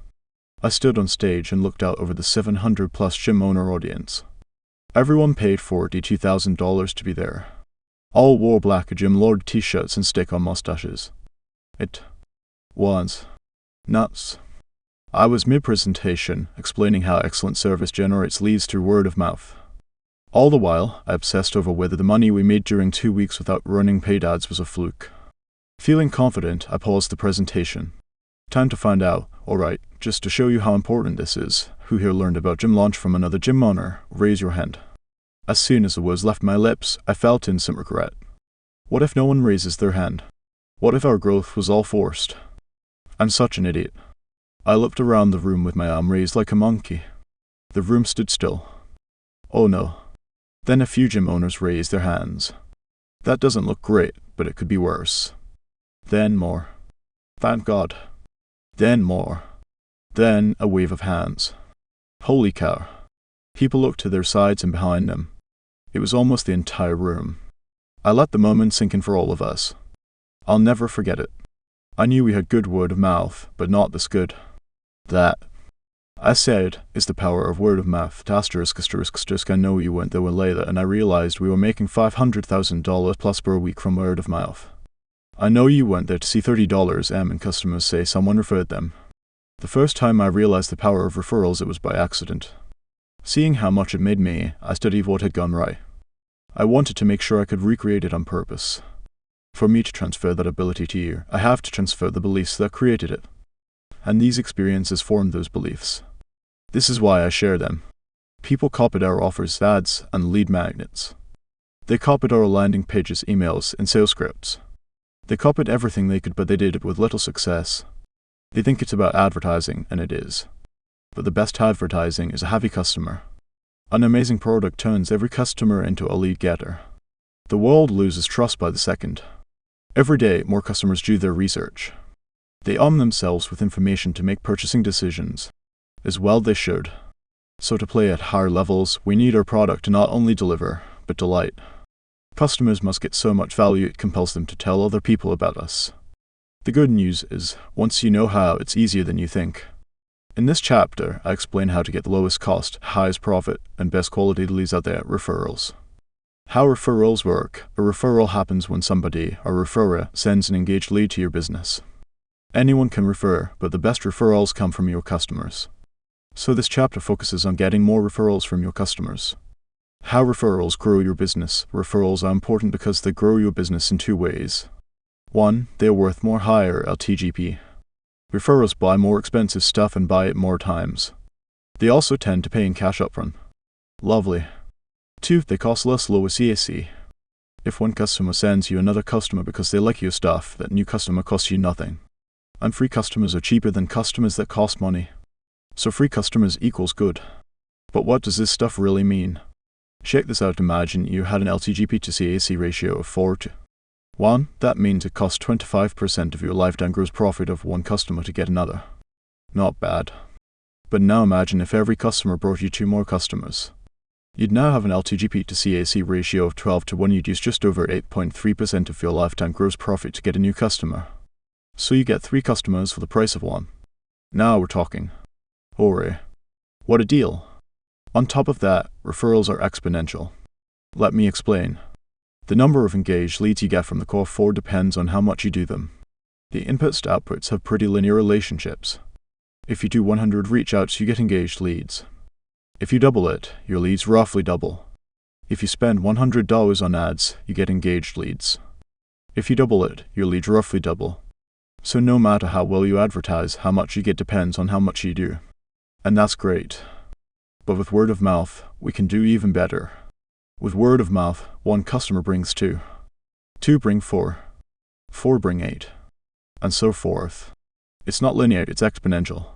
I stood on stage and looked out over the 700-plus gym owner audience. Everyone paid $42,000 to be there. All wore black gym lord t-shirts and stick-on mustaches. It was nuts. I was mid-presentation, explaining how excellent service generates leads through word of mouth. All the while, I obsessed over whether the money we made during 2 weeks without running paid ads was a fluke. Feeling confident, I paused the presentation. Time to find out. Alright, just to show you how important this is, who here learned about gym launch from another gym owner? Raise your hand. As soon as the words left my lips, I felt instant regret. What if no one raises their hand? What if our growth was all forced? I'm such an idiot. I looked around the room with my arm raised like a monkey. The room stood still. Oh no. Then a few gym owners raised their hands. That doesn't look great, but it could be worse. Then more. Thank God. Then more. Then a wave of hands. Holy cow. People looked to their sides and behind them. It was almost the entire room. I let the moment sink in for all of us. I'll never forget it. I knew we had good word of mouth, but not this good. That, I said, is the power of word of mouth. I know you weren't there with Layla, and I realized we were making $500,000 plus per week from word of mouth. I know you weren't there to see $30 in customers say someone referred them. The first time I realized the power of referrals, it was by accident. Seeing how much it made me, I studied what had gone right. I wanted to make sure I could recreate it on purpose. For me to transfer that ability to you, I have to transfer the beliefs that created it. And these experiences formed those beliefs. This is why I share them. People copied our offers, ads, and lead magnets. They copied our landing pages, emails, and sales scripts. They copied everything they could, but they did it with little success. They think it's about advertising, and it is. But the best advertising is a happy customer. An amazing product turns every customer into a lead getter. The world loses trust by the second. Every day, more customers do their research. They arm themselves with information to make purchasing decisions. As well they should. So to play at higher levels, we need our product to not only deliver, but delight. Customers must get so much value it compels them to tell other people about us. The good news is, once you know how, it's easier than you think. In this chapter, I explain how to get the lowest cost, highest profit, and best quality leads out there, referrals. How referrals work. A referral happens when somebody, or referrer, sends an engaged lead to your business. Anyone can refer, but the best referrals come from your customers. So this chapter focuses on getting more referrals from your customers. How referrals grow your business. Referrals are important because they grow your business in two ways. 1. They are worth more higher LTGP. Referrals buy more expensive stuff and buy it more times. They also tend to pay in cash upfront. Lovely. 2. They cost less, lower CAC. If one customer sends you another customer because they like your stuff, that new customer costs you nothing. And free customers are cheaper than customers that cost money. So free customers equals good. But what does this stuff really mean? Check this out. Imagine you had an LTGP to CAC ratio of 4 to 1. That means it costs 25% of your lifetime gross profit of one customer to get another. Not bad. But now imagine if every customer brought you 2 more customers. You'd now have an LTGP to CAC ratio of 12 to 1. You'd use just over 8.3% of your lifetime gross profit to get a new customer. So you get 3 customers for the price of 1. Now we're talking. Hooray. What a deal. On top of that, referrals are exponential. Let me explain. The number of engaged leads you get from the core 4 depends on how much you do them. The inputs to outputs have pretty linear relationships. If you do 100 reach outs, you get engaged leads. If you double it, your leads roughly double. If you spend $100 on ads, you get engaged leads. If you double it, your leads roughly double. So no matter how well you advertise, how much you get depends on how much you do. And that's great. But with word of mouth, we can do even better. With word of mouth, 1 customer brings 2. 2 bring 4. 4 bring 8. And so forth. It's not linear, it's exponential.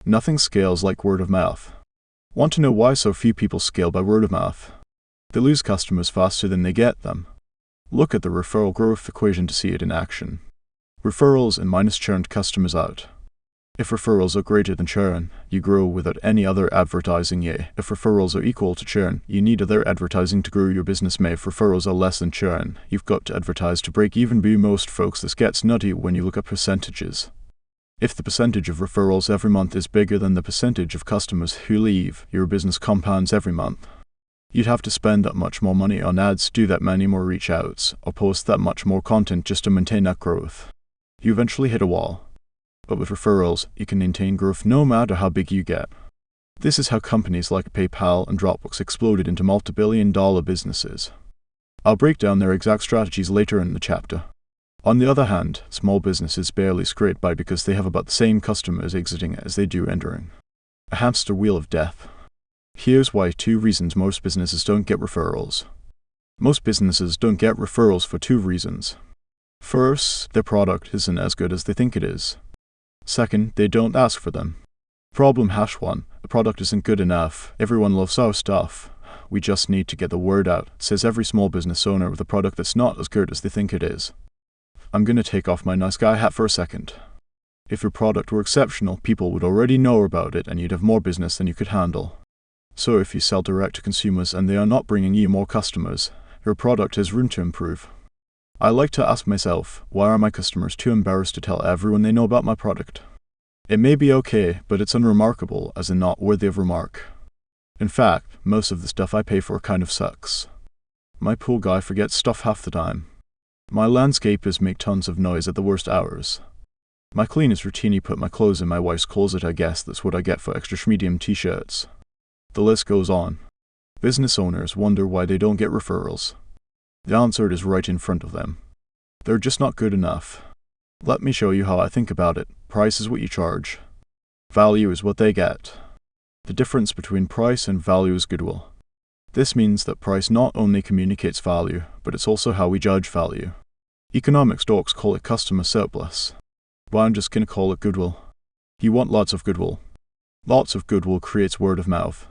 Nothing scales like word of mouth. Want to know why so few people scale by word of mouth? They lose customers faster than they get them. Look at the referral growth equation to see it in action. Referrals in minus churned customers out. If referrals are greater than churn, you grow without any other advertising. If referrals are equal to churn, you need other advertising to grow your business. If referrals are less than churn, you've got to advertise to break even. Most folks, this gets nutty when you look at percentages. If the percentage of referrals every month is bigger than the percentage of customers who leave, your business compounds every month. You'd have to spend that much more money on ads, do that many more reach outs, or post that much more content just to maintain that growth. You eventually hit a wall. But with referrals, you can maintain growth no matter how big you get. This is how companies like PayPal and Dropbox exploded into multi-billion-dollar businesses. I'll break down their exact strategies later in the chapter. On the other hand, small businesses barely scrape by because they have about the same customers exiting as they do entering. A hamster wheel of death. Here's why 2 reasons most businesses don't get referrals. Most businesses don't get referrals for 2 reasons. First, their product isn't as good as they think it is. Second, they don't ask for them. Problem #1. The product isn't good enough. Everyone loves our stuff. We just need to get the word out, says every small business owner with a product that's not as good as they think it is. I'm gonna take off my nice guy hat for a second. If your product were exceptional, people would already know about it and you'd have more business than you could handle. So if you sell direct to consumers and they are not bringing you more customers, your product has room to improve. I like to ask myself, why are my customers too embarrassed to tell everyone they know about my product? It may be okay, but it's unremarkable, as in not worthy of remark. In fact, most of the stuff I pay for kind of sucks. My pool guy forgets stuff half the time. My landscapers make tons of noise at the worst hours. My cleaners routinely put my clothes in my wife's closet. I guess that's what I get for extra medium t-shirts. The list goes on. Business owners wonder why they don't get referrals. The answer is right in front of them. They're just not good enough. Let me show you how I think about it. Price is what you charge. Value is what they get. The difference between price and value is Goodwill. This means that price not only communicates value, but it's also how we judge value. Economics dorks call it customer surplus. But I'm just gonna call it Goodwill. You want lots of Goodwill. Lots of Goodwill creates word of mouth.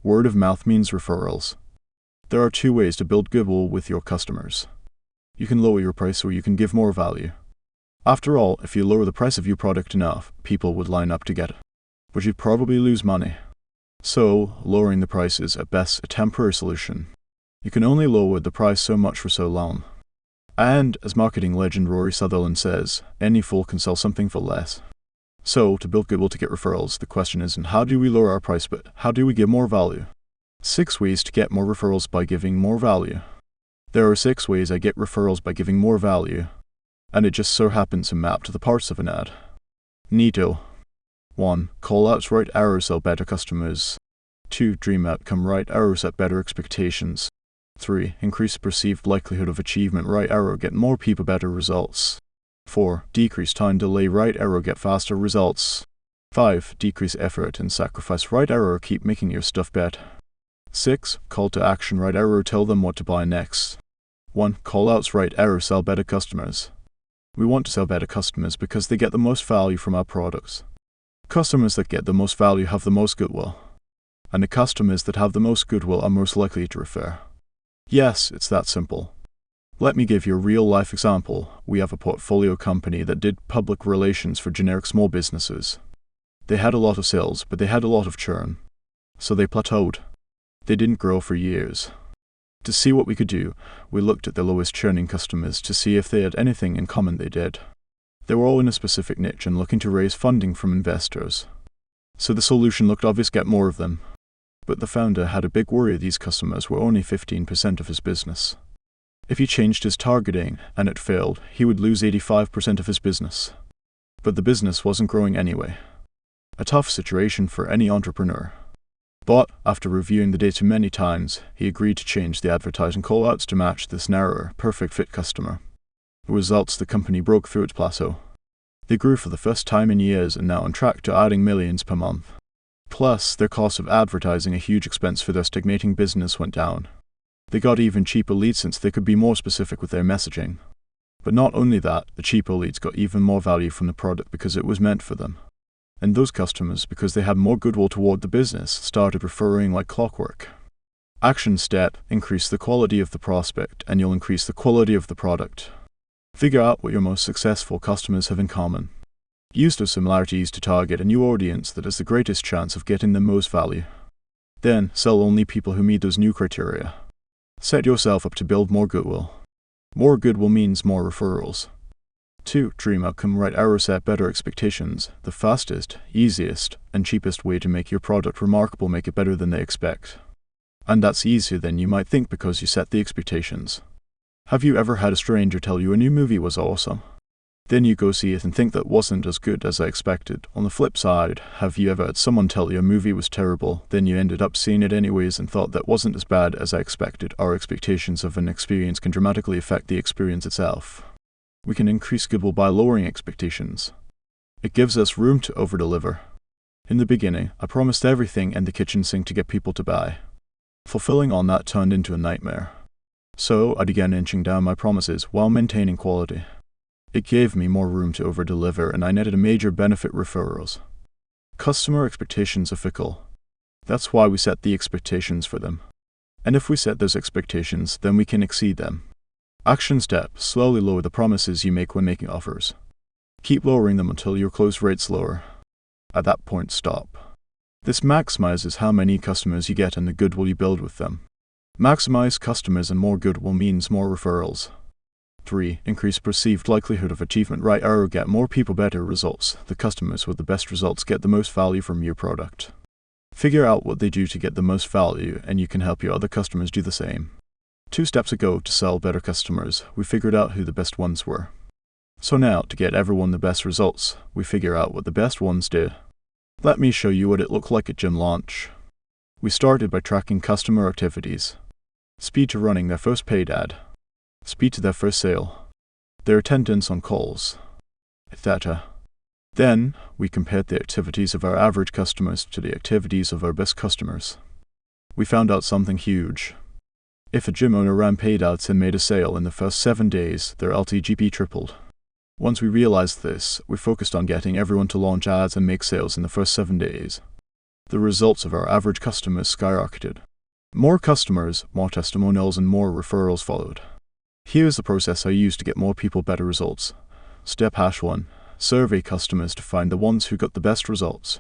Word of mouth means referrals. There are 2 ways to build goodwill with your customers. You can lower your price or you can give more value. After all, if you lower the price of your product enough, people would line up to get it. But you'd probably lose money. So, lowering the price is at best a temporary solution. You can only lower the price so much for so long. And, as marketing legend Rory Sutherland says, any fool can sell something for less. So, to build Goodwill to get referrals, the question isn't how do we lower our price, but how do we give more value? 6 ways to get more referrals by giving more value. There are 6 ways I get referrals by giving more value, and it just so happens to map to the parts of an ad. Neato. 1. Call-outs right arrows sell better customers. 2. Dream outcome right arrow set better expectations. 3. Increase perceived likelihood of achievement right arrow get more people better results. 4. Decrease time delay right arrow get faster results. 5. Decrease effort and sacrifice right arrow keep making your stuff better. 6. Call to action right arrow tell them what to buy next. 1. Call-outs right arrow sell better customers. We want to sell better customers because they get the most value from our products. Customers that get the most value have the most goodwill. And the customers that have the most goodwill are most likely to refer. Yes, it's that simple. Let me give you a real-life example. We have a portfolio company that did public relations for generic small businesses. They had a lot of sales, but they had a lot of churn. So they plateaued. They didn't grow for years. To see what we could do, we looked at the lowest churning customers to see if they had anything in common they did. They were all in a specific niche and looking to raise funding from investors. So the solution looked obvious: get more of them. But the founder had a big worry these customers were only 15% of his business. If he changed his targeting and it failed, he would lose 85% of his business. But the business wasn't growing anyway. A tough situation for any entrepreneur. But, after reviewing the data many times, he agreed to change the advertising callouts to match this narrower, perfect fit customer. The results: the company broke through its plateau. They grew for the first time in years and now on track to adding millions per month. Plus, their cost of advertising, a huge expense for their stagnating business, went down. They got even cheaper leads since they could be more specific with their messaging. But not only that, the cheaper leads got even more value from the product because it was meant for them. And those customers, because they had more goodwill toward the business, started referring like clockwork. Action step: increase the quality of the prospect, and you'll increase the quality of the product. Figure out what your most successful customers have in common. Use those similarities to target a new audience that has the greatest chance of getting the most value. Then, sell only people who meet those new criteria. Set yourself up to build more goodwill. More goodwill means more referrals. 2. Dream outcome right arrow set better expectations. The fastest, easiest, and cheapest way to make your product remarkable: make it better than they expect. And that's easier than you might think because you set the expectations. Have you ever had a stranger tell you a new movie was awesome? Then you go see it and think that wasn't as good as I expected. On the flip side, have you ever had someone tell you a movie was terrible, then you ended up seeing it anyways and thought that wasn't as bad as I expected? Our expectations of an experience can dramatically affect the experience itself. We can increase goodwill by lowering expectations. It gives us room to overdeliver. In the beginning, I promised everything and the kitchen sink to get people to buy. Fulfilling on that turned into a nightmare. So I began inching down my promises while maintaining quality. It gave me more room to overdeliver, and I netted a major benefit: referrals. Customer expectations are fickle. That's why we set the expectations for them. And if we set those expectations, then we can exceed them. Action step: slowly lower the promises you make when making offers. Keep lowering them until your close rate's lower. At that point, stop. This maximizes how many customers you get and the goodwill you build with them. Maximize customers and more goodwill means more referrals. 3. Increase perceived likelihood of achievement right arrow get more people better results. The customers with the best results get the most value from your product. Figure out what they do to get the most value, and you can help your other customers do the same. 2 steps ago, to sell better customers, we figured out who the best ones were. So now, to get everyone the best results, we figure out what the best ones did. Let me show you what it looked like at gym launch. We started by tracking customer activities. Speed to running their first paid ad. Speed to their first sale. Their attendance on calls, etc. Then, we compared the activities of our average customers to the activities of our best customers. We found out something huge. If a gym owner ran paid ads and made a sale in the first 7 days, their LTGP tripled. Once we realized this, we focused on getting everyone to launch ads and make sales in the first 7 days. The results of our average customers skyrocketed. More customers, more testimonials, and more referrals followed. Here's the process I used to get more people better results. Step hash 1. Survey customers to find the ones who got the best results.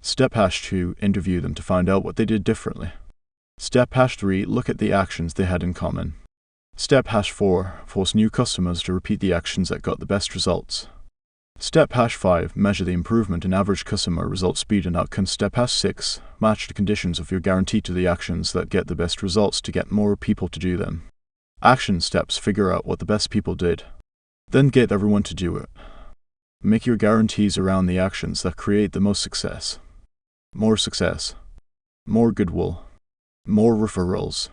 Step hash 2. Interview them to find out what they did differently. Step hash 3. Look at the actions they had in common. Step hash 4. Force new customers to repeat the actions that got the best results. Step hash 5. Measure the improvement in average customer result speed and outcomes. Step hash 6. Match the conditions of your guarantee to the actions that get the best results to get more people to do them. Action steps. Figure out what the best people did. Then get everyone to do it. Make your guarantees around the actions that create the most success. More success. More goodwill. More referrals.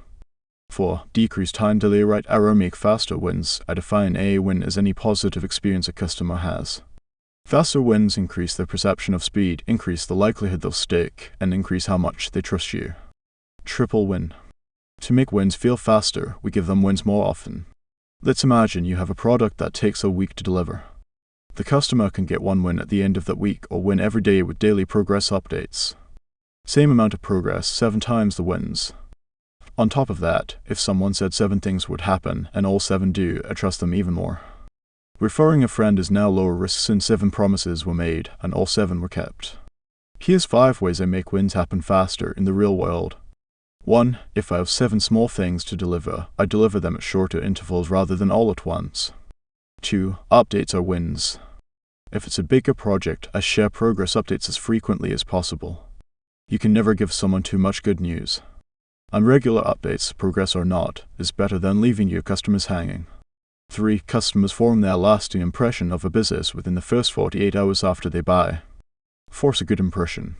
4. Decrease time delay. Right arrow. Make faster wins. I define a win as any positive experience a customer has. Faster wins increase their perception of speed, increase the likelihood they'll stick, and increase how much they trust you. Triple win. To make wins feel faster, we give them wins more often. Let's imagine you have a product that takes a week to deliver. The customer can get 1 win at the end of that week or win every day with daily progress updates. Same amount of progress, 7 times the wins. On top of that, if someone said 7 things would happen and all 7 do, I trust them even more. Referring a friend is now lower risk since 7 promises were made and all 7 were kept. Here's 5 ways I make wins happen faster in the real world. 1. If I have 7 small things to deliver, I deliver them at shorter intervals rather than all at once. 2. Updates are wins. If it's a bigger project, I share progress updates as frequently as possible. You can never give someone too much good news. And regular updates, progress or not, is better than leaving your customers hanging. 3. Customers form their lasting impression of a business within the first 48 hours after they buy. Force a good impression.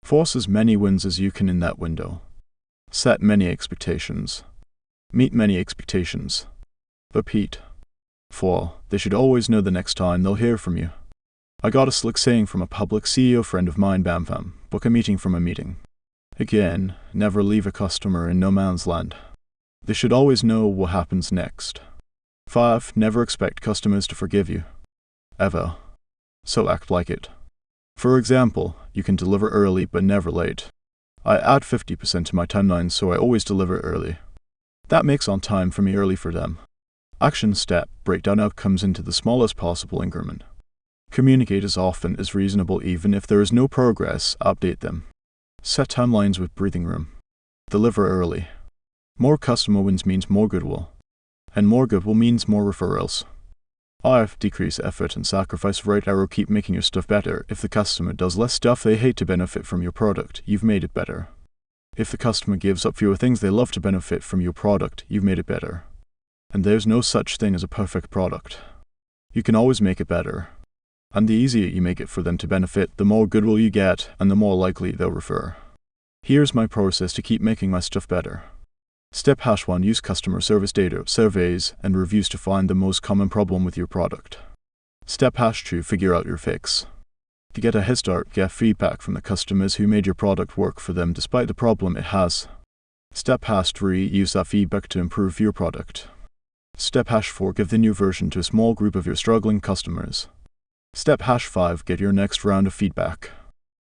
Force as many wins as you can in that window. Set many expectations. Meet many expectations. Repeat. 4. They should always know the next time they'll hear from you. I got a slick saying from a public CEO friend of mine, Bamfam. Book a meeting from a meeting. Again, never leave a customer in no man's land. They should always know what happens next. 5. Never expect customers to forgive you. Ever. So act like it. For example, you can deliver early but never late. I add 50% to my timeline so I always deliver early. That makes on time for me early for them. Action step. Break down outcomes into the smallest possible increment. Communicate as often as reasonable. Even if there is no progress, update them. Set timelines with breathing room. Deliver early. More customer wins means more goodwill. And more goodwill means more referrals. 5. Decrease effort and sacrifice. Right arrow. Keep making your stuff better. If the customer does less stuff they hate to benefit from your product, you've made it better. If the customer gives up fewer things they love to benefit from your product, you've made it better. And there's no such thing as a perfect product. You can always make it better. And the easier you make it for them to benefit, the more goodwill you get and the more likely they'll refer. Here's my process to keep making my stuff better. Step hash 1. Use customer service data, surveys, and reviews to find the most common problem with your product. Step hash 2. Figure out your fix. To get a head start, get feedback from the customers who made your product work for them despite the problem it has. Step hash 3. Use that feedback to improve your product. Step hash 4. Give the new version to a small group of your struggling customers. Step hash 5. Get your next round of feedback.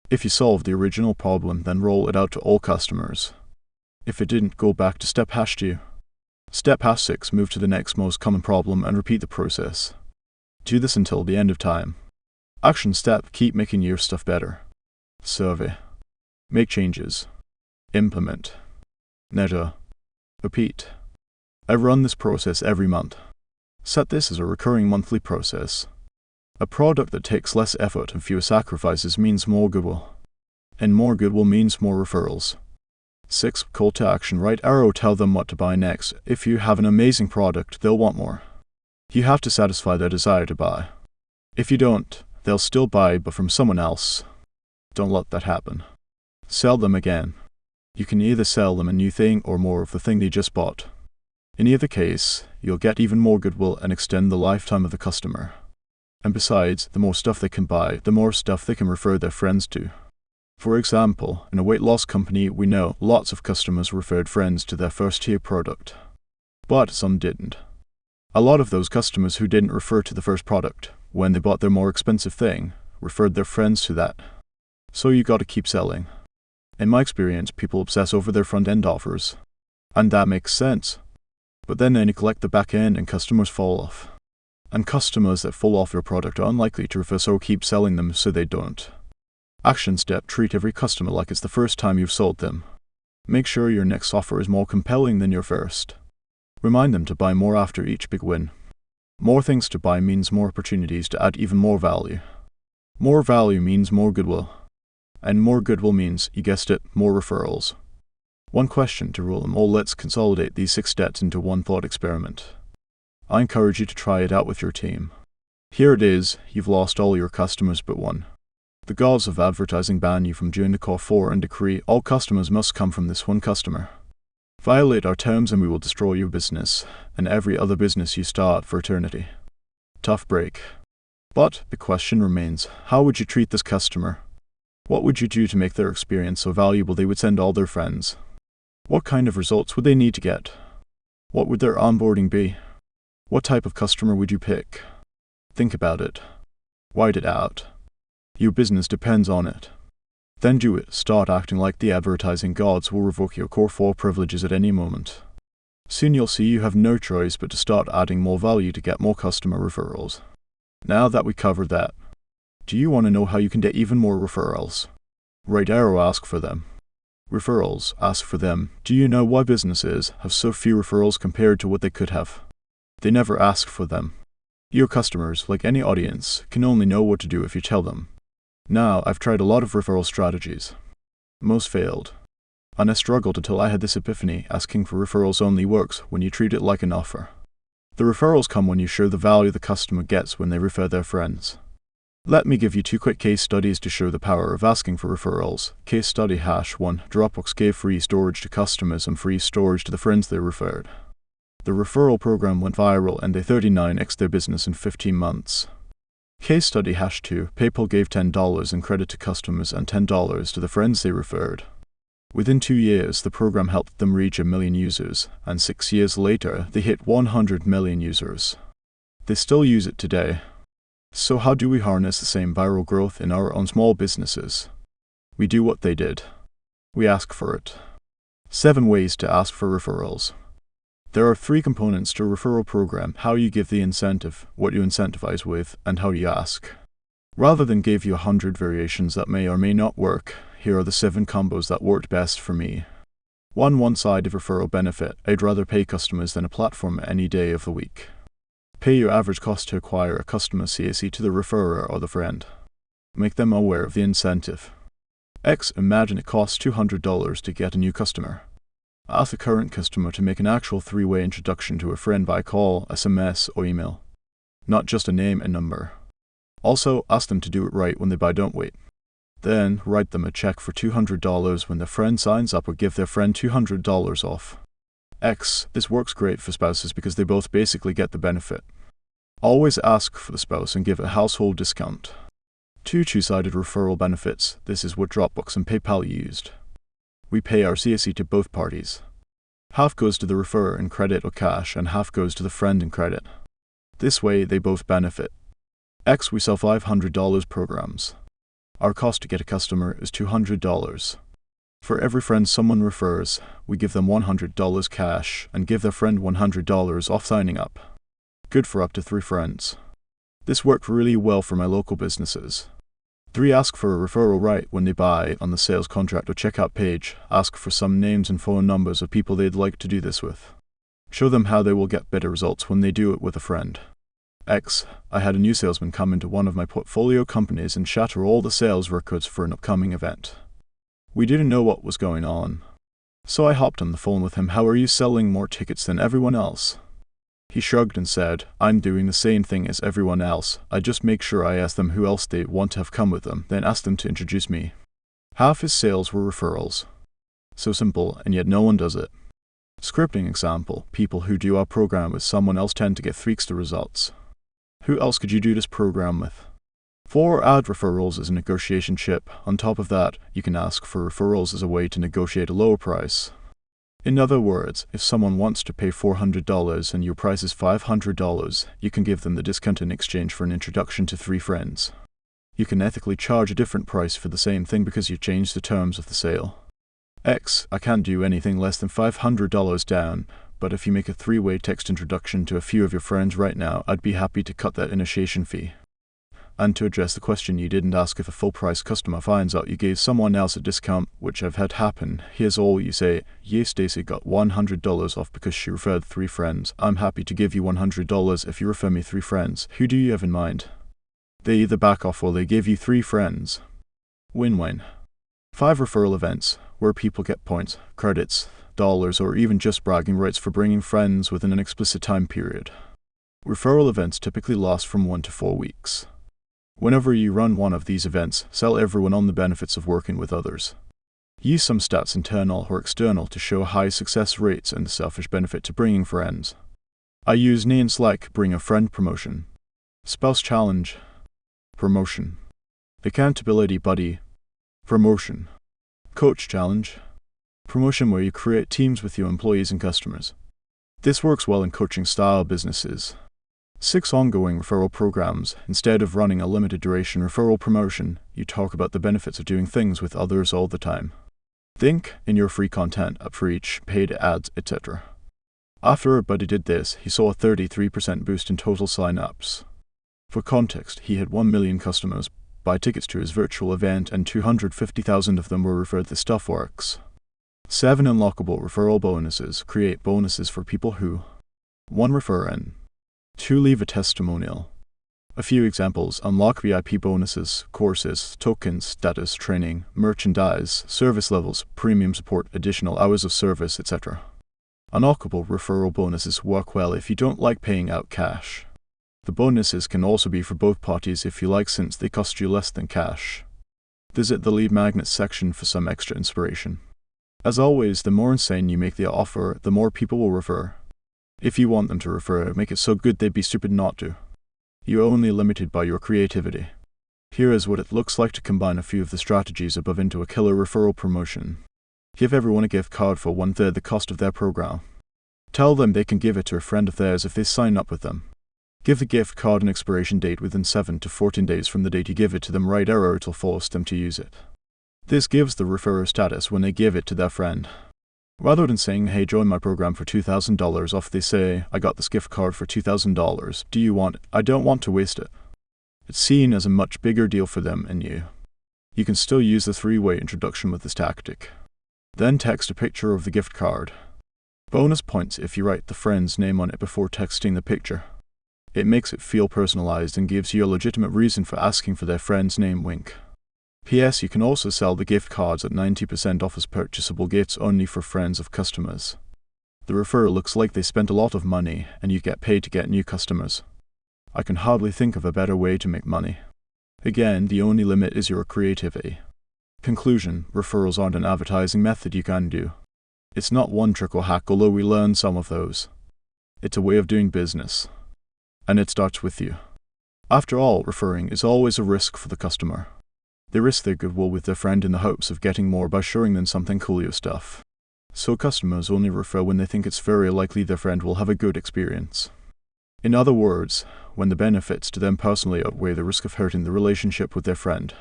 If you solve the original problem, then roll it out to all customers. If it didn't, go back to step hash 2. Step hash 6. Move to the next most common problem and repeat the process. Do this until the end of time. Action step. Keep making your stuff better. Survey. Make changes. Implement. Measure. Repeat. I run this process every month. Set this as a recurring monthly process. A product that takes less effort and fewer sacrifices means more goodwill. And more goodwill means more referrals. 6. Call to action. Right arrow. Tell them what to buy next. If you have an amazing product, they'll want more. You have to satisfy their desire to buy. If you don't, they'll still buy but from someone else. Don't let that happen. Sell them again. You can either sell them a new thing or more of the thing they just bought. In either case, you'll get even more goodwill and extend the lifetime of the customer. And besides, the more stuff they can buy, the more stuff they can refer their friends to. For example, in a weight loss company, we know lots of customers referred friends to their first-tier product. But some didn't. A lot of those customers who didn't refer to the first product, when they bought their more expensive thing, referred their friends to that. So you gotta keep selling. In my experience, people obsess over their front-end offers. And that makes sense. But then they neglect the back end and customers fall off. And customers that fall off your product are unlikely to refer, so keep selling them so they don't. Action step: treat every customer like it's the first time you've sold them. Make sure your next offer is more compelling than your first. Remind them to buy more after each big win. More things to buy means more opportunities to add even more value. More value means more goodwill. And more goodwill means, you guessed it, more referrals. One question to rule them all. Let's consolidate these 6 steps into one thought experiment. I encourage you to try it out with your team. Here it is: you've lost all your customers but one. The gods of advertising ban you from doing the call for and decree all customers must come from this one customer. Violate our terms and we will destroy your business, and every other business you start for eternity. Tough break. But the question remains, how would you treat this customer? What would you do to make their experience so valuable they would send all their friends? What kind of results would they need to get? What would their onboarding be? What type of customer would you pick? Think about it. Write it out. Your business depends on it. Then do it. Start acting like the advertising gods will revoke your core 4 privileges at any moment. Soon you'll see you have no choice but to start adding more value to get more customer referrals. Now that we covered that, do you want to know how you can get even more referrals? Right arrow, ask for them. Referrals, ask for them. Do you know why businesses have so few referrals compared to what they could have? They never ask for them. Your customers, like any audience, can only know what to do if you tell them. Now, I've tried a lot of referral strategies. Most failed. And I struggled until I had this epiphany: asking for referrals only works when you treat it like an offer. The referrals come when you show the value the customer gets when they refer their friends. Let me give you 2 quick case studies to show the power of asking for referrals. Case study #1. Dropbox gave free storage to customers and free storage to the friends they referred. The referral program went viral and they 39x their business in 15 months. Case study #2. PayPal gave $10 in credit to customers and $10 to the friends they referred. Within 2 years, the program helped them reach 1 million users, and 6 years later, they hit 100 million users. They still use it today. So how do we harness the same viral growth in our own small businesses? We do what they did. We ask for it. 7 ways to ask for referrals. There are 3 components to a referral program: how you give the incentive, what you incentivize with, and how you ask. Rather than give you 100 variations that may or may not work, here are the 7 combos that worked best for me. 1. One-sided referral benefit. I'd rather pay customers than a platform any day of the week. Pay your average cost to acquire a customer CAC to the referrer or the friend. Make them aware of the incentive. Imagine it costs $200 to get a new customer. Ask the current customer to make an actual 3-way introduction to a friend by call, SMS, or email. Not just a name and number. Also, ask them to do it right when they buy. Don't wait. Then, write them a check for $200 when their friend signs up, or give their friend $200 off. This works great for spouses because they both basically get the benefit. Always ask for the spouse and give a household discount. 2. Two-sided referral benefits. This is what Dropbox and PayPal used. We pay our CAC to both parties. Half goes to the referrer in credit or cash, and half goes to the friend in credit. This way, they both benefit. We sell $500 programs. Our cost to get a customer is $200. For every friend someone refers, we give them $100 cash and give their friend $100 off signing up. Good for up to 3 friends. This worked really well for my local businesses. 3. Ask for a referral right when they buy. On the sales contract or checkout page, ask for some names and phone numbers of people they'd like to do this with. Show them how they will get better results when they do it with a friend. I had a new salesman come into one of my portfolio companies and shatter all the sales records for an upcoming event. We didn't know what was going on. So I hopped on the phone with him. How are you selling more tickets than everyone else? He shrugged and said, I'm doing the same thing as everyone else. I just make sure I ask them who else they want to have come with them, then ask them to introduce me. Half his sales were referrals. So simple, and yet no one does it. Scripting example. People who do our program with someone else tend to get 3x the results. Who else could you do this program with? 4. Add referrals as a negotiation chip. On top of that, you can ask for referrals as a way to negotiate a lower price. In other words, if someone wants to pay $400 and your price is $500, you can give them the discount in exchange for an introduction to 3 friends. You can ethically charge a different price for the same thing because you changed the terms of the sale. I can't do anything less than $500 down, but if you make a 3-way text introduction to a few of your friends right now, I'd be happy to cut that initiation fee. And to address the question you didn't ask, if a full-price customer finds out you gave someone else a discount, which I've had happen, here's all you say. Yeah, Stacy got $100 off because she referred 3 friends. I'm happy to give you $100 if you refer me 3 friends. Who do you have in mind? They either back off or they give you 3 friends. Win-win. 5 referral events, where people get points, credits, dollars, or even just bragging rights for bringing friends within an explicit time period. Referral events typically last from 1 to 4 weeks. Whenever you run one of these events, sell everyone on the benefits of working with others. Use some stats, internal or external, to show high success rates and the selfish benefit to bringing friends. I use names like Bring a Friend Promotion, Spouse Challenge, Promotion, Accountability Buddy, Promotion, Coach Challenge, Promotion, where you create teams with your employees and customers. This works well in coaching style businesses. 6 ongoing referral programs. Instead of running a limited duration referral promotion, you talk about the benefits of doing things with others all the time. Think in your free content, up for each, paid ads, etc. After our buddy did this, he saw a 33% boost in total sign-ups. For context, he had 1 million customers buy tickets to his virtual event, and 250,000 of them were referred. The stuff works. 7 unlockable referral bonuses. Create bonuses for people who 1. Refer in. 2. Leave a testimonial. A few examples: unlock VIP bonuses, courses, tokens, status, training, merchandise, service levels, premium support, additional hours of service, etc. Unlockable referral bonuses work well if you don't like paying out cash. The bonuses can also be for both parties if you like, since they cost you less than cash. Visit the lead magnets section for some extra inspiration. As always, the more insane you make the offer, the more people will refer. If you want them to refer, make it so good they'd be stupid not to. You're only limited by your creativity. Here is what it looks like to combine a few of the strategies above into a killer referral promotion. Give everyone a gift card for 1/3 the cost of their program. Tell them they can give it to a friend of theirs if they sign up with them. Give the gift card an expiration date within 7 to 14 days from the date you give it to them. Right, or it'll force them to use it. This gives the referrer status when they give it to their friend. Rather than saying, hey, join my program for $2,000 off, they say, I got this gift card for $2,000. Do you want it? I don't want to waste it. It's seen as a much bigger deal for them and you. You can still use the 3-way introduction with this tactic. Then text a picture of the gift card. Bonus points if you write the friend's name on it before texting the picture. It makes it feel personalized and gives you a legitimate reason for asking for their friend's name. Wink. P.S. You can also sell the gift cards at 90% off as purchasable gifts only for friends of customers. The referrer looks like they spent a lot of money, and you get paid to get new customers. I can hardly think of a better way to make money. Again, the only limit is your creativity. Conclusion: referrals aren't an advertising method you can do. It's not one trick or hack, although we learn some of those. It's a way of doing business. And it starts with you. After all, referring is always a risk for the customer. They risk their goodwill with their friend in the hopes of getting more by showing them something cool your stuff. So customers only refer when they think it's very likely their friend will have a good experience. In other words, when the benefits to them personally outweigh the risk of hurting the relationship with their friend.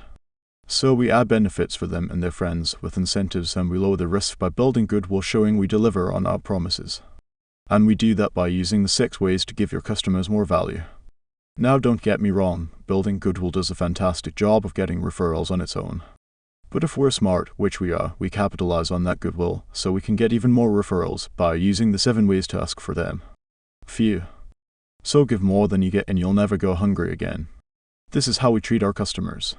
So we add benefits for them and their friends with incentives, and we lower the risk by building goodwill, showing we deliver on our promises. And we do that by using the 6 ways to give your customers more value. Now, don't get me wrong, building goodwill does a fantastic job of getting referrals on its own. But if we're smart, which we are, we capitalize on that goodwill so we can get even more referrals by using the 7 ways to ask for them. Few. So give more than you get and you'll never go hungry again. This is how we treat our customers.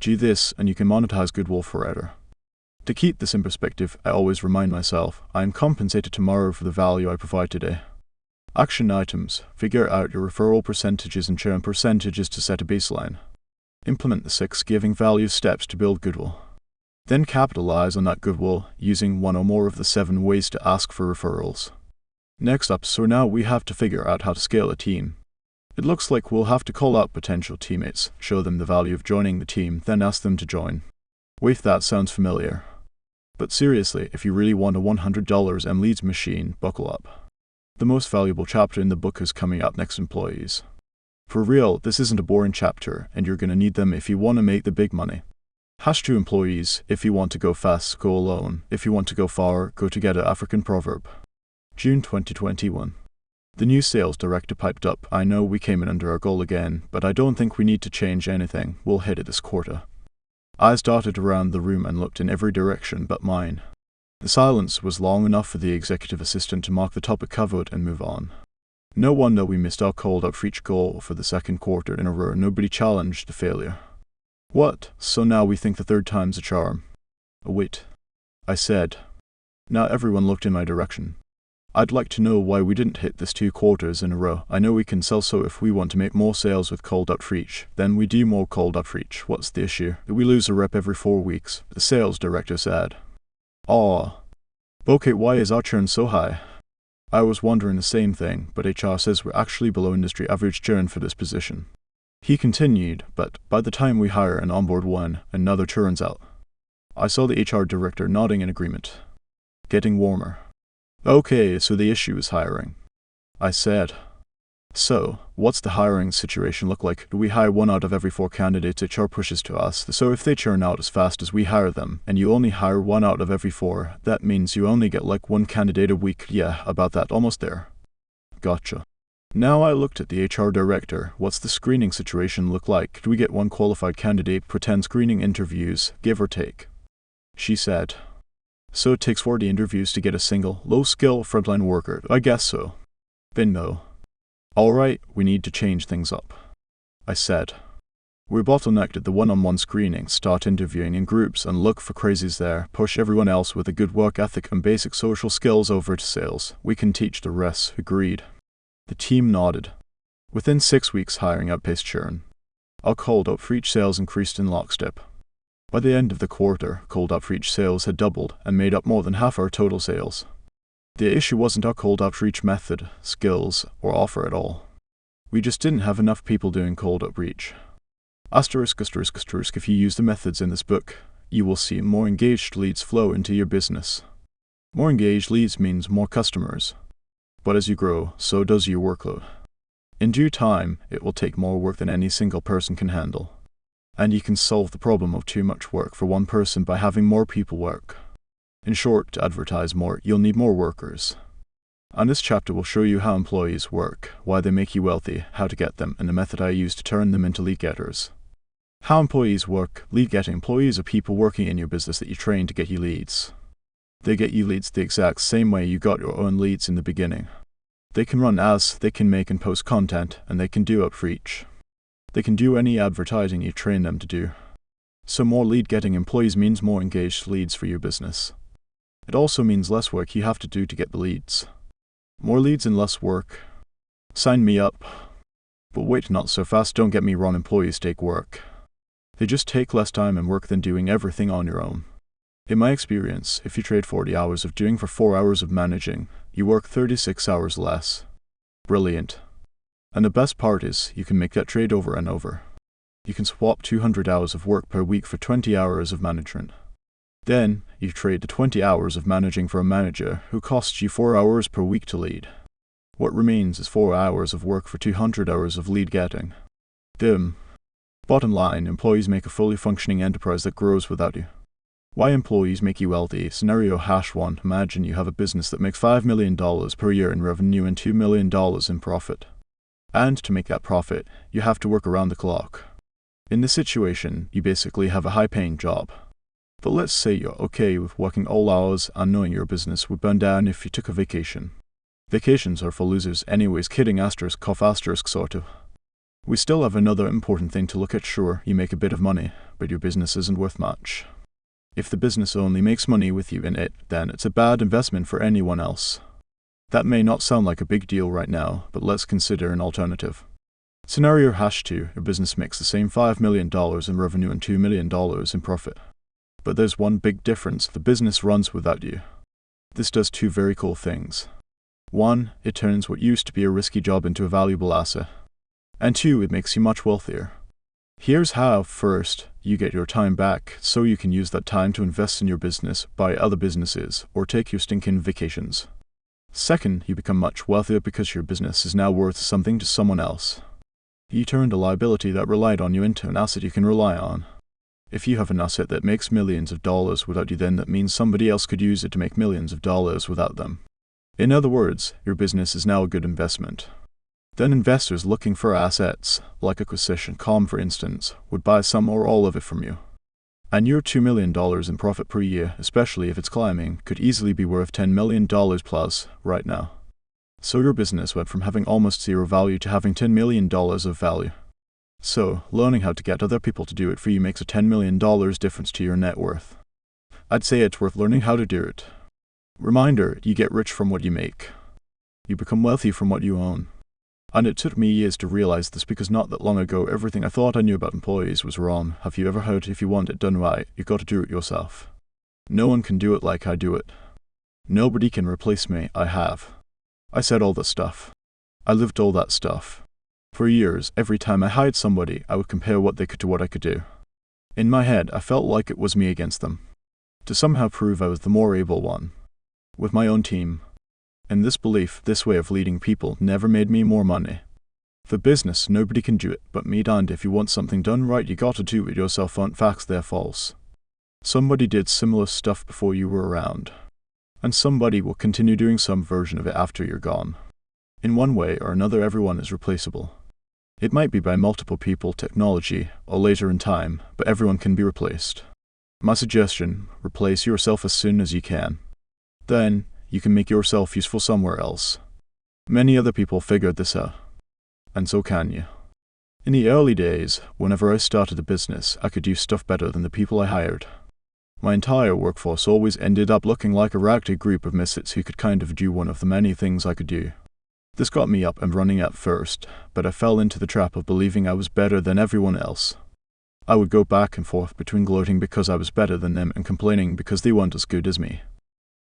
Do this and you can monetize goodwill forever. To keep this in perspective, I always remind myself, I am compensated tomorrow for the value I provide today. Action items: figure out your referral percentages and churn percentages to set a baseline. Implement the 6 giving value steps to build goodwill. Then capitalize on that goodwill using 1 or more of the 7 ways to ask for referrals. Next up, so now we have to figure out how to scale a team. It looks like we'll have to call out potential teammates, show them the value of joining the team, then ask them to join. Wait, that sounds familiar. But seriously, if you really want a $100 leads machine, buckle up. The most valuable chapter in the book is coming up next: employees. For real, this isn't a boring chapter, and you're gonna need them if you want to make the big money. #2 employees: if you want to go fast, go alone. If you want to go far, go together. African proverb. June 2021. The new sales director piped up, "I know we came in under our goal again, but I don't think we need to change anything. We'll hit it this quarter." Eyes darted around the room and looked in every direction but mine. The silence was long enough for the executive assistant to mark the topic covered and move on. No wonder we missed our called outreach goal for the second quarter in a row. Nobody challenged the failure. What? So now we think the third time's a charm? Wait, I said. Now everyone looked in my direction. I'd like to know why we didn't hit this 2 quarters in a row. I know we can sell, so if we want to make more sales with cold outreach, then we do more cold outreach. What's the issue? We lose a rep every 4 weeks, the sales director said. Aw. Okay, why is our churn so high? I was wondering the same thing, but HR says we're actually below industry average churn for this position. He continued, but by the time we hire and onboard one, another churns out. I saw the HR director nodding in agreement. Getting warmer. Okay, so the issue is hiring. I said. So, what's the hiring situation look like? Do we hire 1 out of every 4 candidates HR pushes to us? So if they churn out as fast as we hire them, and you only hire 1 out of every 4, that means you only get like 1 candidate a week. Yeah, about that, almost there. Gotcha. Now I looked at the HR director. What's the screening situation look like? Do we get 1 qualified candidate per 10 screening interviews, give or take? She said. So it takes 40 interviews to get a single, low-skill frontline worker. I guess so. Bingo. Alright, we need to change things up. I said. We bottlenecked at the one-on-one screening, start interviewing in groups and look for crazies there, push everyone else with a good work ethic and basic social skills over to sales. We can teach the rest. Agreed. The team nodded. Within 6 weeks, hiring outpaced churn. Our cold outreach sales increased in lockstep. By the end of the quarter, cold outreach sales had doubled and made up more than half our total sales. The issue wasn't our cold outreach method, skills, or offer at all. We just didn't have enough people doing cold outreach. Asterisk. If you use the methods in this book, you will see more engaged leads flow into your business. More engaged leads means more customers. But as you grow, so does your workload. In due time, it will take more work than any single person can handle. And you can solve the problem of too much work for 1 person by having more people work. In short, to advertise more, you'll need more workers. And this chapter will show you how employees work, why they make you wealthy, how to get them, and the method I use to turn them into lead getters. How employees work. Lead getting. Employees are people working in your business that you train to get you leads. They get you leads the exact same way you got your own leads in the beginning. They can run ads, they can make and post content, and they can do outreach. They can do any advertising you train them to do. So more lead-getting employees means more engaged leads for your business. It also means less work you have to do to get the leads. More leads and less work. Sign me up. But wait, not so fast. Don't get me wrong, employees take work. They just take less time and work than doing everything on your own. In my experience, if you trade 40 hours of doing for 4 hours of managing, you work 36 hours less. Brilliant. And the best part is, you can make that trade over and over. You can swap 200 hours of work per week for 20 hours of management. Then, you trade the 20 hours of managing for a manager who costs you 4 hours per week to lead. What remains is 4 hours of work for 200 hours of lead getting. Dim. Bottom line, employees make a fully functioning enterprise that grows without you. Why employees make you wealthy? Scenario #1. Imagine you have a business that makes $5 million per year in revenue and $2 million in profit. And to make that profit, you have to work around the clock. In this situation, you basically have a high-paying job. But let's say you're okay with working all hours and knowing your business would burn down if you took a vacation. Vacations are for losers anyways, kidding, asterisk, cough, asterisk, sort of. We still have another important thing to look at. Sure, you make a bit of money, but your business isn't worth much. If the business only makes money with you in it, then it's a bad investment for anyone else. That may not sound like a big deal right now, but let's consider an alternative. Scenario #2, your business makes the same $5 million in revenue and $2 million in profit. But there's one big difference: the business runs without you. This does 2 very cool things. 1, it turns what used to be a risky job into a valuable asset. And 2, it makes you much wealthier. Here's how. First, you get your time back, so you can use that time to invest in your business, buy other businesses, or take your stinking vacations. Second, you become much wealthier because your business is now worth something to someone else. You turned a liability that relied on you into an asset you can rely on. If you have an asset that makes millions of dollars without you, then that means somebody else could use it to make millions of dollars without them. In other words, your business is now a good investment. Then investors looking for assets, like acquisition.com for instance, would buy some or all of it from you. And your $2 million in profit per year, especially if it's climbing, could easily be worth $10 million plus right now. So your business went from having almost zero value to having $10 million of value. So, learning how to get other people to do it for you makes a $10 million difference to your net worth. I'd say it's worth learning how to do it. Reminder, you get rich from what you make. You become wealthy from what you own. And it took me years to realize this because not that long ago, everything I thought I knew about employees was wrong. Have you ever heard if you want it done right, you got to do it yourself? No one can do it like I do it. Nobody can replace me, I have. I said all this stuff. I lived all that stuff. For years, every time I hired somebody, I would compare what they could to what I could do. In my head, I felt like it was me against them. To somehow prove I was the more able one. With my own team. And this belief, this way of leading people, never made me more money. For business, nobody can do it but me, and if you want something done right, you gotta do it yourself. Aren't facts, they're false. Somebody did similar stuff before you were around. And somebody will continue doing some version of it after you're gone. In one way or another, everyone is replaceable. It might be by multiple people, technology, or later in time, but everyone can be replaced. My suggestion, replace yourself as soon as you can. Then, you can make yourself useful somewhere else. Many other people figured this out. And so can you. In the early days, whenever I started a business, I could do stuff better than the people I hired. My entire workforce always ended up looking like a ragtag group of misfits who could kind of do one of the many things I could do. This got me up and running at first, but I fell into the trap of believing I was better than everyone else. I would go back and forth between gloating because I was better than them and complaining because they weren't as good as me.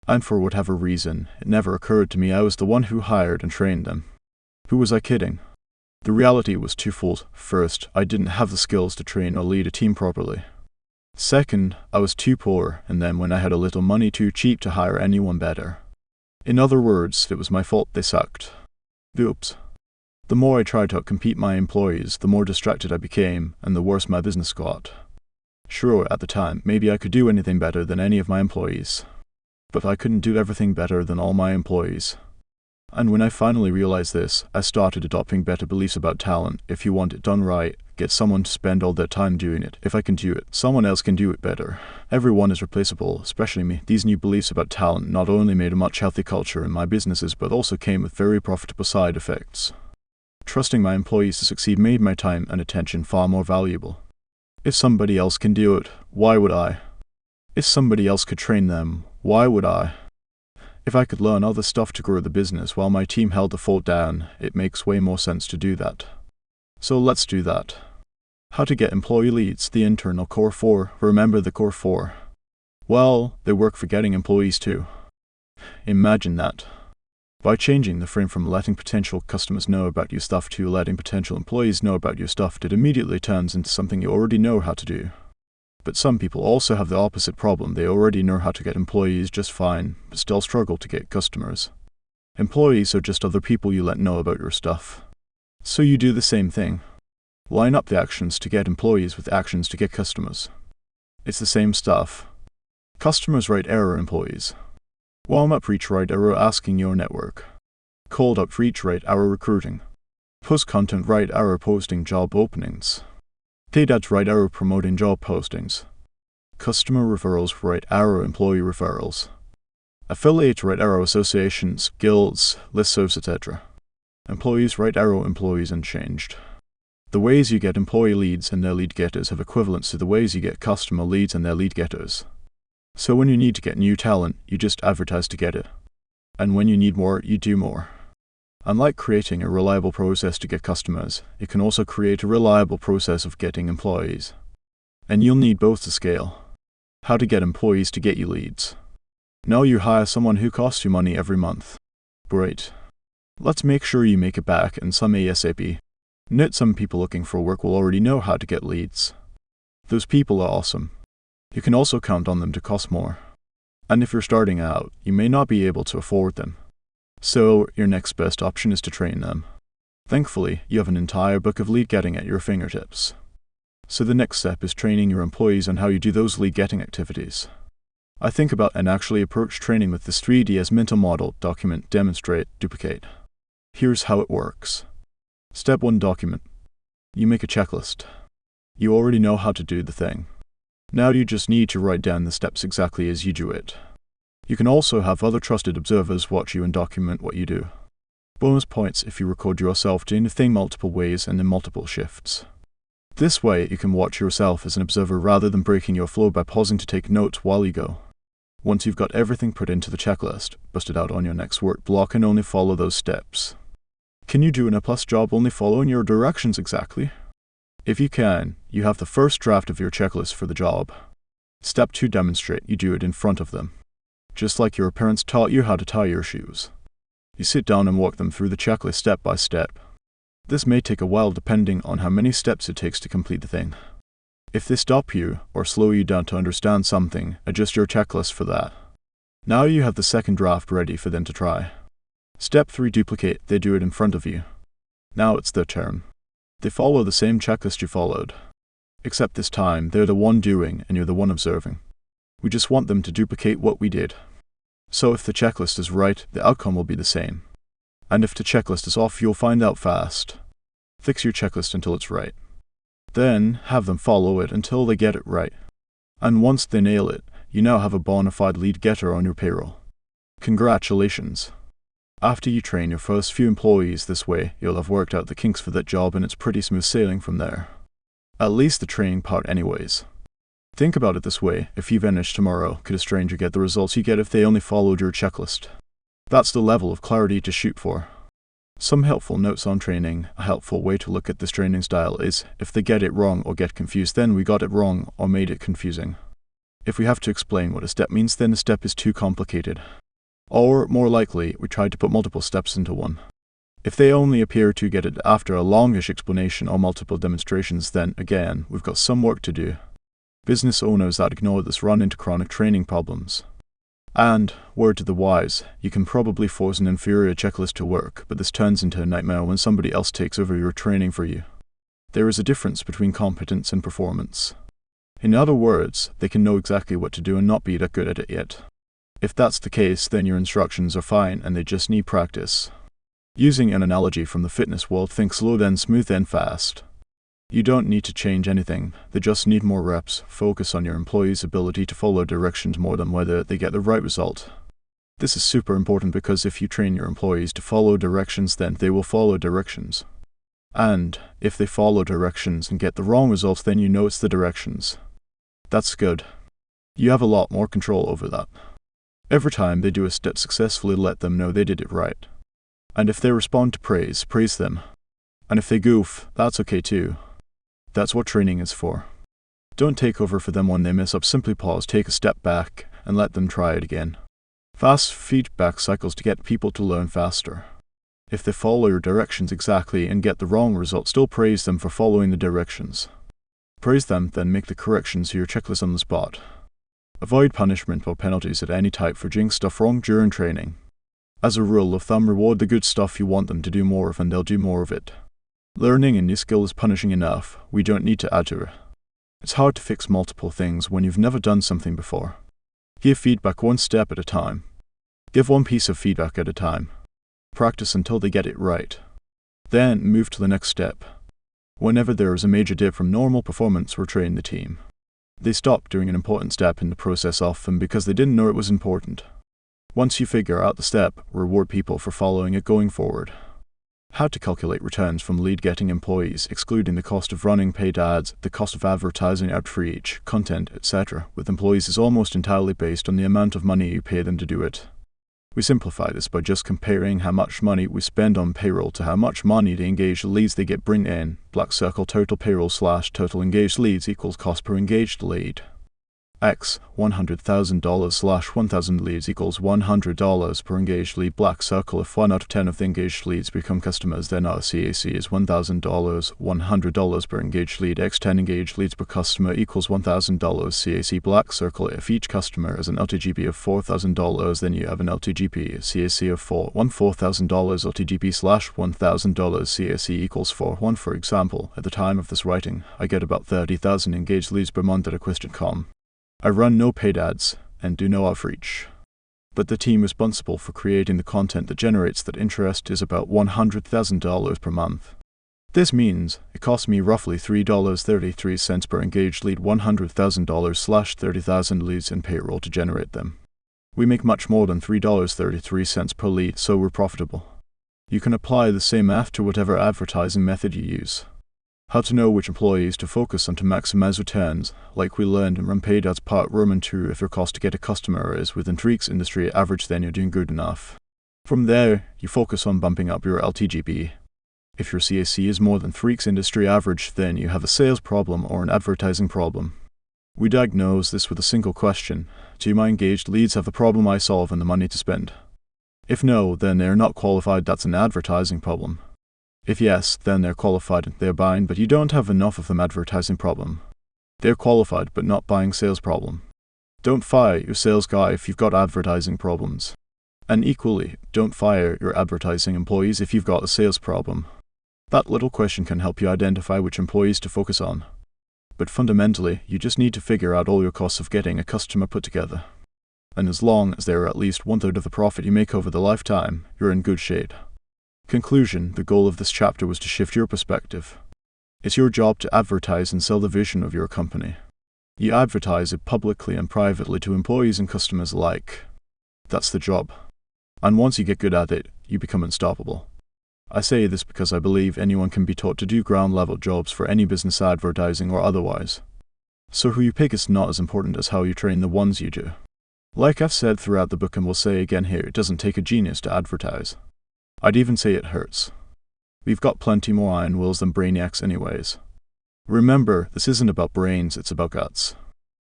And for whatever reason, it never occurred to me I was the one who hired and trained them. Who was I kidding? The reality was twofold. First, I didn't have the skills to train or lead a team properly. Second, I was too poor, and then when I had a little money, too cheap to hire anyone better. In other words, it was my fault they sucked. Oops. The more I tried to outcompete my employees, the more distracted I became, and the worse my business got. Sure, at the time, maybe I could do anything better than any of my employees. But I couldn't do everything better than all my employees. And when I finally realized this, I started adopting better beliefs about talent. If you want it done right, get someone to spend all their time doing it. If I can do it, someone else can do it better. Everyone is replaceable, especially me. These new beliefs about talent not only made a much healthier culture in my businesses, but also came with very profitable side effects. Trusting my employees to succeed made my time and attention far more valuable. If somebody else can do it, why would I? If somebody else could train them, why would I? If I could learn other stuff to grow the business while my team held the fort down, it makes way more sense to do that. So let's do that. How to get employee leads, the internal core four. Remember the core four. Well, they work for getting employees too. Imagine that. By changing the frame from letting potential customers know about your stuff to letting potential employees know about your stuff, it immediately turns into something you already know how to do. But some people also have the opposite problem. They already know how to get employees just fine, but still struggle to get customers. Employees are just other people you let know about your stuff. So you do the same thing. Line up the actions to get employees with actions to get customers. It's the same stuff. Customers write error employees. Warm up reach write error asking your network. Cold up reach write error recruiting. Post content write error posting job openings. Paid ads write error promoting job postings. Customer referrals write error employee referrals. Affiliates write error associations, guilds, listservs, etc. Employees write error employees unchanged. The ways you get employee leads and their lead getters have equivalents to the ways you get customer leads and their lead getters. So when you need to get new talent, you just advertise to get it. And when you need more, you do more. Unlike creating a reliable process to get customers, it can also create a reliable process of getting employees. And you'll need both to scale. How to get employees to get you leads. Now you hire someone who costs you money every month. Great. Let's make sure you make it back and some ASAP. Note some people looking for work will already know how to get leads. Those people are awesome. You can also count on them to cost more. And if you're starting out, you may not be able to afford them. So, your next best option is to train them. Thankfully, you have an entire book of lead getting at your fingertips. So the next step is training your employees on how you do those lead getting activities. I think about and actually approach training with this 3DS mental model: document, demonstrate, duplicate. Here's how it works. Step 1: document. You make a checklist. You already know how to do the thing. Now you just need to write down the steps exactly as you do it. You can also have other trusted observers watch you and document what you do. Bonus points if you record yourself doing the thing multiple ways and in multiple shifts. This way you can watch yourself as an observer rather than breaking your flow by pausing to take notes while you go. Once you've got everything put into the checklist, bust it out on your next work block and only follow those steps. Can you do an A+ job only following your directions exactly? If you can, you have the first draft of your checklist for the job. Step 2: demonstrate. You do it in front of them. Just like your parents taught you how to tie your shoes. You sit down and walk them through the checklist step by step. This may take a while depending on how many steps it takes to complete the thing. If they stop you or slow you down to understand something, adjust your checklist for that. Now you have the second draft ready for them to try. Step 3: duplicate. They do it in front of you. Now it's their turn. They follow the same checklist you followed. Except this time, they're the one doing and you're the one observing. We just want them to duplicate what we did. So if the checklist is right, the outcome will be the same. And if the checklist is off, you'll find out fast. Fix your checklist until it's right. Then, have them follow it until they get it right. And once they nail it, you now have a bona fide lead getter on your payroll. Congratulations! After you train your first few employees this way, you'll have worked out the kinks for that job and it's pretty smooth sailing from there. At least the training part anyways. Think about it this way: if you vanish tomorrow, could a stranger get the results you get if they only followed your checklist? That's the level of clarity to shoot for. Some helpful notes on training. A helpful way to look at this training style is, if they get it wrong or get confused, then we got it wrong or made it confusing. If we have to explain what a step means, then a step is too complicated. Or, more likely, we tried to put multiple steps into one. If they only appear to get it after a longish explanation or multiple demonstrations, then, again, we've got some work to do. Business owners that ignore this run into chronic training problems. And, word to the wise, you can probably force an inferior checklist to work, but this turns into a nightmare when somebody else takes over your training for you. There is a difference between competence and performance. In other words, they can know exactly what to do and not be that good at it yet. If that's the case, then your instructions are fine and they just need practice. Using an analogy from the fitness world, think slow then smooth then fast. You don't need to change anything, they just need more reps. Focus on your employees' ability to follow directions more than whether they get the right result. This is super important because if you train your employees to follow directions, then they will follow directions. And if they follow directions and get the wrong results, then you know it's the directions. That's good. You have a lot more control over that. Every time they do a step successfully, let them know they did it right. And if they respond to praise, praise them. And if they goof, that's okay too. That's what training is for. Don't take over for them when they mess up. Simply pause, take a step back, and let them try it again. Fast feedback cycles to get people to learn faster. If they follow your directions exactly and get the wrong result, still praise them for following the directions. Praise them, then make the corrections to your checklist on the spot. Avoid punishment or penalties at any type for doing stuff wrong during training. As a rule of thumb, reward the good stuff you want them to do more of and they'll do more of it. Learning a new skill is punishing enough, we don't need to add to it. It's hard to fix multiple things when you've never done something before. Give feedback one step at a time. Give one piece of feedback at a time. Practice until they get it right. Then move to the next step. Whenever there is a major dip from normal performance, retrain the team. They stop doing an important step in the process often because they didn't know it was important. Once you figure out the step, reward people for following it going forward. How to calculate returns from lead-getting employees, excluding the cost of running paid ads, the cost of advertising, outreach, content, etc. with employees is almost entirely based on the amount of money you pay them to do it. We simplify this by just comparing how much money we spend on payroll to how much money the engaged leads they get bring in. Black circle total payroll / total engaged leads equals cost per engaged lead. X $100,000 / 1,000 leads equals $100 per engaged lead. Black circle: if 1 out of 10 of the engaged leads become customers, then our CAC is $1,000, $100 per engaged lead. X 10 engaged leads per customer equals $1,000 CAC. Black circle: if each customer has an LTGP of $4,000, then you have an LTGP CAC of $4,000 LTGP / $1,000 CAC equals 4. For example, at the time of this writing, I get about 30,000 engaged leads per month at Acquisition.com. I run no paid ads. and do no outreach. But the team responsible for creating the content that generates that interest is about $100,000 per month. This means it costs me roughly $3.33 per engaged lead, $100,000/30,000 leads in payroll to generate them. We make much more than $3.33 per lead, so we're profitable. You can apply the same math to whatever advertising method you use. How to know which employees to focus on to maximize returns, like we learned in Run Paid Ads Part Roman 2, if your cost to get a customer is within Freaks industry average, then you're doing good enough. From there, you focus on bumping up your LTGB. If your CAC is more than Freaks industry average, then you have a sales problem or an advertising problem. We diagnose this with a single question: do my engaged leads have the problem I solve and the money to spend? If no, then they're not qualified, that's an advertising problem. If yes, then they're qualified, they're buying, but you don't have enough of them, advertising problem. They're qualified but not buying, sales problem. Don't fire your sales guy if you've got advertising problems. And equally, don't fire your advertising employees if you've got a sales problem. That little question can help you identify which employees to focus on. But fundamentally, you just need to figure out all your costs of getting a customer put together. And as long as they are at least 1/3 of the profit you make over the lifetime, you're in good shape. Conclusion: the goal of this chapter was to shift your perspective. It's your job to advertise and sell the vision of your company. You advertise it publicly and privately to employees and customers alike. That's the job. And once you get good at it, you become unstoppable. I say this because I believe anyone can be taught to do ground-level jobs for any business, advertising or otherwise. So who you pick is not as important as how you train the ones you do. Like I've said throughout the book and will say again here, it doesn't take a genius to advertise. I'd even say it hurts. We've got plenty more iron wills than brainiacs anyways. Remember, this isn't about brains, it's about guts.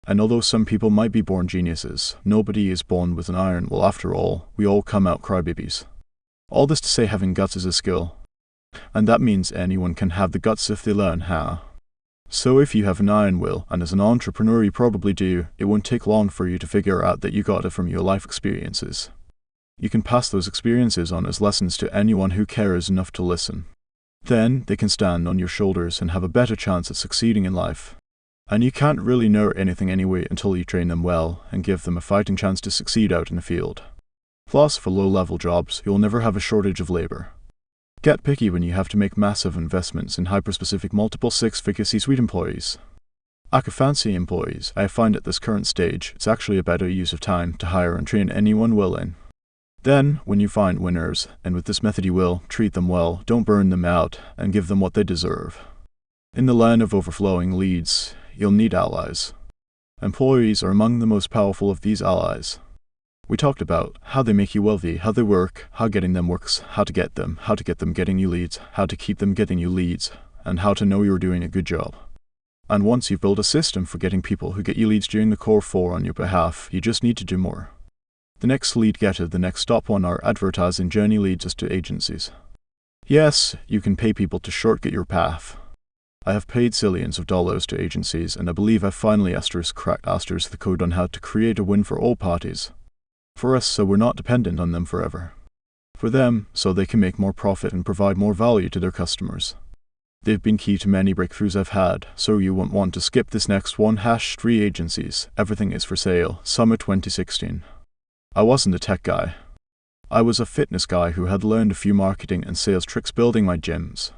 And although some people might be born geniuses, nobody is born with an iron will. After all, we all come out crybabies. All this to say, having guts is a skill. And that means anyone can have the guts if they learn how. So if you have an iron will, and as an entrepreneur you probably do, it won't take long for you to figure out that you got it from your life experiences. You can pass those experiences on as lessons to anyone who cares enough to listen. Then they can stand on your shoulders and have a better chance at succeeding in life. And you can't really know anything anyway until you train them well and give them a fighting chance to succeed out in the field. Plus, for low-level jobs, you'll never have a shortage of labor. Get picky when you have to make massive investments in hyper-specific multiple six-figure C-suite employees. Fancy employees, I find at this current stage, it's actually a better use of time to hire and train anyone willing. Then, when you find winners, and with this method you will, treat them well, don't burn them out, and give them what they deserve. In the land of overflowing leads, you'll need allies. Employees are among the most powerful of these allies. We talked about how they make you wealthy, how they work, how getting them works, how to get them getting you leads, how to keep them getting you leads, and how to know you're doing a good job. And once you've built a system for getting people who get you leads during the core 4 on your behalf, you just need to do more. The next lead getter, the next stop on our advertising journey leads us to agencies. Yes, you can pay people to shortcut your path. I have paid zillions of dollars to agencies, and I believe I've finally cracked the code on how to create a win for all parties. For us, so we're not dependent on them forever. For them, so they can make more profit and provide more value to their customers. They've been key to many breakthroughs I've had, so you won't want to skip this next one. #3 agencies. Everything is for sale. Summer 2016. I wasn't a tech guy. I was a fitness guy who had learned a few marketing and sales tricks building my gyms.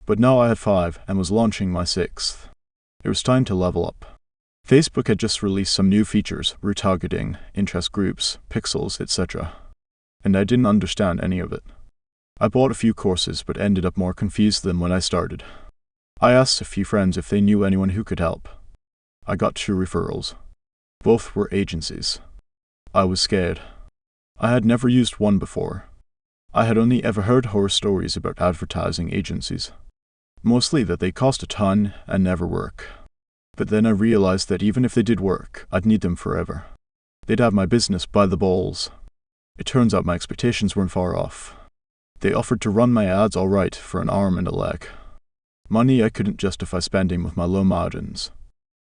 But now I had 5 and was launching my 6th. It was time to level up. Facebook had just released some new features, retargeting, interest groups, pixels, etc. And I didn't understand any of it. I bought a few courses but ended up more confused than when I started. I asked a few friends if they knew anyone who could help. I got 2 referrals. Both were agencies. I was scared. I had never used one before. I had only ever heard horror stories about advertising agencies. Mostly that they cost a ton and never work. But then I realized that even if they did work, I'd need them forever. They'd have my business by the balls. It turns out my expectations weren't far off. They offered to run my ads all right for an arm and a leg. Money I couldn't justify spending with my low margins.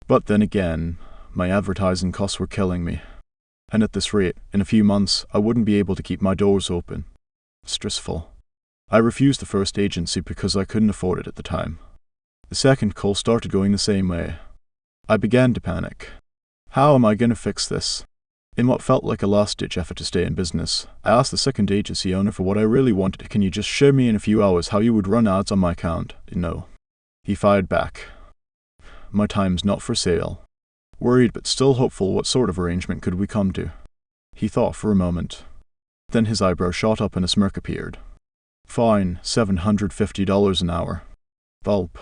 But then again, my advertising costs were killing me. And at this rate, in a few months, I wouldn't be able to keep my doors open. Stressful. I refused the first agency because I couldn't afford it at the time. The second call started going the same way. I began to panic. How am I going to fix this? In what felt like a last-ditch effort to stay in business, I asked the second agency owner for what I really wanted. Can you just show me in a few hours how you would run ads on my account? No. He fired back. My time's not for sale. Worried but still hopeful, what sort of arrangement could we come to? He thought for a moment. Then his eyebrow shot up and a smirk appeared. Fine, $750 an hour. Gulp.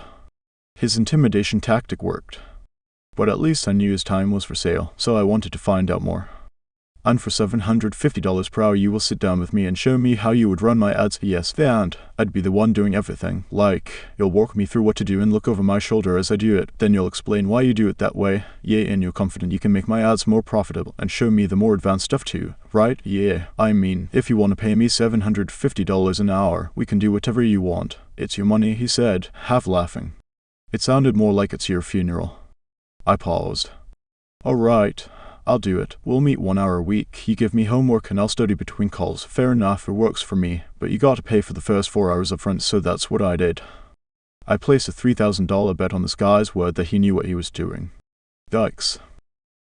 His intimidation tactic worked. But at least I knew his time was for sale, so I wanted to find out more. And for $750 per hour you will sit down with me and show me how you would run my ads? Yes, and I'd be the one doing everything. Like, you'll walk me through what to do and look over my shoulder as I do it. Then you'll explain why you do it that way. Yeah, and you're confident you can make my ads more profitable and show me the more advanced stuff too, right? Yeah, I mean, if you want to pay me $750 an hour, we can do whatever you want. It's your money, he said, half laughing. It sounded more like it's your funeral. I paused. All right. I'll do it. We'll meet 1 hour a week. You give me homework and I'll study between calls. Fair enough, it works for me. But you got to pay for the first 4 hours up front, so that's what I did. I placed a $3,000 bet on this guy's word that he knew what he was doing. Yikes.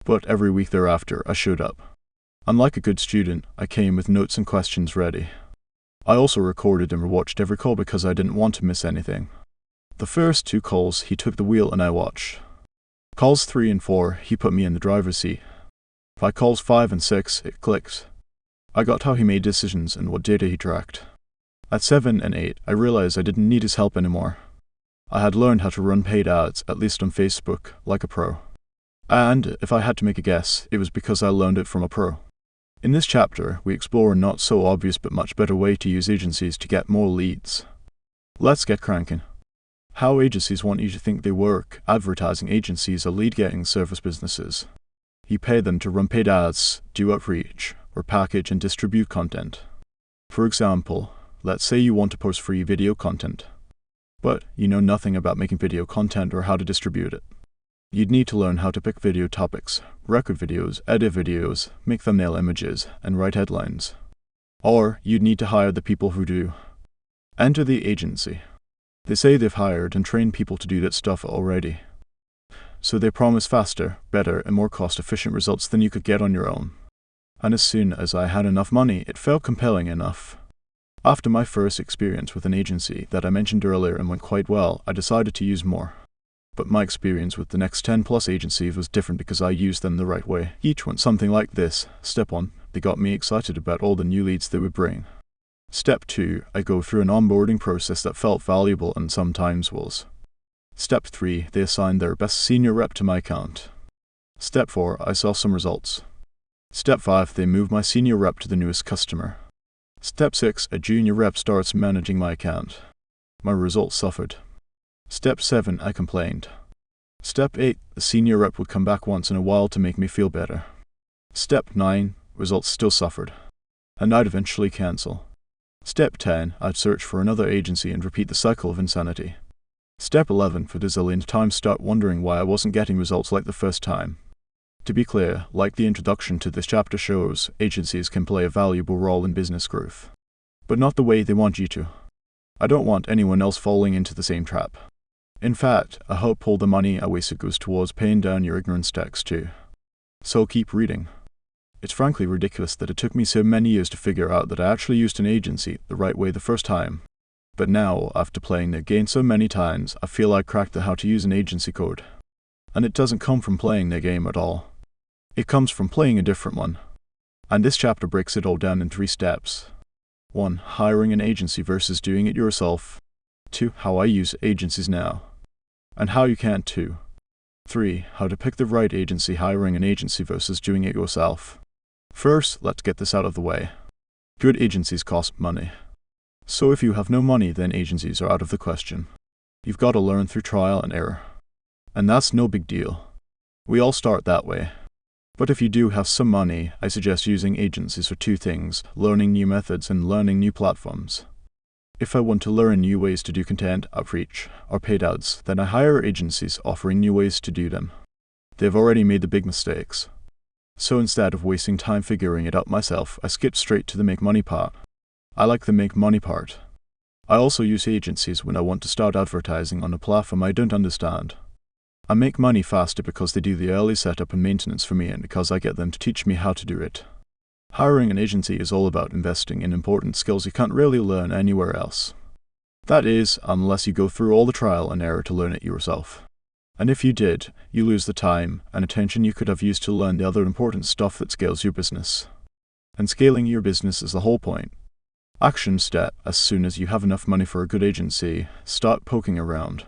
But every week thereafter, I showed up. Unlike a good student, I came with notes and questions ready. I also recorded and rewatched every call because I didn't want to miss anything. The first 2 calls, he took the wheel and I watched. Calls 3 and 4, he put me in the driver's seat. By calls 5 and 6, it clicked. I got how he made decisions and what data he tracked. At 7 and 8, I realized I didn't need his help anymore. I had learned how to run paid ads, at least on Facebook, like a pro. And, if I had to make a guess, it was because I learned it from a pro. In this chapter, we explore a not so obvious but much better way to use agencies to get more leads. Let's get cranking. How agencies want you to think they work. Advertising agencies are lead-getting service businesses. You pay them to run paid ads, do outreach, or package and distribute content. For example, let's say you want to post free video content, but you know nothing about making video content or how to distribute it. You'd need to learn how to pick video topics, record videos, edit videos, make thumbnail images, and write headlines. Or you'd need to hire the people who do. Enter the agency. They say they've hired and trained people to do that stuff already. So they promise faster, better, and more cost-efficient results than you could get on your own. And as soon as I had enough money, it felt compelling enough. After my first experience with an agency that I mentioned earlier and went quite well, I decided to use more. But my experience with the next 10+ agencies was different because I used them the right way. Each went something like this. Step 1, they got me excited about all the new leads they would bring. Step 2, I go through an onboarding process that felt valuable and sometimes was. Step 3, they assigned their best senior rep to my account. Step 4, I saw some results. Step 5, they moved my senior rep to the newest customer. Step 6, a junior rep starts managing my account. My results suffered. Step 7, I complained. Step 8, the senior rep would come back once in a while to make me feel better. Step 9, results still suffered. And I'd eventually cancel. Step 10, I'd search for another agency and repeat the cycle of insanity. Step 11, for the zillionth time, start wondering why I wasn't getting results like the first time. To be clear, like the introduction to this chapter shows, agencies can play a valuable role in business growth. But not the way they want you to. I don't want anyone else falling into the same trap. In fact, I hope all the money I wasted goes towards paying down your ignorance tax too. So keep reading. It's frankly ridiculous that it took me so many years to figure out that I actually used an agency the right way the first time. But now, after playing their game so many times, I feel I cracked the how to use an agency code. And it doesn't come from playing their game at all. It comes from playing a different one. And this chapter breaks it all down in 3 steps. 1. Hiring an agency versus doing it yourself. 2. How I use agencies now. And how you can't too. 3. How to pick the right agency hiring an agency versus doing it yourself. First, let's get this out of the way. Good agencies cost money. So if you have no money, then agencies are out of the question. You've got to learn through trial and error. And that's no big deal. We all start that way. But if you do have some money, I suggest using agencies for 2 things, learning new methods and learning new platforms. If I want to learn new ways to do content, outreach, or paid ads, then I hire agencies offering new ways to do them. They've already made the big mistakes. So instead of wasting time figuring it out myself, I skip straight to the make money part. I like the make money part. I also use agencies when I want to start advertising on a platform I don't understand. I make money faster because they do the early setup and maintenance for me and because I get them to teach me how to do it. Hiring an agency is all about investing in important skills you can't really learn anywhere else. That is, unless you go through all the trial and error to learn it yourself. And if you did, you lose the time and attention you could have used to learn the other important stuff that scales your business. And scaling your business is the whole point. Action step: as soon as you have enough money for a good agency, start poking around.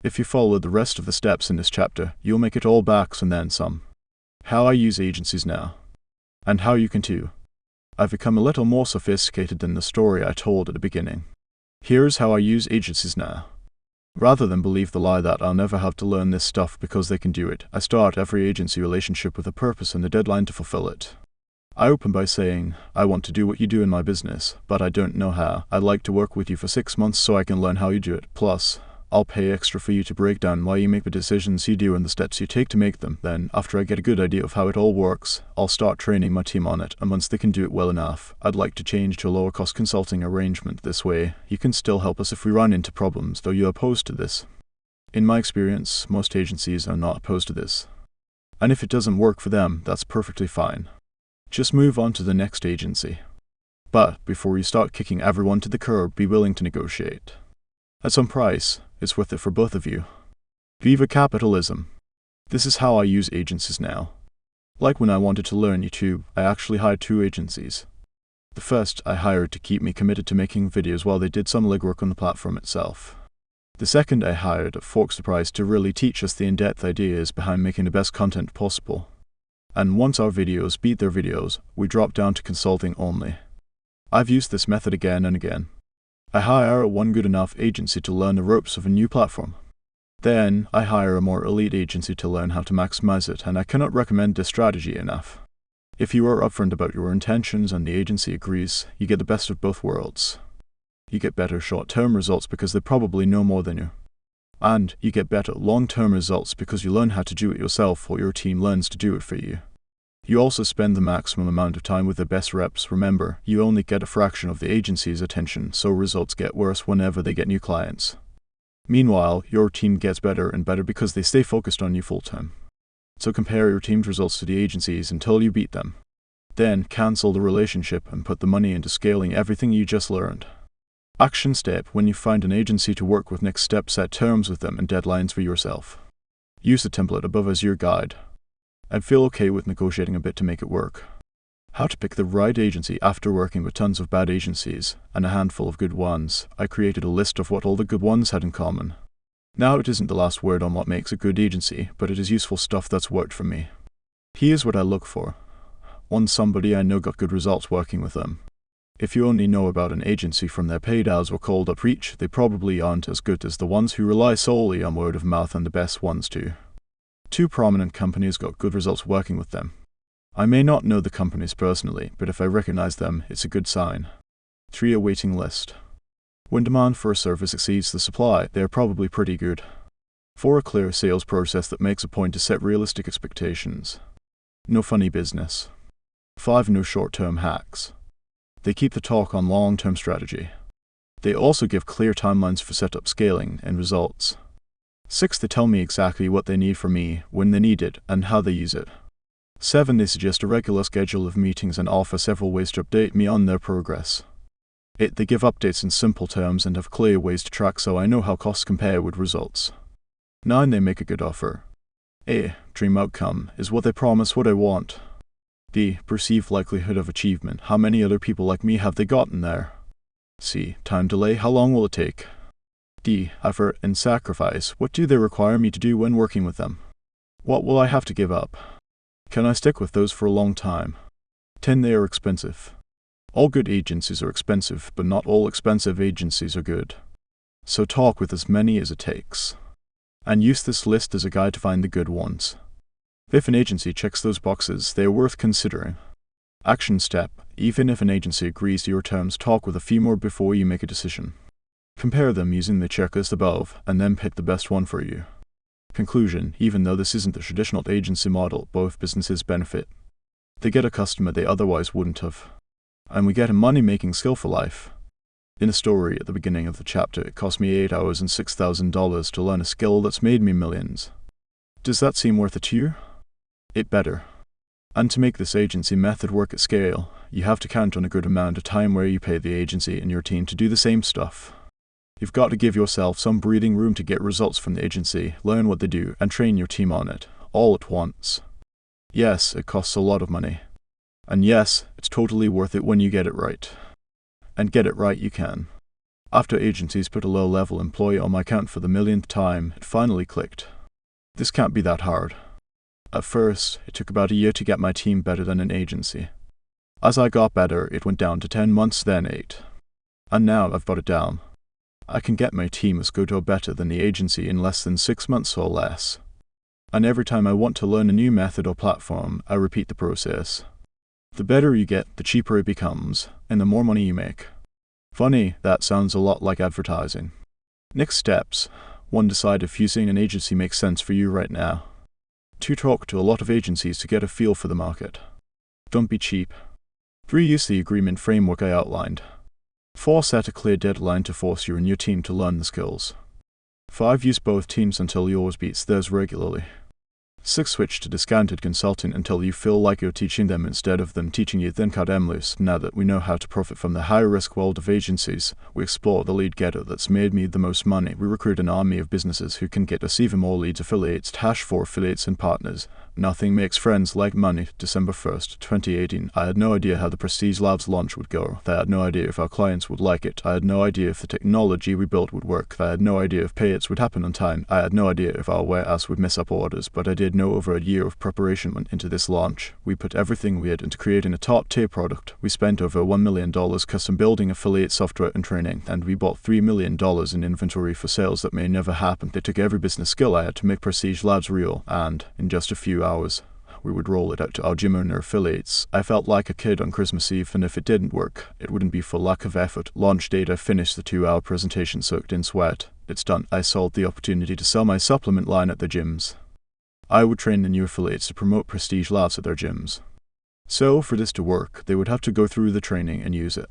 If you follow the rest of the steps in this chapter, you'll make it all back and then some. How I use agencies now. And how you can too. I've become a little more sophisticated than the story I told at the beginning. Here's how I use agencies now. Rather than believe the lie that I'll never have to learn this stuff because they can do it, I start every agency relationship with a purpose and a deadline to fulfill it. I open by saying, I want to do what you do in my business, but I don't know how. I'd like to work with you for 6 months so I can learn how you do it. Plus, I'll pay extra for you to break down why you make the decisions you do and the steps you take to make them. Then, after I get a good idea of how it all works, I'll start training my team on it, and once they can do it well enough, I'd like to change to a lower cost consulting arrangement. This way, you can still help us if we run into problems, though you're opposed to this. In my experience, most agencies are not opposed to this. And if it doesn't work for them, that's perfectly fine. Just move on to the next agency. But, before you start kicking everyone to the curb, be willing to negotiate. At some price, it's worth it for both of you. Viva capitalism. This is how I use agencies now. Like when I wanted to learn YouTube, I actually hired 2 agencies. The first I hired to keep me committed to making videos while they did some legwork on the platform itself. The second I hired at forks the price to really teach us the in-depth ideas behind making the best content possible. And once our videos beat their videos, we dropped down to consulting only. I've used this method again and again. I hire one good enough agency to learn the ropes of a new platform. Then, I hire a more elite agency to learn how to maximize it, and I cannot recommend this strategy enough. If you are upfront about your intentions and the agency agrees, you get the best of both worlds. You get better short-term results because they probably know more than you. And you get better long-term results because you learn how to do it yourself while your team learns to do it for you. You also spend the maximum amount of time with the best reps. Remember, you only get a fraction of the agency's attention, so results get worse whenever they get new clients. Meanwhile, your team gets better and better because they stay focused on you full-time. So compare your team's results to the agency's until you beat them. Then cancel the relationship and put the money into scaling everything you just learned. Action step: when you find an agency to work with, next step, set terms with them and deadlines for yourself. Use the template above as your guide. And feel okay with negotiating a bit to make it work. How to pick the right agency: after working with tons of bad agencies and a handful of good ones, I created a list of what all the good ones had in common. Now it isn't the last word on what makes a good agency, but it is useful stuff that's worked for me. Here's what I look for. 1. Somebody I know got good results working with them. If you only know about an agency from their paid ads or called up reach, they probably aren't as good as the ones who rely solely on word of mouth, and the best ones too. 2. Prominent companies got good results working with them. I may not know the companies personally, but if I recognize them, it's a good sign. 3. A waiting list. When demand for a service exceeds the supply, they are probably pretty good. 4. A clear sales process that makes a point to set realistic expectations. No funny business. 5. No short-term hacks. They keep the talk on long-term strategy. They also give clear timelines for setup, scaling, and results. 6. They tell me exactly what they need from me, when they need it, and how they use it. 7. They suggest a regular schedule of meetings and offer several ways to update me on their progress. 8. They give updates in simple terms and have clear ways to track so I know how costs compare with results. 9. They make a good offer. A. Dream outcome is what they promise, what I want. B. Perceived likelihood of achievement. How many other people like me have they gotten there? C. Time delay. How long will it take? D. Effort and sacrifice. What do they require me to do when working with them? What will I have to give up? Can I stick with those for a long time? 10. They are expensive. All good agencies are expensive, but not all expensive agencies are good. So talk with as many as it takes. And use this list as a guide to find the good ones. If an agency checks those boxes, they are worth considering. Action step: even if an agency agrees to your terms, talk with a few more before you make a decision. Compare them using the checklist above, and then pick the best one for you. Conclusion: even though this isn't the traditional agency model, both businesses benefit. They get a customer they otherwise wouldn't have. And we get a money-making skill for life. In a story at the beginning of the chapter, it cost me 8 hours and $6,000 to learn a skill that's made me millions. Does that seem worth it to you? It better. And to make this agency method work at scale, you have to count on a good amount of time where you pay the agency and your team to do the same stuff. You've got to give yourself some breathing room to get results from the agency, learn what they do, and train your team on it, all at once. Yes, it costs a lot of money. And yes, it's totally worth it when you get it right. And get it right you can. After agencies put a low-level employee on my account for the millionth time, it finally clicked. This can't be that hard. At first, it took about a year to get my team better than an agency. As I got better, it went down to 10 months, then 8. And now I've got it down. I can get my team as good or better than the agency in less than 6 months or less. And every time I want to learn a new method or platform, I repeat the process. The better you get, the cheaper it becomes, and the more money you make. Funny, that sounds a lot like advertising. Next steps. 1. Decide if using an agency makes sense for you right now. 2. Talk to a lot of agencies to get a feel for the market. Don't be cheap. 3. Use the agreement framework I outlined. 4. Set a clear deadline to force you and your team to learn the skills. 5. Use both teams until yours beats theirs regularly. 6. Switch to discounted consulting until you feel like you're teaching them instead of them teaching you. Then cut them loose. Now that we know how to profit from the high-risk world of agencies, we explore the lead getter that's made me the most money. We recruit an army of businesses who can get us even more leads, affiliates, hash for affiliates and partners. Nothing makes friends like money. December 1st, 2018. I had no idea how the Prestige Labs launch would go. I had no idea if our clients would like it. I had no idea if the technology we built would work. I had no idea if payouts would happen on time. I had no idea if our warehouse would mess up orders, but I did know over a year of preparation went into this launch. We put everything we had into creating a top-tier product. We spent over $1 million custom building affiliate software and training, and we bought $3 million in inventory for sales that may never happen. They took every business skill I had to make Prestige Labs real, and in just a few hours, we would roll it out to our gym owner affiliates. I felt like a kid on Christmas Eve, and if it didn't work, it wouldn't be for lack of effort. Launch date, I finished the 2-hour presentation soaked in sweat. It's done. I sold the opportunity to sell my supplement line at the gyms. I would train the new affiliates to promote Prestige Labs at their gyms. So, for this to work, they would have to go through the training and use it.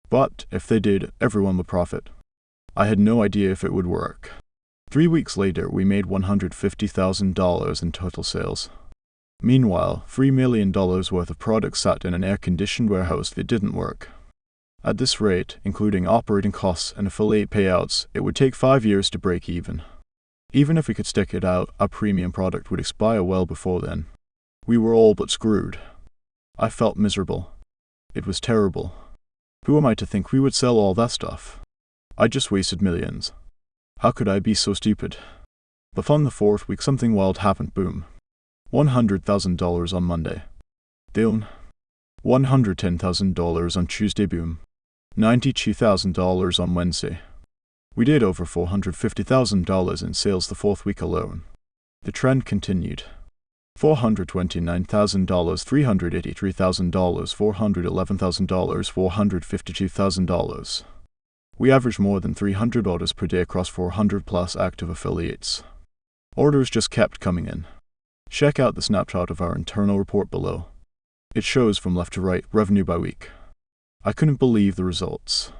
But, if they did, everyone would profit. I had no idea if it would work. 3 weeks later, we made $150,000 in total sales. Meanwhile, $3 million worth of products sat in an air-conditioned warehouse that didn't work. At this rate, including operating costs and affiliate payouts, it would take 5 years to break even. Even if we could stick it out, our premium product would expire well before then. We were all but screwed. I felt miserable. It was terrible. Who am I to think we would sell all that stuff? I just wasted millions. How could I be so stupid? But on the 4th week, something wild happened. Boom. $100,000 on Monday. Down. $110,000 on Tuesday. Boom. $92,000 on Wednesday. We did over $450,000 in sales the 4th week alone. The trend continued. $429,000, $383,000, $411,000, $452,000. We averaged more than 300 orders per day across 400 plus active affiliates. Orders just kept coming in. Check out the snapshot of our internal report below. It shows from left to right revenue by week. I couldn't believe the results.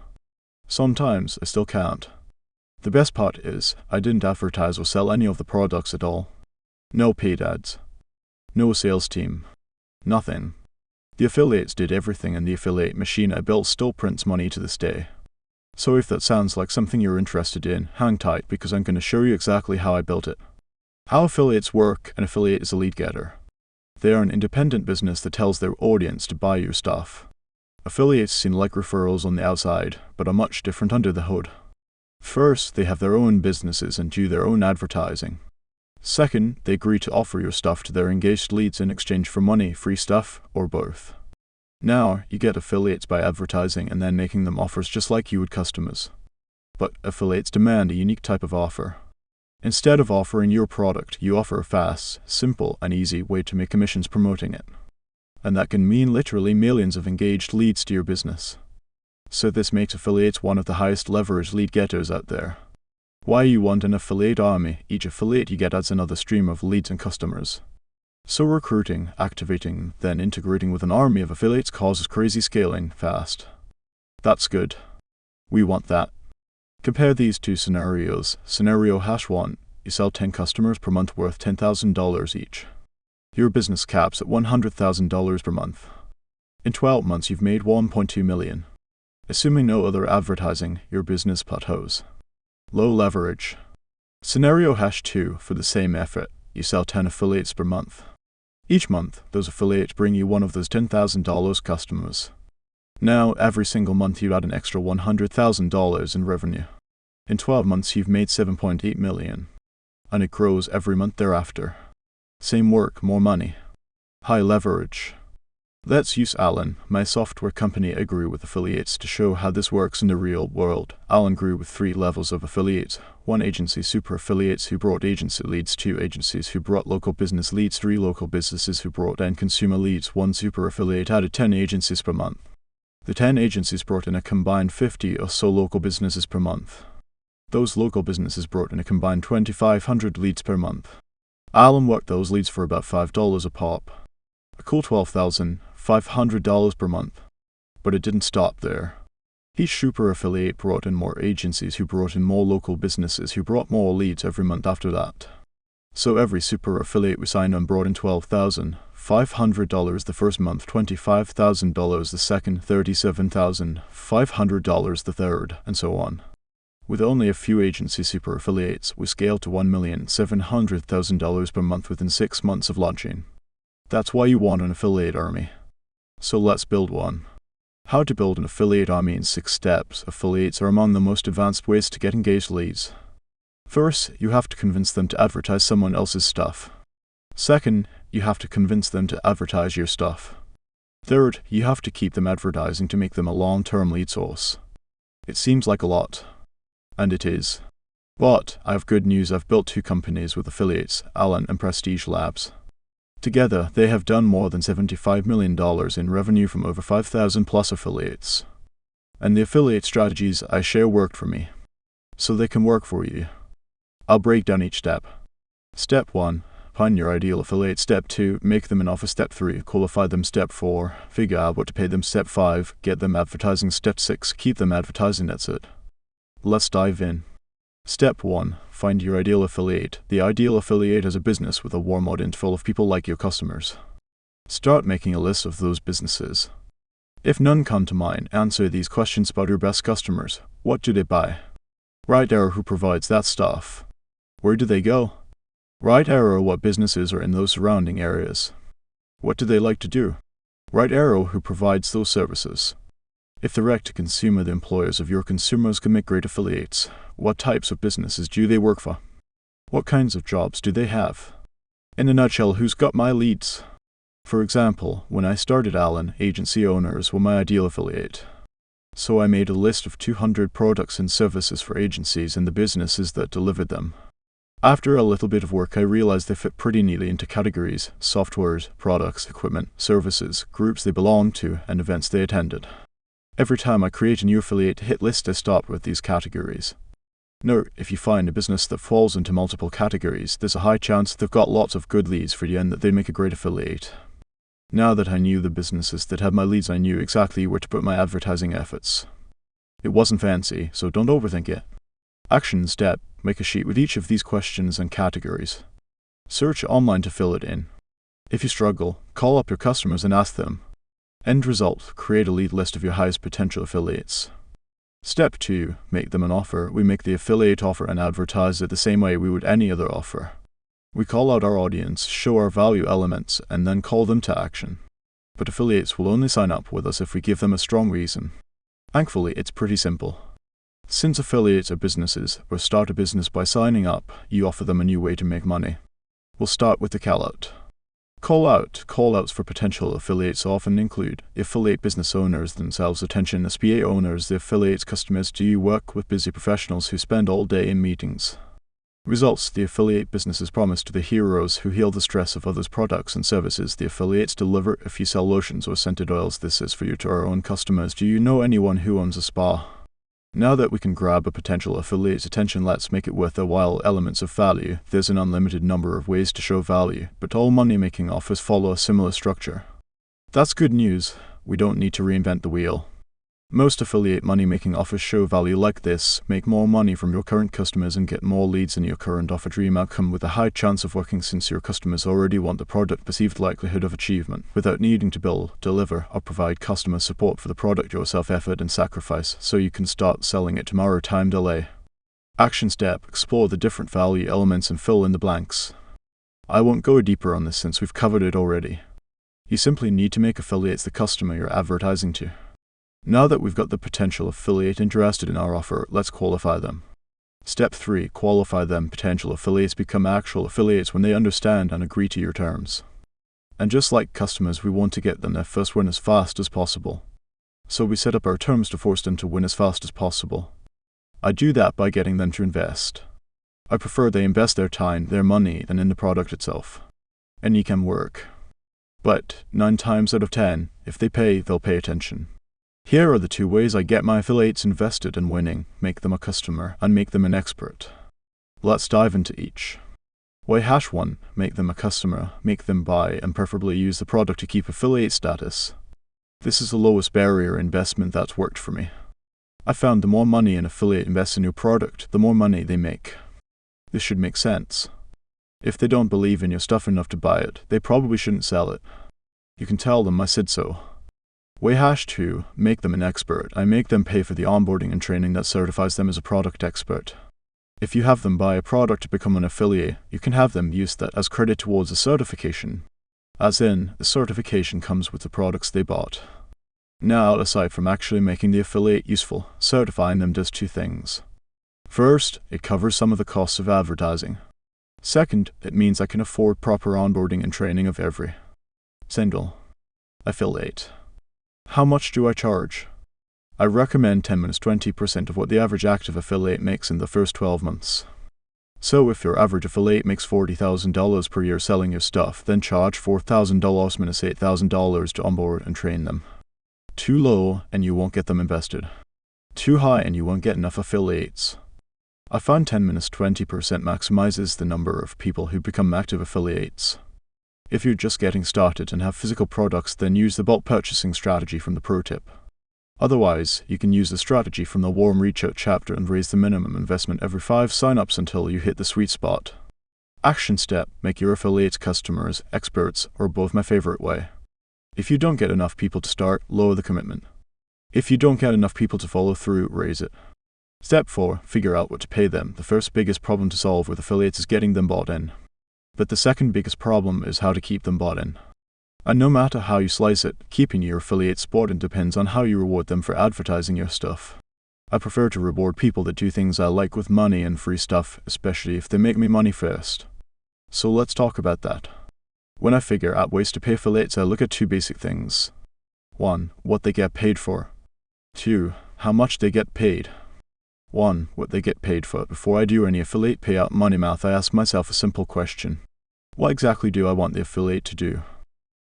Sometimes I still can't. The best part is, I didn't advertise or sell any of the products at all. No paid ads. No sales team. Nothing. The affiliates did everything, and the affiliate machine I built still prints money to this day. So if that sounds like something you're interested in, hang tight because I'm going to show you exactly how I built it. How affiliates work. An affiliate is a lead getter. They are an independent business that tells their audience to buy your stuff. Affiliates seem like referrals on the outside, but are much different under the hood. First, they have their own businesses and do their own advertising. Second, they agree to offer your stuff to their engaged leads in exchange for money, free stuff, or both. Now, you get affiliates by advertising and then making them offers just like you would customers. But affiliates demand a unique type of offer. Instead of offering your product, you offer a fast, simple, and easy way to make commissions promoting it. And that can mean literally millions of engaged leads to your business. So this makes affiliates one of the highest leverage lead getters out there. Why you want an affiliate army? Each affiliate you get adds another stream of leads and customers. So recruiting, activating, then integrating with an army of affiliates causes crazy scaling fast. That's good. We want that. Compare these two scenarios. Scenario #1 you sell 10 customers per month worth $10,000 each. Your business caps at $100,000 per month. In 12 months, you've made $1.2 million. Assuming no other advertising, your business plateaus. Low leverage. Scenario #2 for the same effort, you sell 10 affiliates per month. Each month, those affiliates bring you one of those $10,000 customers. Now, every single month you add an extra $100,000 in revenue. In 12 months, you've made $7.8 million. And it grows every month thereafter. Same work, more money. High leverage. Let's use Alan, my software company, agree with affiliates to show how this works in the real world. Alan grew with 3 levels of affiliates. 1 agency super affiliates who brought agency leads, 2 agencies who brought local business leads, 3 local businesses who brought end consumer leads, 1 super affiliate added 10 agencies per month. The 10 agencies brought in a combined 50 or so local businesses per month. Those local businesses brought in a combined 2,500 leads per month. Alan worked those leads for about $5 a pop. A cool $12,500 per month. But it didn't stop there. Each super affiliate brought in more agencies who brought in more local businesses who brought more leads every month after that. So every super affiliate we signed on brought in $12,500 the first month, $25,000 the second, $37,500 the third, and so on. With only a few agency super affiliates, we scaled to $1,700,000 per month within 6 months of launching. That's why you want an affiliate army. So let's build one. How to build an affiliate army in 6 steps. Affiliates are among the most advanced ways to get engaged leads. First, you have to convince them to advertise someone else's stuff. Second, you have to convince them to advertise your stuff. Third, you have to keep them advertising to make them a long-term lead source. It seems like a lot. And it is. But I have good news. I've built 2 companies with affiliates, Alan and Prestige Labs. Together, they have done more than $75 million in revenue from over 5,000 plus affiliates. And the affiliate strategies I share worked for me. So they can work for you. I'll break down each step. Step 1. Find your ideal affiliate. Step 2. Make them an offer. Step 3. Qualify them. Step 4. Figure out what to pay them. Step 5. Get them advertising. Step 6. Keep them advertising. That's it. Let's dive in. Step 1. Find your ideal affiliate. The ideal affiliate is a business with a warm audience full of people like your customers. Start making a list of those businesses. If none come to mind, answer these questions about your best customers. What do they buy? Right arrow who provides that stuff. Where do they go? Right arrow what businesses are in those surrounding areas. What do they like to do? Right arrow who provides those services. If direct-to-consumer, the employers of your consumers can make great affiliates. What types of businesses do they work for? What kinds of jobs do they have? In a nutshell, who's got my leads? For example, when I started Alan, agency owners were my ideal affiliate. So I made a list of 200 products and services for agencies and the businesses that delivered them. After a little bit of work, I realized they fit pretty neatly into categories, softwares, products, equipment, services, groups they belonged to, and events they attended. Every time I create a new affiliate hit list, I start with these categories. Note, if you find a business that falls into multiple categories, there's a high chance they've got lots of good leads for you and that they make a great affiliate. Now that I knew the businesses that had my leads, I knew exactly where to put my advertising efforts. It wasn't fancy, so don't overthink it. Action step, make a sheet with each of these questions and categories. Search online to fill it in. If you struggle, call up your customers and ask them. End result, create a lead list of your highest potential affiliates. Step 2, make them an offer. We make the affiliate offer and advertise it the same way we would any other offer. We call out our audience, show our value elements, and then call them to action. But affiliates will only sign up with us if we give them a strong reason. Thankfully, it's pretty simple. Since affiliates are businesses, or start a business by signing up, you offer them a new way to make money. We'll start with the call-out. Call-outs for potential affiliates often include the affiliate business owners themselves. Attention SPA owners, the affiliate's customers. Do you work with busy professionals who spend all day in meetings? Results, the affiliate businesses promise to the heroes who heal the stress of others' products and services. The affiliates deliver. If you sell lotions or scented oils, this is for you. To our own customers, do you know anyone who owns a spa? Now that we can grab a potential affiliate's attention, let's make it worth their while. Elements of value. There's an unlimited number of ways to show value, but all money-making offers follow a similar structure. That's good news. We don't need to reinvent the wheel. Most affiliate money-making offers show value like this: make more money from your current customers and get more leads in your current offer. Dream outcome with a high chance of working since your customers already want the product. Perceived likelihood of achievement without needing to build, deliver, or provide customer support for the product yourself. Effort and sacrifice so you can start selling it tomorrow. Time delay. Action step: explore the different value elements and fill in the blanks. I won't go deeper on this since we've covered it already. You simply need to make affiliates the customer you're advertising to. Now that we've got the potential affiliate interested in our offer, let's qualify them. Step 3. Qualify them. Potential affiliates become actual affiliates when they understand and agree to your terms. And just like customers, we want to get them their first win as fast as possible. So we set up our terms to force them to win as fast as possible. I do that by getting them to invest. I prefer they invest their time, their money, than in the product itself. Any can work. But 9 times out of 10, if they pay, they'll pay attention. Here are the 2 ways I get my affiliates invested in winning: make them a customer and make them an expert. Let's dive into each. Way hash 1. Make them a customer, make them buy and preferably use the product to keep affiliate status. This is the lowest barrier investment that's worked for me. I found the more money an affiliate invests in your product, the more money they make. This should make sense. If they don't believe in your stuff enough to buy it, they probably shouldn't sell it. You can tell them I said so. Way hash 2. Make them an expert. I make them pay for the onboarding and training that certifies them as a product expert. If you have them buy a product to become an affiliate, you can have them use that as credit towards a certification. As in, the certification comes with the products they bought. Now, aside from actually making the affiliate useful, certifying them does 2 things. First, it covers some of the costs of advertising. Second, it means I can afford proper onboarding and training of every single affiliate. How much do I charge? I recommend 10-20% of what the average active affiliate makes in the first 12 months. So if your average affiliate makes $40,000 per year selling your stuff, then charge $4,000 minus $8,000 to onboard and train them. Too low and you won't get them invested. Too high and you won't get enough affiliates. I find 10-20% maximizes the number of people who become active affiliates. If you're just getting started and have physical products, then use the bulk purchasing strategy from the pro tip. Otherwise, you can use the strategy from the warm reach out chapter and raise the minimum investment every 5 signups until you hit the sweet spot. Action step: make your affiliates customers, experts, or both. My favorite way. If you don't get enough people to start, lower the commitment. If you don't get enough people to follow through, raise it. Step 4. Figure out what to pay them. The first biggest problem to solve with affiliates is getting them bought in. But the second biggest problem is how to keep them bought in. And no matter how you slice it, keeping your affiliates bought in depends on how you reward them for advertising your stuff. I prefer to reward people that do things I like with money and free stuff, especially if they make me money first. So let's talk about that. When I figure out ways to pay affiliates, I look at 2 basic things. 1. What they get paid for. 2. How much they get paid. 1. What they get paid for. Before I do any affiliate payout money math, I ask myself a simple question. What exactly do I want the affiliate to do?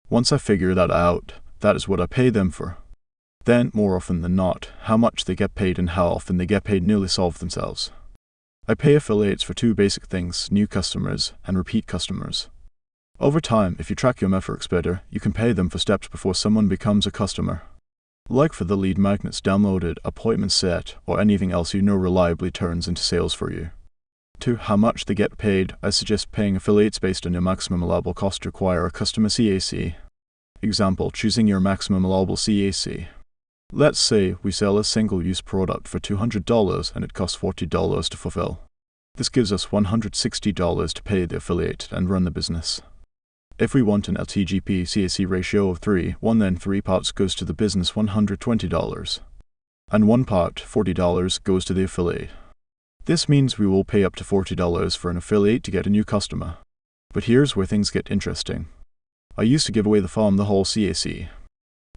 Once I figure that out, that is what I pay them for. Then, more often than not, how much they get paid and how often they get paid nearly solve themselves. I pay affiliates for 2 basic things: new customers and repeat customers. Over time, if you track your metrics better, you can pay them for steps before someone becomes a customer. Like for the lead magnets downloaded, appointment set, or anything else you know reliably turns into sales for you. To how much they get paid, I suggest paying affiliates based on your maximum allowable cost to acquire a customer CAC. Example, choosing your maximum allowable CAC. Let's say we sell a single-use product for $200 and it costs $40 to fulfill. This gives us $160 to pay the affiliate and run the business. If we want an LTGP CAC ratio of 3:1, then 3 parts goes to the business, $120. And 1 part, $40, goes to the affiliate. This means we will pay up to $40 for an affiliate to get a new customer. But here's where things get interesting. I used to give away the farm the whole CAC.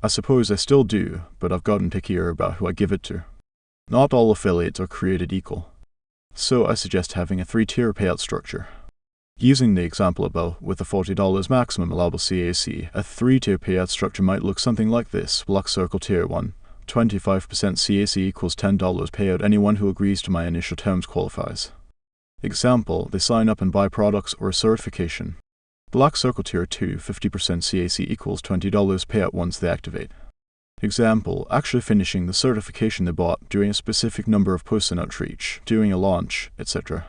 I suppose I still do, but I've gotten pickier about who I give it to. Not all affiliates are created equal. So I suggest having a 3-tier payout structure. Using the example above, with a $40 maximum allowable CAC, a 3-tier payout structure might look something like this. Block circle tier 1. 25% CAC equals $10 payout. Anyone who agrees to my initial terms qualifies. Example, they sign up and buy products or a certification. Black circle tier 2, 50% CAC equals $20 payout once they activate. Example, actually finishing the certification they bought, doing a specific number of posts in outreach, doing a launch, etc.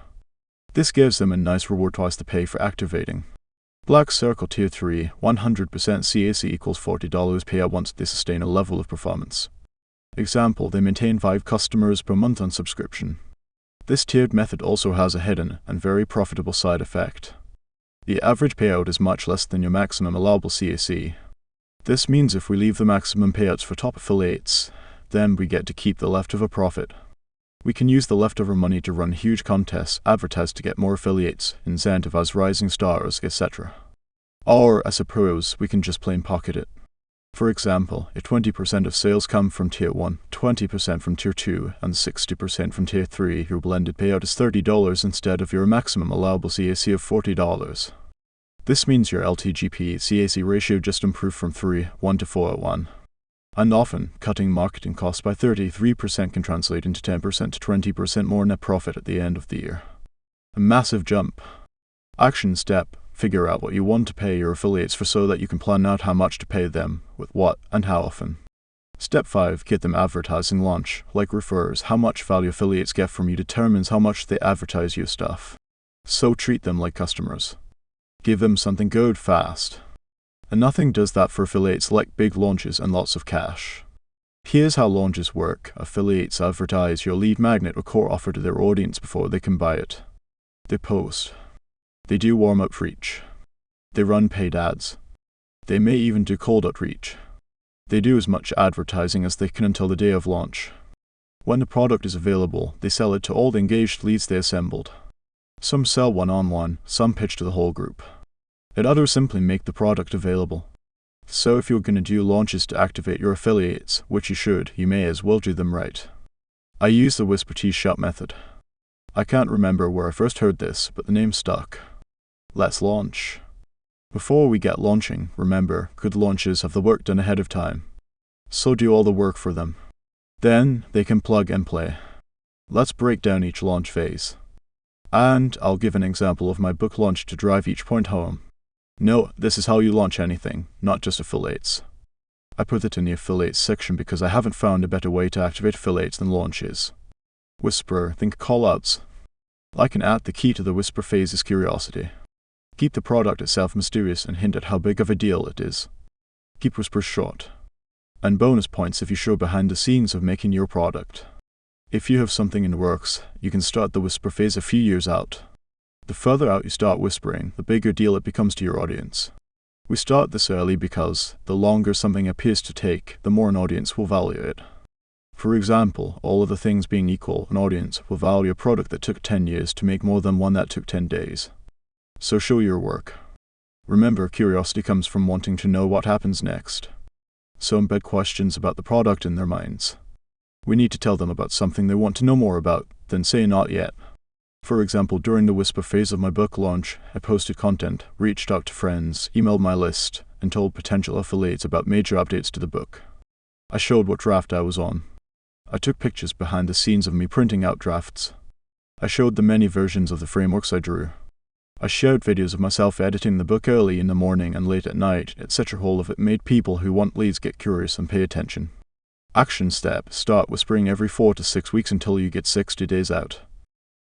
This gives them a nice reward twice the pay for activating. Black Circle Tier 3, 100% CAC equals $40 payout once they sustain a level of performance. Example, they maintain 5 customers per month on subscription. This tiered method also has a hidden and very profitable side effect. The average payout is much less than your maximum allowable CAC. This means if we leave the maximum payouts for top affiliates, then we get to keep the leftover profit. We can use the leftover money to run huge contests, advertise to get more affiliates, incentivize rising stars, etc. Or, I suppose, we can just plain pocket it. For example, if 20% of sales come from Tier 1, 20% from Tier 2, and 60% from Tier 3, your blended payout is $30 instead of your maximum allowable CAC of $40. This means your LTGP-CAC ratio just improved from 3:1 to 4:1. And often, cutting marketing costs by 33% can translate into 10% to 20% more net profit at the end of the year. A massive jump. Action step. Figure out what you want to pay your affiliates for so that you can plan out how much to pay them, with what, and how often. Step 5. Get them advertising launch. Like refers, how much value affiliates get from you determines how much they advertise your stuff. So treat them like customers. Give them something good fast. And nothing does that for affiliates like big launches and lots of cash. Here's how launches work. Affiliates advertise your lead magnet or core offer to their audience before they can buy it. They post. They do warm outreach. They run paid ads. They may even do cold outreach. They do as much advertising as they can until the day of launch. When the product is available, they sell it to all the engaged leads they assembled. Some sell one-on-one, some pitch to the whole group. And others simply make the product available. So if you're going to do launches to activate your affiliates, which you should, you may as well do them right. I use the whisper tease shout method. I can't remember where I first heard this, but the name stuck. Let's launch. Before we get launching, remember, good launches have the work done ahead of time. So do all the work for them. Then they can plug and play. Let's break down each launch phase. And I'll give an example of my book launch to drive each point home. Note, this is how you launch anything, not just affiliates. I put it in the affiliates section because I haven't found a better way to activate affiliates than launches. Whisper, think callouts. Like an ad, the key to the whisper phase is curiosity. Keep the product itself mysterious and hint at how big of a deal it is. Keep whispers short. And bonus points if you show behind the scenes of making your product. If you have something in the works, you can start the whisper phase a few years out. The further out you start whispering, the bigger deal it becomes to your audience. We start this early because the longer something appears to take, the more an audience will value it. For example, all other things being equal, an audience will value a product that took 10 years to make more than one that took 10 days. So show your work. Remember, curiosity comes from wanting to know what happens next. So embed questions about the product in their minds. We need to tell them about something they want to know more about, then say not yet. For example, during the whisper phase of my book launch, I posted content, reached out to friends, emailed my list, and told potential affiliates about major updates to the book. I showed what draft I was on. I took pictures behind the scenes of me printing out drafts. I showed the many versions of the frameworks I drew. I shared videos of myself editing the book early in the morning and late at night, etc. All of it made people who want leads get curious and pay attention. Action step, start whispering every 4 to 6 weeks until you get 60 days out.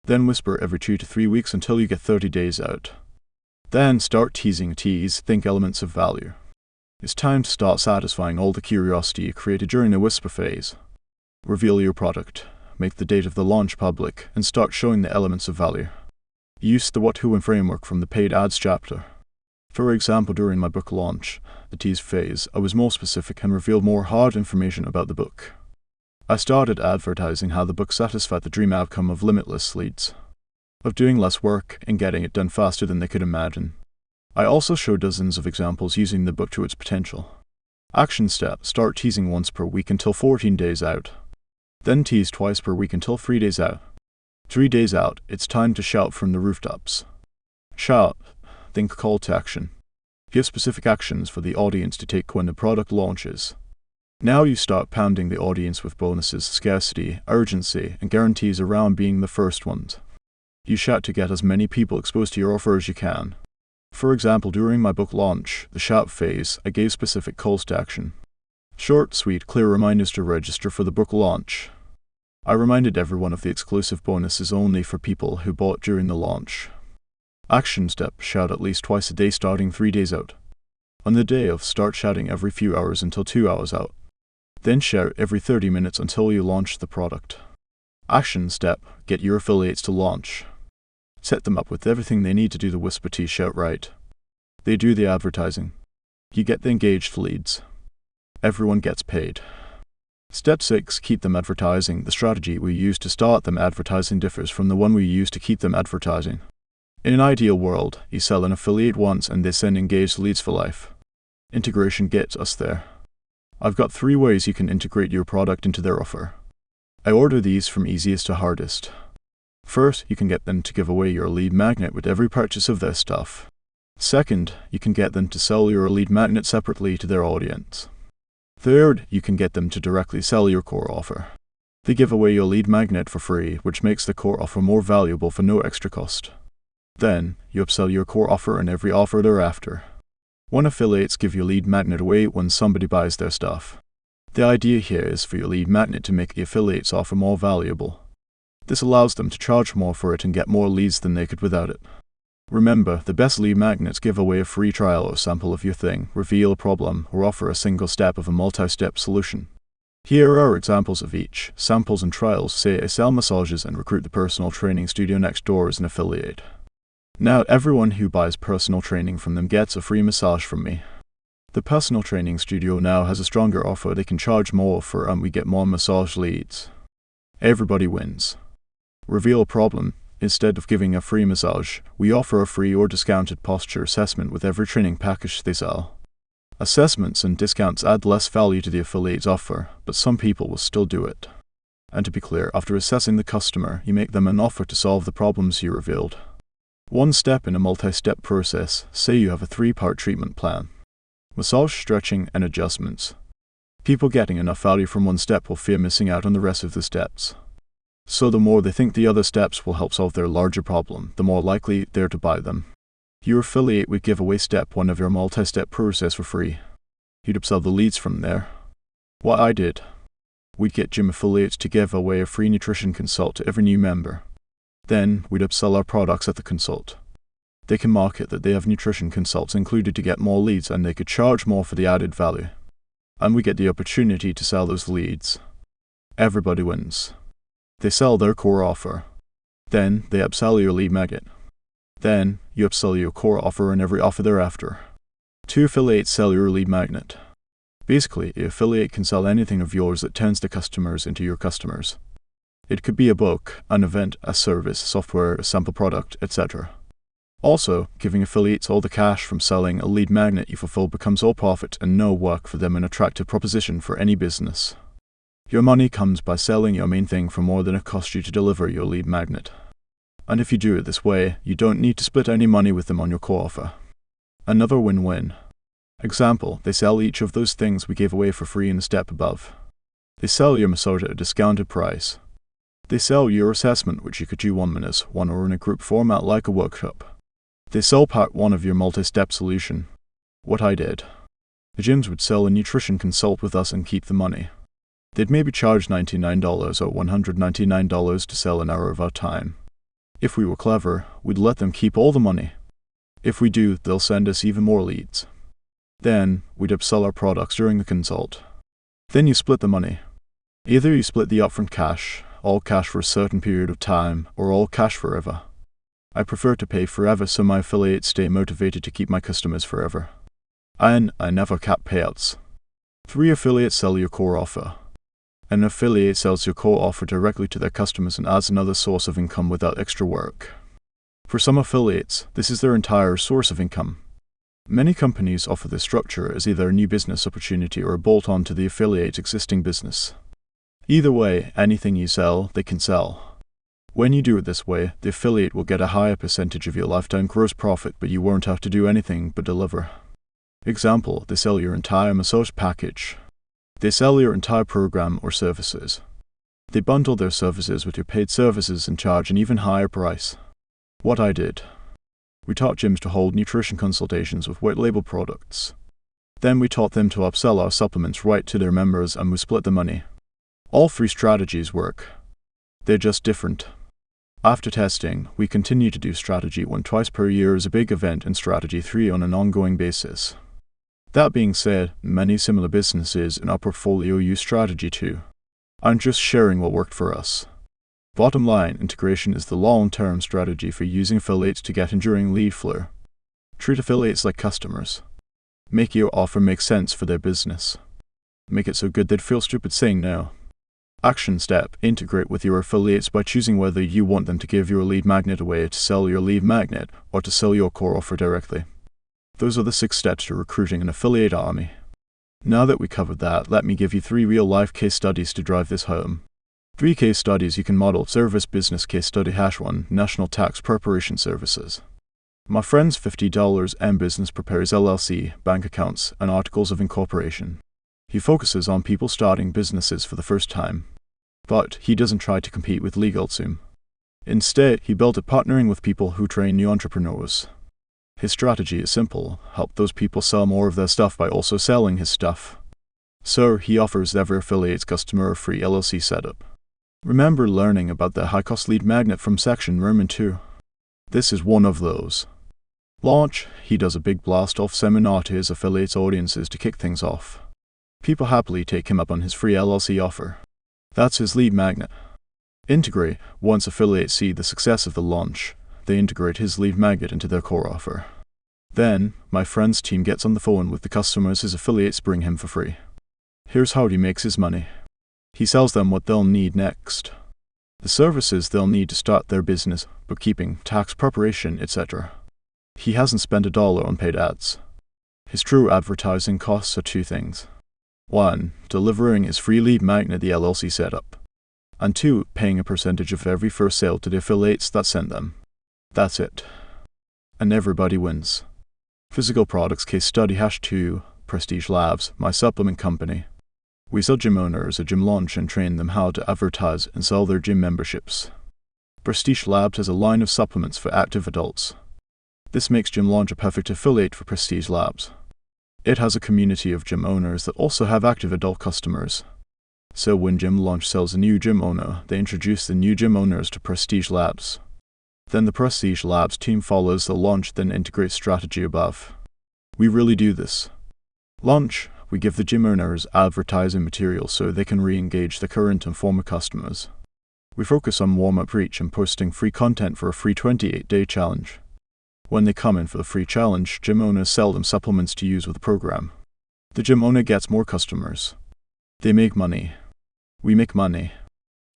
Then whisper every 2 to 3 weeks until you get 30 days out. Then start teasing. Tease, think elements of value. It's time to start satisfying all the curiosity you created during the whisper phase. Reveal your product, make the date of the launch public, and start showing the elements of value. Use the what, who, and framework from the paid ads chapter. For example, during my book launch, the tease phase, I was more specific and revealed more hard information about the book. I started advertising how the book satisfied the dream outcome of limitless leads, of doing less work and getting it done faster than they could imagine. I also showed dozens of examples using the book to its potential. Action step, start teasing once per week until 14 days out. Then tease twice per week until 3 days out. 3 days out, it's time to shout from the rooftops. Shout, think call to action. Give specific actions for the audience to take when the product launches. Now you start pounding the audience with bonuses, scarcity, urgency, and guarantees around being the first ones. You shout to get as many people exposed to your offer as you can. For example, during my book launch, the shout phase, I gave specific calls to action. Short, sweet, clear reminders to register for the book launch. I reminded everyone of the exclusive bonuses only for people who bought during the launch. Action step: shout at least twice a day starting 3 days out. On the day of, start shouting every few hours until 2 hours out. Then shout every 30 minutes until you launch the product. Action step: get your affiliates to launch. Set them up with everything they need to do the whisper T shout right. They do the advertising. You get the engaged leads. Everyone gets paid. Step 6. Keep them advertising. The strategy we use to start them advertising differs from the one we use to keep them advertising. In an ideal world, you sell an affiliate once and they send engaged leads for life. Integration gets us there. I've got 3 ways you can integrate your product into their offer. I order these from easiest to hardest. First, you can get them to give away your lead magnet with every purchase of their stuff. Second, you can get them to sell your lead magnet separately to their audience. Third, you can get them to directly sell your core offer. They give away your lead magnet for free, which makes the core offer more valuable for no extra cost. Then, you upsell your core offer in every offer thereafter. One, affiliates give your lead magnet away when somebody buys their stuff. The idea here is for your lead magnet to make the affiliate's offer more valuable. This allows them to charge more for it and get more leads than they could without it. Remember, the best lead magnets give away a free trial or sample of your thing, reveal a problem, or offer a single step of a multi-step solution. Here are examples of each. Samples and trials: say I sell massages and recruit the personal training studio next door as an affiliate. Now everyone who buys personal training from them gets a free massage from me. The personal training studio now has a stronger offer they can charge more for, and we get more massage leads. Everybody wins. Reveal a problem: instead of giving a free massage, we offer a free or discounted posture assessment with every training package they sell. Assessments and discounts add less value to the affiliate's offer, but some people will still do it. And to be clear, after assessing the customer, you make them an offer to solve the problems you revealed. One step in a multi-step process: say you have a 3-part treatment plan. Massage, stretching, and adjustments. People getting enough value from one step will fear missing out on the rest of the steps. So the more they think the other steps will help solve their larger problem, the more likely they're to buy them. Your affiliate would give away step 1 of your multi-step process for free. You'd upsell the leads from there. What I did: we'd get gym affiliates to give away a free nutrition consult to every new member. Then, we'd upsell our products at the consult. They can market that they have nutrition consults included to get more leads, and they could charge more for the added value. And we get the opportunity to sell those leads. Everybody wins. They sell their core offer. Then, they upsell your lead magnet. Then, you upsell your core offer in every offer thereafter. 2 affiliates sell your lead magnet. Basically, the affiliate can sell anything of yours that turns the customers into your customers. It could be a book, an event, a service, software, a sample product, etc. Also, giving affiliates all the cash from selling a lead magnet you fulfill becomes all profit and no work for them, an attractive proposition for any business. Your money comes by selling your main thing for more than it costs you to deliver your lead magnet. And if you do it this way, you don't need to split any money with them on your core offer. Another win-win. Example: they sell each of those things we gave away for free in the step above. They sell your massage at a discounted price. They sell your assessment, which you could do 1 minute, one or in a group format like a workshop. They sell part 1 of your multi-step solution. What I did: the gyms would sell a nutrition consult with us and keep the money. They'd maybe charge $99 or $199 to sell an hour of our time. If we were clever, we'd let them keep all the money. If we do, they'll send us even more leads. Then, we'd upsell our products during the consult. Then you split the money. Either you split the upfront cash, all cash for a certain period of time, or all cash forever. I prefer to pay forever so my affiliates stay motivated to keep my customers forever. And I never cap payouts. 3 affiliates sell your core offer. An affiliate sells your core offer directly to their customers and adds another source of income without extra work. For some affiliates, this is their entire source of income. Many companies offer this structure as either a new business opportunity or a bolt-on to the affiliate's existing business. Either way, anything you sell, they can sell. When you do it this way, the affiliate will get a higher percentage of your lifetime gross profit, but you won't have to do anything but deliver. Example: they sell your entire massage package. They sell your entire program or services. They bundle their services with your paid services and charge an even higher price. What I did: we taught gyms to hold nutrition consultations with white label products. Then we taught them to upsell our supplements right to their members and we split the money. All three strategies work. They're just different. After testing, we continue to do strategy 1 twice per year as a big event and strategy 3 on an ongoing basis. That being said, many similar businesses in our portfolio use strategy 2. I'm just sharing what worked for us. Bottom line, integration is the long-term strategy for using affiliates to get enduring lead flow. Treat affiliates like customers. Make your offer make sense for their business. Make it so good they'd feel stupid saying no. Action step, integrate with your affiliates by choosing whether you want them to give your lead magnet away to sell your lead magnet or to sell your core offer directly. Those are the 6 steps to recruiting an affiliate army. Now that we covered that, let me give you 3 real-life case studies to drive this home. 3 case studies you can model. Service business case study #1, National Tax Preparation Services. My friend's $50 M business prepares LLC, bank accounts, and articles of incorporation. He focuses on people starting businesses for the first time. But he doesn't try to compete with LegalZoom. Instead, he built it partnering with people who train new entrepreneurs. His strategy is simple: help those people sell more of their stuff by also selling his stuff. So, he offers every affiliate's customer a free LLC setup. Remember learning about the high-cost lead magnet from section Roman 2? This is one of those. Launch, he does a big blast-off seminar to his affiliates' audiences to kick things off. People happily take him up on his free LLC offer. That's his lead magnet. Integrate, once affiliates see the success of the launch, they integrate his lead magnet into their core offer. Then, my friend's team gets on the phone with the customers his affiliates bring him for free. Here's how he makes his money. He sells them what they'll need next. The services they'll need to start their business, bookkeeping, tax preparation, etc. He hasn't spent $1 on paid ads. His true advertising costs are 2 things. 1. Delivering his free lead magnet, the LLC setup. And 2. Paying a percentage of every first sale to the affiliates that send them. That's it. And everybody wins. Physical products case study #2, Prestige Labs, my supplement company. We sell gym owners a gym launch and train them how to advertise and sell their gym memberships. Prestige Labs has a line of supplements for active adults. This makes Gym Launch a perfect affiliate for Prestige Labs. It has a community of gym owners that also have active adult customers. So when Gym Launch sells a new gym owner, they introduce the new gym owners to Prestige Labs. Then the Prestige Labs team follows the launch, then integrates strategy above. We really do this. Launch, we give the gym owners advertising material so they can re-engage their current and former customers. We focus on warm-up reach and posting free content for a free 28-day challenge. When they come in for the free challenge, gym owners sell them supplements to use with the program. The gym owner gets more customers. They make money. We make money.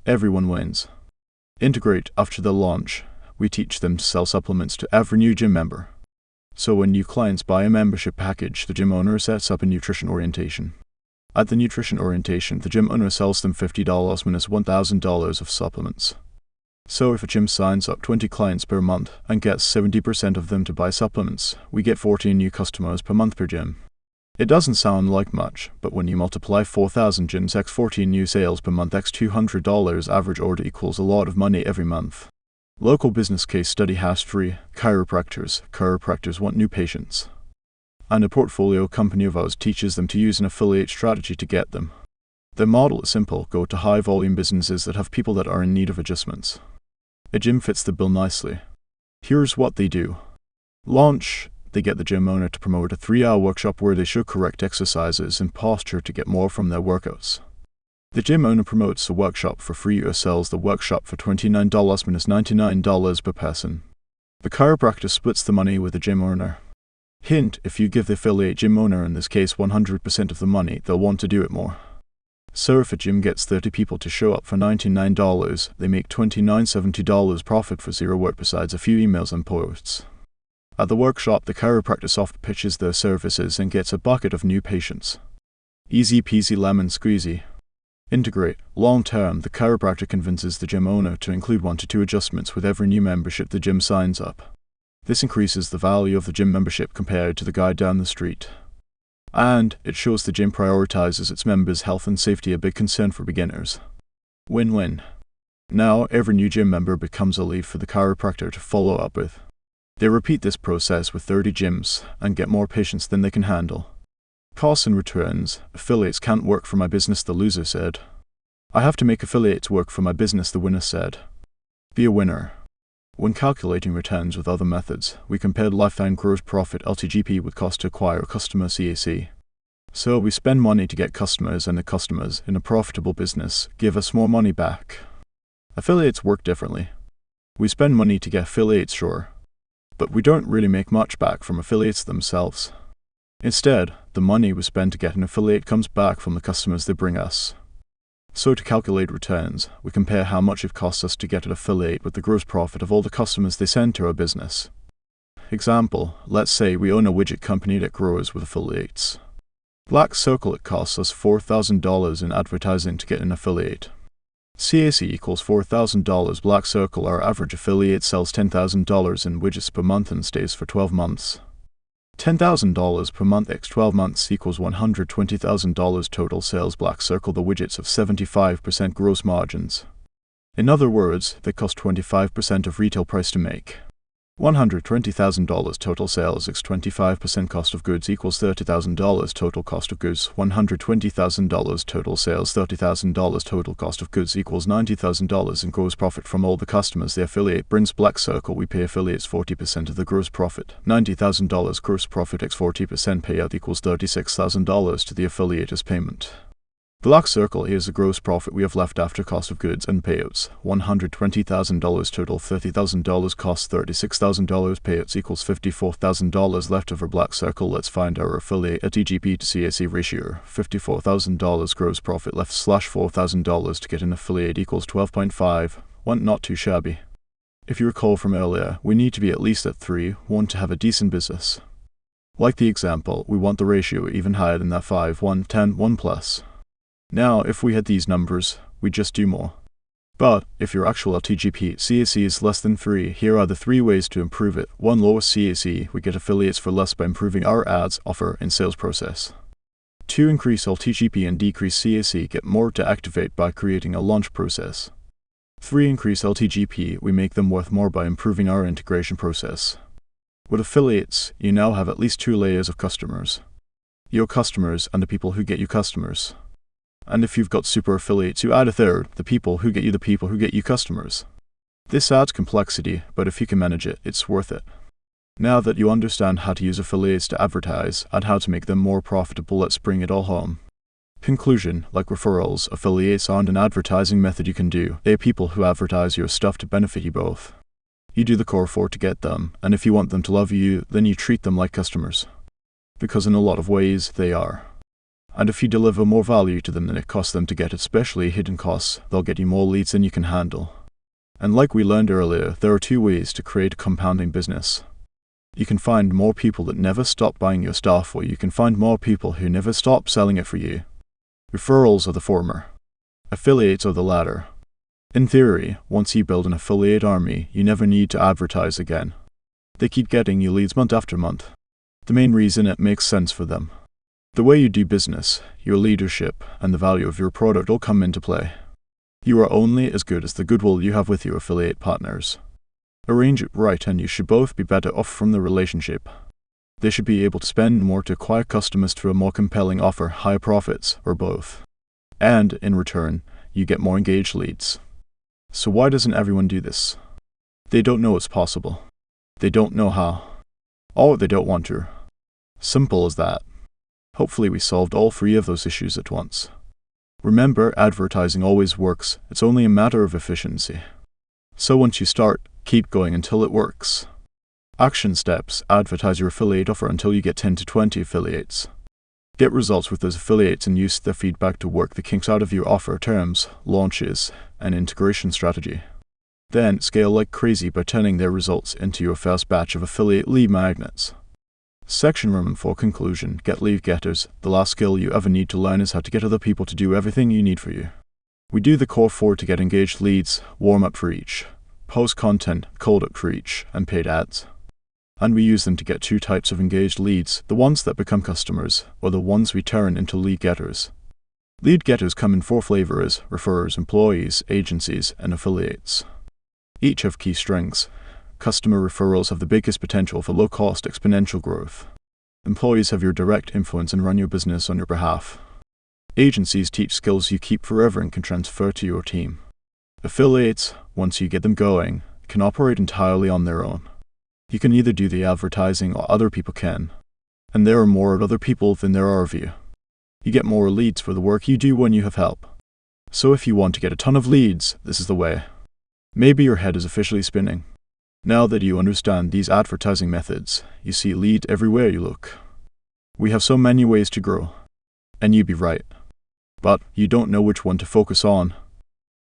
Everyone wins. Integrate, after the launch, we teach them to sell supplements to every new gym member. So when new clients buy a membership package, the gym owner sets up a nutrition orientation. At the nutrition orientation, the gym owner sells them $50 minus $1,000 of supplements. So if a gym signs up 20 clients per month and gets 70% of them to buy supplements, we get 14 new customers per month per gym. It doesn't sound like much, but when you multiply 4,000 gyms x 14 new sales per month x $200 average order equals a lot of money every month. Local business case study #3, chiropractors. Chiropractors want new patients. And a portfolio company of ours teaches them to use an affiliate strategy to get them. Their model is simple: go to high-volume businesses that have people that are in need of adjustments. A gym fits the bill nicely. Here's what they do. Launch, they get the gym owner to promote a 3-hour workshop where they show correct exercises and posture to get more from their workouts. The gym owner promotes the workshop for free or sells the workshop for $29 minus $99 per person. The chiropractor splits the money with the gym owner. Hint, if you give the affiliate gym owner, in this case 100% of the money, they'll want to do it more. So if a gym gets 30 people to show up for $99, they make $29.70 profit for 0 work besides a few emails and posts. At the workshop, the chiropractor soft pitches their services and gets a bucket of new patients. Easy peasy lemon squeezy. Integrate. Long term, the chiropractor convinces the gym owner to include 1 to 2 adjustments with every new membership the gym signs up. This increases the value of the gym membership compared to the guy down the street. And it shows the gym prioritizes its members' health and safety, a big concern for beginners. Win-win. Now, every new gym member becomes a lead for the chiropractor to follow up with. They repeat this process with 30 gyms and get more patients than they can handle. Costs and returns. Affiliates can't work for my business, the loser said. I have to make affiliates work for my business, the winner said. Be a winner. When calculating returns with other methods, we compared lifetime gross profit LTGP with cost to acquire a customer CAC. So we spend money to get customers, and the customers, in a profitable business, give us more money back. Affiliates work differently. We spend money to get affiliates, sure, but we don't really make much back from affiliates themselves. Instead, the money we spend to get an affiliate comes back from the customers they bring us. So to calculate returns, we compare how much it costs us to get an affiliate with the gross profit of all the customers they send to our business. Example, let's say we own a widget company that grows with affiliates. Black Circle, it costs us $4,000 in advertising to get an affiliate. CAC equals $4,000. Black Circle, our average affiliate, sells $10,000 in widgets per month and stays for 12 months. $10,000 per month x 12 months equals $120,000 total sales. Black Circle, the widgets have 75% gross margins. In other words, they cost 25% of retail price to make. $120,000 total sales x 25% cost of goods equals $30,000 total cost of goods. $120,000 total sales, $30,000 total cost of goods equals $90,000 in gross profit from all the customers the affiliate brings. Black Circle, we pay affiliates 40% of the gross profit. $90,000 gross profit x 40% payout equals $36,000 to the affiliate as payment. Black Circle, here's the gross profit we have left after cost of goods and payouts. $120,000 total, $30,000 cost, $36,000 payouts equals $54,000 left over. Black Circle, let's find our affiliate LTGP to CAC ratio. $54,000 gross profit left slash $4,000 to get an affiliate equals 12.5. Not too shabby. If you recall from earlier, we need to be at least at 3, 1 to have a decent business. Like the example, we want the ratio even higher than that 5, 1, 10, 1 plus. Now, if we had these numbers, we'd just do more. But if your actual LTGP CAC is less than 3, here are the 3 ways to improve it. 1. Lower CAC, we get affiliates for less by improving our ads, offer, and sales process. 2. Increase LTGP and decrease CAC, get more to activate by creating a launch process. 3. Increase LTGP, we make them worth more by improving our integration process. With affiliates, you now have at least 2 layers of customers. Your customers and the people who get you customers. And if you've got super affiliates, you add a third, the people who get you customers. This adds complexity, but if you can manage it, it's worth it. Now that you understand how to use affiliates to advertise and how to make them more profitable, let's bring it all home. Conclusion, like referrals, affiliates aren't an advertising method you can do. They are people who advertise your stuff to benefit you both. You do the core for to get them, and if you want them to love you, then you treat them like customers. Because in a lot of ways, they are. And if you deliver more value to them than it costs them to get, especially hidden costs, they'll get you more leads than you can handle. And like we learned earlier, there are 2 ways to create a compounding business. You can find more people that never stop buying your stuff, or you can find more people who never stop selling it for you. Referrals are the former. Affiliates are the latter. In theory, once you build an affiliate army, you never need to advertise again. They keep getting you leads month after month. The main reason it makes sense for them. The way you do business, your leadership, and the value of your product all come into play. You are only as good as the goodwill you have with your affiliate partners. Arrange it right and you should both be better off from the relationship. They should be able to spend more to acquire customers through a more compelling offer, higher profits, or both. And, in return, you get more engaged leads. So why doesn't everyone do this? They don't know it's possible. They don't know how. Or they don't want to. Simple as that. Hopefully we solved all 3 of those issues at once. Remember, advertising always works. It's only a matter of efficiency. So once you start, keep going until it works. Action steps: advertise your affiliate offer until you get 10 to 20 affiliates. Get results with those affiliates and use their feedback to work the kinks out of your offer, terms, launches, and integration strategy. Then scale like crazy by turning their results into your first batch of affiliate lead magnets. Section Roman for conclusion, get lead getters. The last skill you ever need to learn is how to get other people to do everything you need for you. We do the core 4 to get engaged leads, warm up for each, post content, cold up for each, and paid ads. And we use them to get 2 types of engaged leads, the ones that become customers, or the ones we turn into lead getters. Lead getters come in 4 flavors: referrers, employees, agencies, and affiliates. Each have key strengths. Customer referrals have the biggest potential for low-cost exponential growth. Employees have your direct influence and run your business on your behalf. Agencies teach skills you keep forever and can transfer to your team. Affiliates, once you get them going, can operate entirely on their own. You can either do the advertising or other people can, and there are more other people than there are of you. You get more leads for the work you do when you have help. So if you want to get a ton of leads, this is the way. Maybe your head is officially spinning. Now that you understand these advertising methods, you see lead everywhere you look. We have so many ways to grow, and you'd be right. But you don't know which one to focus on.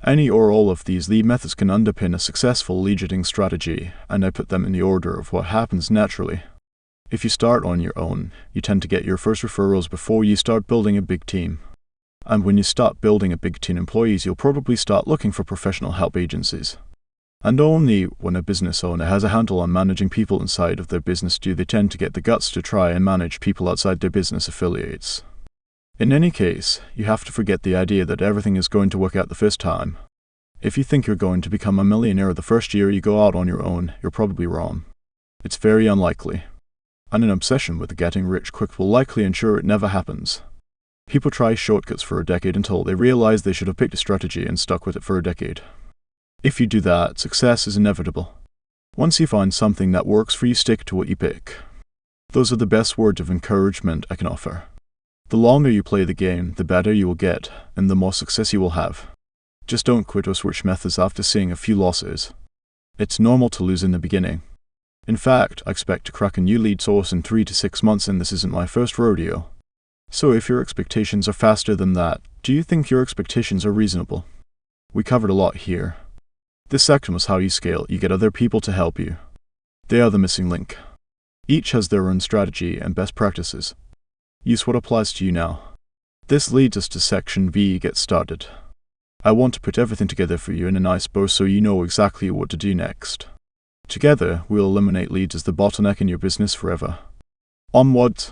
Any or all of these lead methods can underpin a successful lead generating strategy, and I put them in the order of what happens naturally. If you start on your own, you tend to get your first referrals before you start building a big team. And when you start building a big team of employees, you'll probably start looking for professional help agencies. And only when a business owner has a handle on managing people inside of their business do they tend to get the guts to try and manage people outside their business affiliates. In any case, you have to forget the idea that everything is going to work out the first time. If you think you're going to become a millionaire the first year you go out on your own, you're probably wrong. It's very unlikely. And an obsession with getting rich quick will likely ensure it never happens. People try shortcuts for a decade until they realize they should have picked a strategy and stuck with it for a decade. If you do that, success is inevitable. Once you find something that works for you, stick to what you pick. Those are the best words of encouragement I can offer. The longer you play the game, the better you will get, and the more success you will have. Just don't quit or switch methods after seeing a few losses. It's normal to lose in the beginning. In fact, I expect to crack a new lead source in 3 to 6 months, and this isn't my first rodeo. So if your expectations are faster than that, do you think your expectations are reasonable? We covered a lot here. This section was how you scale. You get other people to help you. They are the missing link. Each has their own strategy and best practices. Use what applies to you now. This leads us to section V, get started. I want to put everything together for you in a nice bow so you know exactly what to do next. Together, we'll eliminate leads as the bottleneck in your business forever. Onward.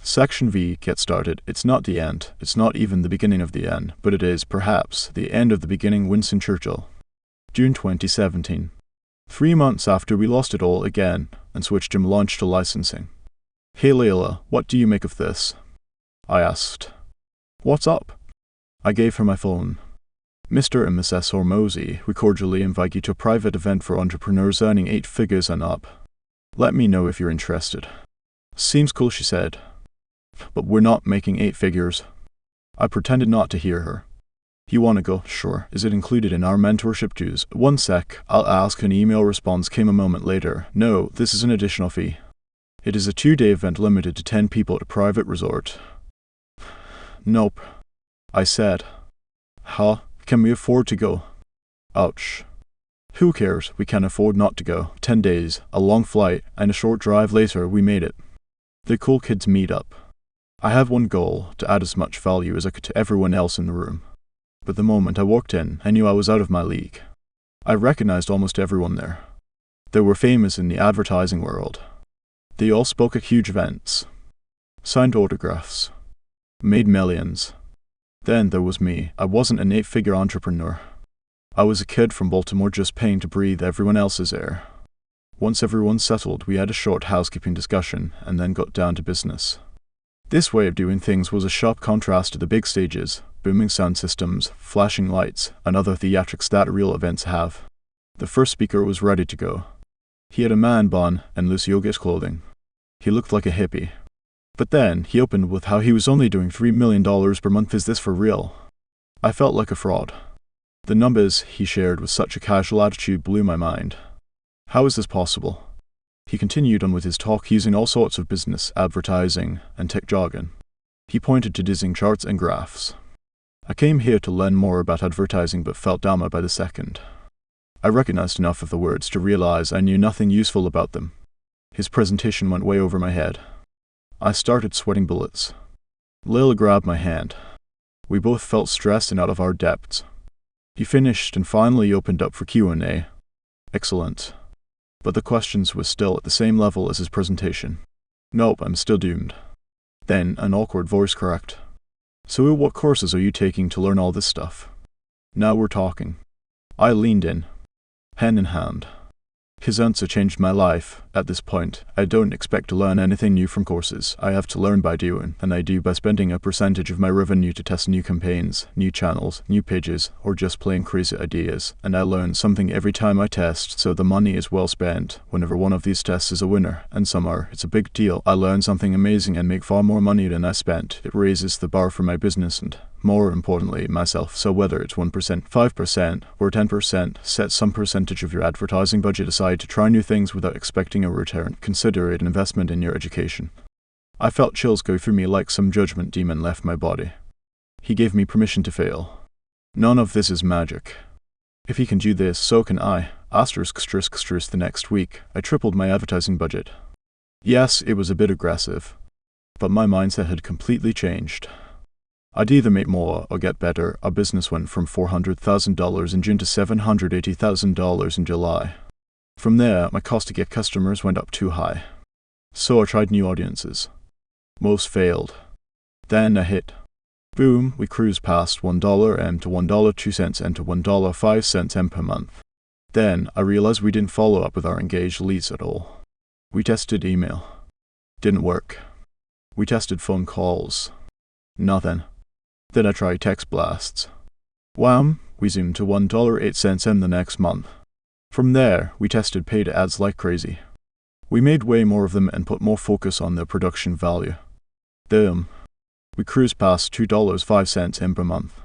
Section V, get started. It's not the end. It's not even the beginning of the end, but it is, perhaps, the end of the beginning. Winston Churchill. June 2017. 3 months after we lost it all again and switched from launch to licensing. Hey Layla, what do you make of this? I asked. What's up? I gave her my phone. Mr. and Mrs. Hormozi, we cordially invite you to a private event for entrepreneurs earning 8 figures and up. Let me know if you're interested. Seems cool, she said. But we're not making 8 figures. I pretended not to hear her. You want to go? Sure. Is it included in our mentorship dues? 1 sec, I'll ask. An email response came a moment later. No, this is an additional fee. It is a 2-day event limited to 10 people at a private resort. Nope. I said. Huh? Can we afford to go? Ouch. Who cares? We can afford not to go. 10 days, a long flight, and a short drive later, we made it. The cool kids meet up. I have one goal, to add as much value as I could to everyone else in the room. But the moment I walked in, I knew I was out of my league. I recognized almost everyone there. They were famous in the advertising world. They all spoke at huge events, signed autographs, made millions. Then there was me. I wasn't an 8-figure entrepreneur. I was a kid from Baltimore just paying to breathe everyone else's air. Once everyone settled, we had a short housekeeping discussion and then got down to business. This way of doing things was a sharp contrast to the big stages, booming sound systems, flashing lights, and other theatrics that real events have. The first speaker was ready to go. He had a man bun and loose yogish clothing. He looked like a hippie. But then, he opened with how he was only doing $3 million per month. Is this for real? I felt like a fraud. The numbers he shared with such a casual attitude blew my mind. How is this possible? He continued on with his talk using all sorts of business, advertising, and tech jargon. He pointed to dizzying charts and graphs. I came here to learn more about advertising but felt dumber by the second. I recognized enough of the words to realize I knew nothing useful about them. His presentation went way over my head. I started sweating bullets. Lil grabbed my hand. We both felt stressed and out of our depths. He finished and finally opened up for Q&A. Excellent. But the questions were still at the same level as his presentation. Nope, I'm still doomed. Then an awkward voice cracked. So what courses are you taking to learn all this stuff? Now we're talking. I leaned in, pen in hand. His answer changed my life. At this point, I don't expect to learn anything new from courses. I have to learn by doing, and I do by spending a percentage of my revenue to test new campaigns, new channels, new pages, or just plain crazy ideas. And I learn something every time I test, so the money is well spent. Whenever one of these tests is a winner, and some are, it's a big deal. I learn something amazing and make far more money than I spent. It raises the bar for my business and, more importantly, myself. So whether it's 1%, 5%, or 10%, set some percentage of your advertising budget aside to try new things without expecting a return. Consider it an investment in your education. I felt chills go through me like some judgment demon left my body. He gave me permission to fail. None of this is magic. If he can do this, so can I. The next week, I tripled my advertising budget. Yes, it was a bit aggressive, but my mindset had completely changed. I'd either make more or get better. Our business went from $400,000 in June to $780,000 in July. From there, my cost to get customers went up too high. So I tried new audiences. Most failed. Then a hit. Boom, we cruised past $1 to $1.02 to $1.05 per month. Then I realized we didn't follow up with our engaged leads at all. We tested email. Didn't work. We tested phone calls. Nothing. Then I tried text blasts. Wham! We zoomed to $1.08 the next month. From there, we tested paid ads like crazy. We made way more of them and put more focus on their production value. Boom. We cruised past $2.05 per month.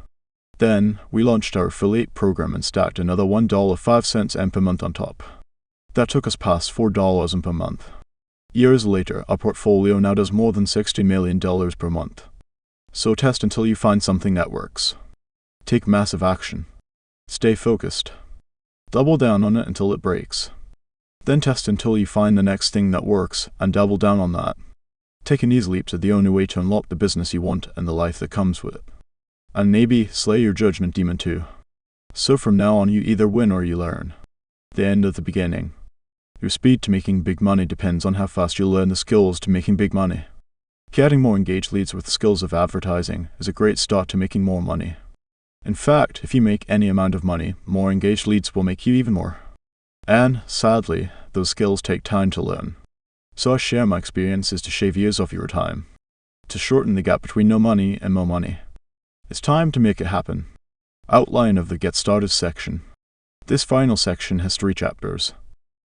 Then, we launched our affiliate program and stacked another $1.05 per month on top. That took us past $4 per month. Years later, our portfolio now does more than $60 million per month. So test until you find something that works. Take massive action. Stay focused. Double down on it until it breaks. Then test until you find the next thing that works and double down on that. Taking these leaps are the only way to unlock the business you want and the life that comes with it. And maybe slay your judgment demon too. So from now on you either win or you learn. The end of the beginning. Your speed to making big money depends on how fast you learn the skills to making big money. Getting more engaged leads with the skills of advertising is a great start to making more money. In fact, if you make any amount of money, more engaged leads will make you even more. And, sadly, those skills take time to learn. So I share my experiences to shave years off your time, to shorten the gap between no money and more money. It's time to make it happen. Outline of the Get Started section. This final section has 3 chapters.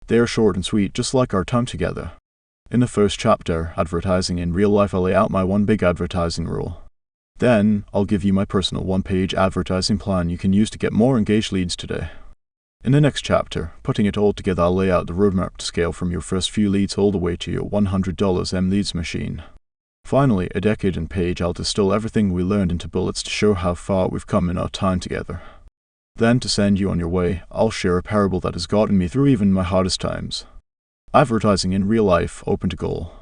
They are short and sweet, just like our time together. In the first chapter, Advertising in Real Life, I'll lay out my one big advertising rule. Then, I'll give you my personal 1-page advertising plan you can use to get more engaged leads today. In the next chapter, Putting It All Together, I'll lay out the roadmap to scale from your first few leads all the way to your $100 leads machine. Finally, a decade and page, I'll distill everything we learned into bullets to show how far we've come in our time together. Then, to send you on your way, I'll share a parable that has gotten me through even my hardest times. Advertising in Real Life, Open to Goal.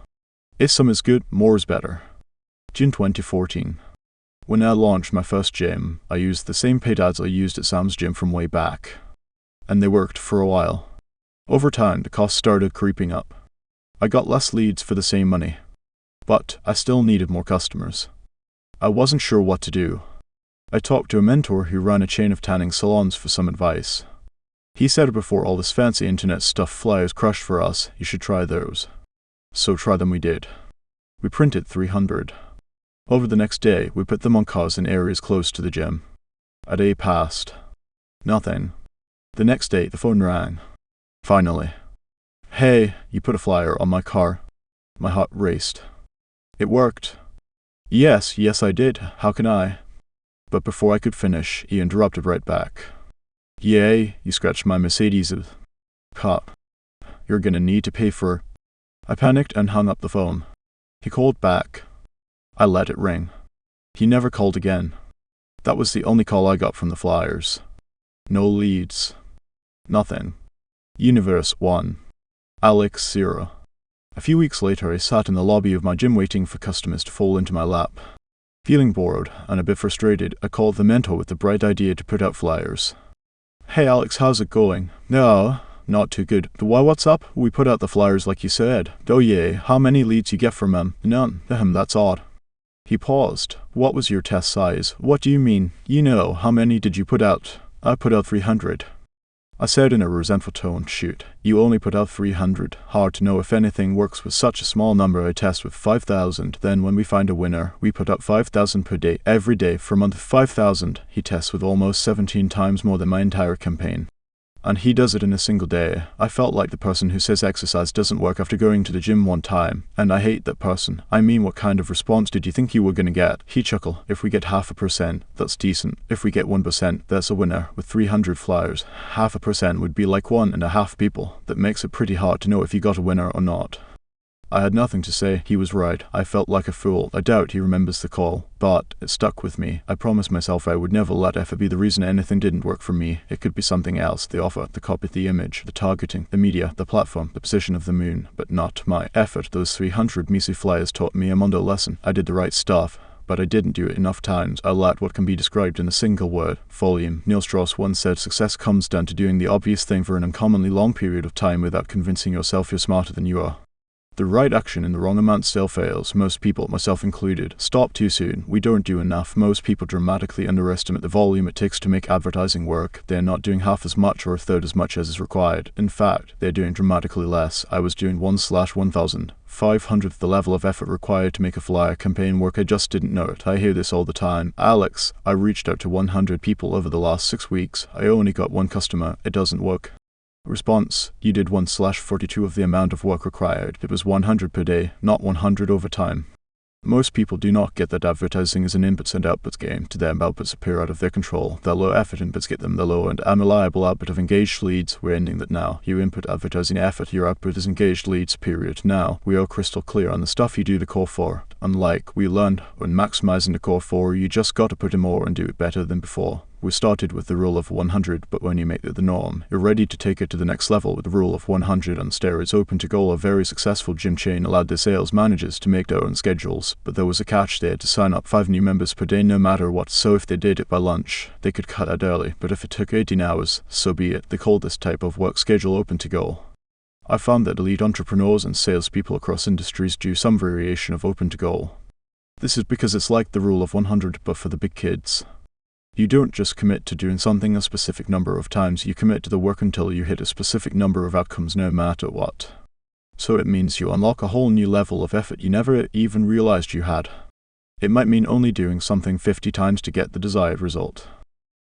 If some is good, more is better. June 2014. When I launched my first gym, I used the same paid ads I used at Sam's gym from way back. And they worked for a while. Over time, the costs started creeping up. I got less leads for the same money. But I still needed more customers. I wasn't sure what to do. I talked to a mentor who ran a chain of tanning salons for some advice. He said before all this fancy internet stuff flies crushed for us, you should try those. So try them we did. We printed 300. Over the next day, we put them on cars in areas close to the gym. A day passed. Nothing. The next day, the phone rang. Finally. Hey, you put a flyer on my car. My heart raced. It worked. Yes, I did. How can I? But before I could finish, he interrupted right back. Yay, you scratched my Mercedes. Cop. You're gonna need to pay for... I panicked and hung up the phone. He called back. I let it ring. He never called again. That was the only call I got from the flyers. No leads. Nothing. Universe 1. Alex 0. A few weeks later, I sat in the lobby of my gym waiting for customers to fall into my lap. Feeling bored and a bit frustrated, I called the mentor with the bright idea to put out flyers. Hey Alex, how's it going? No, not too good. Why, what's up? We put out the flyers like you said. Oh yeah, how many leads you get from them? None. That's odd. He paused. What was your test size? What do you mean? You know, how many did you put out? I put out 300. I said in a resentful tone, shoot, you only put out 300. Hard to know if anything works with such a small number. I test with 5,000. Then when we find a winner, we put out 5,000 per day, every day for a month of 5,000. He tests with almost 17 times more than my entire campaign. And he does it in a single day. I felt like the person who says exercise doesn't work after going to the gym one time. And I hate that person. I mean, what kind of response did you think you were gonna get? He chuckled. If we get 0.5%, that's decent. If we get 1%, that's a winner. With 300 flyers, 0.5% would be like 1.5 people. That makes it pretty hard to know if you got a winner or not. I had nothing to say. He was right. I felt like a fool. I doubt he remembers the call, but it stuck with me. I promised myself I would never let effort be the reason anything didn't work for me. It could be something else: the offer, the copy, the image, the targeting, the media, the platform, the position of the moon, but not my effort. Those 300 measly flyers taught me a Mondo lesson. I did the right stuff, but I didn't do it enough times. I lacked what can be described in a single word: volume. Neil Strauss once said success comes down to doing the obvious thing for an uncommonly long period of time without convincing yourself you're smarter than you are. The right action in the wrong amount still fails. Most people, myself included, stop too soon. We don't do enough. Most people dramatically underestimate the volume it takes to make advertising work. They're not doing half as much or a third as much as is required. In fact, they're doing dramatically less. I was doing 1/1,000. 500th the level of effort required to make a flyer campaign work. I just didn't know it. I hear this all the time. Alex, I reached out to 100 people over the last 6 weeks. I only got one customer. It doesn't work. Response: you did 1/42 of the amount of work required. It was 100 per day, not 100 over time. Most people do not get that advertising is an inputs and outputs game. To them, outputs appear out of their control. Their low effort inputs get them the low and unreliable output of engaged leads. We're ending that now. You input advertising effort, your output is engaged leads, period. Now, we are crystal clear on the stuff you do the core for. Unlike we learned when maximizing the core for, you just got to put in more and do it better than before. We started with the rule of 100, but when you make it the norm, you're ready to take it to the next level with the rule of 100 on steroids. Open to Goal, a very successful gym chain, allowed their sales managers to make their own schedules, but there was a catch there: to sign up 5 new members per day no matter what. So if they did it by lunch, they could cut out early, but if it took 18 hours, so be it. They called this type of work schedule Open to Goal. I found that elite entrepreneurs and salespeople across industries do some variation of Open to Goal. This is because it's like the rule of 100, but for the big kids. You don't just commit to doing something a specific number of times, you commit to the work until you hit a specific number of outcomes no matter what. So it means you unlock a whole new level of effort you never even realized you had. It might mean only doing something 50 times to get the desired result.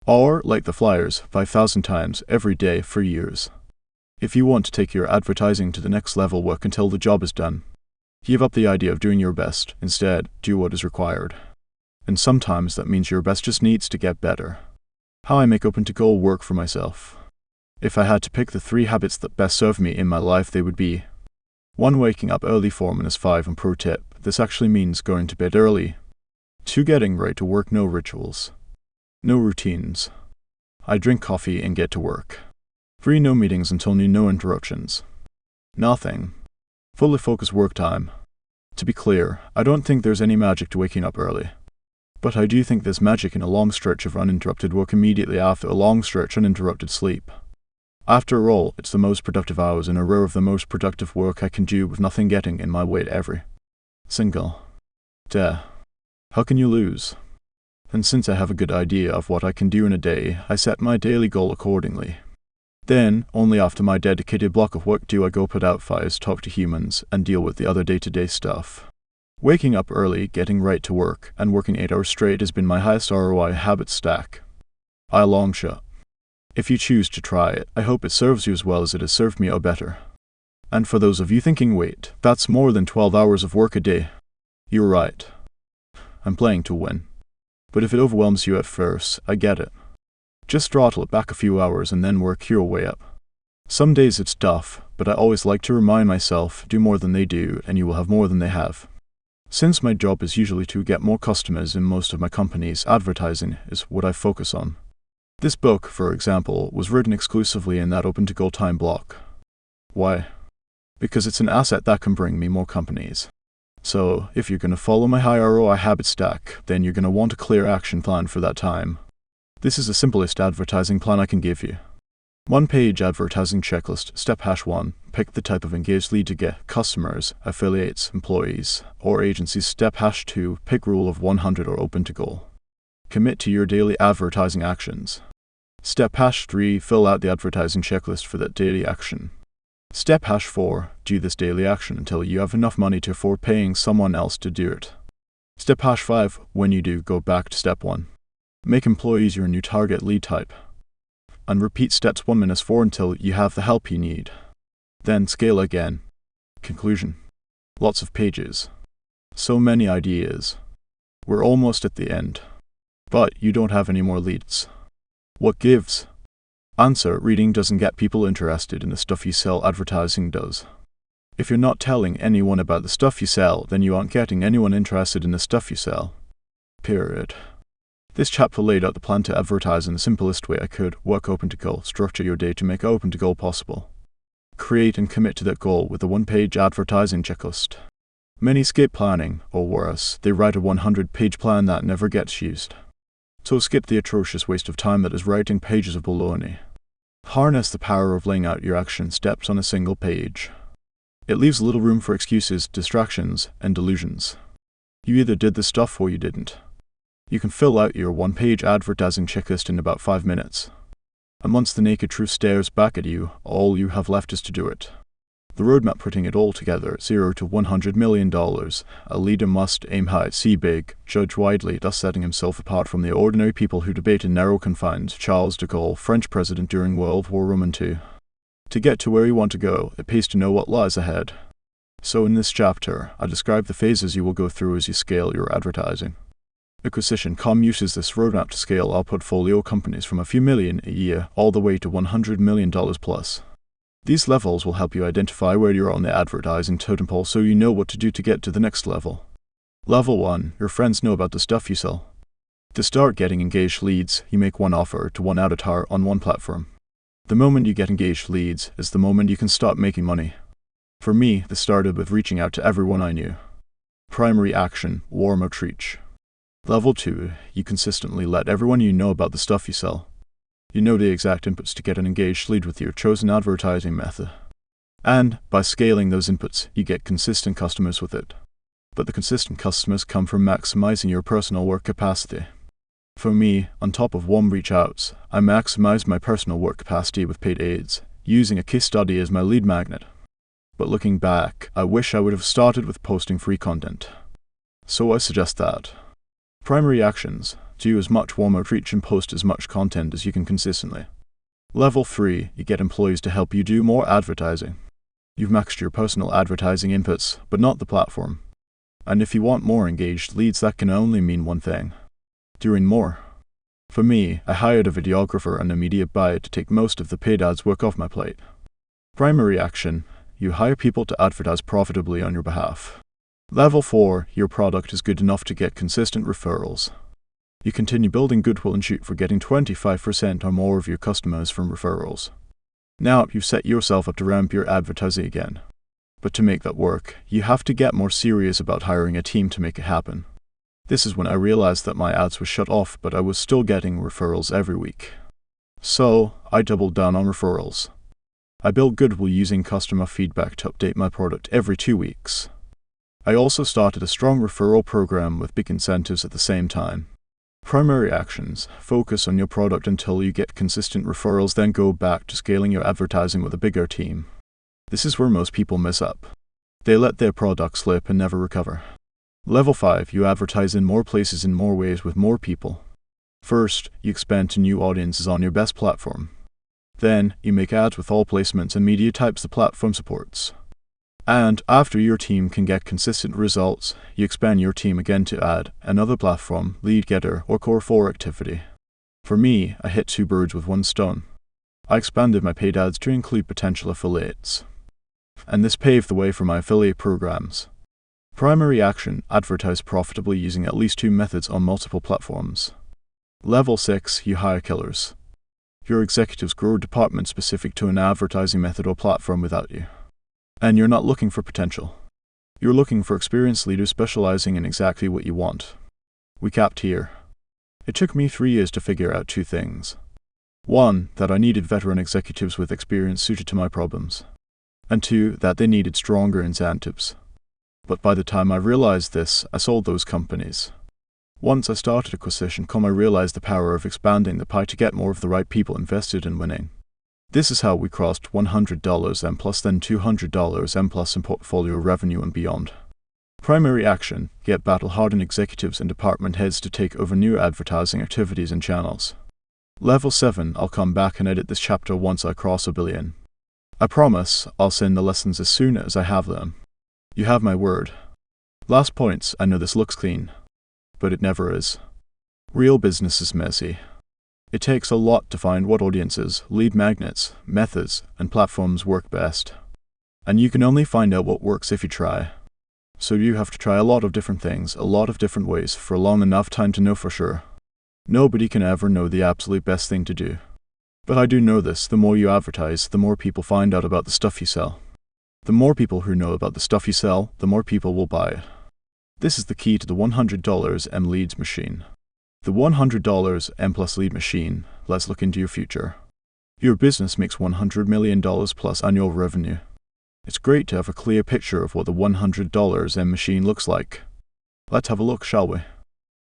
Or, like the flyers, 5,000 times every day for years. If you want to take your advertising to the next level, work until the job is done. Give up the idea of doing your best. Instead, do what is required. And sometimes that means your best just needs to get better. How I make Open to Goal work for myself. If I had to pick the 3 habits that best serve me in my life, they would be: 1. Waking up early, 4-5 and pro tip. This actually means going to bed early. 2. Getting right to work, no rituals. No routines. I drink coffee and get to work. 3. No meetings until noon, no interruptions. Nothing. Fully focused work time. To be clear, I don't think there's any magic to waking up early. But I do think there's magic in a long stretch of uninterrupted work immediately after a long stretch uninterrupted sleep. After all, it's the most productive hours in a row of the most productive work I can do with nothing getting in my way every single day. How can you lose? And since I have a good idea of what I can do in a day, I set my daily goal accordingly. Then, only after my dedicated block of work do I go put out fires, talk to humans, and deal with the other day-to-day stuff. Waking up early, getting right to work, and working 8 hours straight has been my highest ROI habit stack. I long shot. If you choose to try it, I hope it serves you as well as it has served me or better. And for those of you thinking, wait, that's more than 12 hours of work a day. You're right. I'm playing to win. But if it overwhelms you at first, I get it. Just throttle it back a few hours and then work your way up. Some days it's tough, but I always like to remind myself, do more than they do, and you will have more than they have. Since my job is usually to get more customers in most of my companies, advertising is what I focus on. This book, for example, was written exclusively in that Open to Goal time block. Why? Because it's an asset that can bring me more companies. So, if you're going to follow my high ROI habit stack, then you're going to want a clear action plan for that time. This is the simplest advertising plan I can give you. 1-page advertising checklist. Step #1. Pick the type of engaged lead to get: customers, affiliates, employees, or agencies. Step #2. Pick rule of 100 or Open to Goal. Commit to your daily advertising actions. Step #3, fill out the advertising checklist for that daily action. Step #4, do this daily action until you have enough money to afford paying someone else to do it. Step #5, when you do, go back to step 1. Make employees your new target lead type. And repeat steps 1-4 until you have the help you need. Then scale again. Conclusion. Lots of pages. So many ideas. We're almost at the end. But you don't have any more leads. What gives? Answer: reading doesn't get people interested in the stuff you sell, advertising does. If you're not telling anyone about the stuff you sell, then you aren't getting anyone interested in the stuff you sell. Period. This chapter laid out the plan to advertise in the simplest way I could. Work open to goal. Structure your day to make open to goal possible. Create and commit to that goal with a 1-page advertising checklist. Many skip planning, or worse, they write a 100-page plan that never gets used. So skip the atrocious waste of time that is writing pages of baloney. Harness the power of laying out your action steps on a single page. It leaves little room for excuses, distractions, and delusions. You either did the stuff or you didn't. You can fill out your 1-page advertising checklist in about 5 minutes. And once the naked truth stares back at you, all you have left is to do it. The roadmap putting it all together, $0 to $100 million. A leader must aim high, see big, judge widely, thus setting himself apart from the ordinary people who debate in narrow confines. Charles de Gaulle, French president during World War II. To get to where you want to go, it pays to know what lies ahead. So in this chapter, I describe the phases you will go through as you scale your advertising. Acquisition.com uses this roadmap to scale our portfolio companies from a few million a year all the way to $100 million plus. These levels will help you identify where you're on the advertising totem pole so you know what to do to get to the next level. Level 1. Your friends know about the stuff you sell. To start getting engaged leads, you make one offer to one avatar on one platform. The moment you get engaged leads is the moment you can start making money. For me, this started with reaching out to everyone I knew. Primary action, warm outreach. Level 2. You consistently let everyone you know about the stuff you sell. You know the exact inputs to get an engaged lead with your chosen advertising method. And, by scaling those inputs, you get consistent customers with it. But the consistent customers come from maximizing your personal work capacity. For me, on top of warm reach outs, I maximized my personal work capacity with paid ads, using a case study as my lead magnet. But looking back, I wish I would have started with posting free content. So I suggest that. Primary actions. Do as much warm outreach and post as much content as you can consistently. Level 3. You get employees to help you do more advertising. You've maxed your personal advertising inputs, but not the platform. And if you want more engaged leads, that can only mean one thing. Doing more. For me, I hired a videographer and a media buyer to take most of the paid ads work off my plate. Primary action. You hire people to advertise profitably on your behalf. Level 4. Your product is good enough to get consistent referrals. You continue building Goodwill and shoot for getting 25% or more of your customers from referrals. Now you've set yourself up to ramp your advertising again. But to make that work, you have to get more serious about hiring a team to make it happen. This is when I realized that my ads were shut off, but I was still getting referrals every week. So, I doubled down on referrals. I built Goodwill using customer feedback to update my product every 2 weeks. I also started a strong referral program with big incentives at the same time. Primary actions. Focus on your product until you get consistent referrals, then go back to scaling your advertising with a bigger team. This is where most people mess up. They let their product slip and never recover. Level 5. You advertise in more places in more ways with more people. First, you expand to new audiences on your best platform. Then, you make ads with all placements and media types the platform supports. And after your team can get consistent results, you expand your team again to add another platform, lead getter, or core 4 activity. For me, I hit 2 birds with 1 stone. I expanded my paid ads to include potential affiliates. And this paved the way for my affiliate programs. Primary action. Advertise profitably using at least 2 methods on multiple platforms. Level 6. You hire killers. Your executives grow departments specific to an advertising method or platform without you. And you're not looking for potential. You're looking for experienced leaders specializing in exactly what you want. We capped here. It took me 3 years to figure out 2 things. 1, that I needed veteran executives with experience suited to my problems. And 2, that they needed stronger incentives. But by the time I realized this, I sold those companies. Once I started acquisition.com, I realized the power of expanding the pie to get more of the right people invested in winning. This is how we crossed $100 M plus, then $200 M plus in portfolio revenue and beyond. Primary action: get battle-hardened executives and department heads to take over new advertising activities and channels. Level 7, I'll come back and edit this chapter once I cross $1 billion. I promise I'll send the lessons as soon as I have them. You have my word. Last points: I know this looks clean, but it never is. Real business is messy. It takes a lot to find what audiences, lead magnets, methods, and platforms work best. And you can only find out what works if you try. So you have to try a lot of different things, a lot of different ways, for a long enough time to know for sure. Nobody can ever know the absolute best thing to do. But I do know this: the more you advertise, the more people find out about the stuff you sell. The more people who know about the stuff you sell, the more people will buy it. This is the key to the $100 M leads machine. The $100 M plus lead machine. Let's look into your future. Your business makes $100 million plus annual revenue. It's great to have a clear picture of what the $100 M machine looks like. Let's have a look, shall we?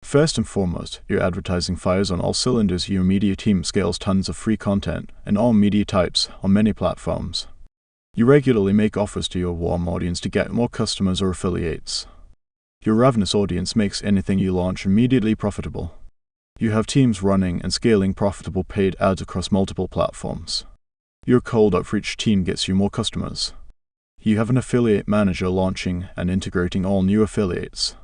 First and foremost, your advertising fires on all cylinders. Your media team scales tons of free content in all media types on many platforms. You regularly make offers to your warm audience to get more customers or affiliates. Your ravenous audience makes anything you launch immediately profitable. You have teams running and scaling profitable paid ads across multiple platforms. Your cold outreach team gets you more customers. You have an affiliate manager launching and integrating all new affiliates.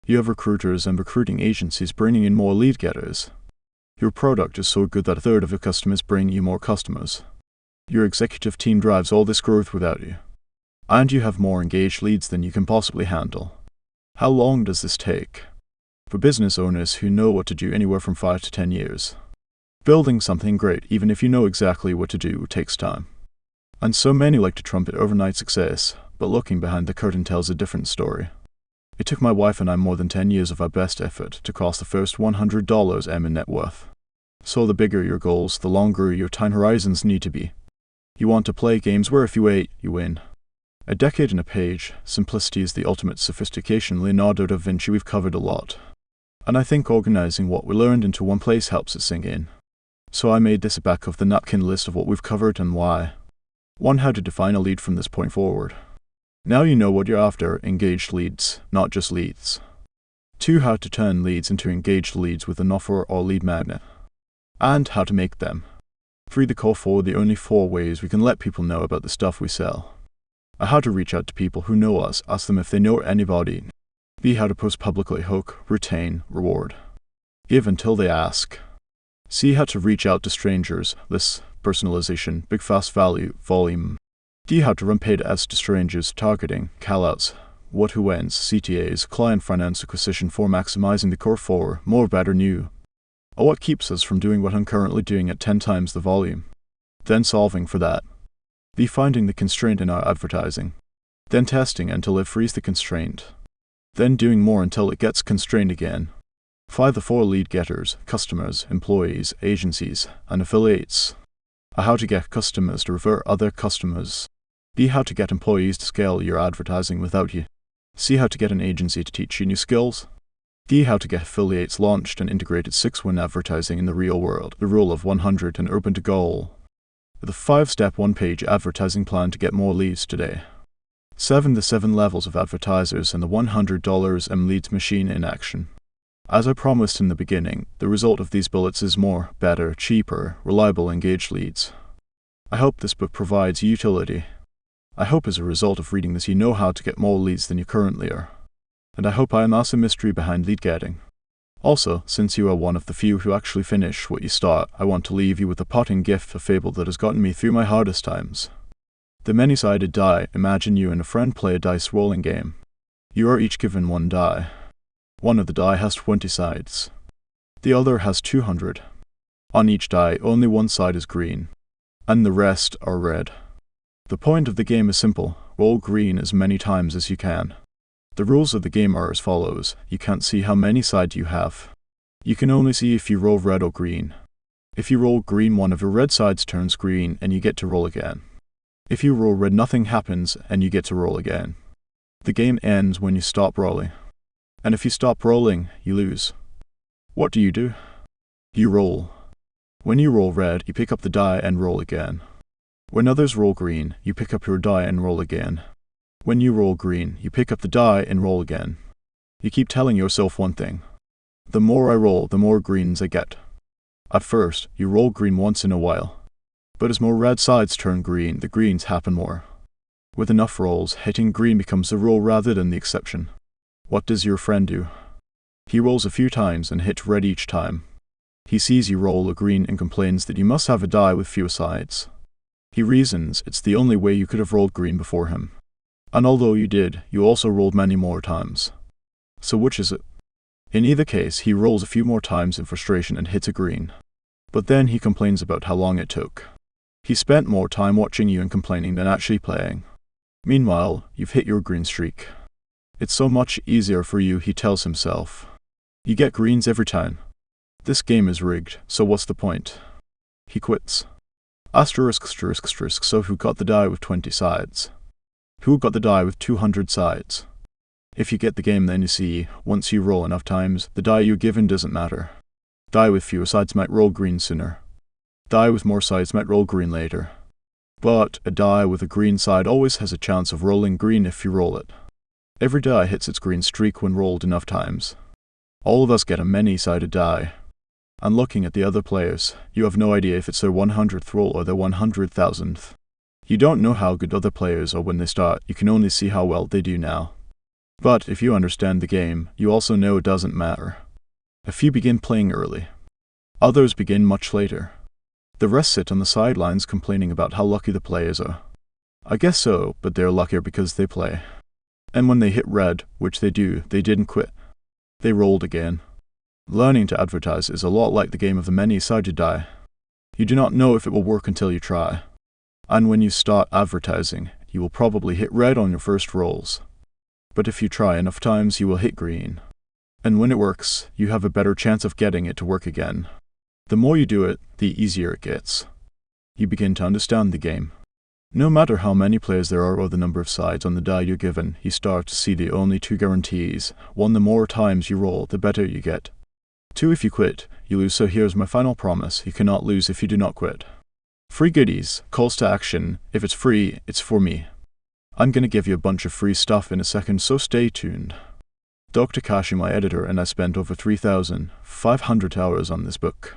You have recruiters and recruiting agencies bringing in more lead getters. Your product is so good that a third of your customers bring you more customers. Your executive team drives all this growth without you. And you have more engaged leads than you can possibly handle. How long does this take? For business owners who know what to do, anywhere from 5 to 10 years. Building something great, even if you know exactly what to do, takes time. And so many like to trumpet overnight success, but looking behind the curtain tells a different story. It took my wife and I more than 10 years of our best effort to cross the first $100 M in net worth. So the bigger your goals, the longer your time horizons need to be. You want to play games where if you wait, you win. A decade in a page. Simplicity is the ultimate sophistication. Leonardo da Vinci. We've covered a lot. And I think organizing what we learned into one place helps it sink in. So I made this a back of the napkin list of what we've covered and why. 1. How to define a lead from this point forward. Now you know what you're after: engaged leads, not just leads. 2. How to turn leads into engaged leads with an offer or lead magnet. And how to make them. 3. The core 4, the only 4 ways we can let people know about the stuff we sell. How to reach out to people who know us, ask them if they know anybody. B. How to post publicly, hook, retain, reward. Give until they ask. C. How to reach out to strangers, this personalization, big fast value, volume. D. How to run paid ads to strangers, targeting, callouts, what who wins, CTAs, client finance acquisition for maximizing the core 4, more, better, new. Or what keeps us from doing what I'm currently doing at 10 times the volume. Then solving for that. D. Finding the constraint in our advertising. Then testing until it frees the constraint. Then doing more until it gets constrained again. 5. The 4 lead getters: customers, employees, agencies, and affiliates. How to get customers to refer other customers. B. How to get employees to scale your advertising without you. C. How to get an agency to teach you new skills. D. How to get affiliates launched and integrated. 6. When advertising in the real world, the rule of 100 and open to goal. The 5-step 1-page advertising plan to get more leads today. 7. The 7 levels of advertisers and the $100 M leads machine in action. As I promised in the beginning, the result of these bullets is more, better, cheaper, reliable, engaged leads. I hope this book provides utility. I hope as a result of reading this you know how to get more leads than you currently are. And I hope I unearth the mystery behind lead getting. Also, since you are one of the few who actually finish what you start, I want to leave you with a parting gift, a fable that has gotten me through my hardest times. The many-sided die. Imagine you and a friend play a dice rolling game. You are each given 1 die. One of the die has 20 sides. The other has 200. On each die, only one side is green, and the rest are red. The point of the game is simple: roll green as many times as you can. The rules of the game are as follows: you can't see how many sides you have. You can only see if you roll red or green. If you roll green, one of your red sides turns green, and you get to roll again. If you roll red, nothing happens, and you get to roll again. The game ends when you stop rolling. And if you stop rolling, you lose. What do? You roll. When you roll red, you pick up the die and roll again. When others roll green, you pick up your die and roll again. When you roll green, you pick up the die and roll again. You keep telling yourself one thing. The more I roll, the more greens I get. At first, you roll green once in a while. But as more red sides turn green, the greens happen more. With enough rolls, hitting green becomes the rule rather than the exception. What does your friend do? He rolls a few times and hits red each time. He sees you roll a green and complains that you must have a die with fewer sides. He reasons it's the only way you could have rolled green before him. And although you did, you also rolled many more times. So which is it? In either case, he rolls a few more times in frustration and hits a green. But then he complains about how long it took. He spent more time watching you and complaining than actually playing. Meanwhile, you've hit your green streak. It's so much easier for you, he tells himself. You get greens every time. This game is rigged, so what's the point? He quits. Asterisk. So who got the die with 20 sides? Who got the die with 200 sides? If you get the game, then you see, once you roll enough times, the die you're given doesn't matter. Die with fewer sides might roll green sooner. Die with more sides might roll green later. But a die with a green side always has a chance of rolling green if you roll it. Every die hits its green streak when rolled enough times. All of us get a many-sided die. And looking at the other players, you have no idea if it's their 100th roll or their 100,000th. You don't know how good other players are when they start, you can only see how well they do now. But if you understand the game, you also know it doesn't matter. A few begin playing early. Others begin much later. The rest sit on the sidelines complaining about how lucky the players are. I guess so, but they're luckier because they play. And when they hit red, which they do, they didn't quit. They rolled again. Learning to advertise is a lot like the game of the many-sided die. You do not know if it will work until you try. And when you start advertising, you will probably hit red on your first rolls. But if you try enough times, you will hit green. And when it works, you have a better chance of getting it to work again. The more you do it, the easier it gets. You begin to understand the game. No matter how many players there are or the number of sides on the die you're given, you start to see the only two guarantees. One, the more times you roll, the better you get. Two, if you quit, you lose, so here's my final promise, you cannot lose if you do not quit. Free goodies, calls to action, if it's free, it's for me. I'm gonna give you a bunch of free stuff in a second, so stay tuned. Dr. Kashi, my editor, and I spent over 3,500 hours on this book.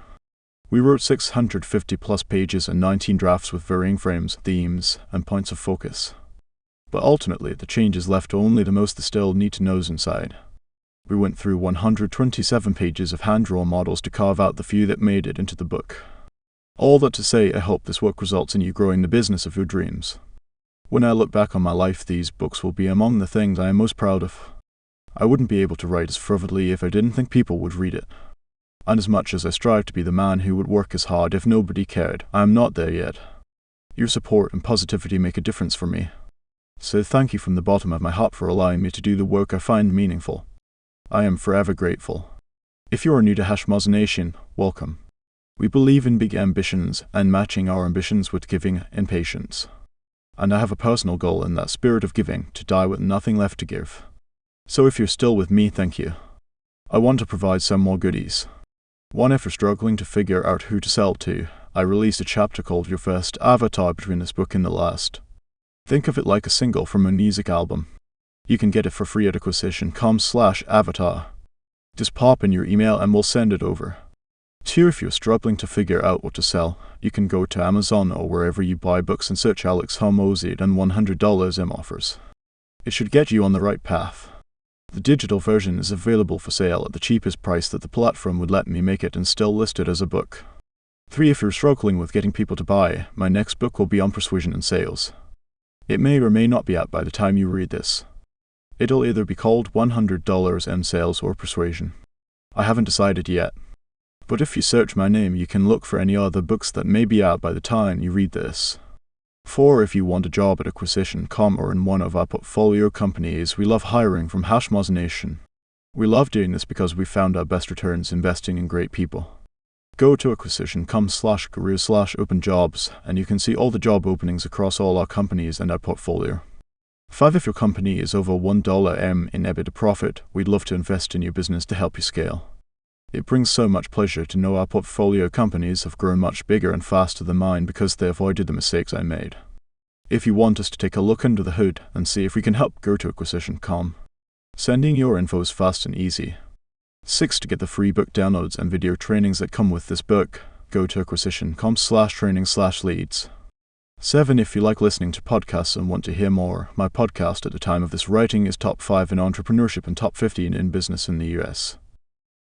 We wrote 650 plus pages and 19 drafts with varying frames, themes, and points of focus. But ultimately, the changes left only the most the still need to knows inside. We went through 127 pages of hand-drawn models to carve out the few that made it into the book. All that to say, I hope this work results in you growing the business of your dreams. When I look back on my life, these books will be among the things I am most proud of. I wouldn't be able to write as fervently if I didn't think people would read it. And as much as I strive to be the man who would work as hard if nobody cared, I am not there yet. Your support and positivity make a difference for me. So thank you from the bottom of my heart for allowing me to do the work I find meaningful. I am forever grateful. If you are new to Hormozi Nation, welcome. We believe in big ambitions and matching our ambitions with giving and patience. And I have a personal goal in that spirit of giving, to die with nothing left to give. So if you're still with me, thank you. I want to provide some more goodies. One, if you're struggling to figure out who to sell to, I released a chapter called Your First Avatar between this book and the last. Think of it like a single from a music album. You can get it for free at acquisition.com/avatar. Just pop in your email and we'll send it over. Two, if you're struggling to figure out what to sell, you can go to Amazon or wherever you buy books and search Alex Hormozi and $100 M offers. It should get you on the right path. The digital version is available for sale at the cheapest price that the platform would let me make it and still list it as a book. 3, if you're struggling with getting people to buy, my next book will be on persuasion and sales. It may or may not be out by the time you read this. It'll either be called $100 M Sales or Persuasion. I haven't decided yet. But if you search my name, you can look for any other books that may be out by the time you read this. 4, if you want a job at acquisition.com or in one of our portfolio companies, we love hiring from Hormozi Nation. We love doing this because we found our best returns investing in great people. Go to acquisition.com/careers/open jobs and you can see all the job openings across all our companies and our portfolio. 5. If your company is over $1 in EBITDA profit, we'd love to invest in your business to help you scale. It brings so much pleasure to know our portfolio companies have grown much bigger and faster than mine because they avoided the mistakes I made. If you want us to take a look under the hood and see if we can help, go to acquisition.com. Sending your info is fast and easy. 6. To get the free book downloads and video trainings that come with this book, go to acquisition.com/training/leads. 7. If you like listening to podcasts and want to hear more, my podcast at the time of this writing is top 5 in entrepreneurship and top 15 in business in the US.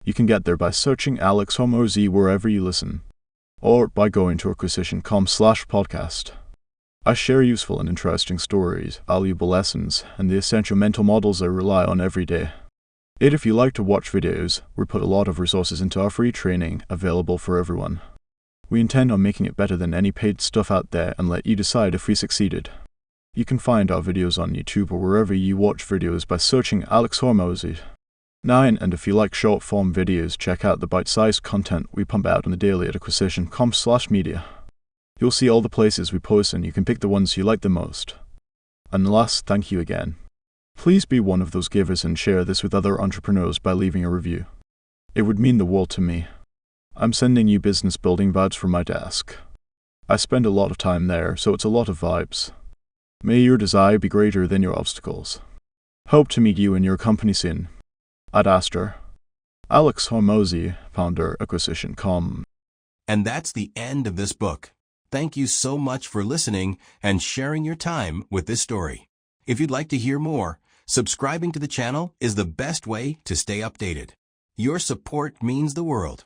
You can get there by searching Alex Hormozi wherever you listen, or by going to acquisition.com/podcast. I share useful and interesting stories, valuable lessons, and the essential mental models I rely on every day. 8. If you like to watch videos, we put a lot of resources into our free training, available for everyone. We intend on making it better than any paid stuff out there and let you decide if we succeeded. You can find our videos on YouTube or wherever you watch videos by searching Alex Hormozi. 9. And if you like short-form videos, check out the bite-sized content we pump out on the daily at acquisition.com/media. You'll see all the places we post and you can pick the ones you like the most. And last, thank you again. Please be one of those givers and share this with other entrepreneurs by leaving a review. It would mean the world to me. I'm sending you business building vibes from my desk. I spend a lot of time there, so it's a lot of vibes. May your desire be greater than your obstacles. Hope to meet you in your company soon. Ad Astra. Alex Hormozi, founder, acquisition.com. And that's the end of this book. Thank you so much for listening and sharing your time with this story. If you'd like to hear more, subscribing to the channel is the best way to stay updated. Your support means the world.